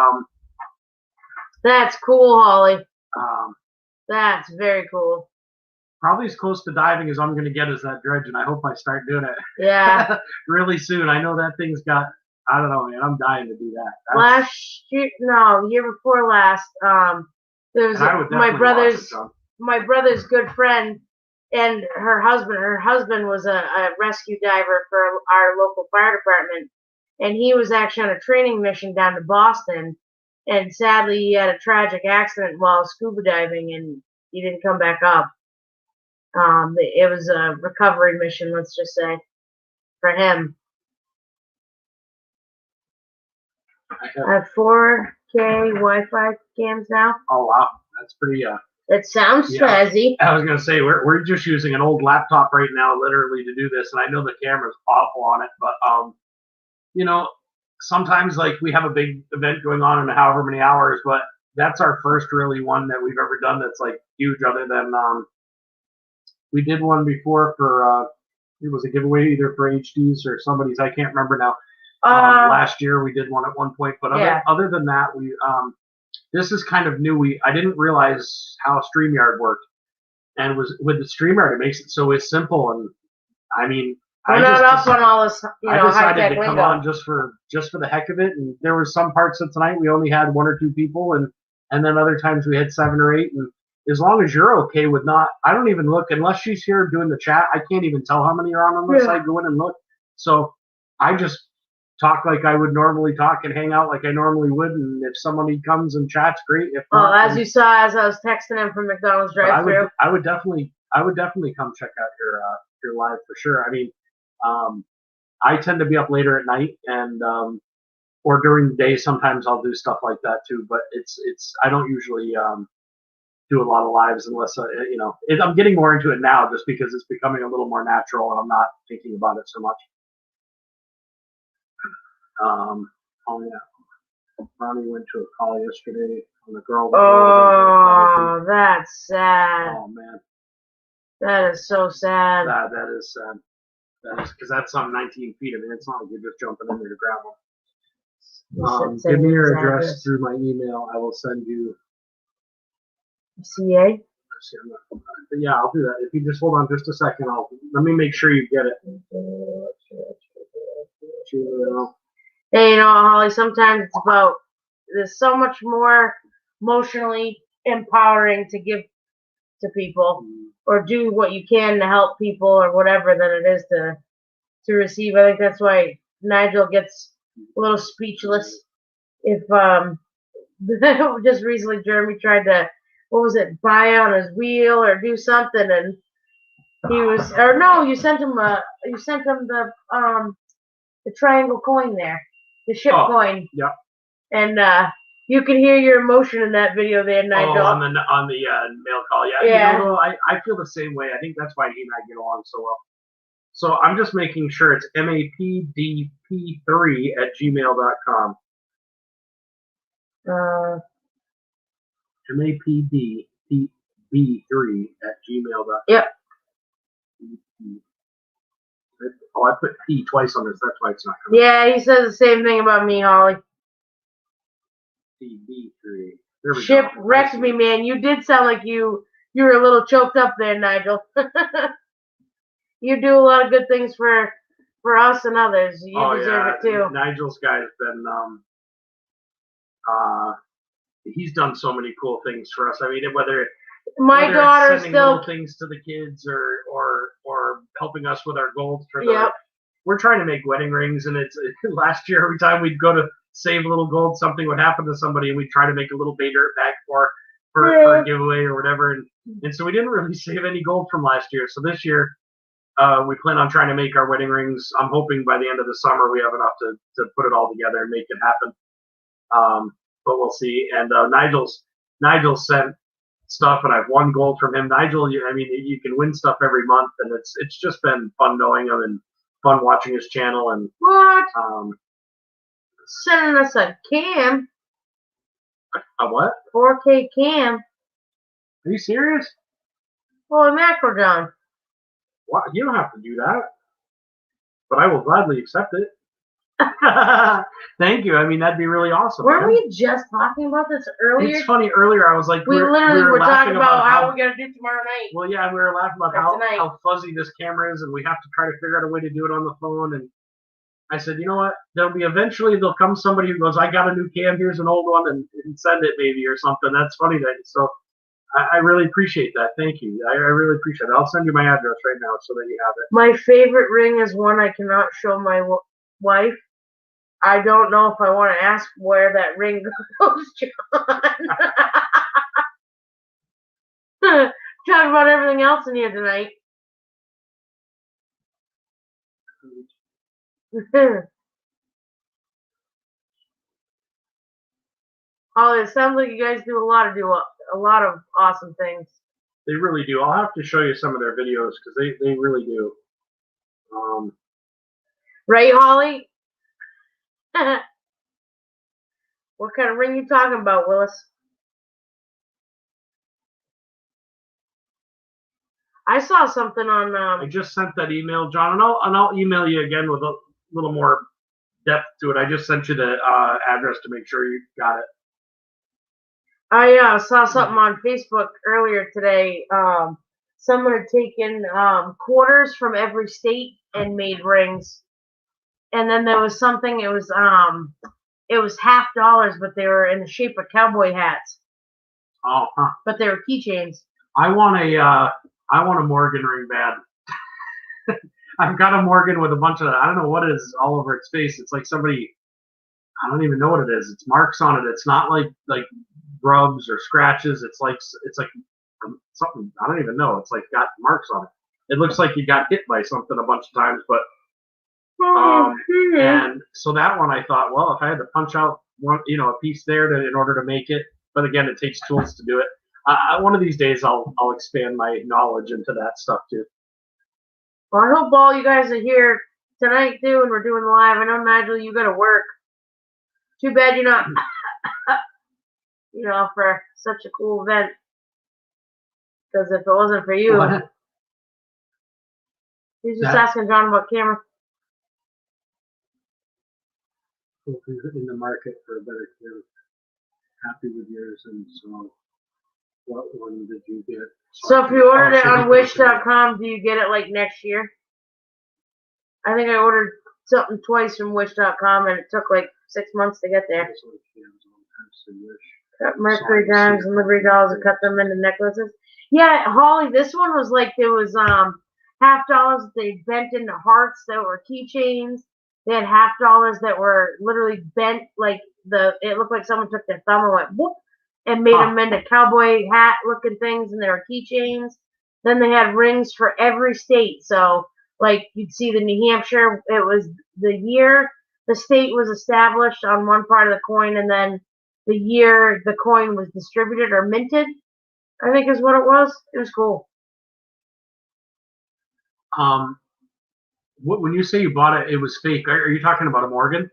that's cool, Holly. That's very cool. Probably as close to diving as I'm going to get is that dredge, and I hope I start doing it. Yeah. really soon. I know that thing's got. I don't know, man. I'm dying to do that. The year before last, there was my brother's good friend and her husband. Her husband was a rescue diver for our local fire department, and he was actually on a training mission down to Boston, and sadly he had a tragic accident while scuba diving, and he didn't come back up. It was a recovery mission, let's just say, for him. I have 4K Wi-Fi cams now. Oh wow, that's pretty. It sounds snazzy. I was gonna say we're just using an old laptop right now, literally, to do this, and I know the camera's awful on it, but sometimes like we have a big event going on in however many hours, but that's our first really one that we've ever done that's like huge. Other than we did one before for it was a giveaway either for HDs or somebody's, I can't remember now. Last year we did one at one point, but other than that, this is kind of new. I didn't realize how StreamYard worked, and with the StreamYard, it makes it so it's simple. And I mean, We're not up on all this, I high decided tech to come lingo. on just for the heck of it. And there were some parts of tonight we only had 1 or 2 people, and then other times we had 7 or 8. And as long as you're okay with not, I don't even look unless she's here doing the chat. I can't even tell how many are on unless I go in and look. So I just talk like I would normally talk and hang out like I normally would. And if somebody comes and chats, great. If not, Well, as you saw, as I was texting him from McDonald's drive-thru. I would definitely come check out your live for sure. I mean, I tend to be up later at night and or during the day. Sometimes I'll do stuff like that too. But it's I don't usually do a lot of lives unless I'm getting more into it now just because it's becoming a little more natural and I'm not thinking about it so much. Oh yeah, Ronnie went to a call yesterday on a girl. Oh, that's sad. Oh man, that is so sad. That is sad. That is because that's on 19 feet. I mean, it's not like you're just jumping in there to grab one. Give me your address through my email. I will send you. CA? Yeah, I'll do that. If you just hold on just a second, let me make sure you get it. Hey, Holly, sometimes it's about, there's so much more emotionally empowering to give to people or do what you can to help people or whatever than it is to receive. I think that's why Nigel gets a little speechless. If just recently Jeremy tried to, what was it, buy on his wheel or do something, and he was, or no, you sent him the triangle coin there, the ship coin. Yep. And you can hear your emotion in that video there, Nigel. Oh, on the mail call, yeah. Yeah. I feel the same way. I think that's why he and I get along so well. So I'm just making sure it's mapdp3@gmail.com. mapdp3@gmail.com. Yep. Oh, I put P twice on this. That's why it's not coming. Yeah, he says the same thing about me, Holly. DB3. There we Ship go. wrecked me, man. You did sound like you were a little choked up there, Nigel. You do a lot of good things for us and others. You deserve it too. Nigel's guy's been he's done so many cool things for us. I mean, whether daughter sending still little things to the kids or helping us with our goals for Yep. We're trying to make wedding rings, and it's last year every time we'd go to save a little gold, something would happen to somebody, and we'd try to make a little Bay Dirt bag for a giveaway or whatever, and so we didn't really save any gold from last year. So this year we plan on trying to make our wedding rings. I'm hoping by the end of the summer we have enough to put it all together and make it happen. But we'll see. And Nigel sent stuff, and I've won gold from him. Nigel, I mean, you can win stuff every month, and it's just been fun knowing him and fun watching his channel. And what? Sending us a cam. A what? 4K cam. Are you serious? Holy mackerel, John. What? You don't have to do that, but I will gladly accept it. Thank you. I mean, that'd be really awesome. Weren't we just talking about this earlier? It's funny. Earlier, I was like, we literally were talking about how we're gonna do tomorrow night. Well, yeah, we were laughing about how fuzzy this camera is, and we have to try to figure out a way to do it on the phone. And I said, you know what? There'll come somebody who goes, I got a new cam. Here's an old one, and send it maybe or something. That's funny. So I really appreciate that. Thank you. I really appreciate it. I'll send you my address right now so that you have it. My favorite ring is one I cannot show my wife. I don't know if I want to ask where that ring goes, John. Talk about everything else in here tonight. Holly, it sounds like you guys do a lot of awesome things. They really do. I'll have to show you some of their videos because they really do. Right, Holly? What kind of ring you talking about, Willis? I saw something on. I just sent that email, John, and I'll email you again with a little more depth to it. I just sent you the address to make sure you got it. I saw something on Facebook earlier today. Someone had taken quarters from every state and made rings, and then there was something. It was $half, but they were in the shape of cowboy hats, Oh, huh. but they were keychains. I want a Morgan ring bad. I've got a Morgan with a bunch of, I don't know what it is all over its face. It's like somebody, I don't even know what it is. It's marks on it. It's not like rubs or scratches. It's like something, I don't even know. It's like got marks on it. It looks like you got hit by something a bunch of times, but and so that one I thought, well, if I had to punch out one, a piece there in order to make it, but again, it takes tools to do it. One of these days, I'll expand my knowledge into that stuff too. Well, I hope all you guys are here tonight too, and we're doing live. I know, Nigel, you got to work. Too bad you're not, for such a cool event. Because if it wasn't for you, What? he's just asking John about camera. In the market for a better camera. Happy with yours, and so what one did you get? So if you ordered it on Wish.com, do you get it like next year? I think I ordered something twice from Wish.com, and it took like 6 months to get there. Cut mercury dimes and livery dolls and cut them into necklaces. Yeah, Holly, this one was like there was $half that they bent into hearts that were keychains. They had $half that were literally bent, like it looked like someone took their thumb and went whoop and made them into cowboy hat looking things, and they were keychains. Then they had rings for every state. So like you'd see the New Hampshire, it was the year the state was established on one part of the coin, and then the year the coin was distributed or minted, I think is what it was. It was cool. When you say you bought it, it was fake. Are you talking about a Morgan?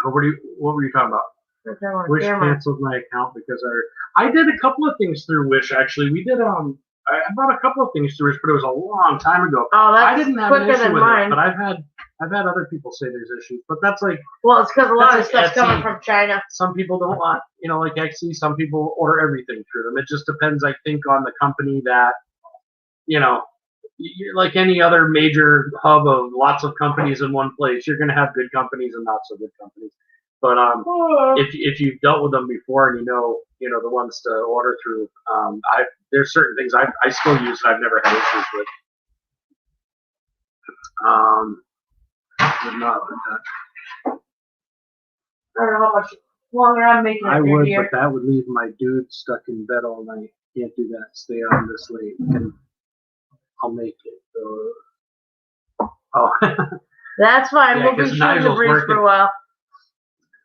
Or what were you talking about? Wish canceled my account because I did a couple of things through Wish. Actually, we did I bought a couple of things through Wish, but it was a long time ago. Oh, that's I didn't have an quicker issue than with mine. it, but I've had other people say there's issues. But that's like, well, it's because a lot of like stuff's Etsy. coming from China. Some people don't want, like Etsy. Some people order everything through them. It just depends, I think, on the company that, like any other major hub of lots of companies in one place, you're going to have good companies and not so good companies. But if you've dealt with them before and the ones to order through, there's certain things I still use that I've never had issues with. Would not with that. I don't know how much longer I'm making it. I would, here. but that would leave my dude stuck in bed all night. Can't do that. Stay on this late, and I'll make it. Oh. That's fine. Yeah, we'll be 'cause shooting the Nigel's breeze for working. a while.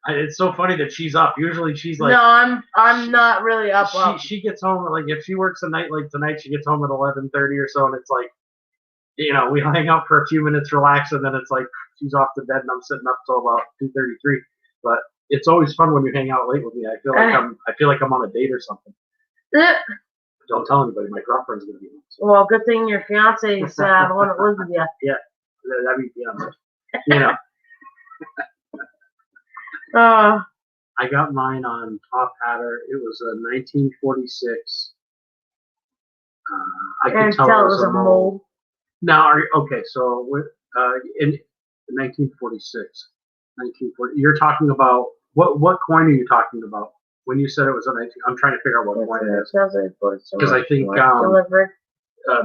It's so funny that she's up. Usually she's like, No, I'm not really up. She gets home like if she works a night like tonight, she gets home at 11:30 or so, and it's like, we hang out for a few minutes, relax, and then it's like she's off to bed, and I'm sitting up till about 2:33. But it's always fun when you hang out late with me. I feel like I'm on a date or something. Don't tell anybody. My girlfriend's gonna be home. So. Well, good thing your fiance is the one that lives with you. Yeah, that'd be fiance. I got mine on Top Hatter. It was a 1946. I could tell it was a mold. Now, okay, so in 1946, 1940, you're talking about what coin are you talking about? When you said it was a 19, I'm trying to figure out what coin it is. Because I think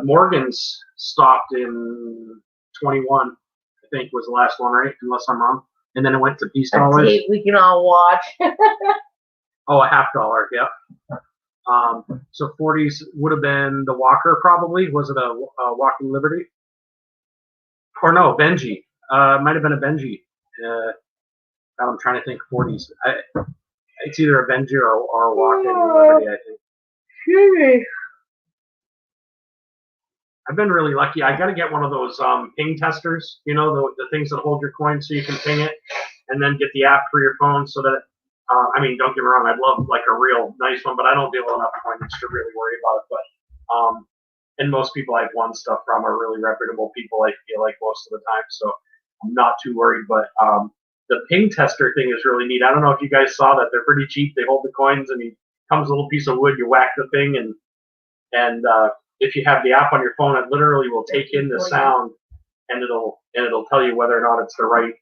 Morgan's stopped in 21. I think was the last one, right? Unless I'm wrong. And then it went to Peace dollars. We can all watch. Oh, a $50, yep. So 40s would have been the Walker, probably. Was it a Walking Liberty? Or no, Benji. It might have been a Benji. I'm trying to think 40s. It's either a Benji or a Walking Liberty, I think. I've been really lucky. I got to get one of those ping testers, the things that hold your coin so you can ping it and then get the app for your phone so that, don't get me wrong, I'd love like a real nice one, but I don't deal enough coins to really worry about it. But, and most people I've won stuff from are really reputable people, I feel like most of the time, so I'm not too worried. But the ping tester thing is really neat. I don't know if you guys saw that. They're pretty cheap. They hold the coins and comes a little piece of wood. You whack the thing, and if you have the app on your phone, it literally will take in the sound, and it'll tell you whether or not it's the right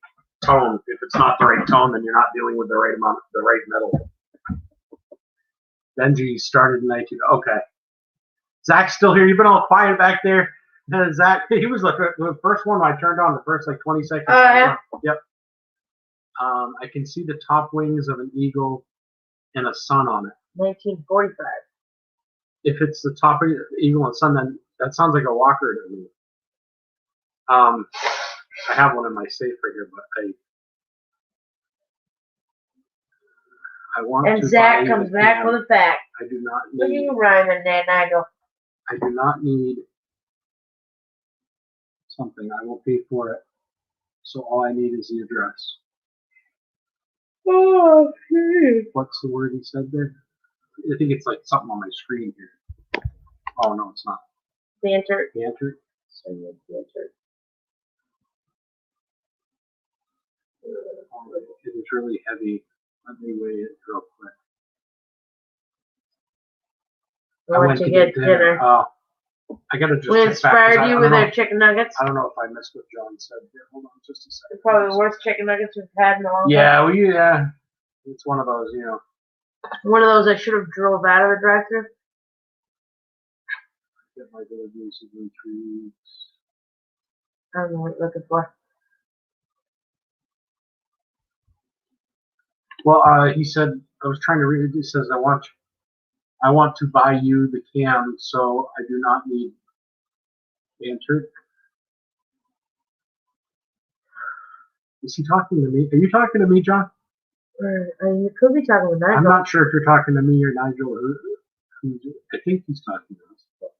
tone. If it's not the right tone, then you're not dealing with the right amount, the right metal. Benji started 19. Okay, Zach's still here. You've been all quiet back there. Zach, he was the first one I turned on. The first like 20 seconds. Yeah. Yep. I can see the top wings of an eagle and a sun on it. 1945. If it's the top of the eagle and sun, then that sounds like a walker to me. I have one in my safe right here, but I want and to. Zach comes back with a fact. I do not Look at need. you rhyming there, Nigel. I do not need something. I will pay for it. So all I need is the address. Oh, geez. What's the word he said there? I think it's like something on my screen here. Oh no, it's not. Banter. Banter. Banter. It is really heavy. Let me weigh it real quick. I want to get dinner. Oh, I gotta just. We check back, 'cause inspired I you don't with know- our chicken nuggets. I don't know if I missed what John said here. Hold on just a second. They're probably the worst chicken nuggets we've had in a long time. Yeah. It's one of those, you know. One of those I should have drove out of the drive-thru. Get my deliveries in 3 weeks. I don't know what you're looking for. Well, he said, I was trying to read it. He says, I want to buy you the cam, so I do not need banter. Is he talking to me? Are you talking to me, John? You could be talking with Nigel. I'm not sure if you're talking to me or Nigel. Or I think he's talking to us.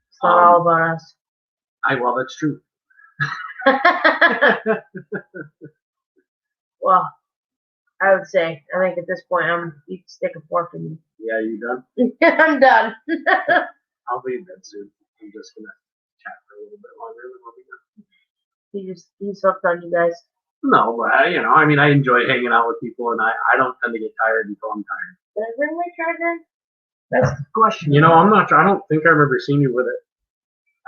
It's not all about us. Well, that's true. Well, I would say, I think at this point, you can stick a fork in me. Yeah, you done? I'm done. I'll be in bed soon. I'm just gonna chat for a little bit longer than what we got. He's hooked on you guys. No, but I enjoy hanging out with people, and I don't tend to get tired until I'm tired. Did I bring my charger? That's the question. I don't think I remember seeing you with it.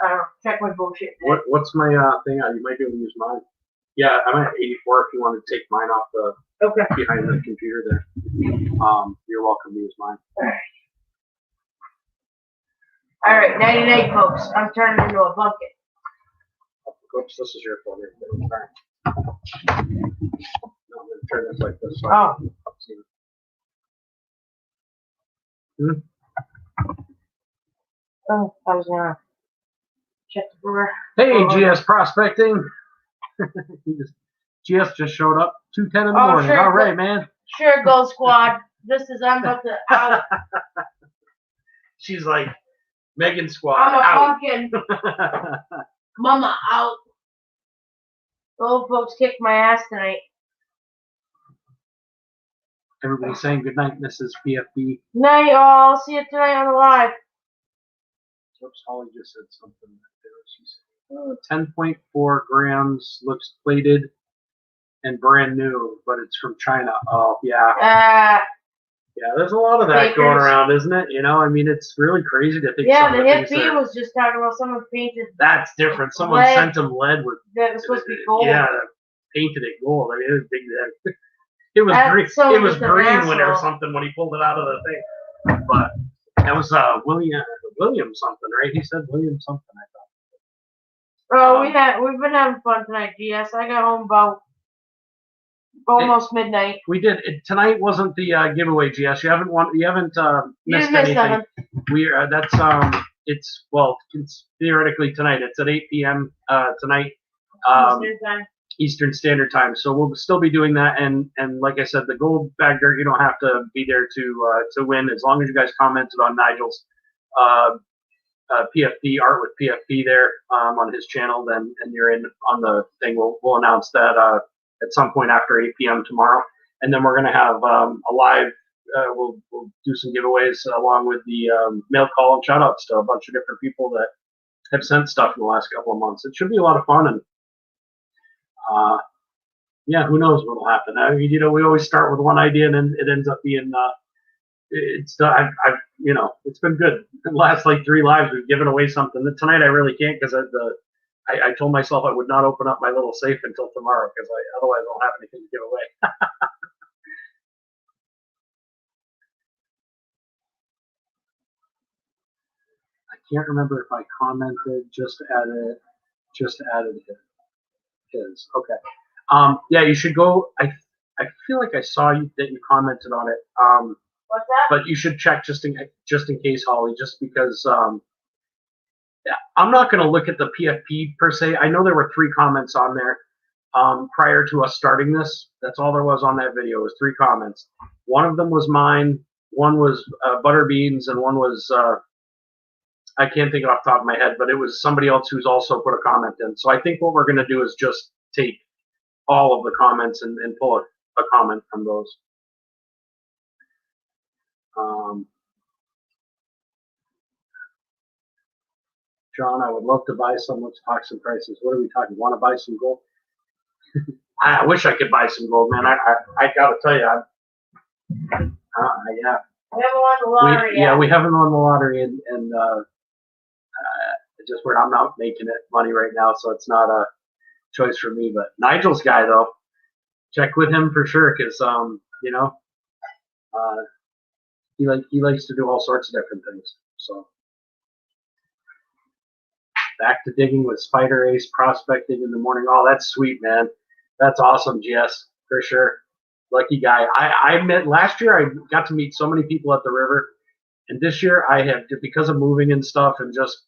I don't know. Check my bullshit. What's my thing? You might be able to use mine. Yeah, I'm at 84 if you want to take mine off Okay. behind the computer there. You're welcome to use mine. All right, 99 folks. I'm turning into a pumpkin. Oops, this is your phone. No, I'm going to turn this like this. So Oh. Oh, I was gonna check the brewer. Hey, GS Prospecting. GS just showed up. 2:10 in the morning. Sure. All right, man. Sure, Gold Squad. Just as I'm about to out. She's like, Megan Squad. I'm a out. pumpkin. Mama out. The old folks kicked my ass tonight. Everybody's saying goodnight, Mrs. PFB. Night, y'all. See you tonight on the live. Oops, Holly just said something. She said, 10.4 grams, looks plated and brand new, but it's from China. Oh, yeah. Yeah, there's a lot of that Bakers. going around, isn't it? It's really crazy to think. Yeah, some the of the hip things B that- was just talking about someone painted That's different. Someone lead. sent them lead with. that was supposed to be gold. Yeah, painted it gold. I mean, it was big. It was That's green. so It was just an green when or asshole. something when he pulled it out of the thing. But that was William something, right? He said William something. I thought. Oh, we've been having fun tonight, GS. I got home about almost midnight. We did. Tonight wasn't the giveaway, GS. You haven't You missed didn't miss anything. nothing. It's theoretically tonight. It's at 8 p.m. Tonight. Eastern time. Eastern Standard Time. So we'll still be doing that, and like I said, the gold bag dirt, you don't have to be there to win, as long as you guys commented on Nigel's PFP art with PFP there on his channel, then and you're in on the thing. We'll announce that at some point after 8 p.m. tomorrow, and then we're gonna have a live. We'll do some giveaways along with the mail call and shout outs to a bunch of different people that have sent stuff in the last couple of months. It should be a lot of fun, and yeah, who knows what will happen. I mean, we always start with one idea and then it ends up being it's I've it's been good. The last like 3 lives we've given away something. Tonight I really can't because I told myself I would not open up my little safe until tomorrow because otherwise I don't have anything to give away. I can't remember if I commented, just added his. Okay. Yeah, you should go. I feel like I saw that you commented on it. What's that? But you should check just in case, Holly, just because. Yeah, I'm not going to look at the PFP per se. I know there were 3 comments on there prior to us starting this. That's all there was on that video was 3 comments. One of them was mine. One was Butterbeans, and one was I can't think off the top of my head, but it was somebody else who's also put a comment in. So I think what we're going to do is just take all of the comments and pull a comment from those. John, I would love to buy some. Let's talk some prices. What are we talking? Want to buy some gold? I wish I could buy some gold, man. I got to tell you, yeah. We haven't won the lottery yet. Yeah, we haven't won the lottery, and just where I'm not making it money right now, so it's not a choice for me. But Nigel's guy, though, check with him for sure, because he likes to do all sorts of different things. So back to digging with Spider Ace, prospecting in the morning. Oh, that's sweet, man. That's awesome, Jess, for sure. Lucky guy. I met last year. I got to meet so many people at the river, and this year I have, because of moving and stuff, and just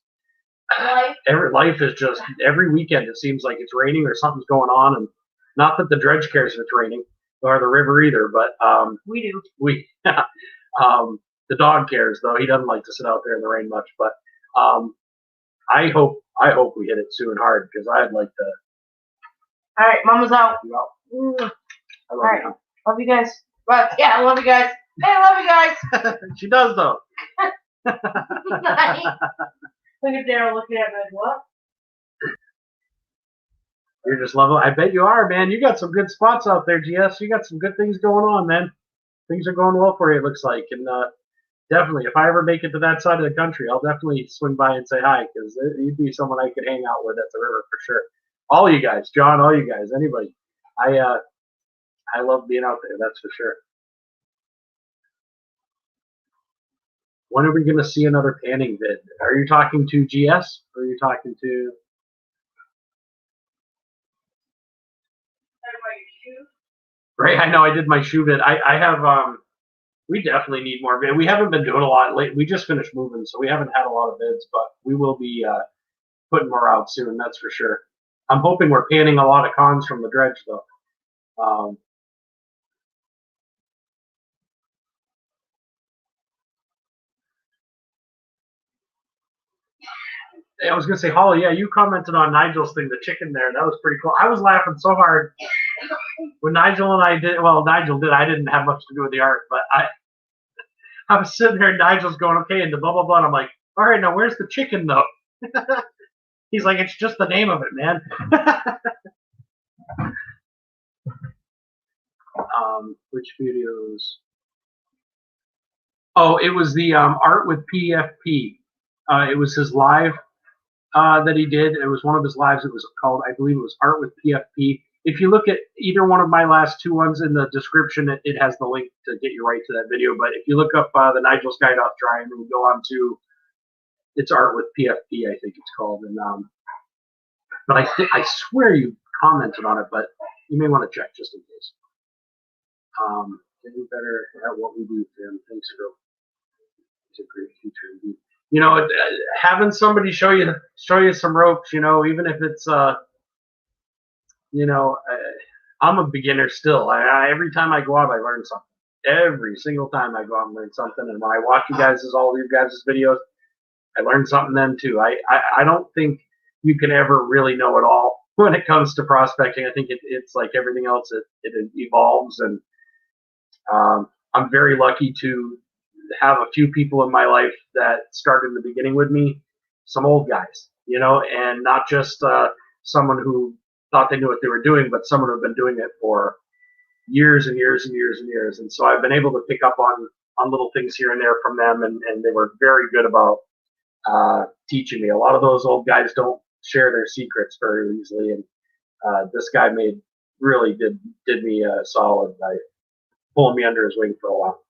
life is just every weekend. It seems like it's raining or something's going on, and not that the dredge cares if it's raining or the river either, but we do. The dog cares though. He doesn't like to sit out there in the rain much, but I hope we hit it soon hard because I'd like to. All right, Mama's out. I love All right. Love you guys. But yeah, I love you guys. Hey, I love you guys. She does though. Look at Daryl looking at me like, what? You're just loving. I bet you are, man. You got some good spots out there, GS. You got some good things going on, man. Things are going well for you, it looks like. And definitely, if I ever make it to that side of the country, I'll definitely swing by and say hi because you'd be someone I could hang out with at the river for sure. All you guys, John, all you guys, anybody. I love being out there, that's for sure. When are we going to see another panning vid? Are you talking to GS or are you talking to? Right, I know I did my shoe vid. I have we definitely need more vid. We haven't been doing a lot late. We just finished moving, so we haven't had a lot of vids, but we will be putting more out soon, that's for sure. I'm hoping we're panning a lot of cons from the dredge though. I was gonna say, Holly, yeah, you commented on Nigel's thing, the chicken there. That was pretty cool. I was laughing so hard when Nigel and I did. Well, Nigel did. I didn't have much to do with the art, but I was sitting there, and Nigel's going, okay, and the blah blah blah. And I'm like, all right, now where's the chicken though? He's like, it's just the name of it, man. Which videos? Oh, it was the art with PFP. It was his live that he did. It was one of his lives. It was called, I believe it was Art with PFP. If you look at either one of my last 2 ones in the description, it has the link to get you right to that video. But if you look up the Nigel's Guide Off Dry and then go on to it's Art with PFP, I think it's called. And but I swear you commented on it, but you may want to check just in case. Getting better at what we do, Tim. Thanks, Phil. It's a great feature. You know, having somebody show you some ropes, you know, even if it's I'm a beginner still. Every time I go out, I learn something. Every single time I go out and learn something. And when I watch all of you guys' videos, I learn something then too. I don't think you can ever really know it all when it comes to prospecting. I think it's like everything else. It evolves, and I'm very lucky to have a few people in my life that started in the beginning with me, some old guys, you know, and not just someone who thought they knew what they were doing, but someone who'd been doing it for years and years and years and years. And so I've been able to pick up on little things here and there from them, and they were very good about teaching me. A lot of those old guys don't share their secrets very easily, and this guy really did me a solid by pulling me under his wing for a while.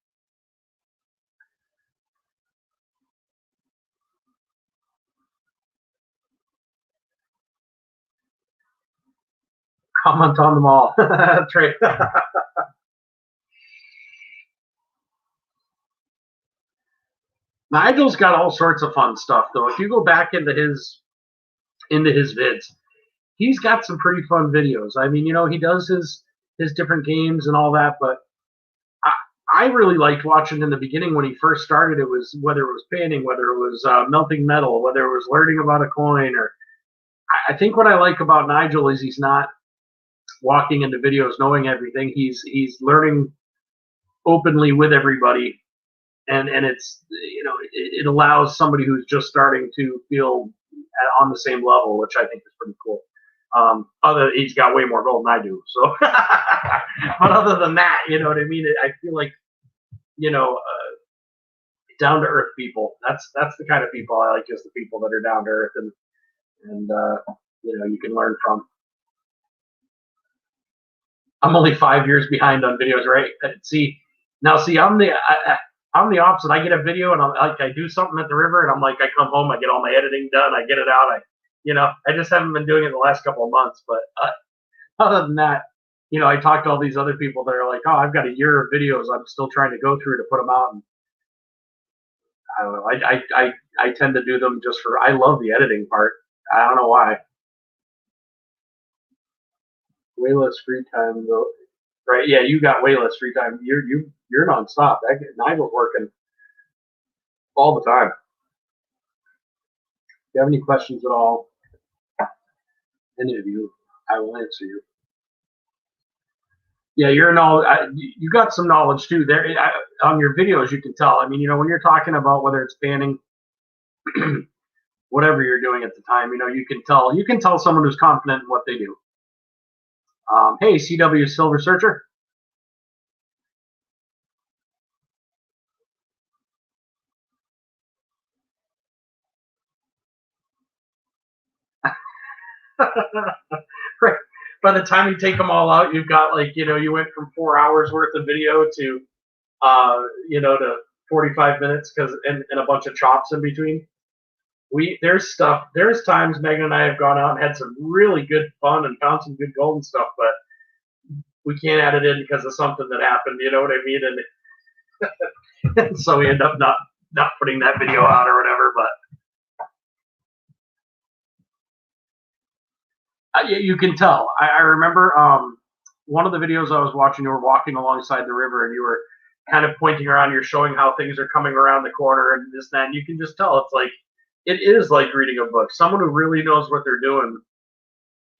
Comment on them all. That's right. Nigel's got all sorts of fun stuff though. If you go back into his vids, he's got some pretty fun videos. I mean, he does his different games and all that, but I really liked watching in the beginning when he first started. It was whether it was painting, whether it was melting metal, whether it was learning about a coin, or I think what I like about Nigel is he's not walking into videos knowing everything. He's learning openly with everybody, and it's it allows somebody who's just starting to feel on the same level, which I think is pretty cool. He's got way more gold than I do, so. But other than that, you know what I mean. I feel like down to earth people. That's the kind of people I like, just the people that are down to earth and you can learn from. I'm only 5 years behind on videos, right? I'm the opposite. I get a video and I do something at the river, and I come home, I get all my editing done, I get it out. I just haven't been doing it the last couple of months. But other than that, I talk to all these other people that are like, oh, I've got a year of videos I'm still trying to go through to put them out. And I don't know. I tend to do them just I love the editing part. I don't know why. Way less free time though. Right? Yeah, you got way less free time. You're nonstop. Nigel's working all the time. If you have any questions at all, any of you, I will answer you. Yeah, you got some knowledge too. There on your videos, you can tell. I mean, when you're talking about whether it's panning, whatever you're doing at the time, you can tell. You can tell someone who's confident in what they do. Hey, CW Silver Searcher. Right. By the time you take them all out, you've got you went from 4 hours worth of video to to 45 minutes and a bunch of chops in between. There's times Megan and I have gone out and had some really good fun and found some good gold and stuff, but we can't add it in because of something that happened. You know what I mean? And so we end up not putting that video out or whatever. But you can tell. I remember one of the videos I was watching. You were walking alongside the river, and you were kind of pointing around. You're showing how things are coming around the corner and this and that. And you can just tell it is like reading a book. Someone who really knows what they're doing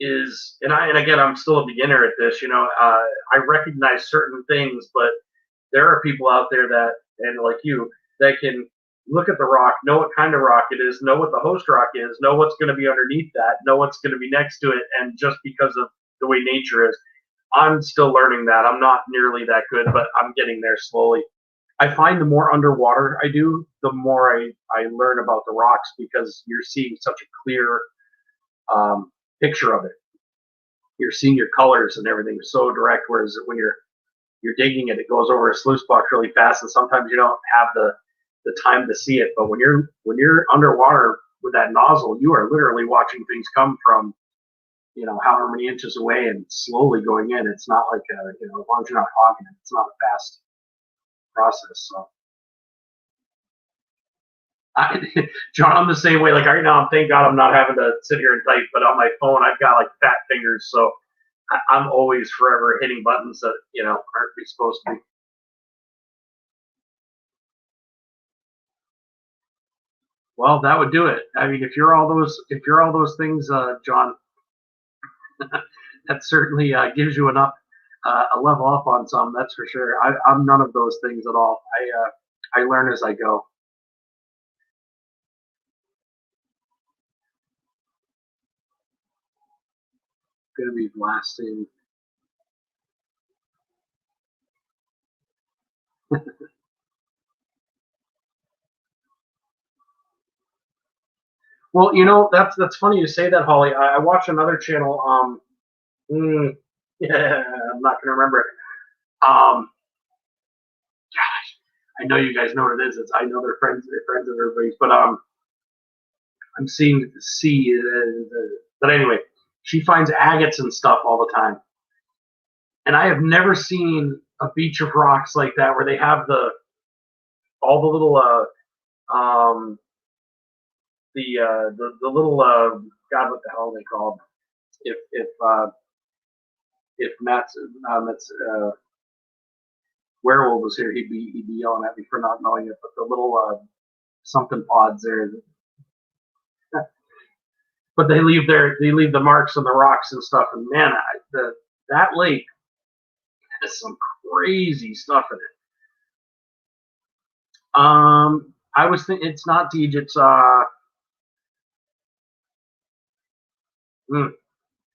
is, and again, I'm still a beginner at this. I recognize certain things, but there are people out there that, and like you, that can look at the rock, know what kind of rock it is, know what the host rock is, know what's going to be underneath that, know what's going to be next to it, and just because of the way nature is, I'm still learning that. I'm not nearly that good, but I'm getting there slowly. I find the more underwater I do, the more I learn about the rocks, because you're seeing such a clear picture of it. You're seeing your colors and everything so direct, whereas when you're digging it, it goes over a sluice box really fast, and sometimes you don't have the time to see it. But when you're underwater with that nozzle, you are literally watching things come from however many inches away and slowly going in. It's not like as long as you're not hogging it, it's not a fast process. So John, I'm the same way. Like right now, thank God I'm not having to sit here and type, but on my phone I've got fat fingers, so I'm always forever hitting buttons that aren't supposed to be. Well, that would do it. I mean, if you're all those things, John, that certainly gives you enough a level up on some. That's for sure. I'm none of those things at all. I learn as I go. Going to be blasting. Well, that's funny you say that, Holly. I watch another channel. Yeah, I'm not gonna remember it. I know you guys know what it is. I know they're friends of everybody's, but I'm seeing but anyway, she finds agates and stuff all the time, and I have never seen a beach of rocks like that where they have all the little um the little God, what the hell are they called? If Matt's werewolf was here, he'd be yelling at me for not knowing it. But the little something pods there, but they leave the marks on the rocks and stuff. And man, that lake has some crazy stuff in it. I was thinking it's not Deej, it's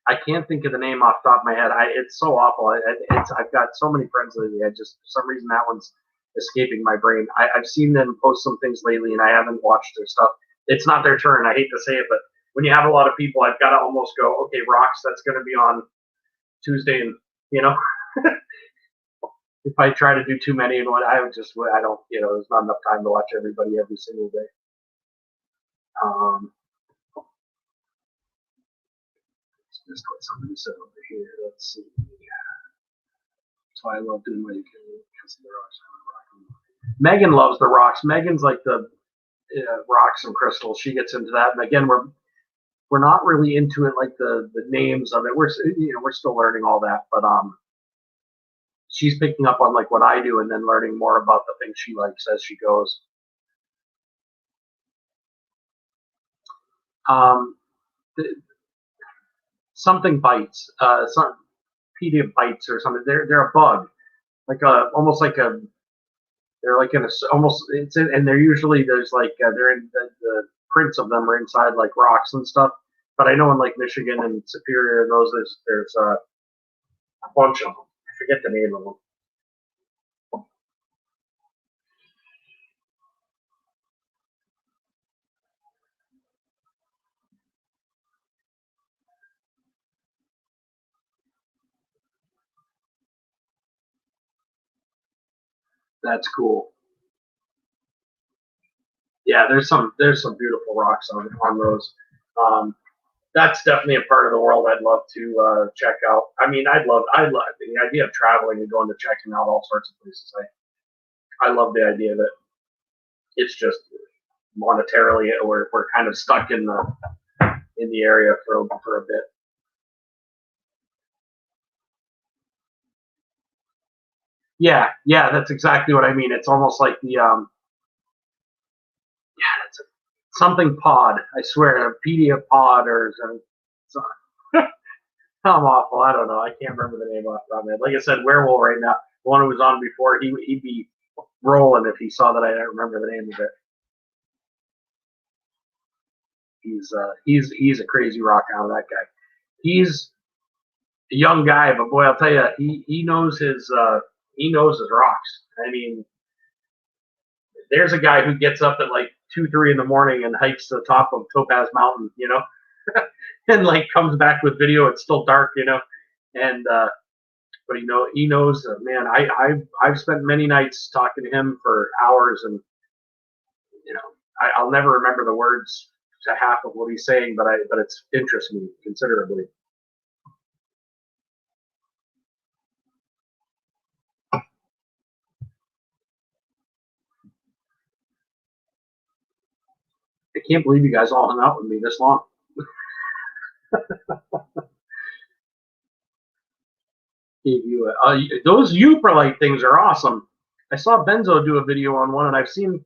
I can't think of the name off the top of my head. It's so awful. I've got so many friends lately. I just for some reason that one's escaping my brain. I've seen them post some things lately, and I haven't watched their stuff. It's not their turn. I hate to say it, but when you have a lot of people, I've got to almost go, okay, rocks. That's going to be on Tuesday, and if I try to do too many, and what I don't, there's not enough time to watch everybody every single day. Just what somebody said over here. Let's see. That's why I love doing what you can because of the rocks. Megan loves the rocks. Megan's like the rocks and crystals. She gets into that. And again, we're not really into it like the names of it. We're still learning all that, but she's picking up on like what I do and then learning more about the things she likes as she goes. Something bites. Some pedia bites or something. They're a bug, like almost like a. They're like in a almost. It's in, and they're usually there's like they're in the prints of them are inside like rocks and stuff. But I know in like Michigan and Superior and those there's a bunch of them. I forget the name of them. That's cool. Yeah, there's some beautiful rocks on those. That's definitely a part of the world I'd love to check out. I mean, I'd love the idea of traveling and going to checking out all sorts of places. I love the idea of it. It's just monetarily we're kind of stuck in the area for a bit. Yeah, that's exactly what I mean. It's almost like the it's something pod. I swear, a pedia pod or something. I'm awful. I don't know. I can't remember the name off the top of my head. Like I said, werewolf right now. The one who was on before, he'd be rolling if he saw that I didn't remember the name of it. He's a crazy rock hound, that guy. He's a young guy, but boy, I'll tell you, he knows his rocks. I mean, there's a guy who gets up at like 2-3 in the morning and hikes to the top of Topaz Mountain, and like comes back with video. It's still dark, and but he knows. Man, I've spent many nights talking to him for hours, and I'll never remember the words to half of what he's saying, but it's interests me considerably. I can't believe you guys all hung out with me this long. Those Uprolite things are awesome. I saw Benzo do a video on one, and I've seen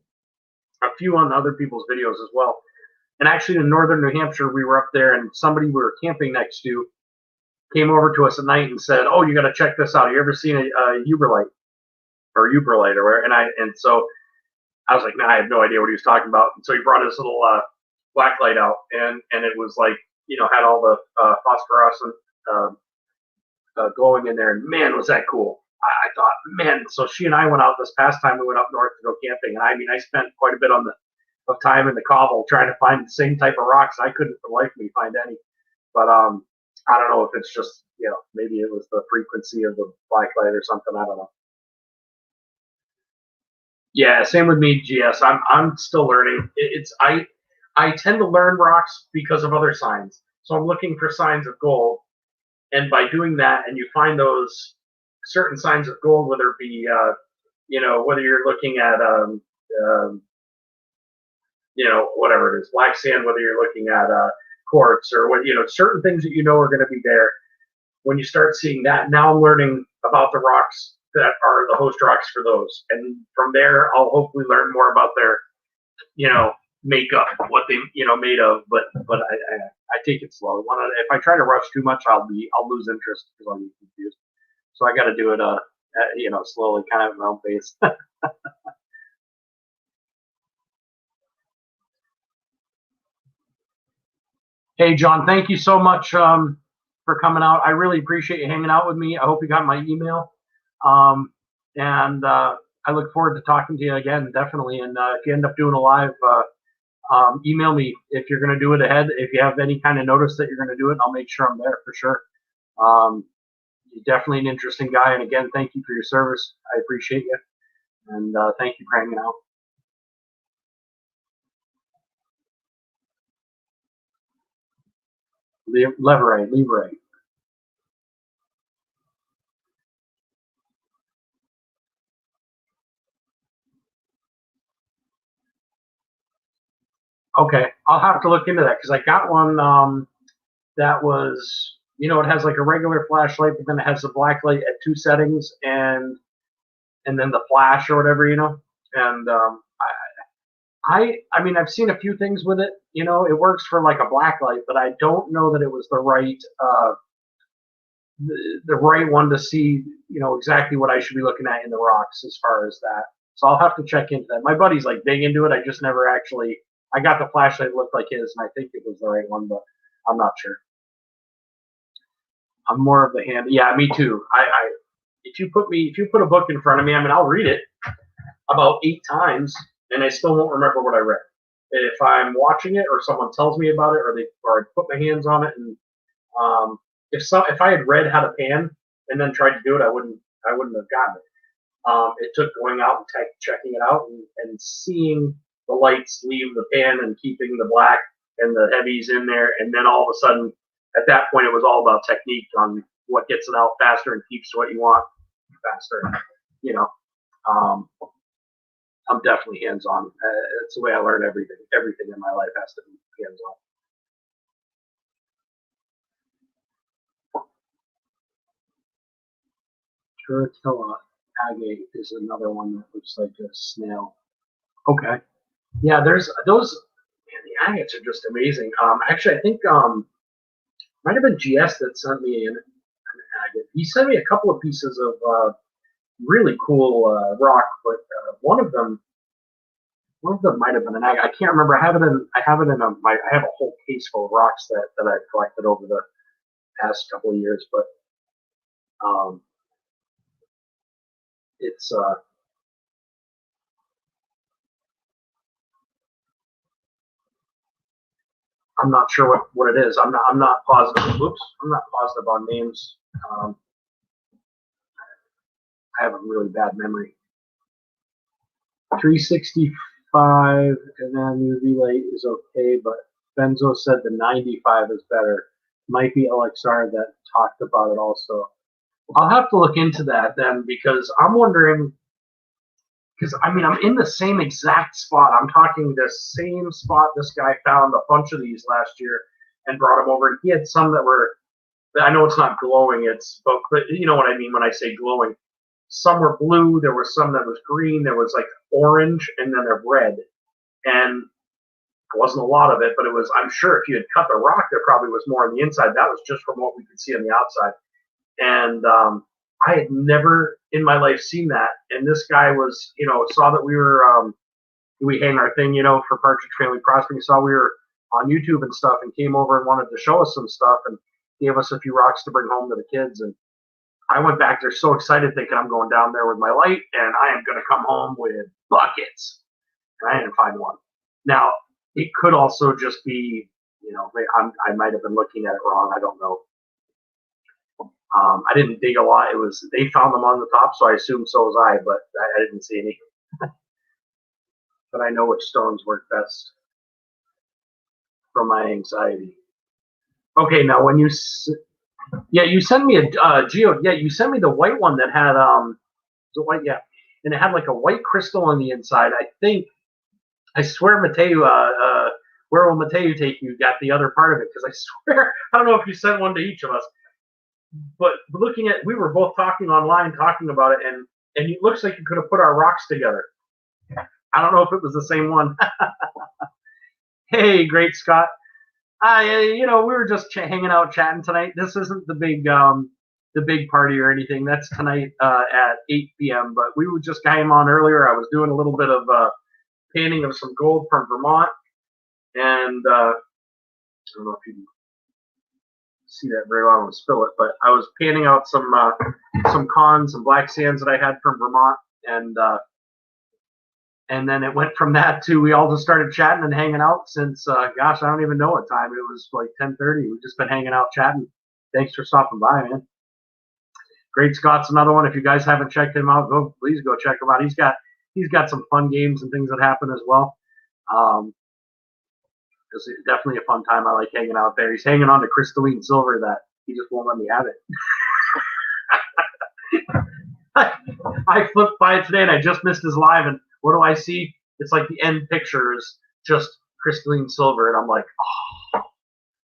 a few on other people's videos as well. And actually, in northern New Hampshire, we were up there, and somebody we were camping next to came over to us at night and said, "Oh, you got to check this out. You ever seen a Uprolite or where?" And so I was like, "Nah, I have no idea what he was talking about." And so he brought his little black light out, and it was like had all the phosphorescent glowing in there, and man, was that cool. I thought, man, so she and I went out this past time. We went up north to go camping, and I mean, I spent quite a bit on of time in the cobble trying to find the same type of rocks. I couldn't for the life of me find any. But I don't know if it's just, maybe it was the frequency of the black light or something. I don't know. Yeah, same with me, GS. I'm still learning. I tend to learn rocks because of other signs. So I'm looking for signs of gold, and by doing that, and you find those certain signs of gold, whether it be whether you're looking at whatever it is, black sand, whether you're looking at quartz or what, certain things that are going to be there. When you start seeing that, now I'm learning about the rocks that are the host rocks for those, and from there I'll hopefully learn more about their makeup, what they made of. But I take it slow. If I try to rush too much, I'll lose interest because I'll be confused. So I got to do it slowly, kind of at my own pace. Hey John, thank you so much for coming out. I really appreciate you hanging out with me. I hope you got my email. And I look forward to talking to you again, definitely. And if you end up doing a live, email me if you're going to do it ahead. If you have any kind of notice that you're going to do it, I'll make sure I'm there for sure. You're definitely an interesting guy. And again, thank you for your service. I appreciate you. And thank you for hanging out. Leverage. Okay, I'll have to look into that because I got one that was, it has like a regular flashlight, but then it has the black light at 2 settings and then the flash or whatever, And I mean, I've seen a few things with it. It works for like a black light, but I don't know that it was the right the right one to see, exactly what I should be looking at in the rocks as far as that. So I'll have to check into that. My buddy's like big into it. I just never actually. I got the flashlight that looked like his, and I think it was the right one, but I'm not sure. I'm more of the hand. Yeah, me too. If you put a book in front of me, I mean, I'll read it about 8 times, and I still won't remember what I read. If I'm watching it, or someone tells me about it, or I put my hands on it, and if I had read how to pan and then tried to do it, I wouldn't have gotten it. It took going out and checking it out and seeing the lights leave the pan and keeping the black and the heavies in there, and then all of a sudden, at that point, it was all about technique on what gets it out faster and keeps what you want faster. I'm definitely hands-on. It's the way I learn everything. Everything in my life has to be hands-on. Turritella agate is another one that looks like a snail. Okay. Yeah, there's those. Man, the agates are just amazing. Actually, I think might have been GS that sent me an agate. He sent me a couple of pieces of really cool rock, but one of them might have been an agate. I can't remember. I have it in I have a whole case full of rocks that I've collected over the past couple of years, but it's I'm not sure what it is. I'm not positive. Oops, I'm not positive on names. I have a really bad memory. 365 and then UV light is okay, but Benzo said the 95 is better. Might be LXR that talked about it also. I'll have to look into that then, because I'm wondering, because I mean, I'm in the same exact spot. I'm talking the same spot this guy found a bunch of these last year and brought them over. And he had some that were, I know it's not glowing, but you know what I mean when I say glowing. Some were blue, there was some that was green, there was like orange, and then they're red. And it wasn't a lot of it, but it was, I'm sure if you had cut the rock, there probably was more on the inside. That was just from what we could see on the outside. And I had never in my life seen that. And this guy was, saw that we hang our thing, for Partridge Family Prospecting. Saw we were on YouTube and stuff and came over and wanted to show us some stuff and gave us a few rocks to bring home to the kids. And I went back there so excited thinking I'm going down there with my light and I am going to come home with buckets. And I didn't find one. Now, it could also just be, I might have been looking at it wrong. I don't know. I didn't dig a lot. They found them on the top, so I assumed so was I, but I didn't see any. But I know which stones work best for my anxiety. Okay, now when you sent me a geode. Yeah, you sent me the white one that had the white, yeah, and it had like a white crystal on the inside. I swear, Mateo, where will Mateo take you? Got the other part of it, because I swear I don't know if you sent one to each of us, but we were both talking online, talking about it, and it looks like you could have put our rocks together. I don't know if it was the same one. Hey, great Scott. We were just hanging out, chatting tonight. This isn't the big party or anything. That's tonight at 8 p.m. But we just came on earlier. I was doing a little bit of painting of some gold from Vermont, and I don't know if you can see that very well. I don't want to spill it, but I was painting out some cons, some black sands that I had from Vermont, and then it went from that to we all just started chatting and hanging out since, gosh, I don't even know what time. It was like 10:30. We've just been hanging out chatting. Thanks for stopping by, man. Great Scott's another one. If you guys haven't checked him out, please go check him out. He's got some fun games and things that happen as well. It's definitely a fun time. I like hanging out there. He's hanging on to crystalline silver that he just won't let me have it. I flipped by it today and I just missed his live, and what do I see? It's like the end picture is just crystalline silver, and I'm like, oh,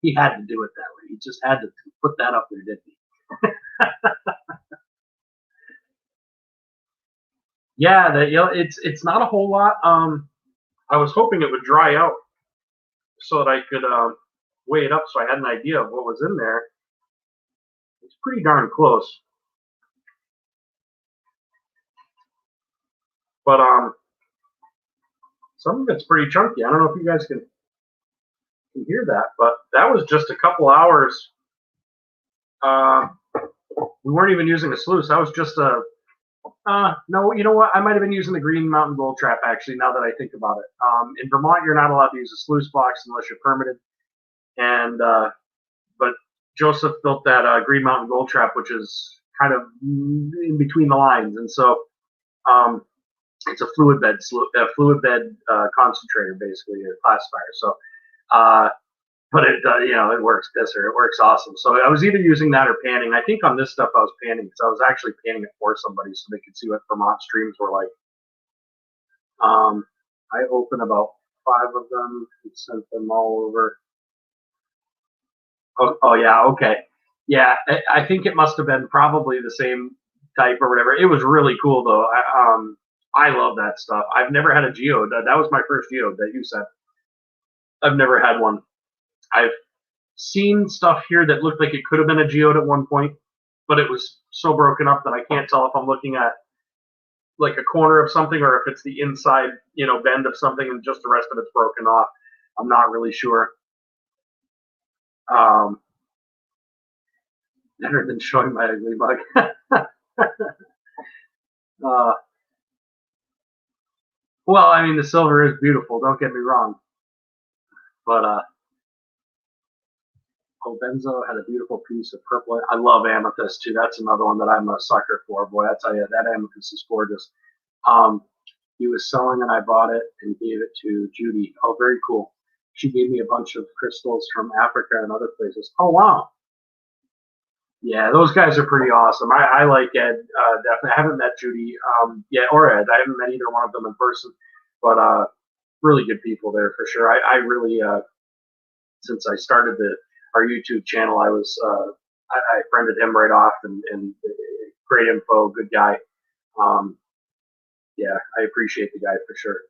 he had to do it that way. He just had to put that up there, didn't he? Yeah, it's not a whole lot. I was hoping it would dry out so that I could weigh it up, so I had an idea of what was in there. It's pretty darn close. But some of it's pretty chunky. I don't know if you guys can hear that, but that was just a couple hours. We weren't even using a sluice. That was just no, you know what? I might have been using the Green Mountain Gold Trap, actually, now that I think about it. In Vermont, you're not allowed to use a sluice box unless you're permitted. And but Joseph built that Green Mountain Gold Trap, which is kind of in between the lines, and so it's a fluid bed concentrator, basically, a classifier. So, but it works it works awesome. So I was either using that or panning. I think on this stuff I was panning because I was actually panning it for somebody so they could see what Vermont streams were like. I opened about 5 of them and sent them all over. Oh yeah, okay. Yeah, I think it must have been probably the same type or whatever. It was really cool though. I love that stuff. I've never had a geode. That was my first geode that you sent. I've never had one. I've seen stuff here that looked like it could have been a geode at one point, but it was so broken up that I can't tell if I'm looking at like a corner of something or if it's the inside, bend of something and just the rest of it's broken off. I'm not really sure. Better than showing my ugly mug. Well, I mean, the silver is beautiful. Don't get me wrong. But Benzo had a beautiful piece of purple. I love amethyst too. That's another one that I'm a sucker for. Boy, I tell you, that amethyst is gorgeous. He was selling and I bought it and gave it to Judy. Oh, very cool. She gave me a bunch of crystals from Africa and other places. Oh, wow. Yeah, those guys are pretty awesome. I like Ed, definitely. I haven't met Judy or Ed. I haven't met either one of them in person, but really good people there for sure. I really, since I started our YouTube channel, I friended him right off and great info, good guy. Yeah, I appreciate the guy for sure.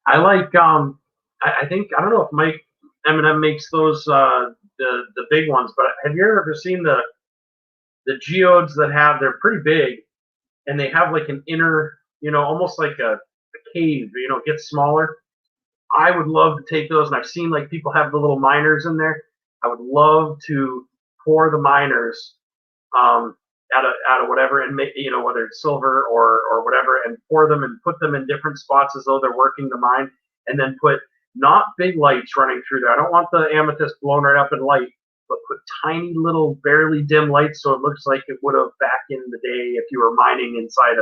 I like, I think, I don't know if Mike Eminem makes those, the big ones, but have you ever seen the geodes that they're pretty big and they have like an inner, almost like a cave, it gets smaller. I would love to take those, and I've seen like people have the little miners in there. I would love to pour the miners out of whatever, and make, whether it's silver or whatever, and pour them and put them in different spots as though they're working the mine, and then put not big lights running through there. I don't want the amethyst blown right up in light, but put tiny little barely dim lights so it looks like it would have back in the day if you were mining inside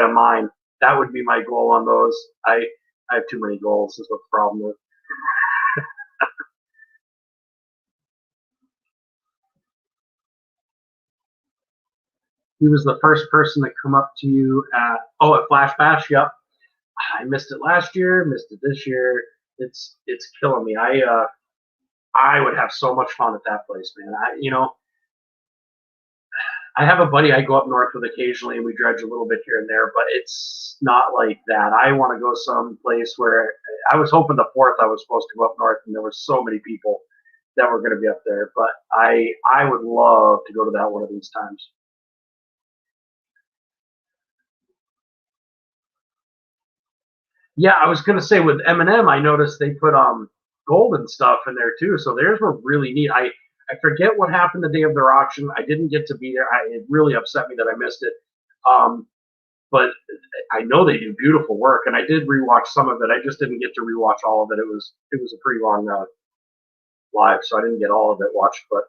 a mine. That would be my goal on those. I have too many goals is what the problem is. He was the first person to come up to you at Flash Bash. Yep, I missed it last year, missed it this year. It's killing me. I would have so much fun at that place, man. I have a buddy I go up north with occasionally, and we dredge a little bit here and there, but it's not like that. I want to go someplace where I was hoping the 4th I was supposed to go up north, and there were so many people that were going to be up there. But I would love to go to that one of these times. Yeah, I was gonna say with M&M, I noticed they put gold and stuff in there too. So theirs were really neat. I forget what happened the day of their auction. I didn't get to be there. It really upset me that I missed it. But I know they do beautiful work, and I did rewatch some of it. I just didn't get to rewatch all of it. It was a pretty long live, so I didn't get all of it watched. But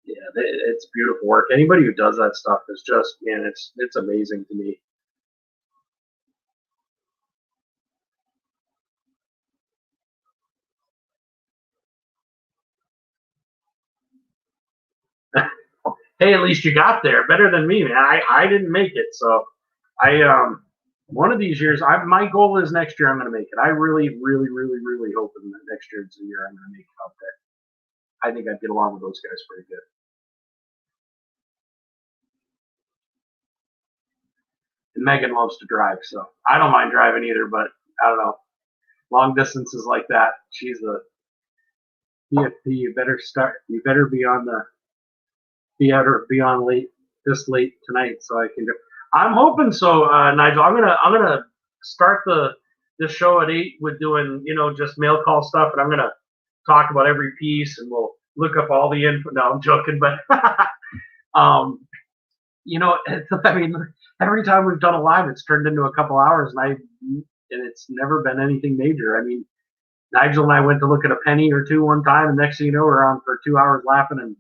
yeah, it's beautiful work. Anybody who does that stuff is just, man, it's amazing to me. Hey, at least you got there. Better than me, man. I didn't make it, so one of these years, my goal is next year I'm going to make it. I really, really, really, really hope that next year is the year I'm going to make it out there. I think I'd get along with those guys pretty good. And Megan loves to drive, so I don't mind driving either. But I don't know, long distances like that, she's the PFP. You better start. You better be on the be on this late tonight so I can go. I'm hoping so, Nigel. I'm gonna start this show at 8 with doing just mail call stuff, and I'm gonna talk about every piece, and we'll look up all the info. No, I'm joking, but I mean, every time we've done a live, it's turned into a couple hours, and it's never been anything major. I mean, Nigel and I went to look at a penny or two one time, and next thing you know, we're on for 2 hours laughing and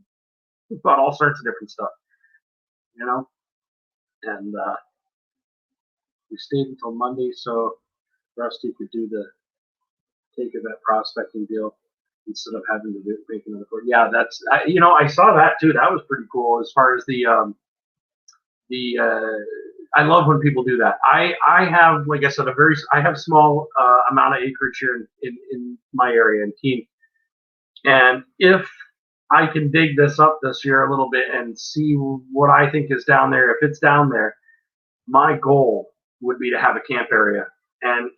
about all sorts of different stuff, and we stayed until Monday so Rusty could take that prospecting deal instead of having to make another court. Yeah, that's I saw that too. That was pretty cool as far as the I love when people do that. I have, like I said, I have small amount of acreage here in my area in Keene, and if I can dig this up this year a little bit and see what I think is down there. If it's down there, my goal would be to have a camp area, and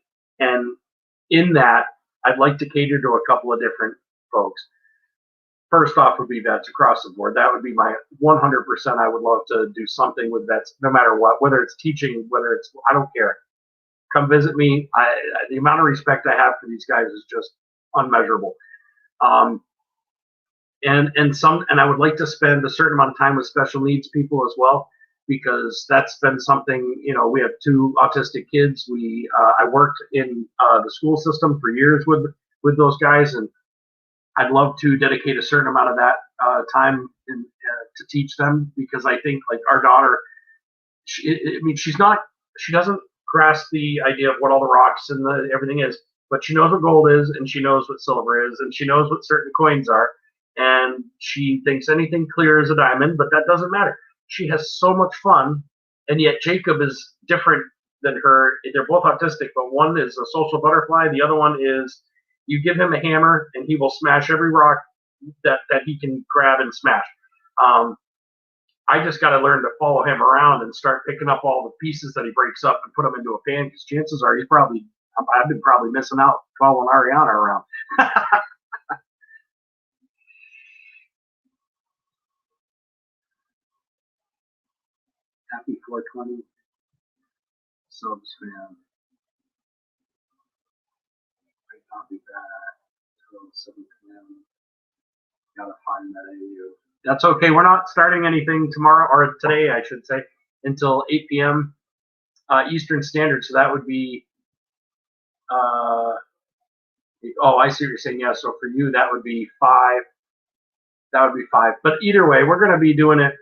in that, I'd like to cater to a couple of different folks. First off would be vets across the board. That would be my 100%. I would love to do something with vets, no matter what, whether it's teaching, whether it's, I don't care. Come visit me. The amount of respect I have for these guys is just unmeasurable. And I would like to spend a certain amount of time with special needs people as well, because that's been something. We have 2 autistic kids. I worked in the school system for years with those guys, and I'd love to dedicate a certain amount of that time to teach them, because I think, like, our daughter, she doesn't grasp the idea of what all the rocks and everything is, but she knows what gold is, and she knows what silver is, and she knows what certain coins are. And she thinks anything clear is a diamond, but that doesn't matter. She has so much fun, and yet Jacob is different than her. They're both autistic, but one is a social butterfly. The other one is, you give him a hammer, and he will smash every rock that he can grab and smash. I just got to learn to follow him around and start picking up all the pieces that he breaks up and put them into a pan, because chances are I've been probably missing out following Ariana around. Happy 420 subs, man. I copy that. 7 p.m. Gotta find that AU. That's okay. We're not starting anything tomorrow or today, I should say, until 8 p.m. Eastern Standard. So that would be. Oh, I see what you're saying. Yeah. So for you, that would be 5. That would be 5. But either way, we're going to be doing it.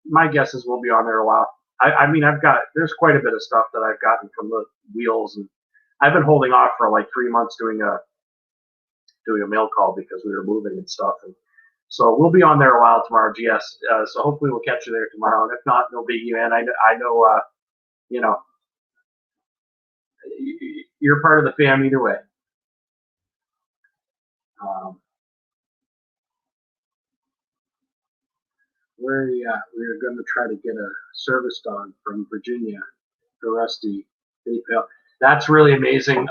My guess is we'll be on there a while. I mean, there's quite a bit of stuff that I've gotten from the wheels, and I've been holding off for like 3 months doing a mail call because we were moving and stuff. And so we'll be on there a while tomorrow, GS. So hopefully we'll catch you there tomorrow. And if not, no biggie, man. I know, you know, you're part of the fam either way. Where are you at? We're going to try to get a service dog from Virginia for Rusty. That's really amazing.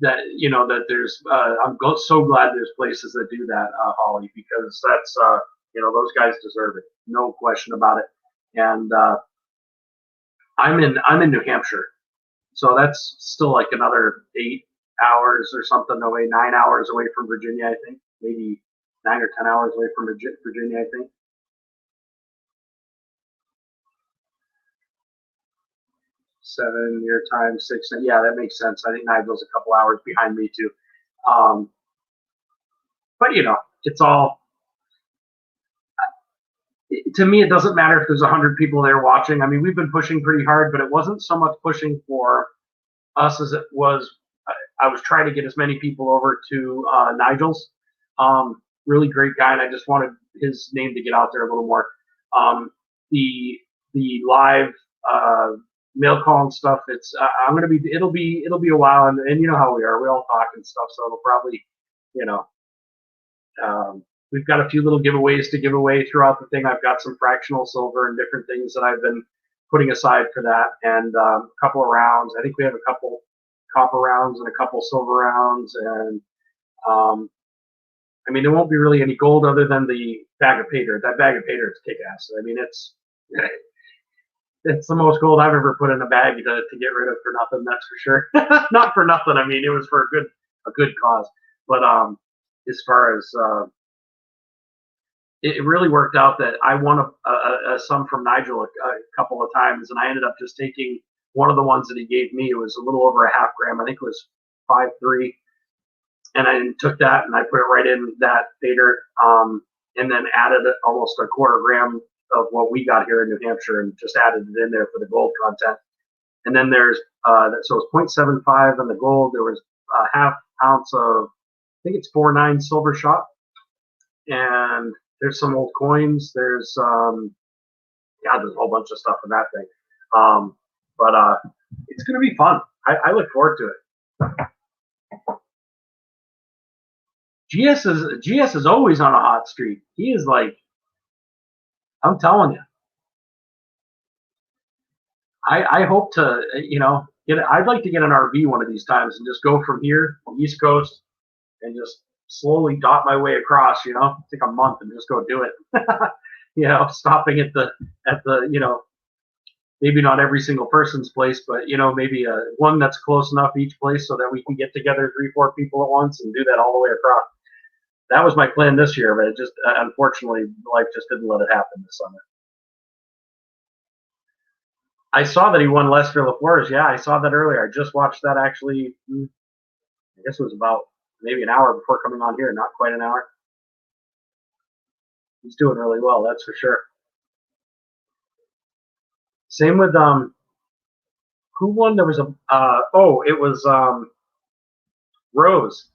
That that there's. I'm so glad there's places that do that, Holly, because that's those guys deserve it, no question about it. And I'm in New Hampshire, so that's still like another 8 hours or something away, 9 hours away from Virginia, I think, maybe 9 or 10 hours away from Virginia, I think. 7 your time, 6. Yeah, that makes sense. I think Nigel's a couple hours behind me too. But it's all. To me, it doesn't matter if there's 100 people there watching. I mean, we've been pushing pretty hard, but it wasn't so much pushing for us as it was. I was trying to get as many people over to Nigel's. Really great guy, and I just wanted his name to get out there a little more. The live mail call and stuff. It's it'll be a while, and you know how we are. We all talk and stuff, so it'll probably we've got a few little giveaways to give away throughout the thing. I've got some fractional silver and different things that I've been putting aside for that, and a couple of rounds. I think we have a couple copper rounds and a couple silver rounds, and I mean, there won't be really any gold other than the bag of pay dirt. That bag of pay dirt is kick-ass. I mean, it's the most gold I've ever put in a bag to get rid of for nothing. That's for sure. Not for nothing. I mean, it was for a good cause. But as far as it really worked out that I won a sum from Nigel a couple of times, and I ended up just taking one of the ones that he gave me. It was a little over a half gram. I think it was 5.3, and I took that and I put it right in that pay dirt, and then added almost a quarter gram of what we got here in New Hampshire, and just added it in there for the gold content. And then there's so it's 0.75 in the gold. There was a half ounce of, I think it's 4.9 silver shot, and there's some old coins. There's there's a whole bunch of stuff in that thing. But it's gonna be fun. I look forward to it. GS is always on a hot streak. He is like, I'm telling you. I hope to I'd like to get an RV one of these times and just go from here, East Coast, and just slowly dot my way across, take a month and just go do it. Stopping at the maybe not every single person's place, but maybe one that's close enough each place so that we can get together 3-4 people at once and do that all the way across. That was my plan this year, but it just unfortunately life just didn't let it happen this summer. I saw that he won Lester LaFleurs. Yeah, I saw that earlier. I just watched that actually. I guess it was about maybe an hour before coming on here, not quite an hour. He's doing really well, that's for sure. Same with who won? There was it was Rose.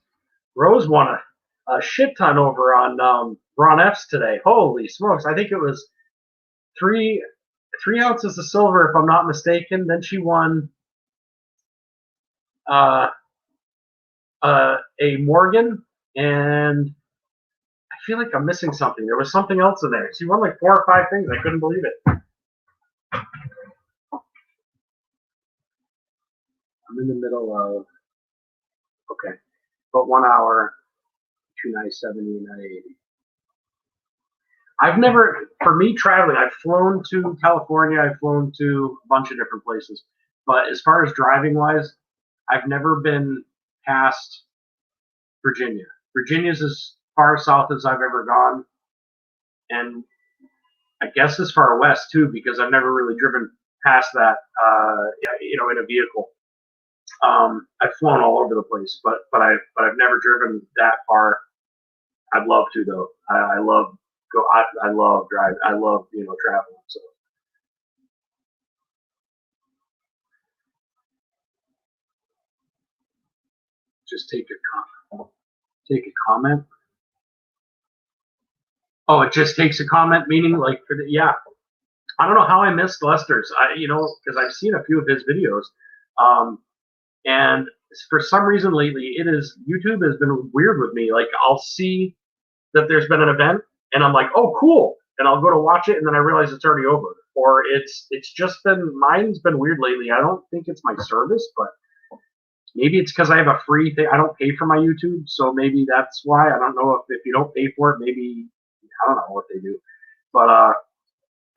Rose won a shit ton over on Ron F's today. Holy smokes! I think it was 3 ounces of silver, if I'm not mistaken. Then she won a Morgan, and I feel like I'm missing something. There was something else in there. She won like 4 or 5 things. I couldn't believe it. I'm in the middle of, okay, but 1 hour, 2:70, 9:80. I've never, for me traveling, I've flown to California, I've flown to a bunch of different places, but as far as driving wise, I've never been past Virginia. Virginia's as far south as I've ever gone. and I guess as far west too, because I've never really driven past that, in a vehicle. I've flown all over the place, but I've never driven that far. I'd love to though. I love I love driving. I love traveling. So just take a comment. Oh, it just takes a comment, meaning like yeah. I don't know how I missed Lester's. Because I've seen a few of his videos, and for some reason lately, YouTube has been weird with me. Like I'll see that there's been an event, and I'm like, oh, cool, and I'll go to watch it, and then I realize it's already over, or it's just been mine's been weird lately. I don't think it's my service, but maybe it's because I have a free thing. I don't pay for my YouTube, so maybe that's why. I don't know if you don't pay for it, maybe I don't know what they do, but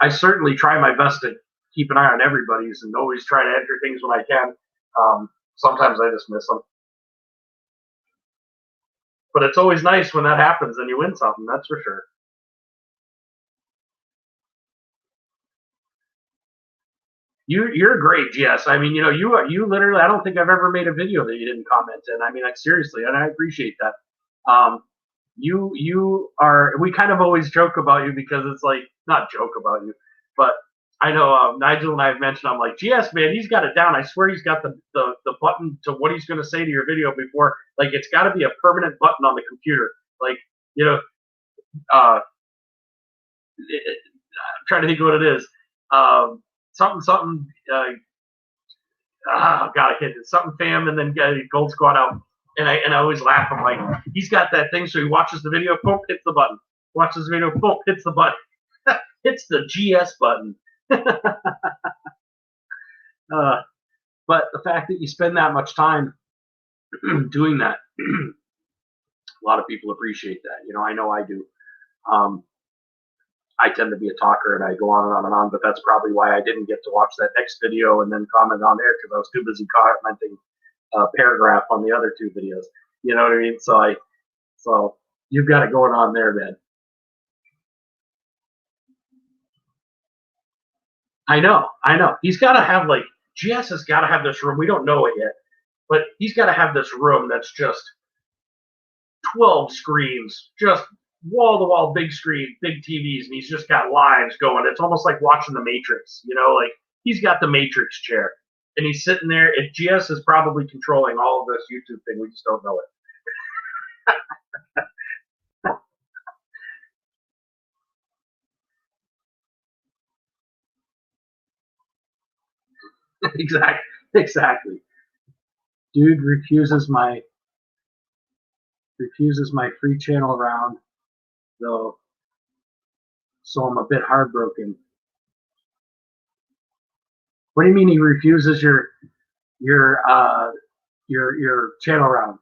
I certainly try my best to keep an eye on everybody's and always try to enter things when I can. Sometimes I just miss them. But it's always nice when that happens and you win something, that's for sure. You're great, GS. I mean, you literally, I don't think I've ever made a video that you didn't comment in. I mean, like seriously, and I appreciate that. We kind of always joke about you because it's like, not joke about you, but I know Nigel and I have mentioned, I'm like, GS, man, he's got it down. I swear he's got the button to what he's going to say to your video before. Like, it's got to be a permanent button on the computer. Like, I'm trying to think of what it is. Something, God, I can't do something fam, and then Gold Squad out. And I always laugh. I'm like, he's got that thing, so he watches the video, boom, hits the button. Watches the video, boom, hits the button. Hits the GS button. But the fact that you spend that much time doing that, a lot of people appreciate that. I know I do. I tend to be a talker and I go on and on and on, but that's probably why I didn't get to watch that next video and then comment on there because I was too busy commenting a paragraph on the other two videos. You know what I mean? So you've got it going on there, man. I know. He's got to have GS has got to have this room. We don't know it yet, but he's got to have this room that's just 12 screens, just wall-to-wall big screen, big TVs, and he's just got lives going. It's almost like watching The Matrix, like he's got the Matrix chair, and he's sitting there, and GS is probably controlling all of this YouTube thing. We just don't know it. Exactly. Dude refuses my free channel round, though, so I'm a bit heartbroken. What do you mean he refuses your channel round?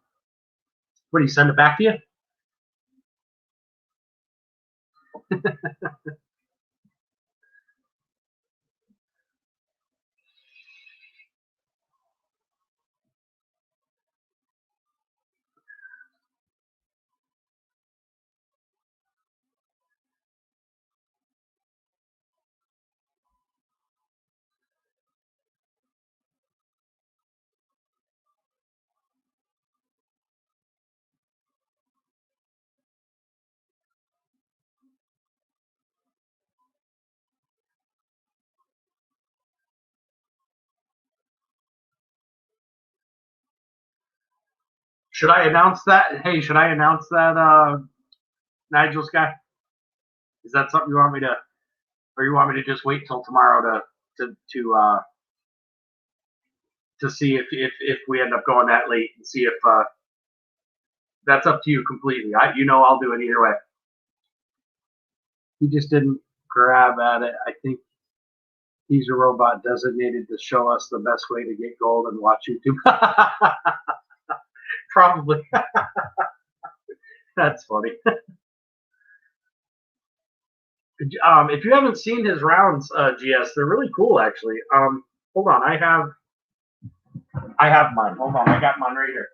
What, do you send it back to you? Should I announce that? Hey, should I announce that, Nigel's guy? Is that something you want me to, or you want me to just wait till tomorrow to see if we end up going that late and see if that's up to you completely. I'll do it either way. He just didn't grab at it. I think he's a robot designated to show us the best way to get gold and watch YouTube. Probably. That's funny. If you haven't seen his rounds, GS, they're really cool, actually. Hold on, I have mine. Hold on, I got mine right here.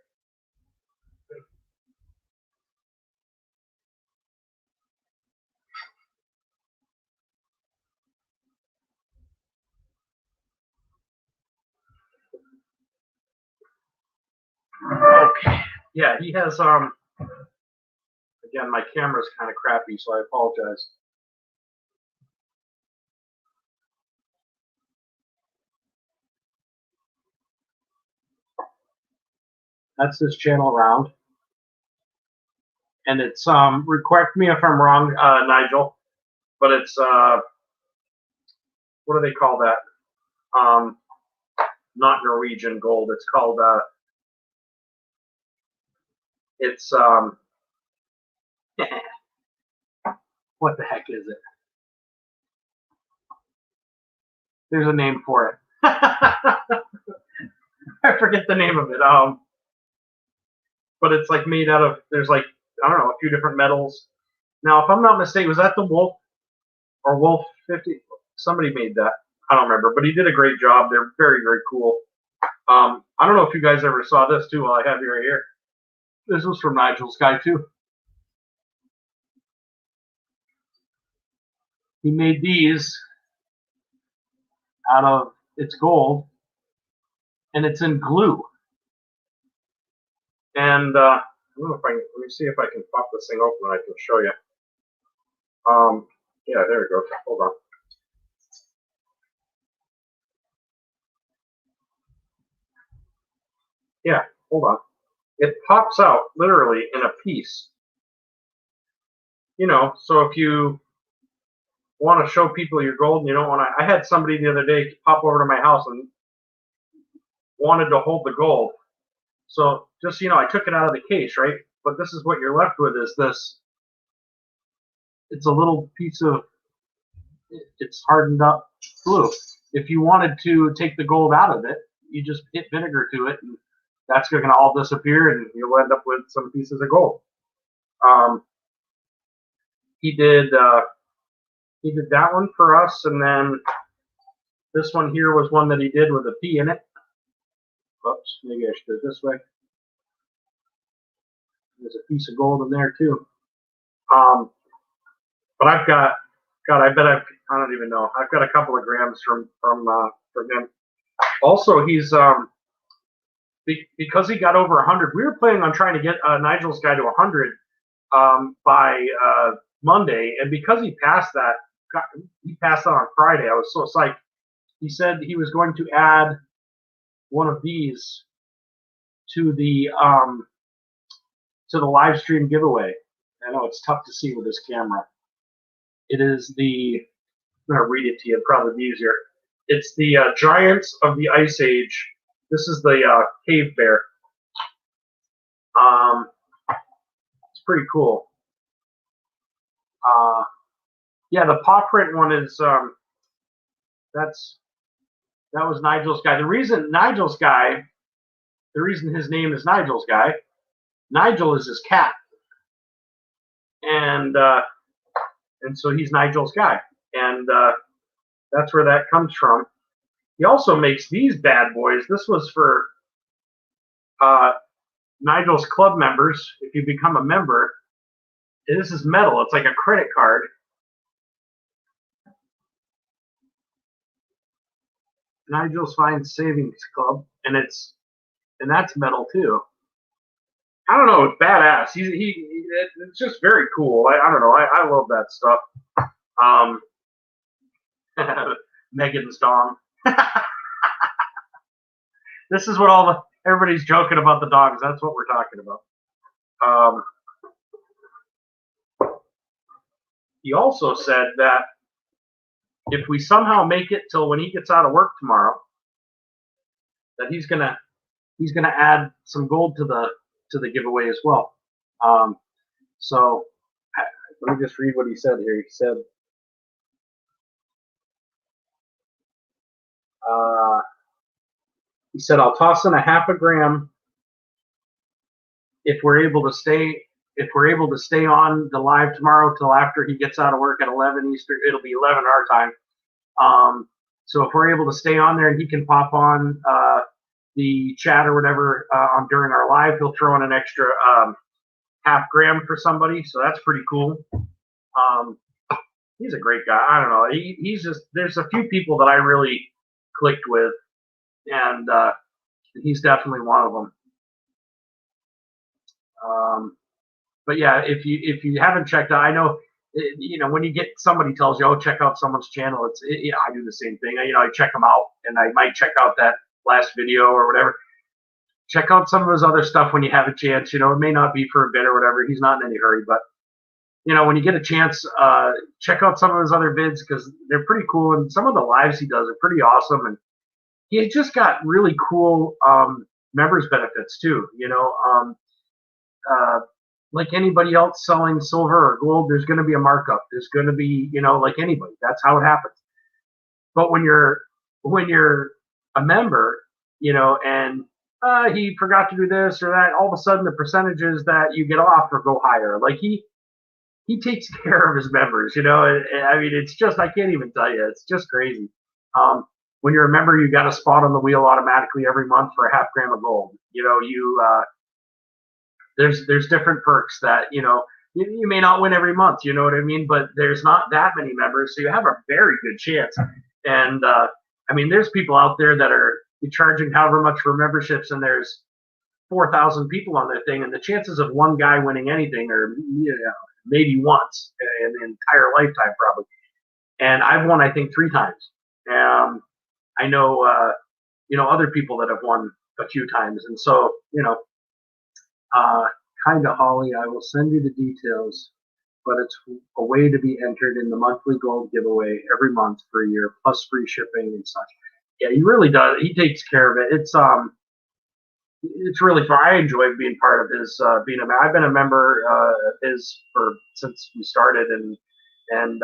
Yeah, he has again, my camera's kind of crappy, so I apologize. That's his channel around. And it's correct me if I'm wrong, Nigel, but it's what do they call that? Not Norwegian gold. It's called it's what the heck is it? There's a name for it. I forget the name of it. But it's like made out of, there's like, I don't know, a few different metals. Now, if I'm not mistaken, was that the Wolf or Wolf 50? Somebody made that. I don't remember, but he did a great job. They're very, very cool. I don't know if you guys ever saw this too while I have you right here. This was from Nigel's guy too. He made these out of, it's gold, and it's in glue. And I don't know if I can, let me see if I can pop this thing open and I can show you. Yeah, there we go. Hold on. Yeah, hold on. It pops out literally in a piece. You know, so if you want to show people your gold and you don't want to, I had somebody the other day pop over to my house and wanted to hold the gold. So just so you know, I took it out of the case, right? But this is what you're left with is this. It's a little piece of, it's hardened up glue. If you wanted to take the gold out of it, you just hit vinegar to it, and that's going to all disappear, and you'll end up with some pieces of gold. He did that one for us, and then this one here was one that he did with a P in it. Oops, maybe I should do it this way. There's a piece of gold in there too. But I've got, God, I don't even know. I've got a couple of grams from him. Also, he's because he got over 100. We were planning on trying to get Nigel's guy to 100 by Monday, and because he passed that on Friday. I was so psyched. He said he was going to add one of these to the live stream giveaway. I know it's tough to see with this camera. It is the, I'm going to read it to you, it'd probably be easier. It's the Giants of the Ice Age. This is the cave bear. It's pretty cool. Yeah, the paw print one is, that was Nigel's guy. The reason his name is Nigel's guy, Nigel is his cat. And so he's Nigel's guy. And that's where that comes from. He also makes these bad boys. This was for Nigel's club members. If you become a member, this is metal. It's like a credit card. Nigel's Fine Savings Club, and that's metal too. I don't know. It's badass. It's just very cool. I don't know. I love that stuff. Megan's dog. This is what everybody's joking about the dogs. That's what we're talking about. He also said that if we somehow make it till when he gets out of work tomorrow, that he's gonna add some gold to the giveaway as well. So let me just read what he said here. He said, I'll toss in a half a gram if we're able to stay on the live tomorrow till after he gets out of work at 11 Eastern. It'll be 11 our time. So if we're able to stay on there and he can pop on the chat or whatever during our live, he'll throw in an extra half gram for somebody. So that's pretty cool. He's a great guy. I don't know. He's just, there's a few people that I really clicked with, and he's definitely one of them. But yeah, if you haven't checked out, I know, when you get somebody tells you, oh, check out someone's channel, I do the same thing. I check them out, and I might check out that last video or whatever. Check out some of his other stuff when you have a chance. It may not be for a bit or whatever. He's not in any hurry, but when you get a chance, check out some of his other vids because they're pretty cool, and some of the lives he does are pretty awesome, and he just got really cool members benefits too. Like anybody else selling silver or gold, there's going to be a markup. There's going to be, like anybody. That's how it happens. But when you're a member, and he forgot to do this or that, all of a sudden the percentages that you get off or go higher. Like he takes care of his members. I mean, it's just, I can't even tell you. It's just crazy. When you're a member, you got a spot on the wheel automatically every month for a half gram of gold. There's different perks that you may not win every month, you know what I mean, but there's not that many members, so you have a very good chance. And I mean, there's people out there that are charging however much for memberships, and there's 4,000 people on their thing, and the chances of one guy winning anything are maybe once in the entire lifetime probably. And I've won, I think, 3 times. I know other people that have won a few times, and so kind of, Holly, I will send you the details, but it's a way to be entered in the monthly gold giveaway every month for a year, plus free shipping and such. Yeah, he really does. He takes care of it. It's really fun. I enjoy being part of his, being a member. I've been a member of his since we started, and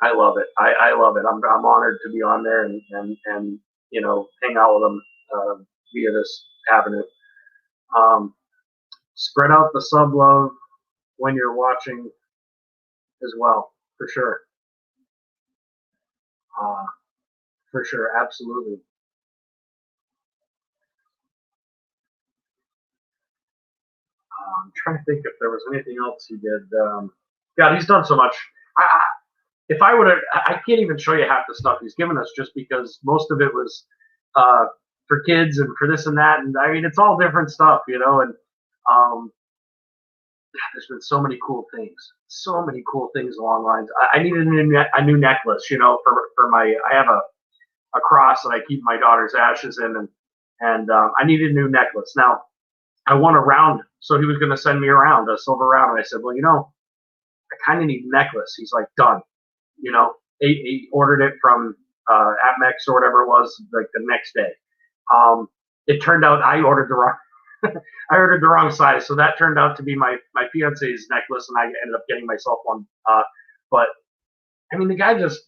I love it. I love it. I'm honored to be on there and hang out with him via this avenue. Spread out the sub love when you're watching as well, for sure. For sure, absolutely. I'm trying to think if there was anything else he did. God, he's done so much. If I would have, I can't even show you half the stuff he's given us just because most of it was for kids and for this and that. And I mean, it's all different stuff, and there's been so many cool things along lines. I needed a new necklace, for my, I have a cross that I keep my daughter's ashes in, and I needed a new necklace. Now, I want a round, so he was going to send me around, a silver round, and I said, well, I kind of need a necklace. He's like, done. He ordered it from Atmex or whatever it was, like the next day. It turned out I ordered the wrong size, so that turned out to be my fiance's necklace, and I ended up getting myself one. But I mean, the guy just,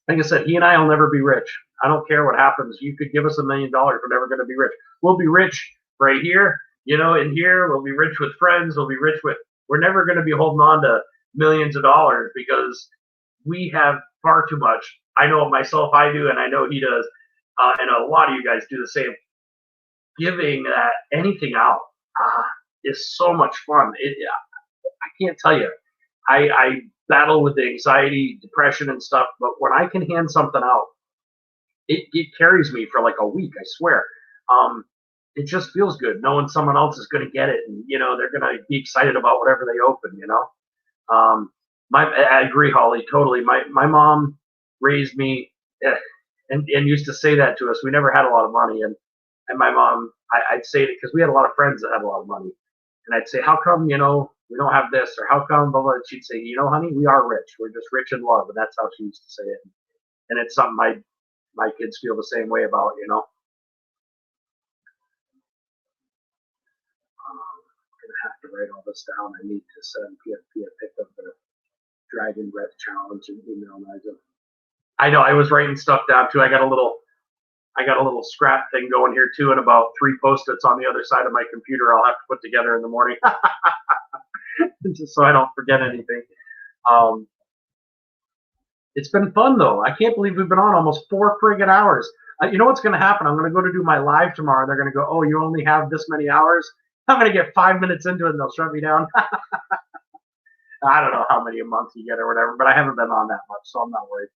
like I said, he and I will never be rich. I don't care what happens. You could give us $1 million, we're never going to be rich. We'll be rich right here, in here. We'll be rich with friends. We're never going to be holding on to millions of dollars because we have far too much. I know it myself, I do, and I know he does, and a lot of you guys do the same. Giving anything out is so much fun. I can't tell you. I battle with anxiety, depression, and stuff, but when I can hand something out, it carries me for like a week. I swear. It just feels good knowing someone else is going to get it, and they're going to be excited about whatever they open. I agree, Holly, totally. My mom raised me and used to say that to us. We never had a lot of money, and my mom, I'd say it because we had a lot of friends that had a lot of money, and I'd say, how come we don't have this, or how come blah blah? And she'd say, honey, we are rich. We're just rich in love, and that's how she used to say it. And it's something my kids feel the same way about. I'm gonna have to write all this down. I need to send PFP a pic of the Dragon Breath Challenge and email Nigel. I know I was writing stuff down too. I got a little scrap thing going here too, and about 3 Post-its on the other side of my computer I'll have to put together in the morning, just so I don't forget anything. It's been fun though. I can't believe we've been on almost 4 friggin' hours. You know what's going to happen? I'm going to go to do my live tomorrow, and they're going to go, oh, you only have this many hours? I'm going to get 5 minutes into it, and they'll shut me down. I don't know how many a month you get or whatever, but I haven't been on that much, so I'm not worried.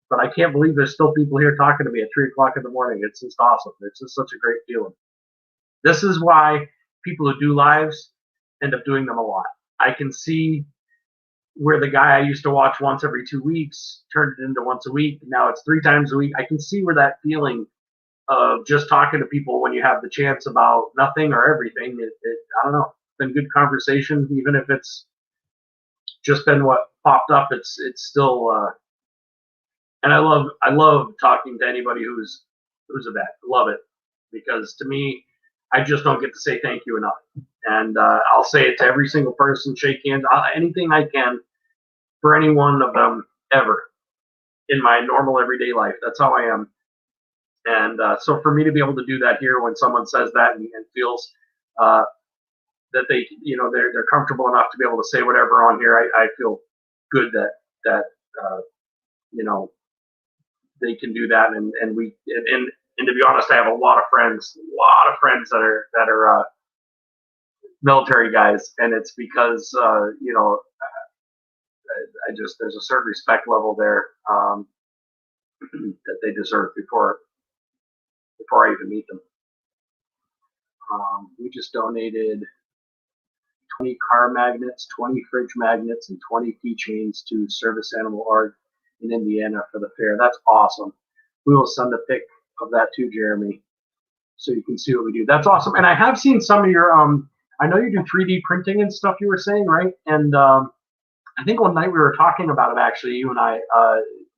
But I can't believe there's still people here talking to me at 3 o'clock in the morning. It's just awesome. It's just such a great feeling. This is why people who do lives end up doing them a lot. I can see where the guy I used to watch once every 2 weeks turned it into once a week. Now it's 3 times a week. I can see where that feeling of just talking to people when you have the chance about nothing or everything. I don't know. It's been good conversation, even if it's just been what popped up. It's still, and I love talking to anybody who's a vet. Love it, because to me, I just don't get to say thank you enough. And I'll say it to every single person, shake hands, anything I can for any one of them ever in my normal everyday life. That's how I am. And so for me to be able to do that here when someone says that and feels that they, they're comfortable enough to be able to say whatever on here, I feel good that they can do that. And to be honest, I have a lot of friends that are military guys, and it's because there's a certain respect level there that they deserve before I even meet them. We just donated 20 car magnets, 20 fridge magnets, and 20 keychains to Service Animal Org in Indiana for the fair. That's awesome. We will send a pic of that to Jeremy so you can see what we do. That's awesome. And I have seen some of your I know you do 3D printing and stuff, you were saying, right? And I think one night we were talking about it, actually, you and I,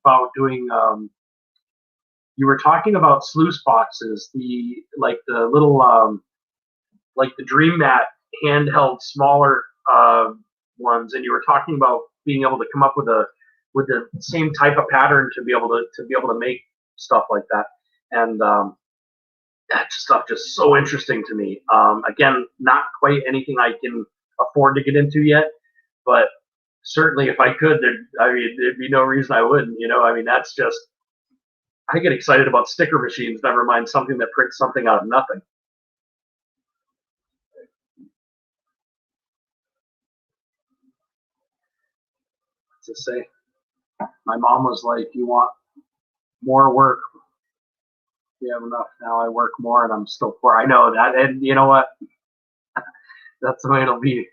about doing you were talking about sluice boxes, the little like the Dream Mat handheld smaller ones, and you were talking about being able to come up with the same type of pattern to be able to make stuff like that. And that stuff just so interesting to me. Again, not quite anything I can afford to get into yet, but certainly if I could, there'd be no reason I wouldn't. That's just, I get excited about sticker machines, never mind something that prints something out of nothing. To say, my mom was like, "You want more work? You have enough now. I work more, and I'm still poor." I know that, and you know what? That's the way it'll be.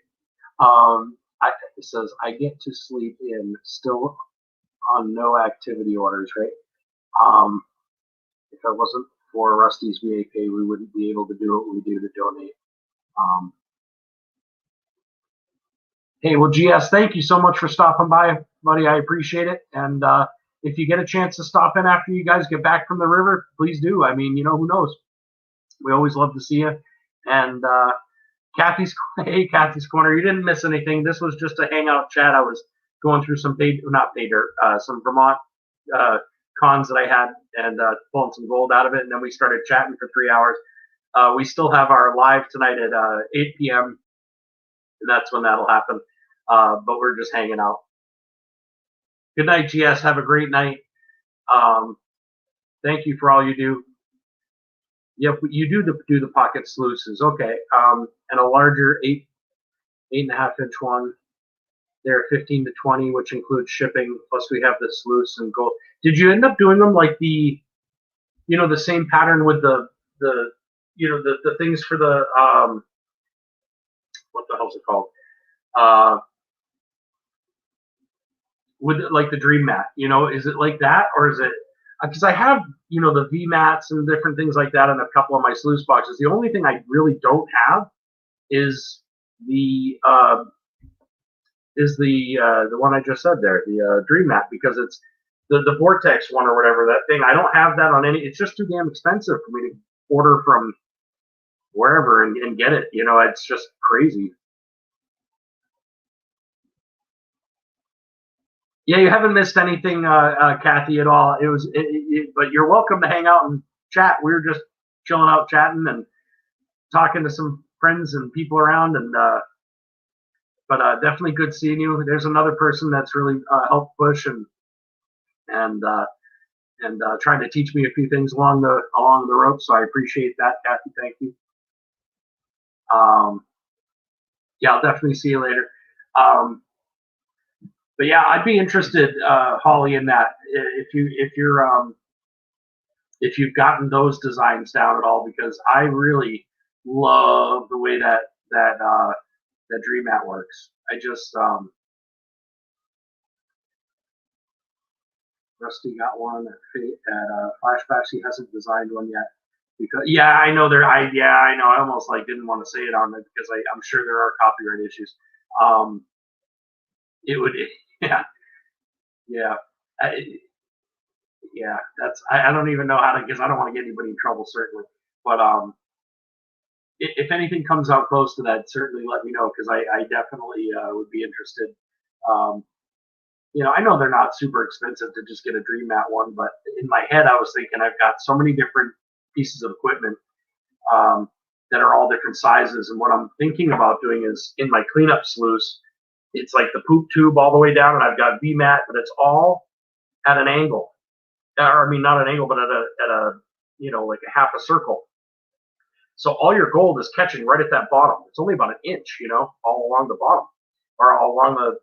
It says I get to sleep in still on no activity orders, right? If it wasn't for Rusty's VA pay, we wouldn't be able to do what we do to donate. Hey, well, GS, thank you so much for stopping by, buddy. I appreciate it. And if you get a chance to stop in after you guys get back from the river, please do. Who knows? We always love to see you. And Kathy's Corner, you didn't miss anything. This was just a hangout chat. I was going through some some Vermont cons that I had, and pulling some gold out of it. And then we started chatting for 3 hours. We still have our live tonight at 8 p.m. and that's when that'll happen. But we're just hanging out. Good night, GS. Have a great night. Thank you for all you do. Yep, you do the pocket sluices. Okay. And a larger 8.5 inch one. They're 15 to 20, which includes shipping. Plus we have the sluice and gold. Did you end up doing them like the same pattern with the things for the what the hell's it called? With like the Dream Mat, is it like that, or is it? Because I have, the V mats and different things like that in a couple of my sluice boxes. The only thing I really don't have is the one I just said there, the Dream Mat, because it's the Vortex one or whatever, that thing. I don't have that on any. It's just too damn expensive for me to order from wherever and get it. It's just crazy. Yeah, you haven't missed anything, Kathy, at all. But you're welcome to hang out and chat. We were just chilling out, chatting and talking to some friends and people around. And but definitely good seeing you. There's another person that's really helped push and trying to teach me a few things along the road. So I appreciate that, Kathy. Thank you. Yeah, I'll definitely see you later. But yeah, I'd be interested, Holly, in that if you've gotten those designs down at all, because I really love the way that Dream Mat works. I just Rusty got one at Flashbacks. He hasn't designed one yet. Because yeah, I know there. I know. I almost like didn't want to say it on it because I'm sure there are copyright issues. It would yeah yeah. Yeah, that's I don't even know how to because I don't want to get anybody in trouble certainly. But if anything comes out close to that, certainly let me know because I definitely would be interested. Um, I know they're not super expensive to just get a Dream Mat one, but in my head I was thinking I've got so many different pieces of equipment um, that are all different sizes, and what I'm thinking about doing is in my cleanup sluice, it's like the poop tube all the way down, and I've got VMAT, but it's all at an angle. Or I mean, not an angle, but at a like a half a circle. So all your gold is catching right at that bottom. It's only about an inch, all along the bottom or all along the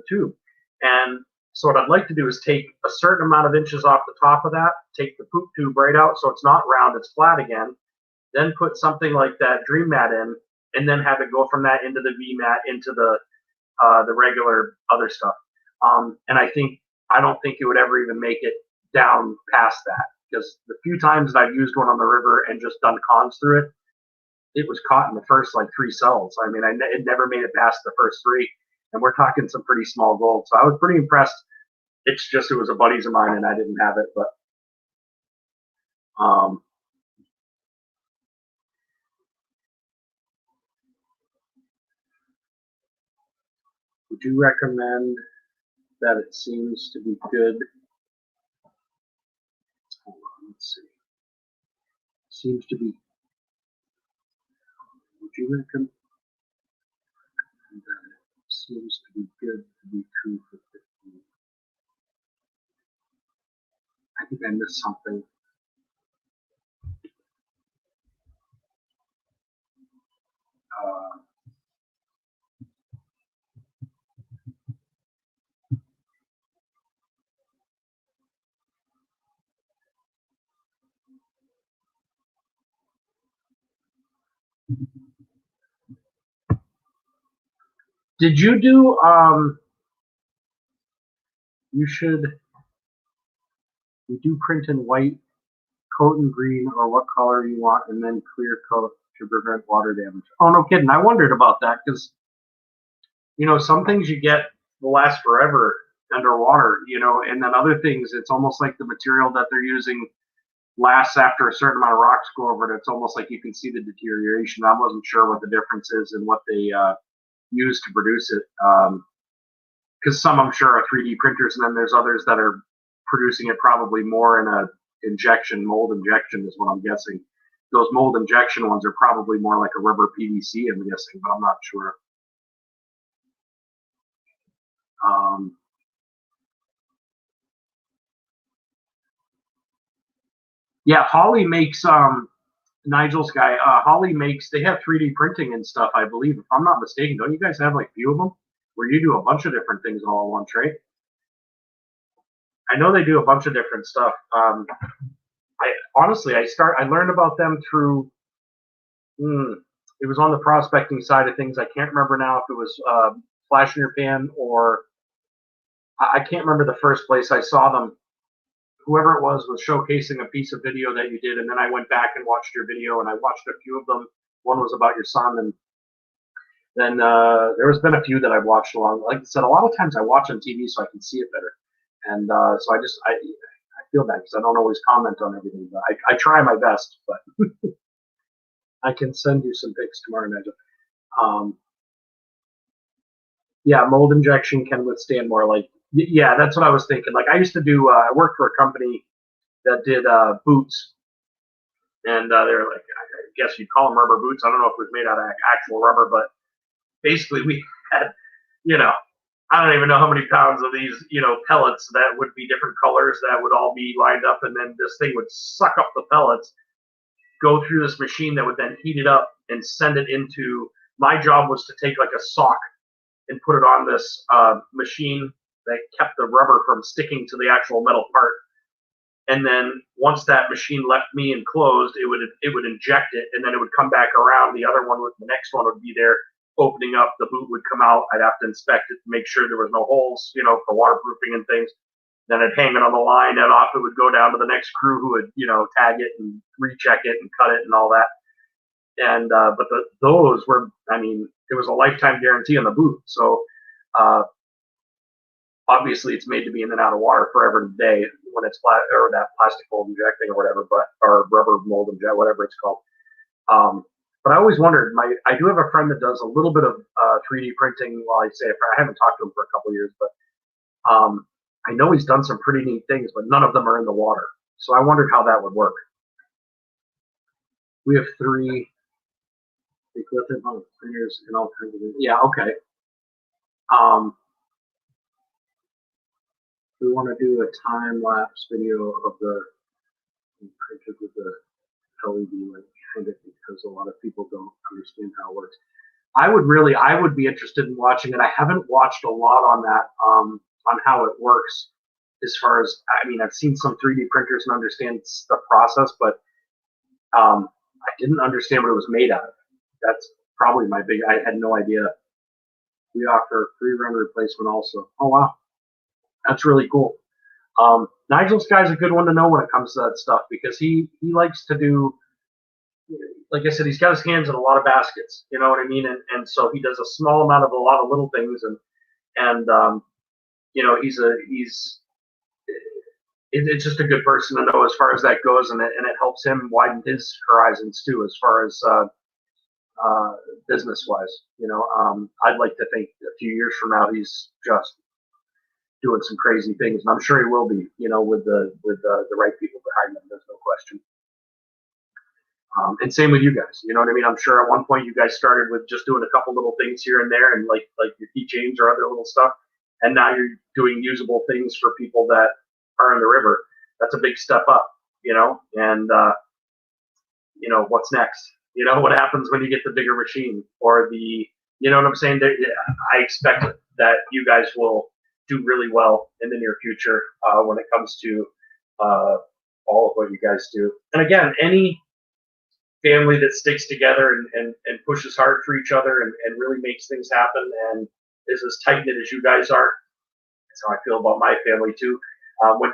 tube. And so what I'd like to do is take a certain amount of inches off the top of that, take the poop tube right out so it's not round, it's flat again, then put something like that Dream Mat in, and then have it go from that into the VMAT into the regular other stuff. And I don't think it would ever even make it down past that because the few times that I've used one on the river and just done cons through it, it was caught in the first like 3 cells. I mean, it never made it past the first 3, and we're talking some pretty small gold. So I was pretty impressed. It's just it was a buddy's of mine and I didn't have it, but would you recommend that it seems to be good? Hold on, let's see. Seems to be. Would you recommend that it seems to be good to be true for 15? I think I missed something. Did you do you do print in white, coat in green, or what color you want, and then clear coat to prevent water damage? Oh, no kidding. I wondered about that because, some things you get will last forever underwater, and then other things, it's almost like the material that they're using lasts after a certain amount of rocks go over it. It's almost like you can see the deterioration. I wasn't sure what the difference is and what they use to produce it. Because some I'm sure are 3D printers, and then there's others that are producing it probably more in a mold injection is what I'm guessing. Those mold injection ones are probably more like a rubber PVC, I'm guessing, but I'm not sure. Yeah, Holly makes Nigel's guy. Holly makes. They have 3D printing and stuff, I believe, if I'm not mistaken. Don't you guys have like a few of them where you do a bunch of different things all at once, right? I know they do a bunch of different stuff. I honestly, I learned about them through. It was on the prospecting side of things. I can't remember now if it was Flash in Your Pan or I can't remember the first place I saw them. Whoever it was showcasing a piece of video that you did, and then I went back and watched your video, and I watched a few of them. One was about your son, and then there has been a few that I've watched along. Like I said, a lot of times I watch on TV so I can see it better, and so I feel bad because I don't always comment on everything, but I try my best. But I can send you some pics tomorrow, Nigel. Yeah, mold injection can withstand more. Like, yeah, that's what I was thinking. Like, I used to do. I worked for a company that did boots, and they were like, I guess you'd call them rubber boots. I don't know if it was made out of actual rubber, but basically we had, I don't even know how many pounds of these, pellets that would be different colors that would all be lined up, and then this thing would suck up the pellets, go through this machine that would then heat it up and send it into. My job was to take like a sock and put it on this machine that kept the rubber from sticking to the actual metal part. and then once that machine left me and closed, it would inject it, and then it would come back around. The other one, the next one would be there, opening up. The boot would come out. I'd have to inspect it to make sure there was no holes, for waterproofing and things. Then I'd hang it on the line, and off it would go down to the next crew who would, tag it and recheck it and cut it and all that. And but those were, it was a lifetime guarantee on the boot. So obviously it's made to be in and out of water forever and a day when it's or that plastic mold injecting or whatever, or rubber mold inject, whatever it's called. But I always wondered. I do have a friend that does a little bit of 3D printing. Well, I haven't talked to him for a couple of years, but I know he's done some pretty neat things, but none of them are in the water. So I wondered how that would work. We have 3 printers and all kinds of things. Yeah, okay. We want to do a time-lapse video of the printed with the LED light behind it because a lot of people don't understand how it works. I would be interested in watching it. I haven't watched a lot on that, on how it works. As far as, I've seen some 3D printers and understand the process, but I didn't understand what it was made out of. That's probably I had no idea. We offer free run replacement also. Oh, wow. That's really cool. Nigel's guy's a good one to know when it comes to that stuff because he likes to do, like I said, he's got his hands in a lot of baskets, you know what I mean? And so he does a small amount of a lot of little things and it's just a good person to know as far as that goes, and it helps him widen his horizons too as far as business wise. I'd like to think a few years from now he's just doing some crazy things, and I'm sure he will be, with the right people behind him. There's no question. And same with you guys. You know what I mean? I'm sure at one point you guys started with just doing a couple little things here and there, and like your keychains or other little stuff, and now you're doing usable things for people that are in the river. That's a big step up, and what's next? What happens when you get the bigger machine or you know what I'm saying? I expect that you guys will do really well in the near future when it comes to all of what you guys do. And again, any family that sticks together and pushes hard for each other and really makes things happen and is as tight-knit as you guys are, that's how I feel about my family too.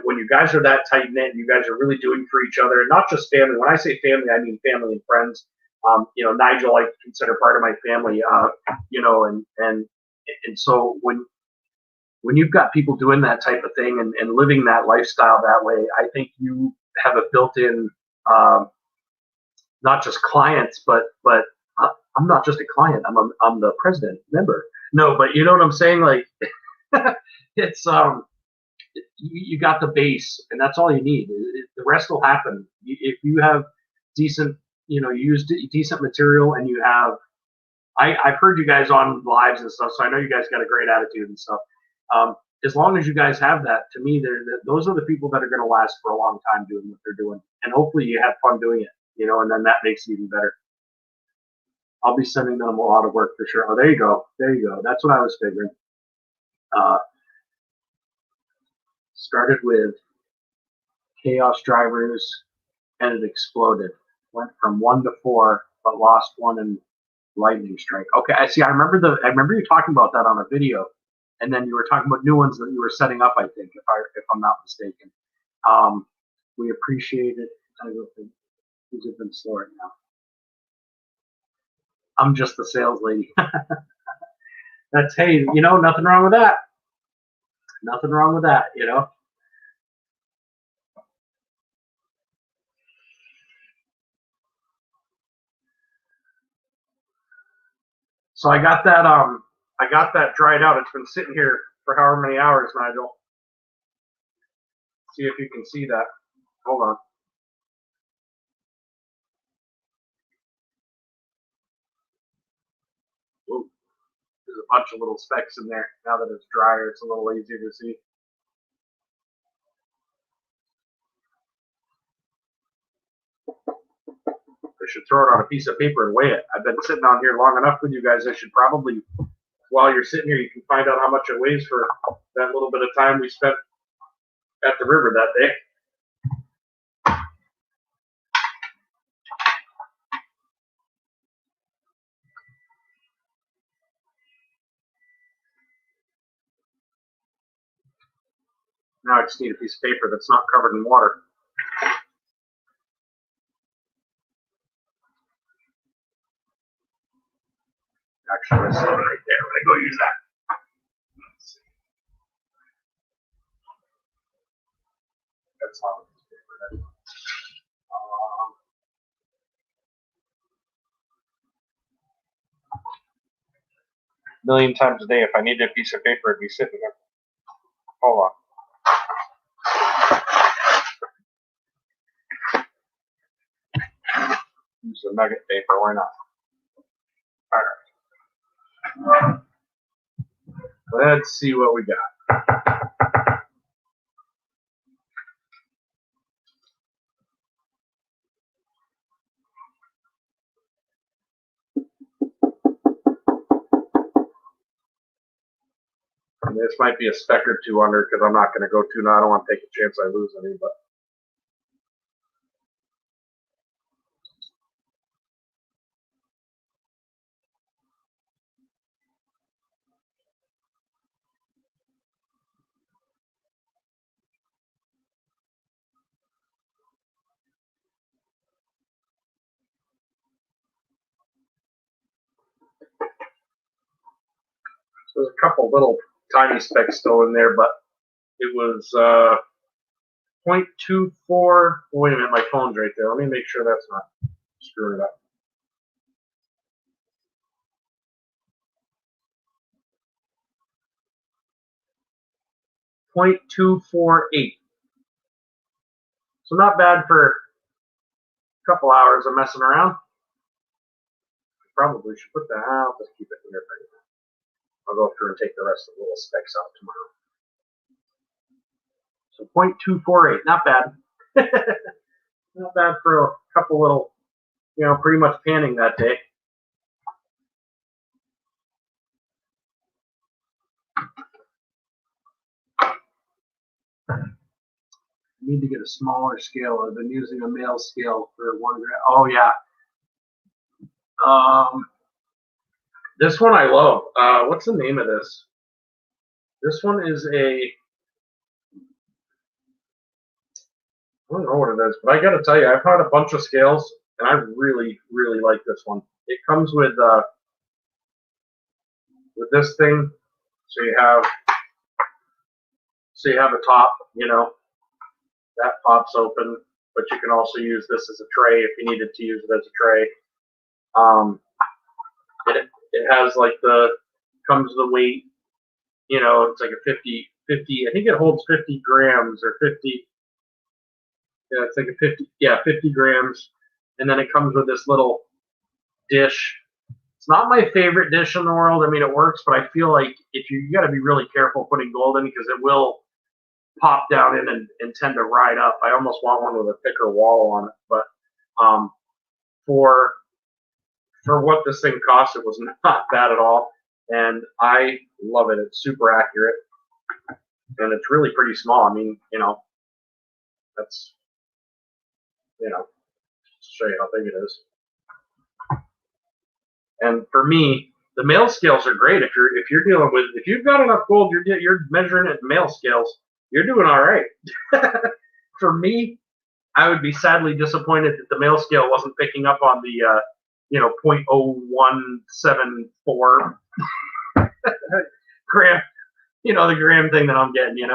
When you guys are that tight-knit, you guys are really doing for each other, and not just family. When I say family, I mean family and friends. Nigel I consider part of my family, and so when you've got people doing that type of thing and living that lifestyle that way, I think you have a built-in, not just clients, but I'm not just a client. I'm the president member. No, but you know what I'm saying? Like, it's you got the base, and that's all you need. The rest will happen if you have decent, you use decent material, and you have. I've heard you guys on lives and stuff, so I know you guys got a great attitude and stuff. As long as you guys have that, to me, those are the people that are going to last for a long time doing what they're doing, and hopefully you have fun doing it, and then that makes it even better. I'll be sending them a lot of work for sure. Oh, there you go. There you go. That's what I was figuring. Started with chaos drivers, and it exploded. Went from 1 to 4, but lost 1 in lightning strike. Okay, I see. I remember you talking about that on a video, and then you were talking about new ones that you were setting up. I think, if I'm not mistaken. We appreciate it. I don't think these have been slow right now. I'm just the sales lady. That's, hey, nothing wrong with that. Nothing wrong with that, So I got that dried out. It's been sitting here for however many hours, Nigel. See if you can see that. Hold on. Ooh, there's a bunch of little specks in there. Now that it's drier, it's a little easier to see. I should throw it on a piece of paper and weigh it. I've been sitting on here long enough with you guys. I should probably, while you're sitting here, you can find out how much it weighs for that little bit of time we spent at the river that day. Now I just need a piece of paper that's not covered in water. Actually, I saw it right there. I'm gonna go use that. Let's see. That's not a piece of paper. Million times a day, if I needed a piece of paper, it'd be sitting there. Hold on. Use the nugget paper, why not? Alright. Let's see what we got. And this might be a speck or two under because I'm not going to go too now. I don't want to take a chance I lose any, but. There's a couple little tiny specks still in there, but it was 0.24. Wait a minute, my phone's right there. Let me make sure that's not screwing it up. .248. So not bad for a couple hours of messing around. Probably should put that. I'll just keep it in there for now. I'll go through and take the rest of the little specks out tomorrow. So 0.248, not bad. Not bad for a couple little, pretty much panning that day. I need to get a smaller scale. I've been using a male scale for 1 gram. Oh yeah. This one I love. What's the name of this? This one is I don't know what it is, but I gotta tell you, I've had a bunch of scales, and I really, really like this one. It comes with this thing, so you have a top, that pops open, but you can also use this as a tray if you needed to use it as a tray. It has like comes the weight, it's like a 50, I think it holds 50 grams or 50. Yeah, it's like a 50 grams. And then it comes with this little dish. It's not my favorite dish in the world. I mean, it works, but I feel like you got to be really careful putting gold in because it will pop down in and tend to ride up. I almost want one with a thicker wall on it, but for what this thing cost, it was not bad at all. And I love it. It's super accurate. And it's really pretty small. I mean, that's, show you how big it is. And for me, the male scales are great. If you've got enough gold, you're measuring it in male scales, you're doing all right. For me, I would be sadly disappointed that the male scale wasn't picking up on the 0.0174 gram, the gram thing that I'm getting, It's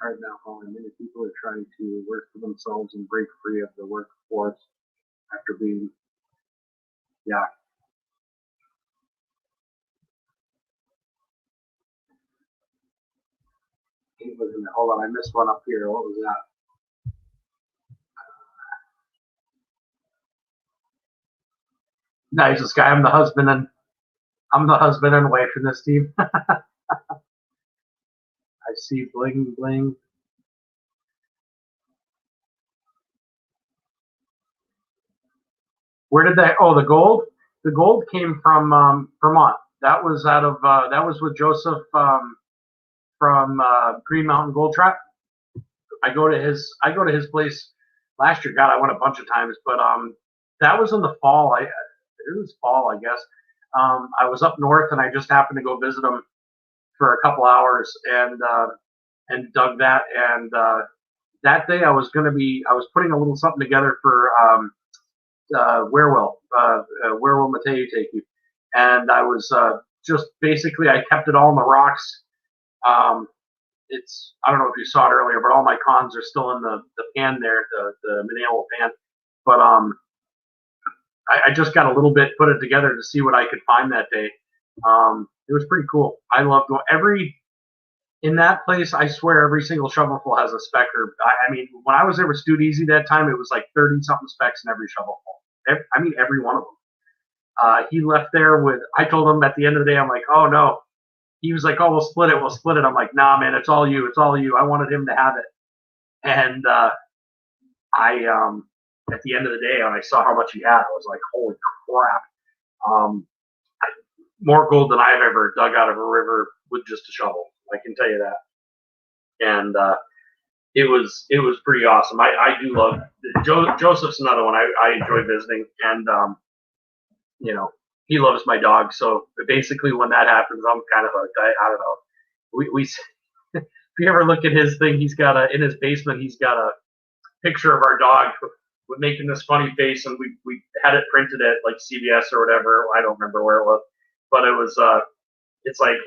hard now, Holly. Many people are trying to work for themselves and break free of the workforce after being, Hold on, I missed one up here. What was that? Nice, this guy. I'm the husband and wife in this team. I see bling bling. Where did that? Oh, the gold. The gold came from Vermont. That was with Joseph from Green Mountain Gold Trap. I go to his place last year. God, I went a bunch of times, but that was in the fall. It was fall, I guess. I was up north and I just happened to go visit him for a couple hours and dug that. And that day I was putting a little something together for Werewolf Matei Take, and I was just basically I kept it all in the rocks. It's I don't know if you saw it earlier, but all my cons are still in the pan there, the enamel pan. But I just got a little bit, put it together to see what I could find that day. It was pretty cool. I love going in that place. I swear every single shovelful has a specker. I mean, when I was there with Stude Easy that time, it was like 30 something specs in every shovelful. I mean, every one of them. He left there with. I told him at the end of the day, I'm like, oh no. He was like, oh, we'll split it. We'll split it. I'm like, nah, man, it's all you. It's all you. I wanted him to have it. And at the end of the day, when I saw how much he had, I was like, holy crap. More gold than I've ever dug out of a river with just a shovel. I can tell you that. And it was pretty awesome. I do love Joseph's another one I enjoy visiting, and you know, he loves my dog. So basically, when that happens, I'm kind of hooked. I don't know. We if you ever look at his thing, he's got in his basement. He's got a picture of our dog with making this funny face, and we had it printed at like CVS or whatever. I don't remember where it was, but it was it's like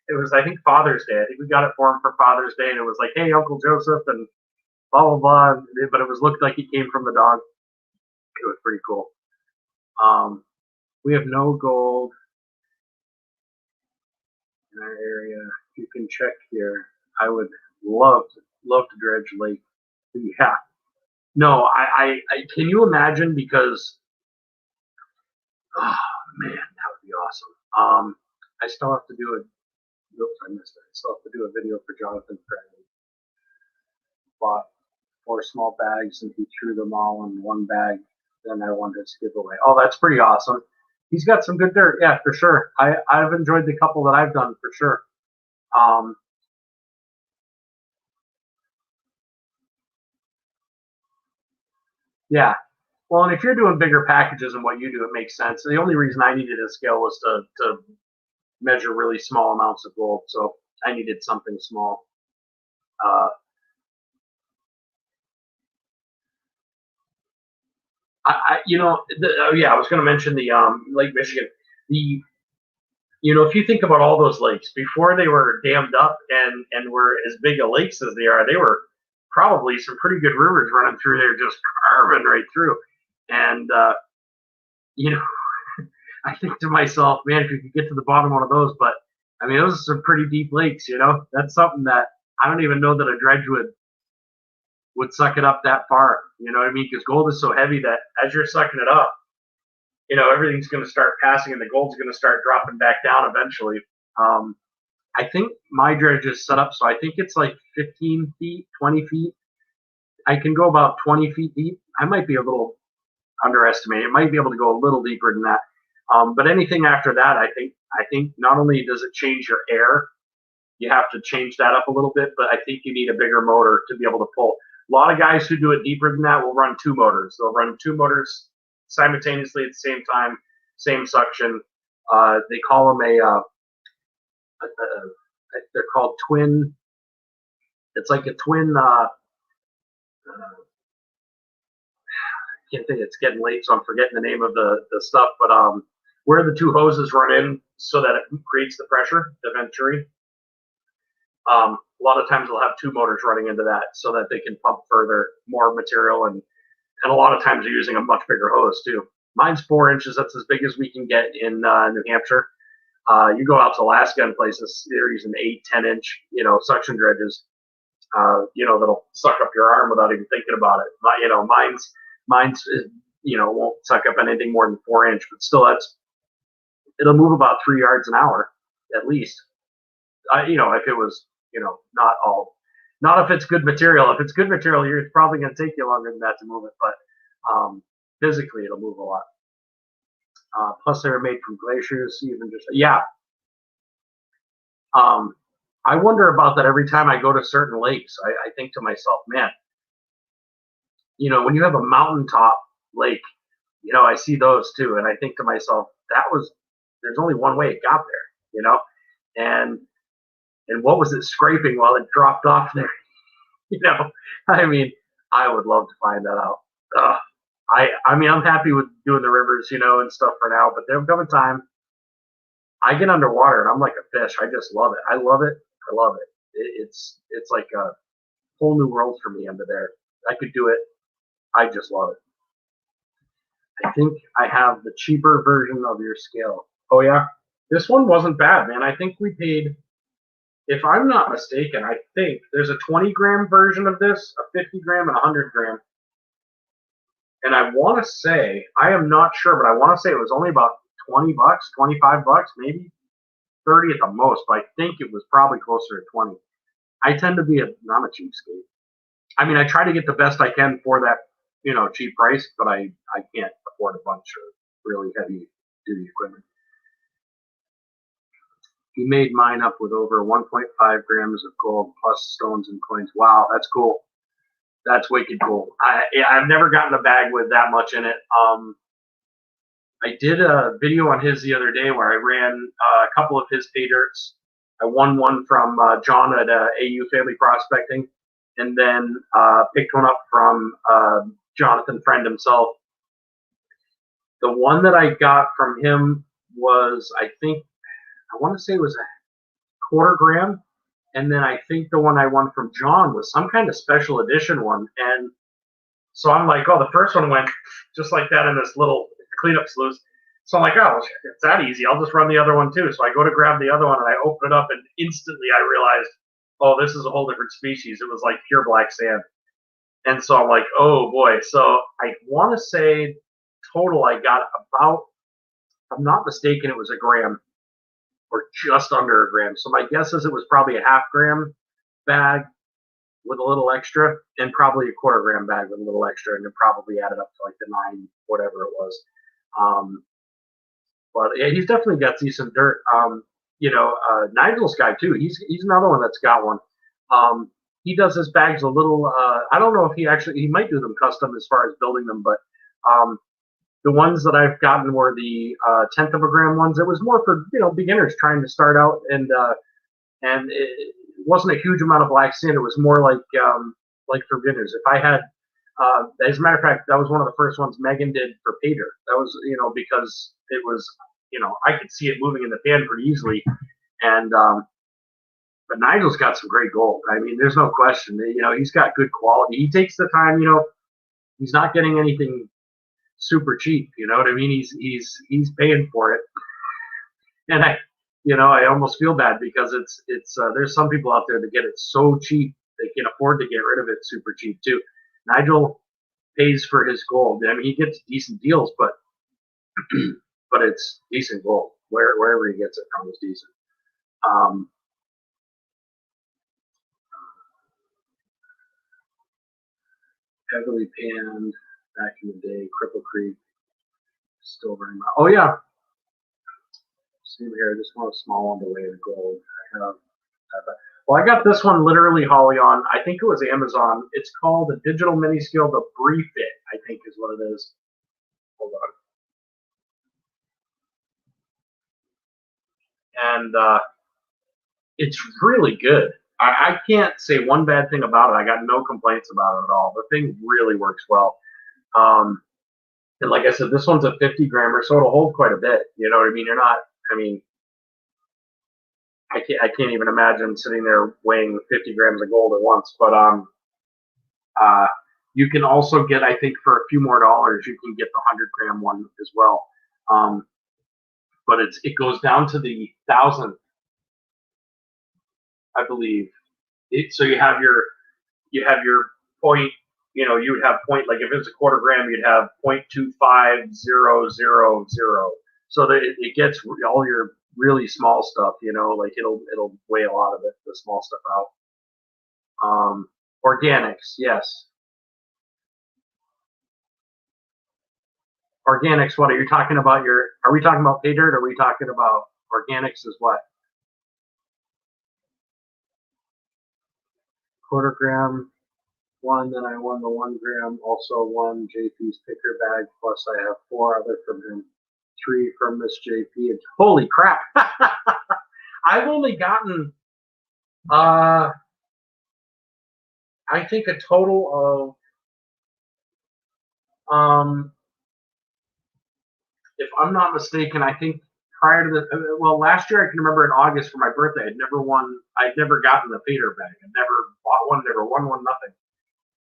it was I think Father's Day. I think we got it for him for Father's Day, and it was like, hey, Uncle Joseph, and blah blah blah. But it looked like he came from the dog. It was pretty cool. We have no gold in our area. You can check here. I would love to dredge Lake. Yeah. No, I can you imagine, because oh man, that would be awesome. I still have to do it. Oops, I missed it. I still have to do a video for Jonathan Craig. Bought 4 small bags and he threw them all in one bag. Then I wanted to give away. Oh, that's pretty awesome. He's got some good dirt, yeah, for sure. I've enjoyed the couple that I've done for sure. Yeah. Well, and if you're doing bigger packages than what you do, it makes sense. The only reason I needed a scale was to measure really small amounts of gold, so I needed something small. I was going to mention the Lake Michigan. If you think about all those lakes before they were dammed up and were as big a lakes as they were probably some pretty good rivers running through there, just carving right through. And I think to myself, man, if you could get to the bottom of one of those, but I mean, those are some pretty deep lakes. That's something that I don't even know that a dredge would suck it up that far. You know what I mean? Because gold is so heavy that as you're sucking it up, everything's going to start passing and the gold's going to start dropping back down eventually. I think my dredge is set up so I think it's like 15 feet, 20 feet. I can go about 20 feet deep. I might be a little underestimated. It might be able to go a little deeper than that. But anything after that, I think not only does it change your air, you have to change that up a little bit, but I think you need a bigger motor to be able to pull. A lot of guys who do it deeper than that will run 2 motors. They'll run 2 motors simultaneously at the same time, same suction. They call them they're called twin. It's like a twin. I can't think. It's getting late, so I'm forgetting the name of the stuff. But where the 2 hoses run in so that it creates the pressure, the venturi. A lot of times they'll have 2 motors running into that so that they can pump further, more material, and a lot of times they're using a much bigger hose too. Mine's 4 inches. That's as big as we can get in New Hampshire. You go out to Alaska and places, they're using 8, 10-inch, suction dredges, that'll suck up your arm without even thinking about it. Mine's, won't suck up anything more than 4-inch, but still, it'll move about 3 yards an hour at least. If it was, not if it's good material. If it's good material, it's probably going to take you longer than that to move it, but physically it'll move a lot. Plus, they were made from glaciers. I wonder about that every time I go to certain lakes. I think to myself, man, when you have a mountaintop lake, I see those too, and I think to myself, there's only one way it got there. and what was it scraping while it dropped off there? I mean, I would love to find that out. I mean, I'm happy with doing the rivers, and stuff for now, but there'll come a time I get underwater and I'm like a fish. I just love it. I love it. I love it. It's like a whole new world for me under there. I could do it. I just love it. I think I have the cheaper version of your scale. Oh yeah, this one wasn't bad, man. I think we paid, if I'm not mistaken, I think there's a 20-gram version of this, a 50-gram, and a 100-gram. And I want to say, I am not sure, but I want to say it was only about 20 bucks, 25 bucks, maybe 30 at the most. But I think it was probably closer to 20. I tend to be I'm a cheapskate. I mean, I try to get the best I can for that, cheap price, but I can't afford a bunch of really heavy duty equipment. He made mine up with over 1.5 grams of gold plus stones and coins. Wow, that's cool. That's wicked cool. I've never gotten a bag with that much in it. I did a video on his the other day where I ran a couple of his pay dirts. I won one from John at AU Family Prospecting, and then picked one up from Jonathan Friend himself. The one that I got from him was, I want to say it was a quarter gram. And then I think the one I won from John was some kind of special edition one. And so I'm like, oh, the first one went just like that in this little cleanup sluice. So I'm like, oh, it's that easy. I'll just run the other one too. So I go to grab the other one and I open it up and instantly I realized, oh, this is a whole different species. It was like pure black sand. And so I'm like, oh boy. So I want to say total I got about, if I'm not mistaken, it was a gram or just under a gram. So my guess is it was probably a half gram bag with a little extra, and probably a quarter gram bag with a little extra, and it probably added up to like the 9, whatever it was. But yeah, he's definitely got decent dirt. Nigel's guy too. He's another one that's got one. He does his bags a little. I don't know if he might do them custom as far as building them, but the ones that I've gotten were the 1/10 of a gram ones. It was more for beginners trying to start out, and it wasn't a huge amount of black sand. It was more like for beginners. If I had, as a matter of fact, that was one of the first ones Megan did for pay dirt. That was because it was I could see it moving in the pan pretty easily, and but Nigel's got some great gold. I mean, there's no question. He's got good quality. He takes the time. He's not getting anything super cheap. You know what I mean? He's paying for it, and I almost feel bad because it's there's some people out there that get it so cheap they can afford to get rid of it super cheap too. Nigel pays for his gold. I mean, he gets decent deals, but but it's decent gold. Wherever he gets it from is decent. Heavily panned back in the day, Cripple Creek, still very much. Oh yeah, same here. I just want a small one to weigh the gold. I got this one literally, Holly, on, I think it was Amazon. It's called a Digital Mini Scale, the Brief It, I think is what it is. Hold on. And it's really good. I can't say one bad thing about it. I got no complaints about it at all. The thing really works well. And like I said, this one's a 50 grammer, so it'll hold quite a bit. You know what I mean? I can't even imagine sitting there weighing 50 grams of gold at once. But you can also get, I think, for a few more dollars, you can get the 100-gram one as well. But it goes down to the 1,000th, I believe. So you have your point. You would have point, like if it's a quarter gram, you'd have 0.25000. So that it gets all your really small stuff. Like it'll weigh a lot of it, the small stuff out. Organics, yes. Organics. What are you talking about? Are we talking about pay dirt? Or are we talking about organics? Is what? Quarter gram one, then I won the 1 gram, also won JP's picker bag, plus I have 4 other from him, 3 from Miss JP, and holy crap! I've only gotten, I think a total of, if I'm not mistaken, I think prior to the, well, last year I can remember in August for my birthday, I'd never gotten the Peter bag. I'd never bought one, never won one, nothing.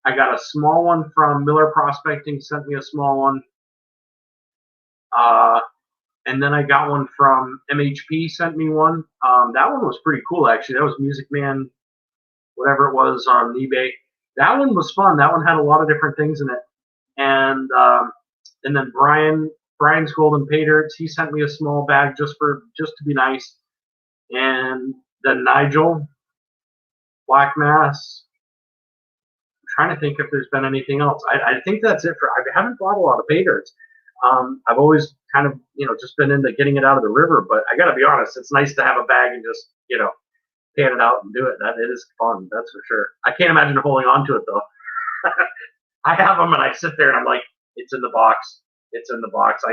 I got a small one from Miller Prospecting, sent me a small one. And then I got one from MHP, sent me one. That one was pretty cool, actually. That was Music Man, whatever it was, on eBay. That one was fun. That one had a lot of different things in it. And then Brian's Golden Pay Dirts, he sent me a small bag just to be nice. And then Nigel, Black Mass. I'm trying to think if there's been anything else. I think that's it. I haven't bought a lot of pay dirts. I've always kind of, just been into getting it out of the river, but I got to be honest, it's nice to have a bag and just, pan it out and do it. It is fun, that's for sure. I can't imagine holding on to it though. I have them and I sit there and I'm like, it's in the box. It's in the box.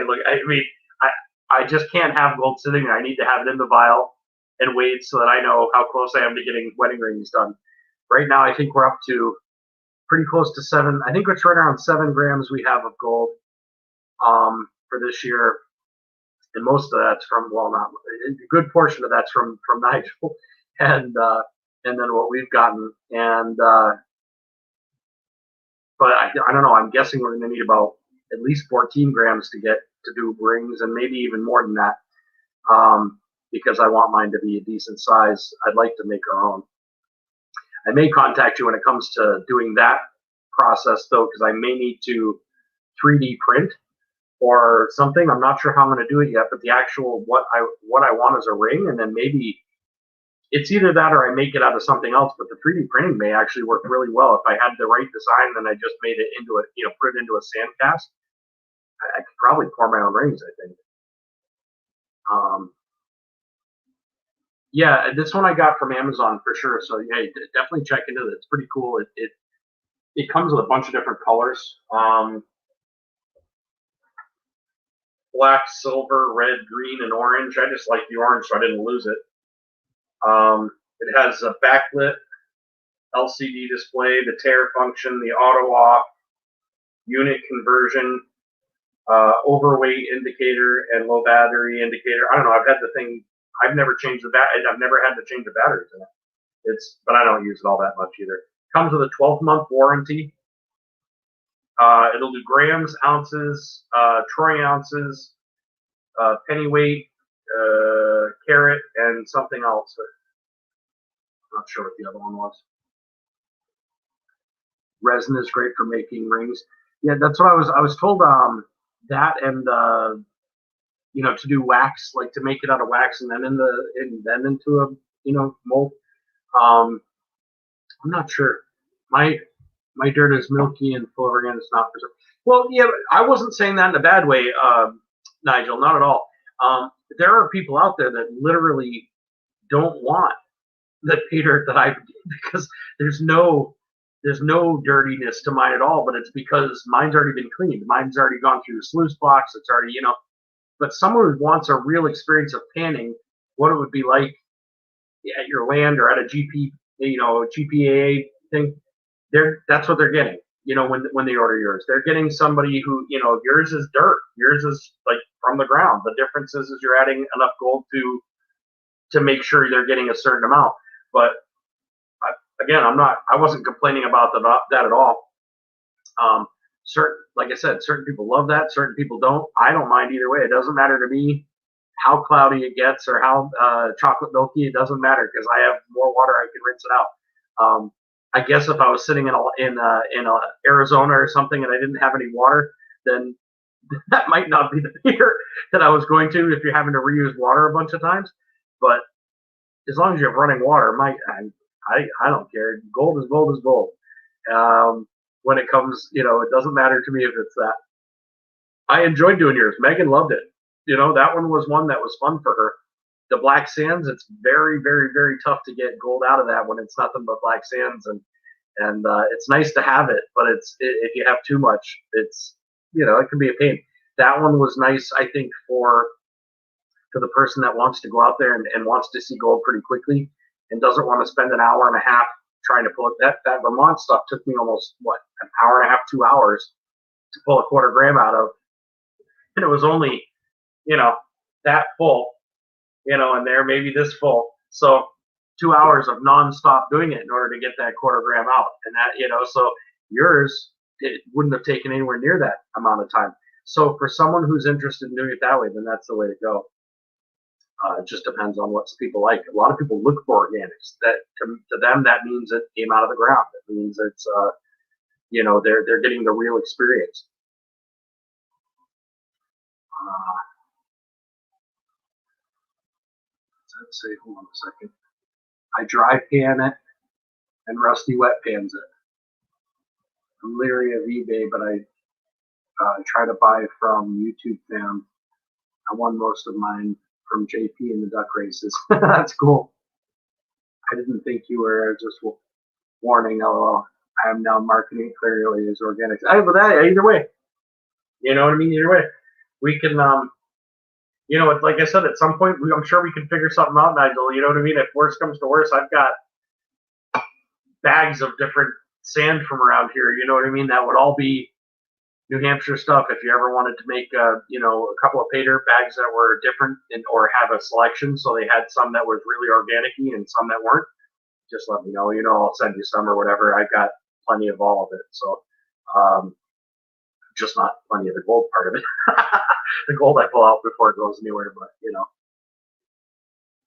I just can't have gold sitting there. I need to have it in the vial and wait so that I know how close I am to getting wedding rings done. Right now, I think we're up to pretty close to 7. I think it's right around 7 grams we have of gold for this year. And most of that's from, well, not a good portion of that's from Nigel and then what we've gotten. And, but I don't know, I'm guessing we're going to need about at least 14 grams to do rings, and maybe even more than that, because I want mine to be a decent size. I'd like to make our own. I may contact you when it comes to doing that process, though, because I may need to 3D print or something. I'm not sure how I'm going to do it yet, but the actual what I want is a ring, and then maybe it's either that or I make it out of something else. But the 3D printing may actually work really well if I had the right design. Then I just made it into put it into a sand cast. I could probably pour my own rings, I think. Yeah, this one I got from Amazon for sure. So yeah, definitely check into it. It's pretty cool. It comes with a bunch of different colors. Black, silver, red, green, and orange. I just like the orange, so I didn't lose it. It has a backlit LCD display, the tear function, the auto off, unit conversion, overweight indicator, and low battery indicator. I don't know. I've had the thing. I've never changed the I've never had to change the batteries in it. But I don't use it all that much either. Comes with a 12-month warranty. It'll do grams, ounces, troy ounces, pennyweight, carat, and something else. I'm not sure what the other one was. Resin is great for making rings. Yeah, that's what I was told. That and to do wax, like to make it out of wax and then into a mold. I'm not sure. My dirt is milky and full of organic. It's not preserved. Well, yeah, I wasn't saying that in a bad way, Nigel. Not at all. There are people out there that literally don't want the pay dirt that I because there's no dirtiness to mine at all. But it's because mine's already been cleaned. Mine's already gone through the sluice box. It's already But someone who wants a real experience of panning, what it would be like at your land or at a GPAA thing, that's what they're getting. When they order yours, they're getting somebody who, yours is dirt. Yours is like from the ground. The difference is you're adding enough gold to make sure they're getting a certain amount. But again, I wasn't complaining about that at all. Like I said, certain people love that, certain people don't. I don't mind either way. It doesn't matter to me how cloudy it gets or how chocolate milky. It doesn't matter because I have more water. I can rinse it out. I guess if I was sitting in Arizona or something and I didn't have any water, then that might not be the beer that I was going to if you're having to reuse water a bunch of times. But as long as you have running water, I don't care. Gold is gold is gold. When it comes, it doesn't matter to me if it's that. I enjoyed doing yours. Megan loved it. That one was one that was fun for her. The black sands, it's very, very, very tough to get gold out of that when it's nothing but black sands, and it's nice to have it, but if you have too much, it's it can be a pain. That one was nice, I think, for for the person that wants to go out there and wants to see gold pretty quickly and doesn't want to spend an hour and a half trying to pull it. That Vermont stuff took me almost, an hour and a half, 2 hours to pull a quarter gram out of. And it was only, that full, and there maybe this full. So 2 hours of nonstop doing it in order to get that quarter gram out. And that, so yours, it wouldn't have taken anywhere near that amount of time. So for someone who's interested in doing it that way, then that's the way to go. It just depends on what people like. A lot of people look for organics. That to them, that means it came out of the ground. It means it's, they're getting the real experience. Let's say, hold on a second. I dry pan it and Rusty wet pans it. I'm leery of eBay, but I try to buy from YouTube Fam. I won most of mine from JP in the duck races. That's cool. I didn't think you were just warning. LOL. I am now marketing clearly as organic. But either way, you know what I mean. Either way, we can. Like I said, at some point, I'm sure we can figure something out, Nigel. You know what I mean? If worse comes to worse, I've got bags of different sand from around here. You know what I mean? That would all be New Hampshire stuff. If you ever wanted to make, a couple of pay dirt bags that were different or have a selection, so they had some that was really organic-y and some that weren't, just let me know. I'll send you some or whatever. I've got plenty of all of it. So, just not plenty of the gold part of it. The gold I pull out before it goes anywhere, but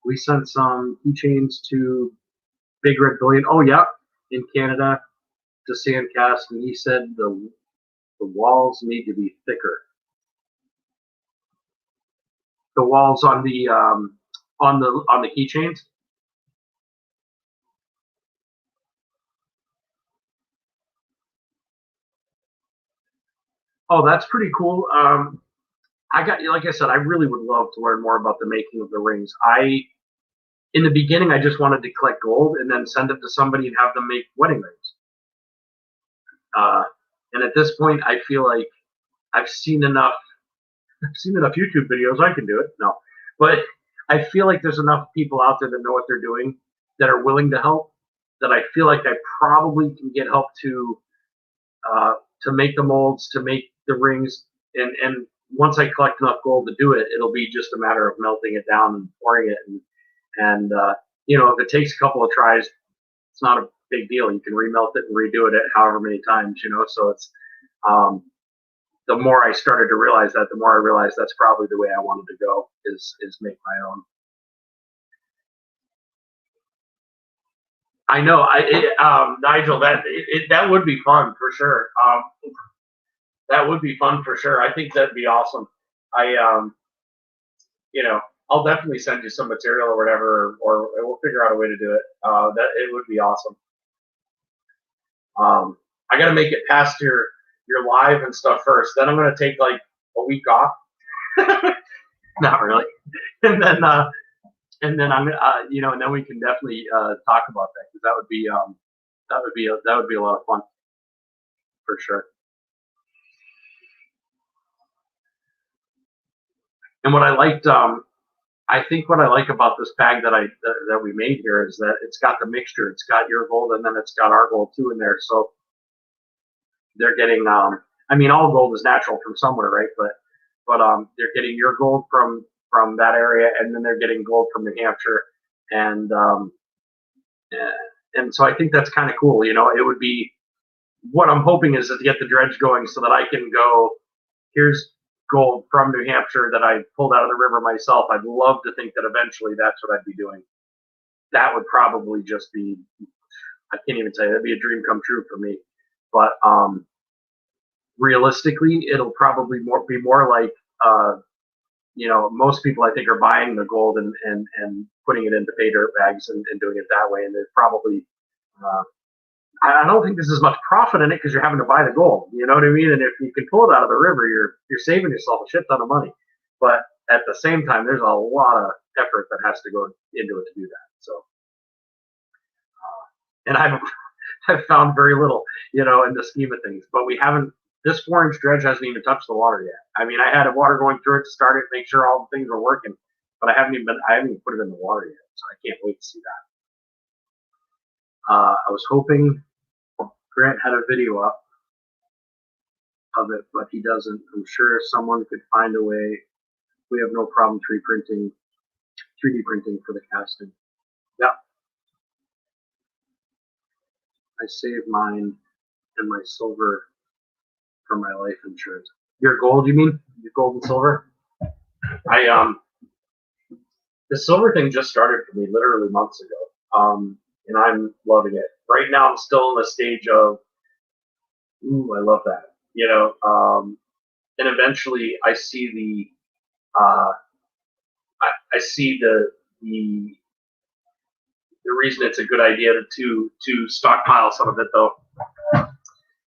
we sent some keychains to Big Red Billion. Oh yeah, in Canada to Sandcast, and he said the walls need to be thicker. The walls on the keychains. Oh, that's pretty cool. Like I said, I really would love to learn more about the making of the rings. In the beginning, I just wanted to collect gold and then send it to somebody and have them make wedding rings. And at this point, I feel like I've seen enough YouTube videos. I can do it. No, but I feel like there's enough people out there that know what they're doing, that are willing to help, that I feel like I probably can get help to make the molds, to make the rings, and once I collect enough gold to do it, it'll be just a matter of melting it down and pouring it. And if it takes a couple of tries, it's not a big deal. You can remelt it and redo it however many times, So it's the more I started to realize that, the more I realized that's probably the way I wanted to go, is make my own. I know, Nigel, that would be fun for sure. That would be fun for sure. I think that'd be awesome. I'll definitely send you some material or whatever, or we'll figure out a way to do it. That it would be awesome. I got to make it past your live and stuff first. Then I'm going to take like a week off. Not really. And then I'm and then we can definitely talk about that, because that would be a lot of fun for sure. And what I liked, I think what I like about this bag that we made here is that it's got the mixture. It's got your gold, and then it's got our gold too in there. So they're getting, all gold is natural from somewhere, right? But they're getting your gold from that area, and then they're getting gold from New Hampshire, and so I think that's kind of cool. It would be, what I'm hoping is to get the dredge going so that I can go, here's gold from New Hampshire that I pulled out of the river myself. I'd love to think that eventually that's what I'd be doing. That would probably just be, I can't even say, that'd be a dream come true for me. But realistically, it'll probably be more like, most people I think are buying the gold and putting it into pay dirt bags and doing it that way. And they're probably, I don't think there's as much profit in it because you're having to buy the gold. You know what I mean? And if you can pull it out of the river, you're saving yourself a shit ton of money. But at the same time, there's a lot of effort that has to go into it to do that. So, and I've found very little, in the scheme of things. But this 4-inch dredge hasn't even touched the water yet. I had water going through it to start it, make sure all the things were working. but I haven't even put it in the water yet, so I can't wait to see that. I was hoping Grant had a video up of it, but he doesn't. I'm sure someone could find a way. We have no problem 3D printing for the casting. Yep. I saved mine and my silver for my life insurance. Your gold, you mean? Your gold and silver? The silver thing just started for me literally months ago. And I'm loving it. Right now I'm still in the stage of, ooh, I love that. And eventually I see I see the reason it's a good idea to stockpile some of it though,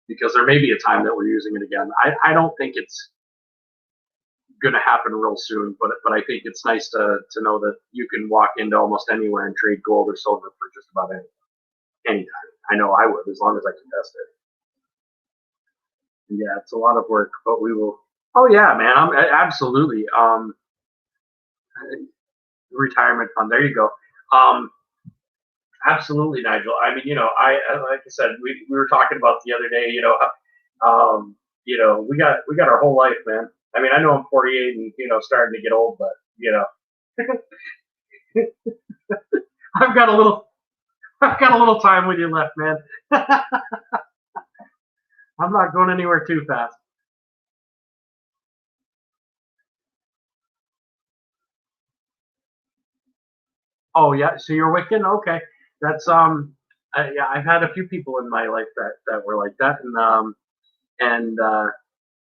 because there may be a time that we're using it again. I don't think it's going to happen real soon, but I think it's nice to know that you can walk into almost anywhere and trade gold or silver for just about anytime. I know I would, as long as I can test it. Yeah, it's a lot of work, but we will. Oh yeah, man, I'm absolutely. Retirement fund. There you go. Absolutely, Nigel. I mean, like I said, we were talking about the other day. We got our whole life, man. I mean, I know I'm 48 and starting to get old, but I've got a little time with you left, man. I'm not going anywhere too fast. Oh yeah, so you're Wiccan? Okay, that's yeah, I've had a few people in my life that were like that, and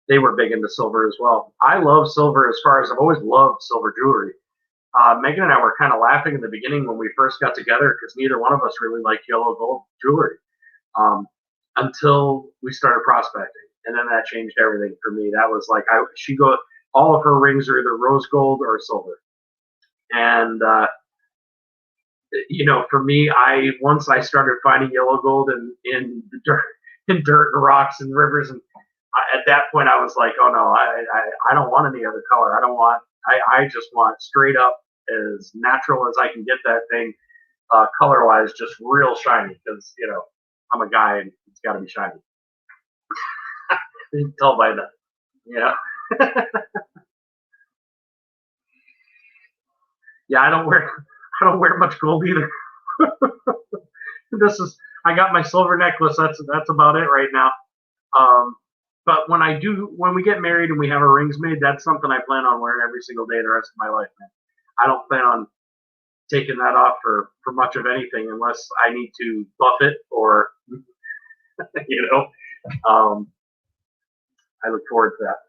they were big into silver as well. I love silver as far as I've always loved silver jewelry. Megan and I were kind of laughing in the beginning when we first got together because neither one of us really liked yellow gold jewelry until we started prospecting, and then that changed everything for me. That was like all of her rings are either rose gold or silver, and for me, once I started finding yellow gold in dirt and rocks and rivers, and at that point I was like, oh no, I don't want any other color. I just want straight up as natural as I can get that thing, color wise, just real shiny because I'm a guy and it's got to be shiny. You can tell by that, yeah, I don't wear much gold either. I got my silver necklace. That's about it right now. But when we get married and we have our rings made, that's something I plan on wearing every single day the rest of my life, man. I don't plan on taking that off for much of anything unless I need to buff it or, I look forward to that.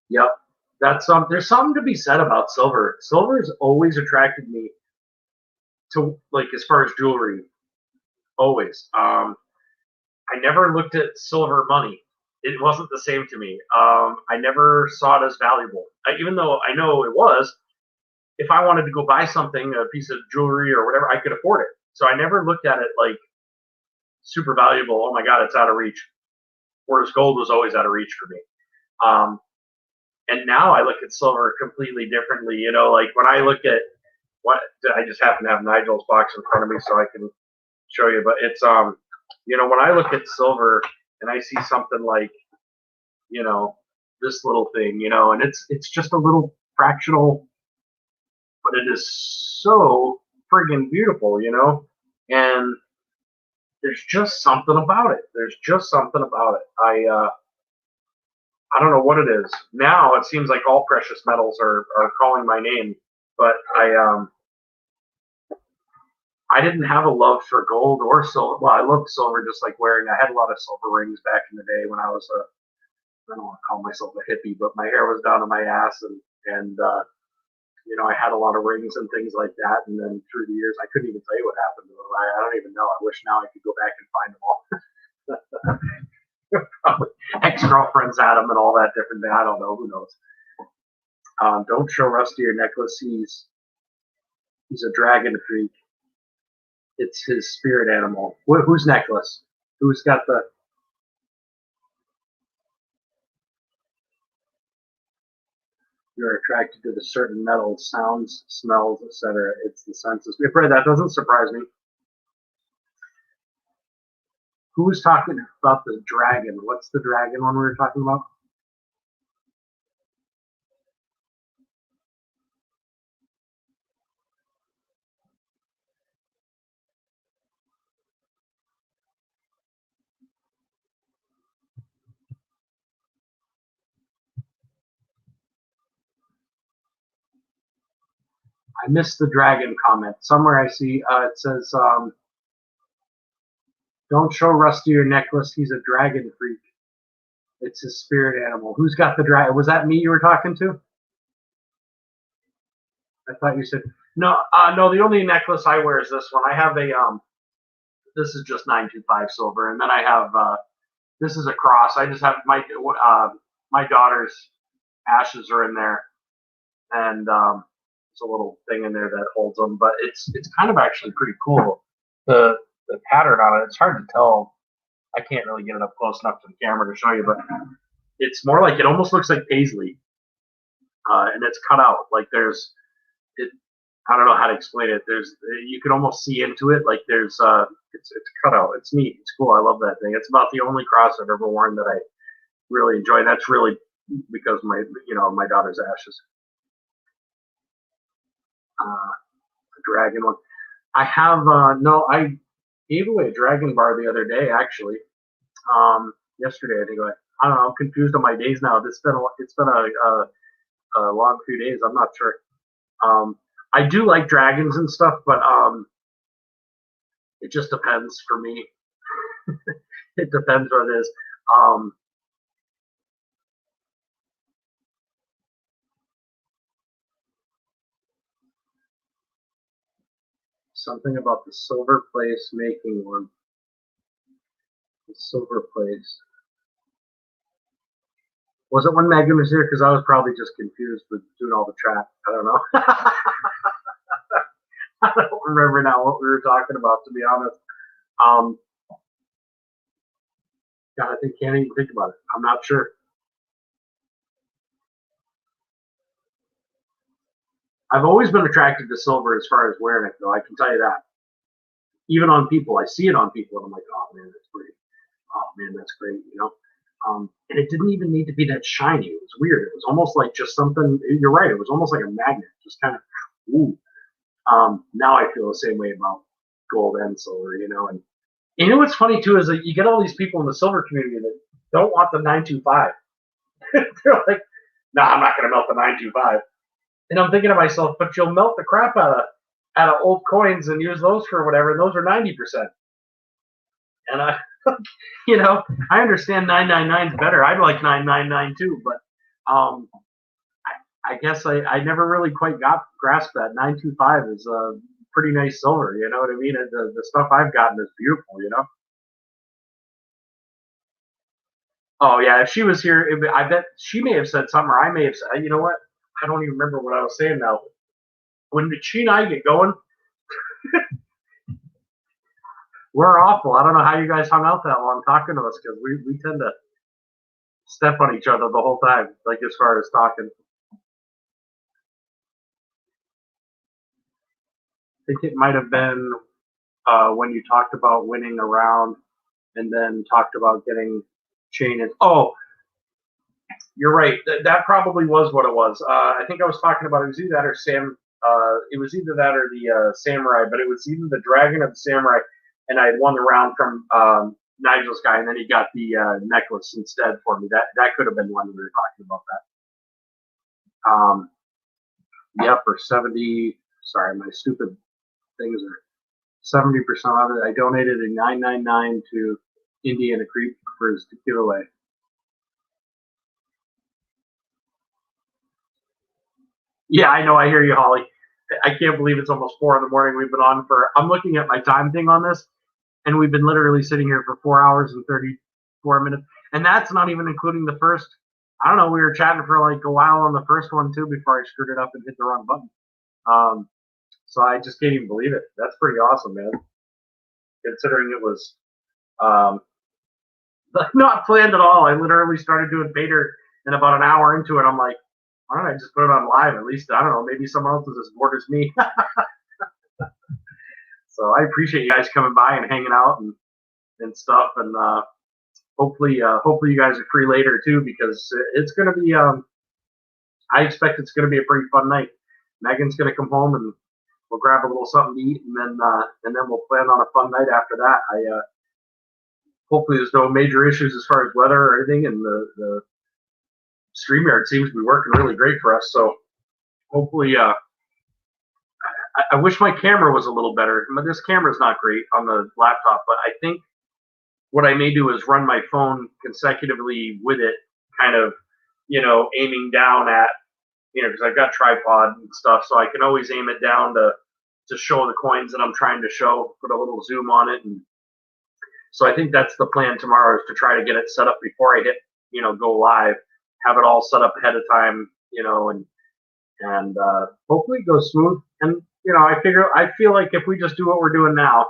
Yep. There's something to be said about silver. Silver has always attracted me to, like, as far as jewelry, always. I never looked at silver money. It wasn't the same to me. I never saw it as valuable, even though I know it was. If I wanted to go buy something, a piece of jewelry or whatever, I could afford it. So I never looked at it like super valuable. Oh my God, it's out of reach. Whereas gold was always out of reach for me. And now I look at silver completely differently. Like when I look at I just happen to have Nigel's box in front of me so I can show you, but it's when I look at silver and I see something like this little thing, and it's just a little fractional, but it is so friggin' beautiful, and there's just something about it. I don't know what it is. Now it seems like all precious metals are calling my name, but I didn't have a love for gold or silver. Well, I loved silver just like wearing. I had a lot of silver rings back in the day when I was I don't want to call myself a hippie, but my hair was down to my ass, and I had a lot of rings and things like that. And then through the years, I couldn't even tell you what happened to them. I don't even know. I wish now I could go back and find them all. Probably ex-girlfriends had them and all that different thing. I don't know. Who knows? Don't show Rusty your necklace. He's a dragon freak. It's his spirit animal. Whose necklace? Who's got the? You're attracted to the certain metals, sounds, smells, etc. It's the senses. Fred, that doesn't surprise me. Who was talking about the dragon? What's the dragon one we were talking about? I missed the dragon comment. Somewhere I see it says, don't show Rusty your necklace. He's a dragon freak. It's his spirit animal. Who's got the dragon? Was that me you were talking to? I thought you said no. No, the only necklace I wear is this one. I have a this is just 925 silver, and then I have this is a cross. I just have my daughter's ashes are in there, and there's a little thing in there that holds them. But it's kind of actually pretty cool. The pattern on it. It's hard to tell. I can't really get it up close enough to the camera to show you, but it's more like it almost looks like paisley, and it's cut out. Like there's it. I don't know how to explain it. There's you can almost see into it. Like there's it's cut out. It's neat. It's cool. I love that thing. It's about the only cross I've ever worn that I really enjoy. That's really because my daughter's ashes. The dragon one. I have no. I gave away a dragon bar the other day, actually. Yesterday, I think. I don't know. I'm confused on my days now. It's been a long few days. I'm not sure. I do like dragons and stuff, but it just depends for me. It depends what it is. Something about the silver place making one. The silver place. Was it when Megan was here? Because I was probably just confused with doing all the chat. I don't know. I don't remember now what we were talking about, to be honest. God, I can't even think about it. I'm not sure. I've always been attracted to silver as far as wearing it, though. I can tell you that. Even on people, I see it on people, and I'm like, oh man, that's pretty. Oh man, that's great, And it didn't even need to be that shiny. It was weird. It was almost like just something. You're right. It was almost like a magnet, just kind of. Ooh. Now I feel the same way about gold and silver, And you know what's funny too is that you get all these people in the silver community that don't want the 925. They're like, "No, I'm not going to melt the 925." And I'm thinking to myself, but you'll melt the crap out of old coins and use those for whatever, and those are 90%. And I understand 999 is better. I'd like 999 too, but I guess I never really quite grasped that 925 is a pretty nice silver. You know what I mean? The stuff I've gotten is beautiful. Oh yeah, if she was here, I bet she may have said something, or I may have said. You know what? I don't even remember what I was saying now. When she and I get going, we're awful. I don't know how you guys hung out that long talking to us because we tend to step on each other the whole time, like as far as talking. I think it might have been when you talked about winning a round and then talked about getting chain in. Oh, you're right. That probably was what it was. I think I was talking about it was either that or it was either that or the samurai, but it was either the dragon or the samurai, and I had won the round from Nigel's guy, and then he got the necklace instead for me. That could have been when we were talking about that. Yeah, for 70. Sorry, my stupid things are 70% of it. I donated a 999 to Indiana Creek for his giveaway. Yeah, I know. I hear you, Holly. I can't believe it's almost 4 in the morning. We've been on I'm looking at my time thing on this, and we've been literally sitting here for 4 hours and 34 minutes. And that's not even including the first. I don't know. We were chatting for like a while on the first one too before I screwed it up and hit the wrong button. So I just can't even believe it. That's pretty awesome, man. Considering it was not planned at all. I literally started doing Vader, and about an hour into it, I'm like, why don't I just put it on live? At least, I don't know, maybe someone else is as bored as me. So I appreciate you guys coming by and hanging out and stuff. And hopefully you guys are free later too, because it's going to be, I expect it's going to be a pretty fun night. Megan's going to come home and we'll grab a little something to eat, and then we'll plan on a fun night after that. Hopefully there's no major issues as far as weather or anything, and the StreamYard seems to be working really great for us. So hopefully, I wish my camera was a little better. This camera's not great on the laptop, but I think what I may do is run my phone consecutively with it, kind of, aiming down at, because I've got tripod and stuff, so I can always aim it down to show the coins that I'm trying to show, put a little zoom on it. And so I think that's the plan tomorrow, is to try to get it set up before I hit, go live, have it all set up ahead of time, and hopefully it goes smooth. And, I feel like if we just do what we're doing now,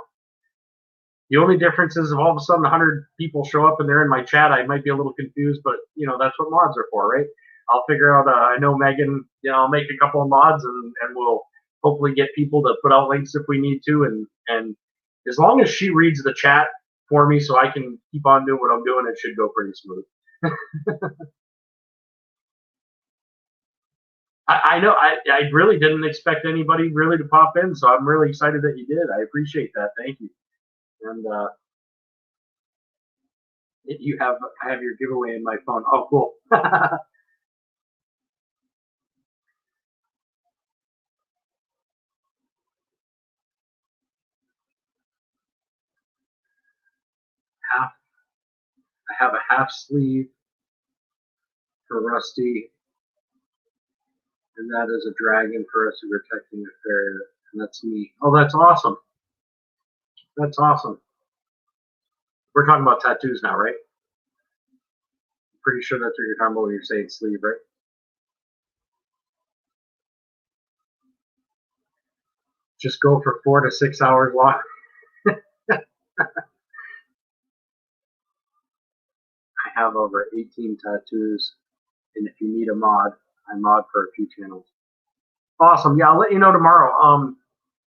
the only difference is if all of a sudden 100 people show up and they're in my chat, I might be a little confused, but, that's what mods are for, right? I'll figure out, I know Megan, I'll make a couple of mods and we'll hopefully get people to put out links if we need to. And as long as she reads the chat for me so I can keep on doing what I'm doing, it should go pretty smooth. I know I really didn't expect anybody really to pop in, so I'm really excited that you did. I appreciate that. Thank you. And I have your giveaway in my phone. Oh, cool. I have a half sleeve for Rusty, and that is a dragon for us protecting the farrier, and that's me. Oh, that's awesome. That's awesome. We're talking about tattoos now, right? I'm pretty sure that's what you're talking about when you're saying sleeve, right? Just go for 4 to 6 hours long. I have over 18 tattoos, and if you need a mod, I mod for a few channels. Awesome. Yeah, I'll let you know tomorrow.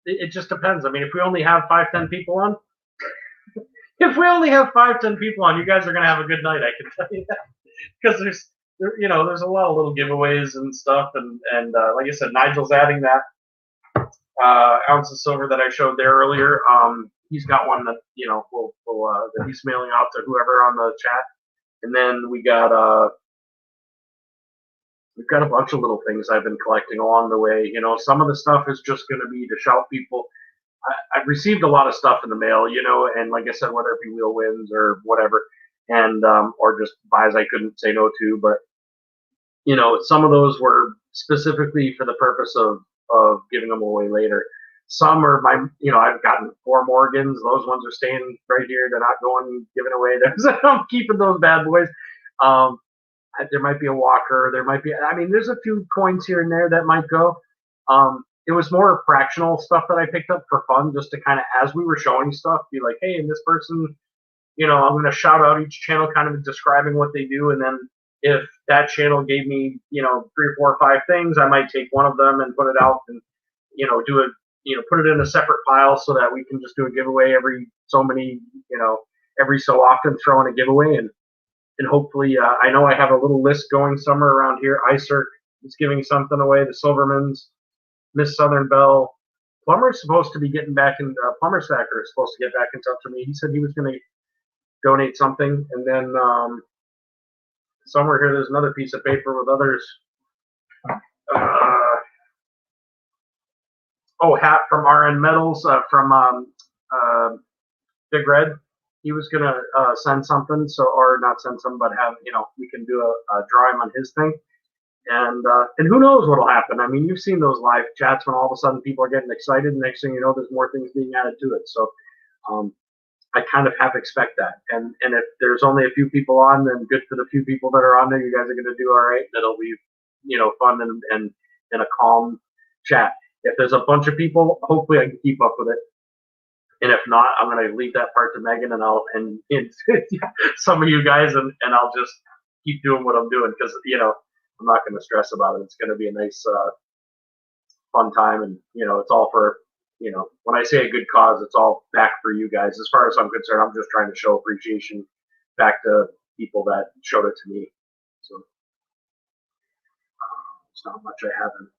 It just depends. I mean, if we only have 5-10 people on, you guys are gonna have a good night. I can tell you that, because there's a lot of little giveaways and stuff, and like I said, Nigel's adding that ounce of silver that I showed there earlier. He's got one that that he's mailing out to whoever on the chat, and then we've got a bunch of little things I've been collecting along the way. Some of the stuff is just going to be to shout people. I've received a lot of stuff in the mail, and like I said, whether it be wheel wins or whatever, and or just buys I couldn't say no to, but some of those were specifically for the purpose of giving them away later. Some are I've gotten 4 Morgans. Those ones are staying right here. They're not going giving away. I'm keeping those bad boys. There might be a walker. There might be. I mean, there's a few coins here and there that might go. It was more fractional stuff that I picked up for fun, just to kind of, as we were showing stuff, be like, hey, and this person, I'm going to shout out each channel, kind of describing what they do, and then if that channel gave me, 3 or 4 or 5 things, I might take one of them and put it out and, put it in a separate pile so that we can just do a giveaway every so many, every so often, throw in a giveaway, and hopefully, I know I have a little list going somewhere around here. ICERC is giving something away. The Silvermans, Miss Southern Belle. Plumber's supposed to be getting back in. Plumber Stacker is supposed to get back in touch with me. He said he was going to donate something, and then somewhere here there's another piece of paper with others. Hat from RN Metals from Big Red. He was gonna send something, or not send something, but have we can do a drawing on his thing, and who knows what'll happen. I mean, you've seen those live chats when all of a sudden people are getting excited, and next thing you know, there's more things being added to it. So I kind of have to expect that, and if there's only a few people on, then good for the few people that are on there. You guys are gonna do all right. That'll be fun and a calm chat. If there's a bunch of people, hopefully I can keep up with it. And if not, I'm going to leave that part to Megan and some of you guys, and I'll just keep doing what I'm doing, because I'm not going to stress about it. It's going to be a nice, fun time, and it's all for, when I say a good cause, it's all back for you guys. As far as I'm concerned, I'm just trying to show appreciation back to people that showed it to me. So it's not much I haven't.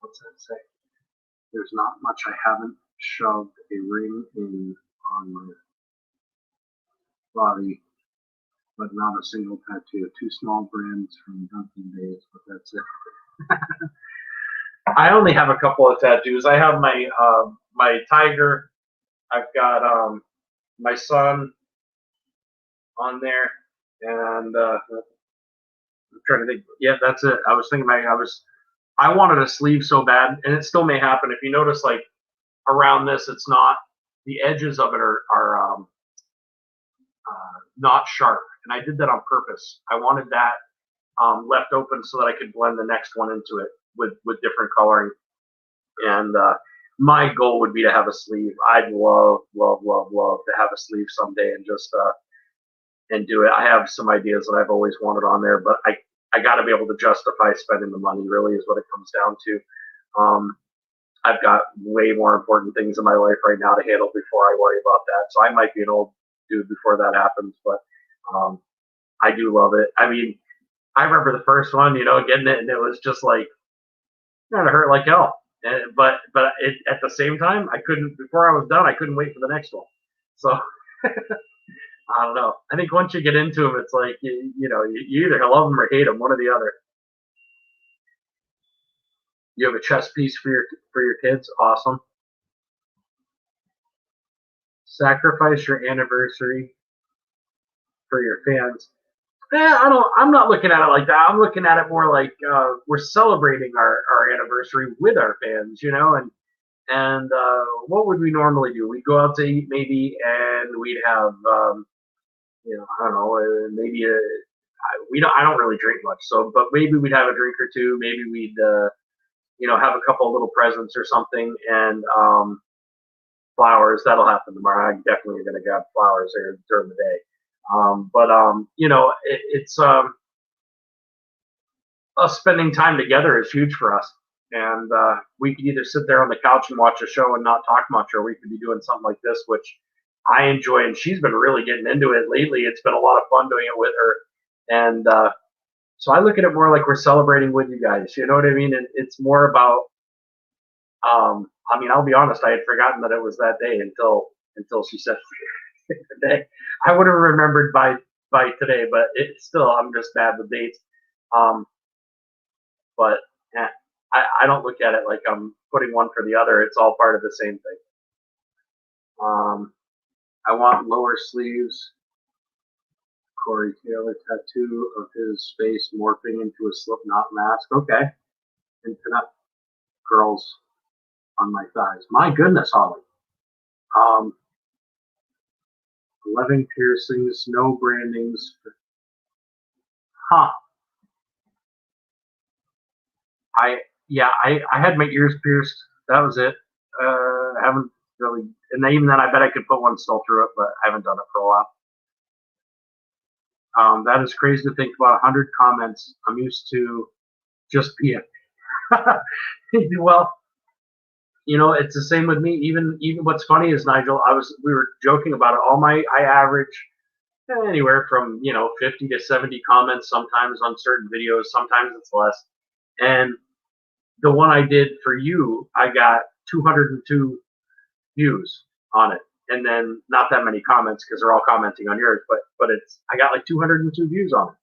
What's that say? There's not much I haven't shoved a ring in on my body, but not a single tattoo. 2 small brands from Duncan days, but that's it. I only have a couple of tattoos. I have my tiger. I've got my son on there, and I'm trying to think. Yeah, that's it. I was thinking I wanted a sleeve so bad, and it still may happen. If you notice, like around this, it's not, the edges of it are not sharp, and I did that on purpose. I wanted that left open so that I could blend the next one into it with different coloring. And my goal would be to have a sleeve. I'd love to have a sleeve someday and just and do it. I have some ideas that I've always wanted on there, but I got to be able to justify spending the money. Really, is what it comes down to. I've got way more important things in my life right now to handle before I worry about that. So I might be an old dude before that happens, but I do love it. I mean, I remember the first one, getting it, and it was just like, it hurt like hell. But at the same time, I couldn't. Before I was done, I couldn't wait for the next one. So I don't know. I think once you get into them, it's like you either love them or hate them, one or the other. You have a chess piece for your kids, awesome. Sacrifice your anniversary for your fans. I'm not looking at it like that. I'm looking at it more like we're celebrating our anniversary with our fans, and what would we normally do? We'd go out to eat maybe, and we'd have, I don't know, maybe I don't really drink much, so, but maybe we'd have a drink or two. Maybe we'd, have a couple of little presents or something, and flowers. That'll happen tomorrow. I'm definitely going to grab flowers there during the day. It's us spending time together is huge for us. And we could either sit there on the couch and watch a show and not talk much, or we could be doing something like this, which I enjoy. And she's been really getting into it lately. It's been a lot of fun doing it with her. And so I look at it more like we're celebrating with you guys. You know what I mean? And it's more about, I'll be honest, I had forgotten that it was that day until she said the day. I would have remembered by today, but it's still, I'm just bad with dates. But I don't look at it like I'm putting one for the other. It's all part of the same thing. I want lower sleeves. Corey Taylor tattoo of his face morphing into a Slipknot mask. Okay. Infinite girls on my thighs. My goodness, Holly. 11 piercings, no brandings. Huh. I had my ears pierced. That was it. I haven't really, and even then, I bet I could put one still through it, but I haven't done it for a while. That is crazy to think about 100 comments. I'm used to just being. Well, it's the same with me. Even what's funny is, Nigel, we were joking about it. I average anywhere from 50 to 70 comments sometimes on certain videos. Sometimes it's less. And the one I did for you, I got 202 views on it, and then not that many comments because they're all commenting on yours. But I got like 202 views on it.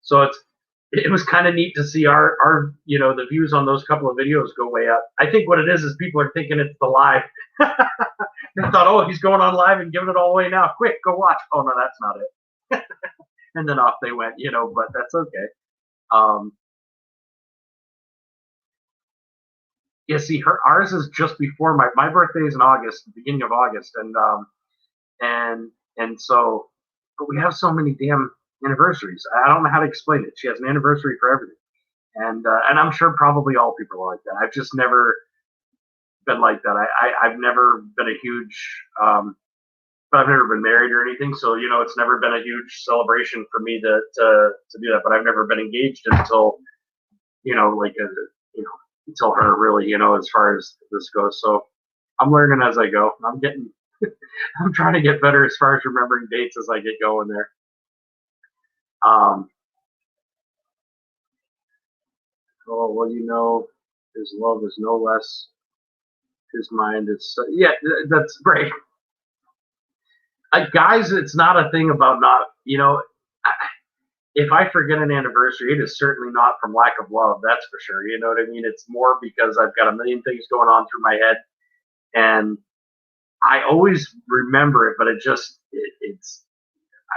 So it was kind of neat to see our the views on those couple of videos go way up. I think what it is people are thinking it's the live. They thought, oh, he's going on live and giving it all away now. Quick, go watch. Oh no, that's not it. And then off they went, but that's okay. Yeah, see, ours is just before my birthday is in August, the beginning of August, and so, but we have so many damn anniversaries. I don't know how to explain it. She has an anniversary for everything, and I'm sure probably all people are like that. I've just never been like that. I've never been a huge but I've never been married or anything. So, it's never been a huge celebration for me to do that. But I've never been engaged until, like, until her really, as far as this goes. So I'm learning as I go. I'm trying to get better as far as remembering dates as I get going there. Oh, well, his love is no less. His mind is, yeah, that's right. Guys, it's not a thing about not, if I forget an anniversary, it is certainly not from lack of love. That's for sure. You know what I mean? It's more because I've got a million things going on through my head, and I always remember it, but it's.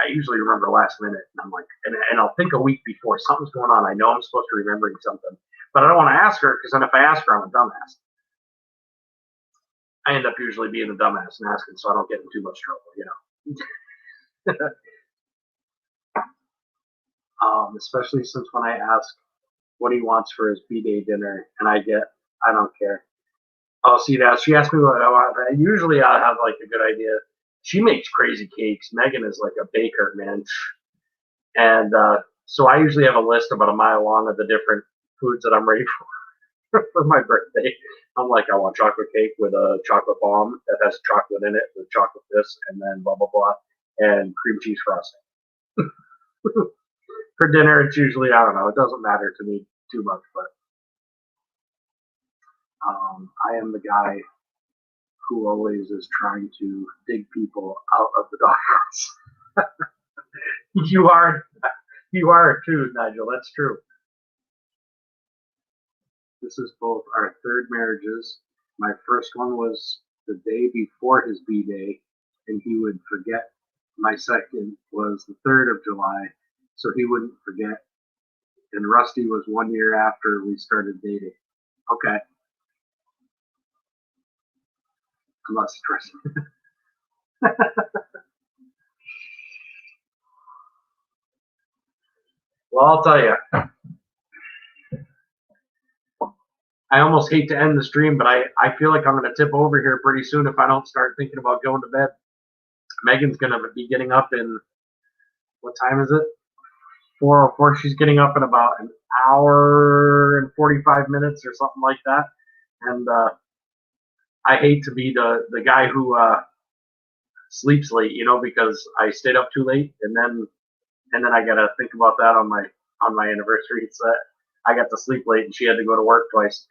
I usually remember last minute, and I'm like, and I'll think a week before something's going on. I know I'm supposed to be remembering something, but I don't want to ask her because then if I ask her, I'm a dumbass. I end up usually being a dumbass and asking, so I don't get in too much trouble, especially since when I ask what he wants for his B-Day dinner, and I don't care. Oh, see that? She asked me what I want. Usually I have like a good idea. She makes crazy cakes. Megan is like a baker, man. And so I usually have a list about a mile long of the different foods that I'm ready for my birthday. I'm like, I want chocolate cake with a chocolate bomb that has chocolate in it with chocolate this, and then blah, blah, blah, and cream cheese frosting. For dinner, it's usually, I don't know, it doesn't matter to me too much, but I am the guy who always is trying to dig people out of the doghouse. You are too, Nigel. That's true. This is both our third marriages. My first one was the day before his B-Day, and he would forget. My second was the 3rd of July, so he wouldn't forget. And Rusty was 1 year after we started dating. Okay. I'm not stressing. Well, I'll tell you. I almost hate to end the stream, but I feel like I'm going to tip over here pretty soon if I don't start thinking about going to bed. Megan's going to be getting up in, what time is it? 4:04. She's getting up in about an hour and 45 minutes or something like that. And I hate to be the guy who sleeps late, because I stayed up too late, and then I got to think about that on my anniversary. It's I got to sleep late, and she had to go to work twice.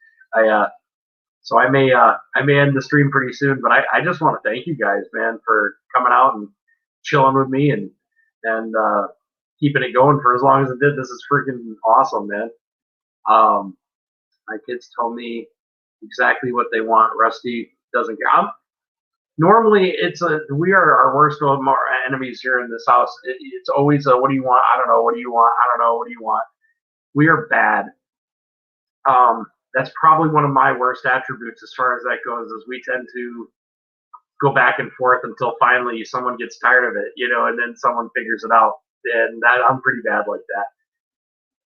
So I may end the stream pretty soon, but I just want to thank you guys, man, for coming out and chilling with me and keeping it going for as long as it did. This is freaking awesome, man. My kids tell me exactly what they want. Rusty doesn't care. Normally, we are our worst enemies here in this house. It's always what do you want? I don't know. What do you want? I don't know. What do you want? We are bad. That's probably one of my worst attributes as far as that goes, is we tend to go back and forth until finally someone gets tired of it, and then someone figures it out. And I'm pretty bad like that.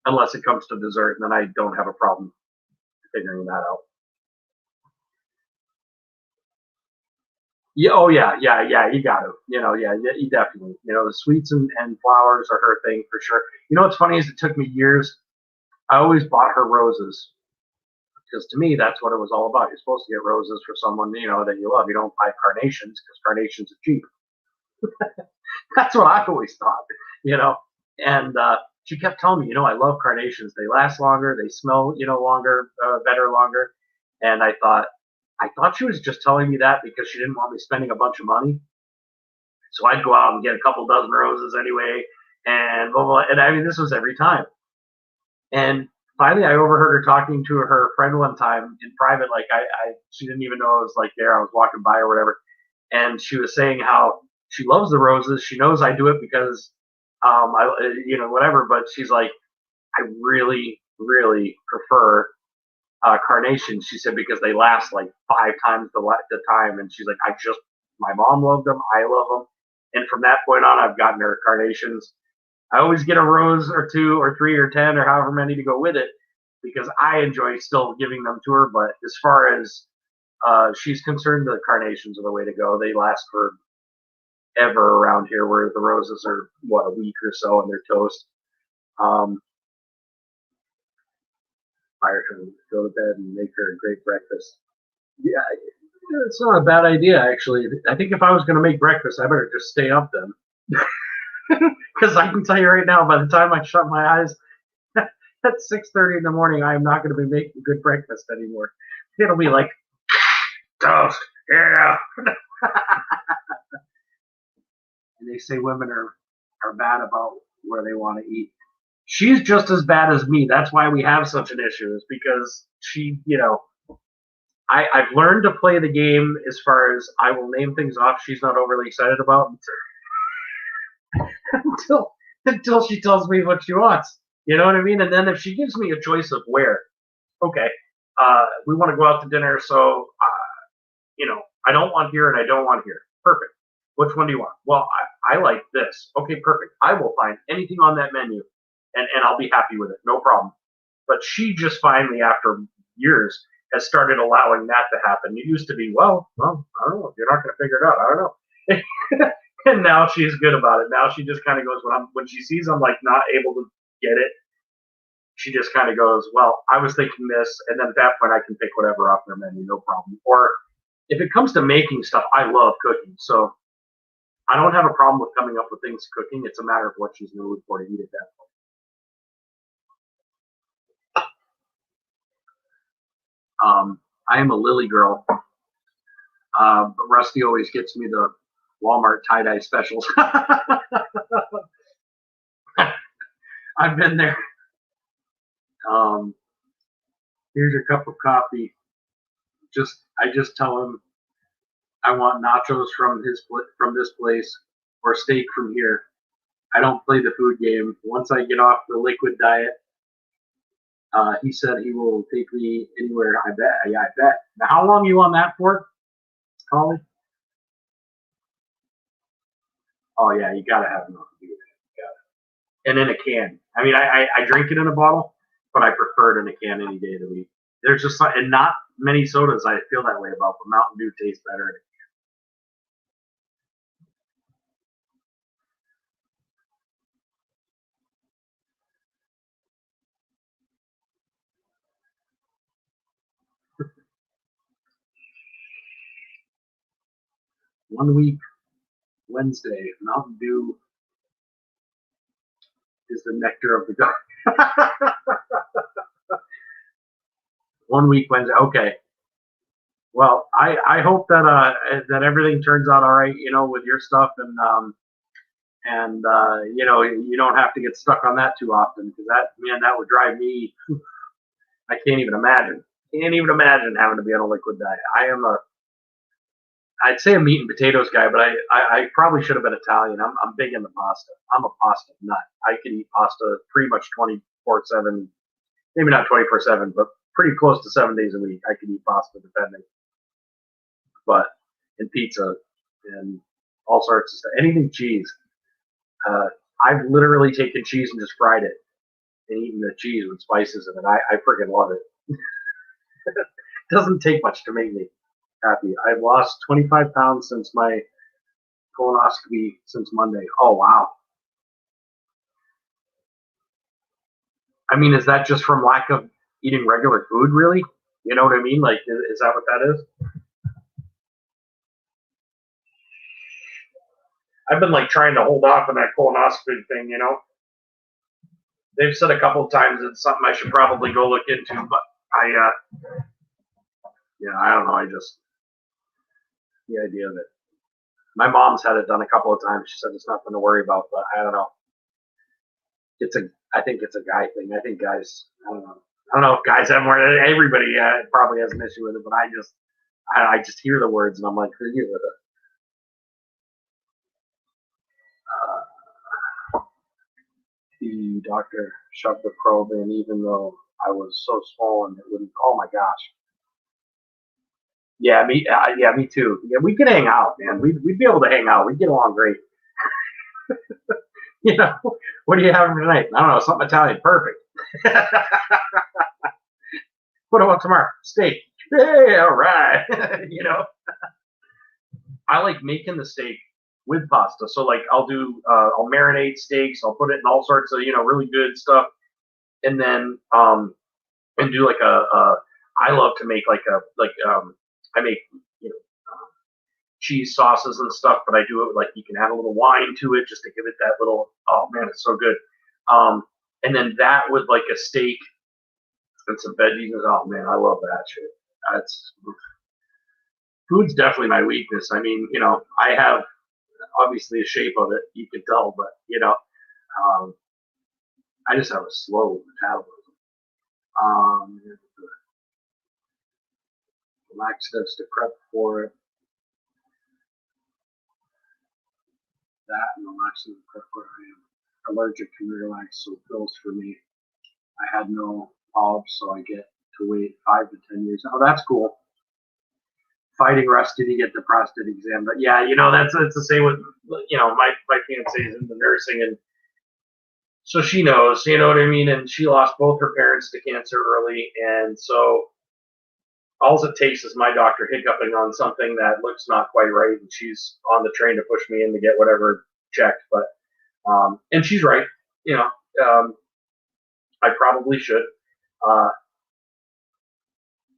Unless it comes to dessert, and then I don't have a problem figuring that out. Yeah, oh yeah, you got to, you definitely, the sweets and flowers are her thing for sure. What's funny is it took me years. I always bought her roses because to me that's what it was all about. You're supposed to get roses for someone that you love. You don't buy carnations because carnations are cheap. That's what I've always thought, And she kept telling me, I love carnations. They last longer. They smell, longer, better longer. And I thought she was just telling me that because she didn't want me spending a bunch of money. So I'd go out and get a couple dozen roses anyway, and blah, blah, and I mean, this was every time. And finally, I overheard her talking to her friend one time in private. Like she didn't even know I was like there. I was walking by or whatever, and she was saying how she loves the roses. She knows I do it because, whatever. But she's like, I really, really prefer carnations. She said because they last like 5 times the time. And she's like, my mom loved them. I love them. And from that point on, I've gotten her carnations. I always get a rose or 2 or 3 or 10 or however many to go with it because I enjoy still giving them to her. But as far as she's concerned, the carnations are the way to go. They last for ever around here, where the roses are what, a week or so and they're toast. Fire her, go to bed and make her a great breakfast. Yeah, it's not a bad idea actually. I think if I was going to make breakfast, I better just stay up then. Because I can tell you right now, by the time I shut my eyes at 6:30 in the morning, I am not going to be making good breakfast anymore. It'll be like toast, yeah. And they say women are bad about where they want to eat. She's just as bad as me. That's why we have such an issue. Is because she, I've learned to play the game as far as I will name things off she's not overly excited about until she tells me what she wants. You know what I mean? And then if she gives me a choice of where, okay, we want to go out to dinner, so I don't want here and I don't want here. Perfect. Which one do you want? Well, I like this. Okay, perfect. I will find anything on that menu, and I'll be happy with it. No problem. But she just finally, after years, has started allowing that to happen. It used to be, well, I don't know. If you're not going to figure it out, I don't know. And now she's good about it. Now she just kind of goes, when she sees I'm like not able to get it, she just kind of goes, well, I was thinking this, and then at that point I can pick whatever off their menu, no problem. Or if it comes to making stuff, I love cooking, so I don't have a problem with coming up with things cooking. It's a matter of what she's in the mood for to eat at that point. I am a Lily girl, but Rusty always gets me the Walmart tie-dye specials. I've been there. Here's your cup of coffee. I just tell him I want nachos from this place or steak from here. I don't play the food game. Once I get off the liquid diet, he said he will take me anywhere. I bet. Yeah, I bet. Now, how long are you on that for, Holly? Oh yeah, you gotta have enough to do that. And in a can. I mean, I drink it in a bottle, but I prefer it in a can any day of the week. There's just and not many sodas I feel that way about, but Mountain Dew tastes better in a can. One week, Wednesday, Mountain Dew is the nectar of the gods. 1 week, Wednesday. Okay. Well, I hope that that everything turns out all right, with your stuff, and you don't have to get stuck on that too often, because that would drive me. I can't even imagine. Can't even imagine having to be on a liquid diet. I'd say a meat and potatoes guy, but I probably should have been Italian. I'm big into pasta. I'm a pasta nut. I can eat pasta pretty much 24/7. Maybe not 24/7, but pretty close to 7 days a week. I can eat pasta depending. And pizza and all sorts of stuff. Anything cheese. I've literally taken cheese and just fried it and eaten the cheese with spices in it. I freaking love it. It doesn't take much to make me happy. I've lost 25 pounds since my colonoscopy since Monday. Oh, wow. I mean, is that just from lack of eating regular food, really? You know what I mean? Like, is that what that is? I've been like trying to hold off on that colonoscopy thing, They've said a couple of times it's something I should probably go look into, but I don't know. The idea of it. My mom's had it done a couple of times. She said it's nothing to worry about, but I don't know. I think it's a guy thing. I think guys, I don't know if guys have more. Everybody probably has an issue with it, but I just hear the words and I'm like, who you with it? The doctor shoved the probe in, even though I was so swollen it wouldn't. Oh my gosh. Yeah, me too. Yeah, we could hang out, man. We'd be able to hang out. We'd get along great. What are you having tonight? I don't know, something Italian. Perfect. What about tomorrow? Steak. Hey, all right. I like making the steak. with pasta. So like I'll marinate steaks, I'll put it in all sorts of really good stuff, and then and do like I love to make I make you know cheese sauces and stuff, but I do it like you can add a little wine to it just to give it that little. Oh man, it's so good. And then that with like a steak and some veggies. Oh man, I love that shit. That's food's definitely my weakness. I mean, I have obviously a shape of it, you can tell, but I just have a slow metabolism. Laxatives to prep for it. That and the laxative to prep for it. I am allergic to Miralax, so pills for me. I had no polyps, so I get to wait 5 to 10 years. Oh, that's cool. Fighting Rusty to get the prostate exam, but yeah, that's it's the same with my fiance is into nursing, and so she knows, you know what I mean, and she lost both her parents to cancer early, and so all it takes is my doctor hiccuping on something that looks not quite right, and she's on the train to push me in to get whatever checked. But and she's right, I probably should.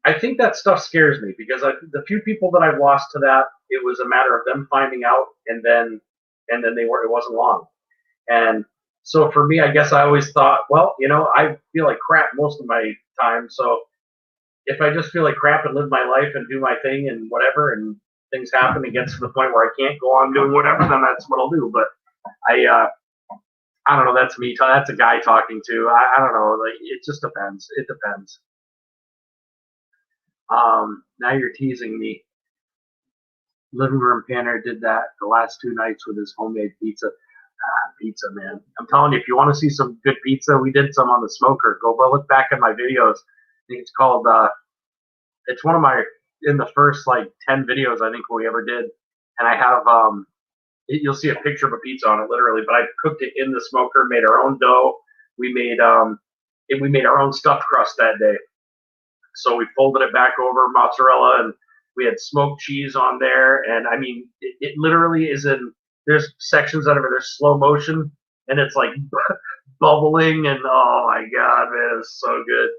I think that stuff scares me because the few people that I've lost to that, it was a matter of them finding out, and then they were. It wasn't long, and so for me, I guess I always thought, well, I feel like crap most of my time, so if I just feel like crap and live my life and do my thing and whatever, and things happen and gets to the point where I can't go on doing whatever, then that's what I'll do. But I don't know. That's me. That's a guy talking to. I don't know. Like it just depends. It depends. Now you're teasing me. Living room Panner did that the last 2 nights with his homemade pizza. Pizza, man. I'm telling you, if you want to see some good pizza, we did some on the smoker. Go look back at my videos. I think it's called, it's one of my, in the first like 10 videos I think we ever did. And I have, you'll see a picture of a pizza on it literally, but I cooked it in the smoker, made our own dough. We made our own stuffed crust that day. So we folded it back over mozzarella, and we had smoked cheese on there. And I mean, it literally is there's sections out of it, there's slow motion, and it's like bubbling, and oh my God, man, it was so good.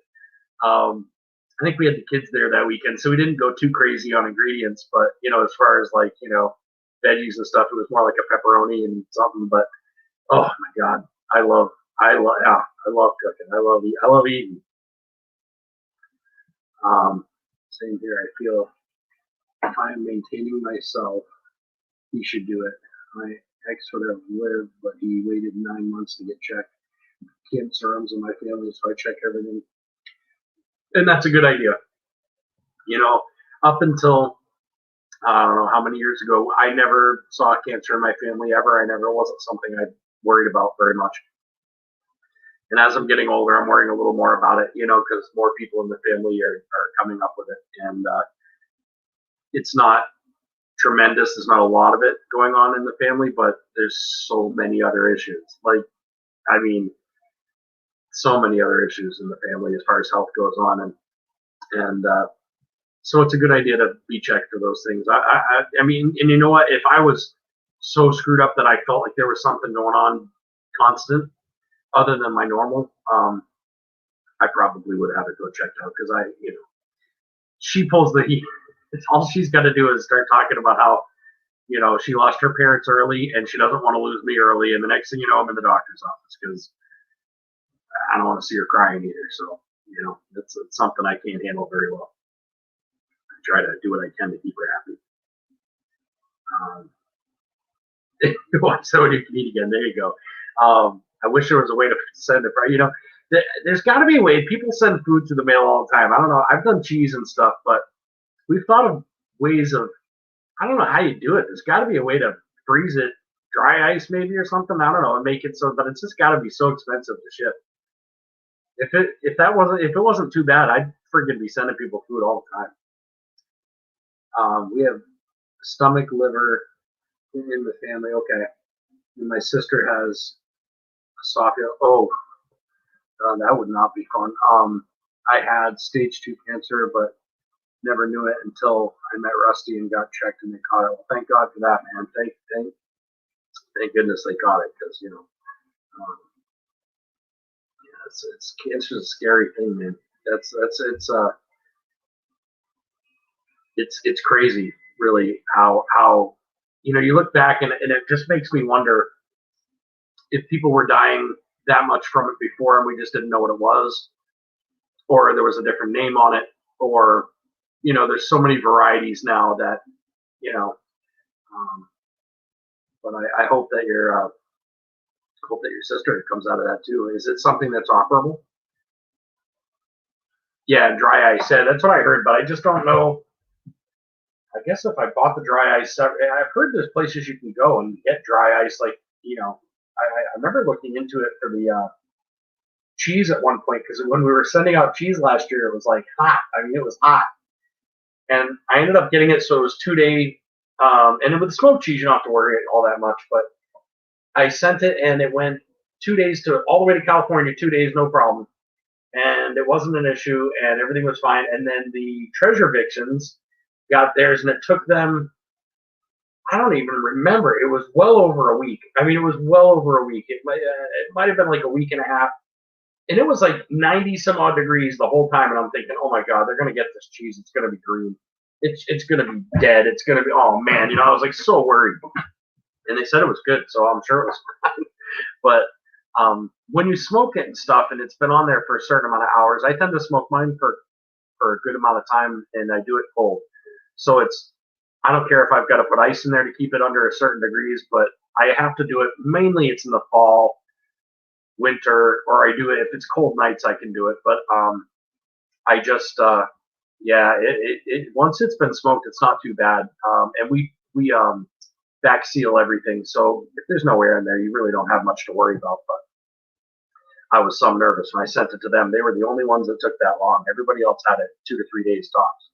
I think we had the kids there that weekend, so we didn't go too crazy on ingredients, but as far as like, veggies and stuff, it was more like a pepperoni and something, but oh my God, I love cooking. I love eating. Same here. I feel if I am maintaining myself, he should do it. My ex would have lived, but he waited 9 months to get checked. Cancer runs in my family, so I check everything. And that's a good idea. Up until, I don't know how many years ago, I never saw cancer in my family ever. It wasn't something I worried about very much. And as I'm getting older, I'm worrying a little more about it, because more people in the family are coming up with it. And it's not tremendous. There's not a lot of it going on in the family, but there's so many other issues. So many other issues in the family as far as health goes on. And so it's a good idea to be checked for those things. I mean, and you know what? If I was so screwed up that I felt like there was something going on constant, other than my normal, I probably would have it go checked out because she pulls the heat. It's all she's got to do is start talking about how, she lost her parents early and she doesn't want to lose me early. And the next thing you know, I'm in the doctor's office because I don't want to see her crying either. So, it's something I can't handle very well. I try to do what I can to keep her happy. So you can eat again. There you go. I wish there was a way to send it. There's got to be a way. People send food through the mail all the time. I don't know. I've done cheese and stuff, but we've thought of ways of. I don't know how you do it. There's got to be a way to freeze it, dry ice maybe or something. I don't know, and make it so. But it's just got to be so expensive to ship. If it wasn't too bad, I'd friggin' be sending people food all the time. We have stomach, liver in the family. Okay, and my sister has esophageal. Oh, that would not be fun. I had stage 2 cancer, but never knew it until I met Rusty and got checked and they caught it. Well, thank God for that, man. Thank goodness they caught it because um, yeah, it's just a scary thing, man. It's crazy, really, how you look back and it just makes me wonder if people were dying that much from it before and we just didn't know what it was, or there was a different name on it, or there's so many varieties now that you know. Um, but I hope that your sister comes out of that too. Is it something that's operable? Yeah, dry ice. Yeah, that's what I heard, but I just don't know. I guess if I bought the dry ice, I've heard there's places you can go and get dry ice. Like I remember looking into it for the cheese at one point because when we were sending out cheese last year, it was like hot. I mean, it was hot, and I ended up getting it so it was 2 day. And with the smoked cheese, you don't have to worry all that much. But I sent it, and it went 2 days to all the way to California. 2 days, no problem, and it wasn't an issue, and everything was fine. And then the Treasure Vixens got theirs, and it took them. I don't even remember. It was well over a week. I mean, it was well over a week. It might have been like a week and a half. And it was like 90 some odd degrees the whole time. And I'm thinking, oh my God, they're going to get this cheese. It's going to be green. It's going to be dead. It's going to be, oh man, I was like so worried. And they said it was good. So I'm sure it was fine. But when you smoke it and stuff, and it's been on there for a certain amount of hours, I tend to smoke mine for a good amount of time, and I do it cold. So I don't care if I've got to put ice in there to keep it under a certain degrees, but I have to do it. Mainly it's in the fall, winter, or I do it if it's cold nights. I can do it, but I just once it's been smoked, it's not too bad. And we back seal everything, so if there's no air in there, you really don't have much to worry about. But I was some nervous when I sent it to them. They were the only ones that took that long. Everybody else had it 2 to 3 days tops.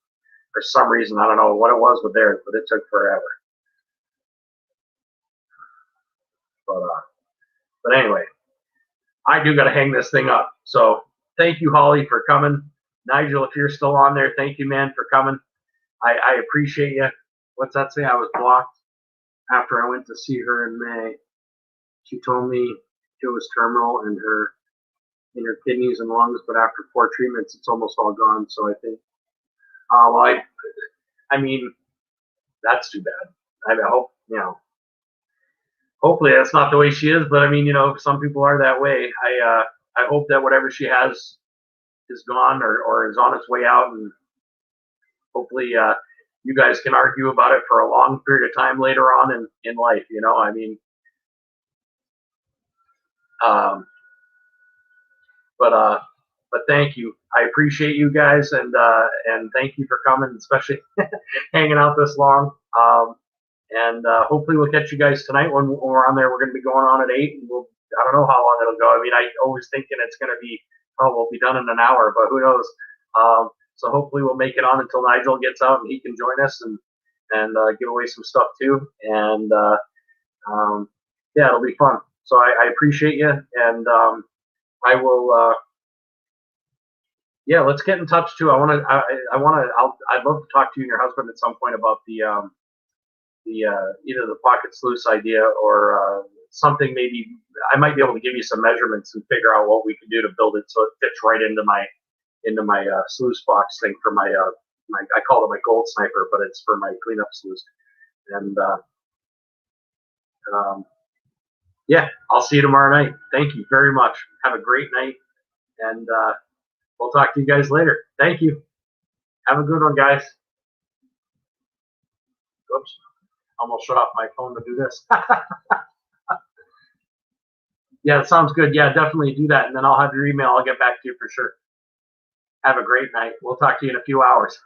For some reason, I don't know what it was with theirs, but it took forever. But anyway, I do got to hang this thing up. So thank you, Holly, for coming. Nigel, if you're still on there, thank you, man, for coming. I appreciate you. What's that say? I was blocked after I went to see her in May. She told me it was terminal in her kidneys and lungs, but after 4 treatments, it's almost all gone. So I think, I mean, that's too bad. I hope, hopefully that's not the way she is, but I mean, some people are that way. I hope that whatever she has is gone or is on its way out, and hopefully you guys can argue about it for a long period of time later on in life. I mean, but thank you. I appreciate you guys, and thank you for coming, especially hanging out this long. And hopefully we'll catch you guys tonight when we're on there. We're going to be going on at 8, and I don't know how long it'll go. I mean, I always thinking it's going to be, we'll be done in an hour, but who knows? So hopefully we'll make it on until Nigel gets out and he can join us and give away some stuff too. And yeah, it'll be fun. So I appreciate you, and I will. Yeah, let's get in touch too. I'd love to talk to you and your husband at some point about the either the pocket sluice idea or something. Maybe I might be able to give you some measurements and figure out what we can do to build it so it fits right into my sluice box thing for my I call it my gold sniper, but it's for my cleanup sluice. And yeah, I'll see you tomorrow night. Thank you very much. Have a great night, and we'll talk to you guys later. Thank you. Have a good one, guys. Oops. Almost shut off my phone to do this. Yeah, that sounds good. Yeah, definitely do that. And then I'll have your email. I'll get back to you for sure. Have a great night. We'll talk to you in a few hours.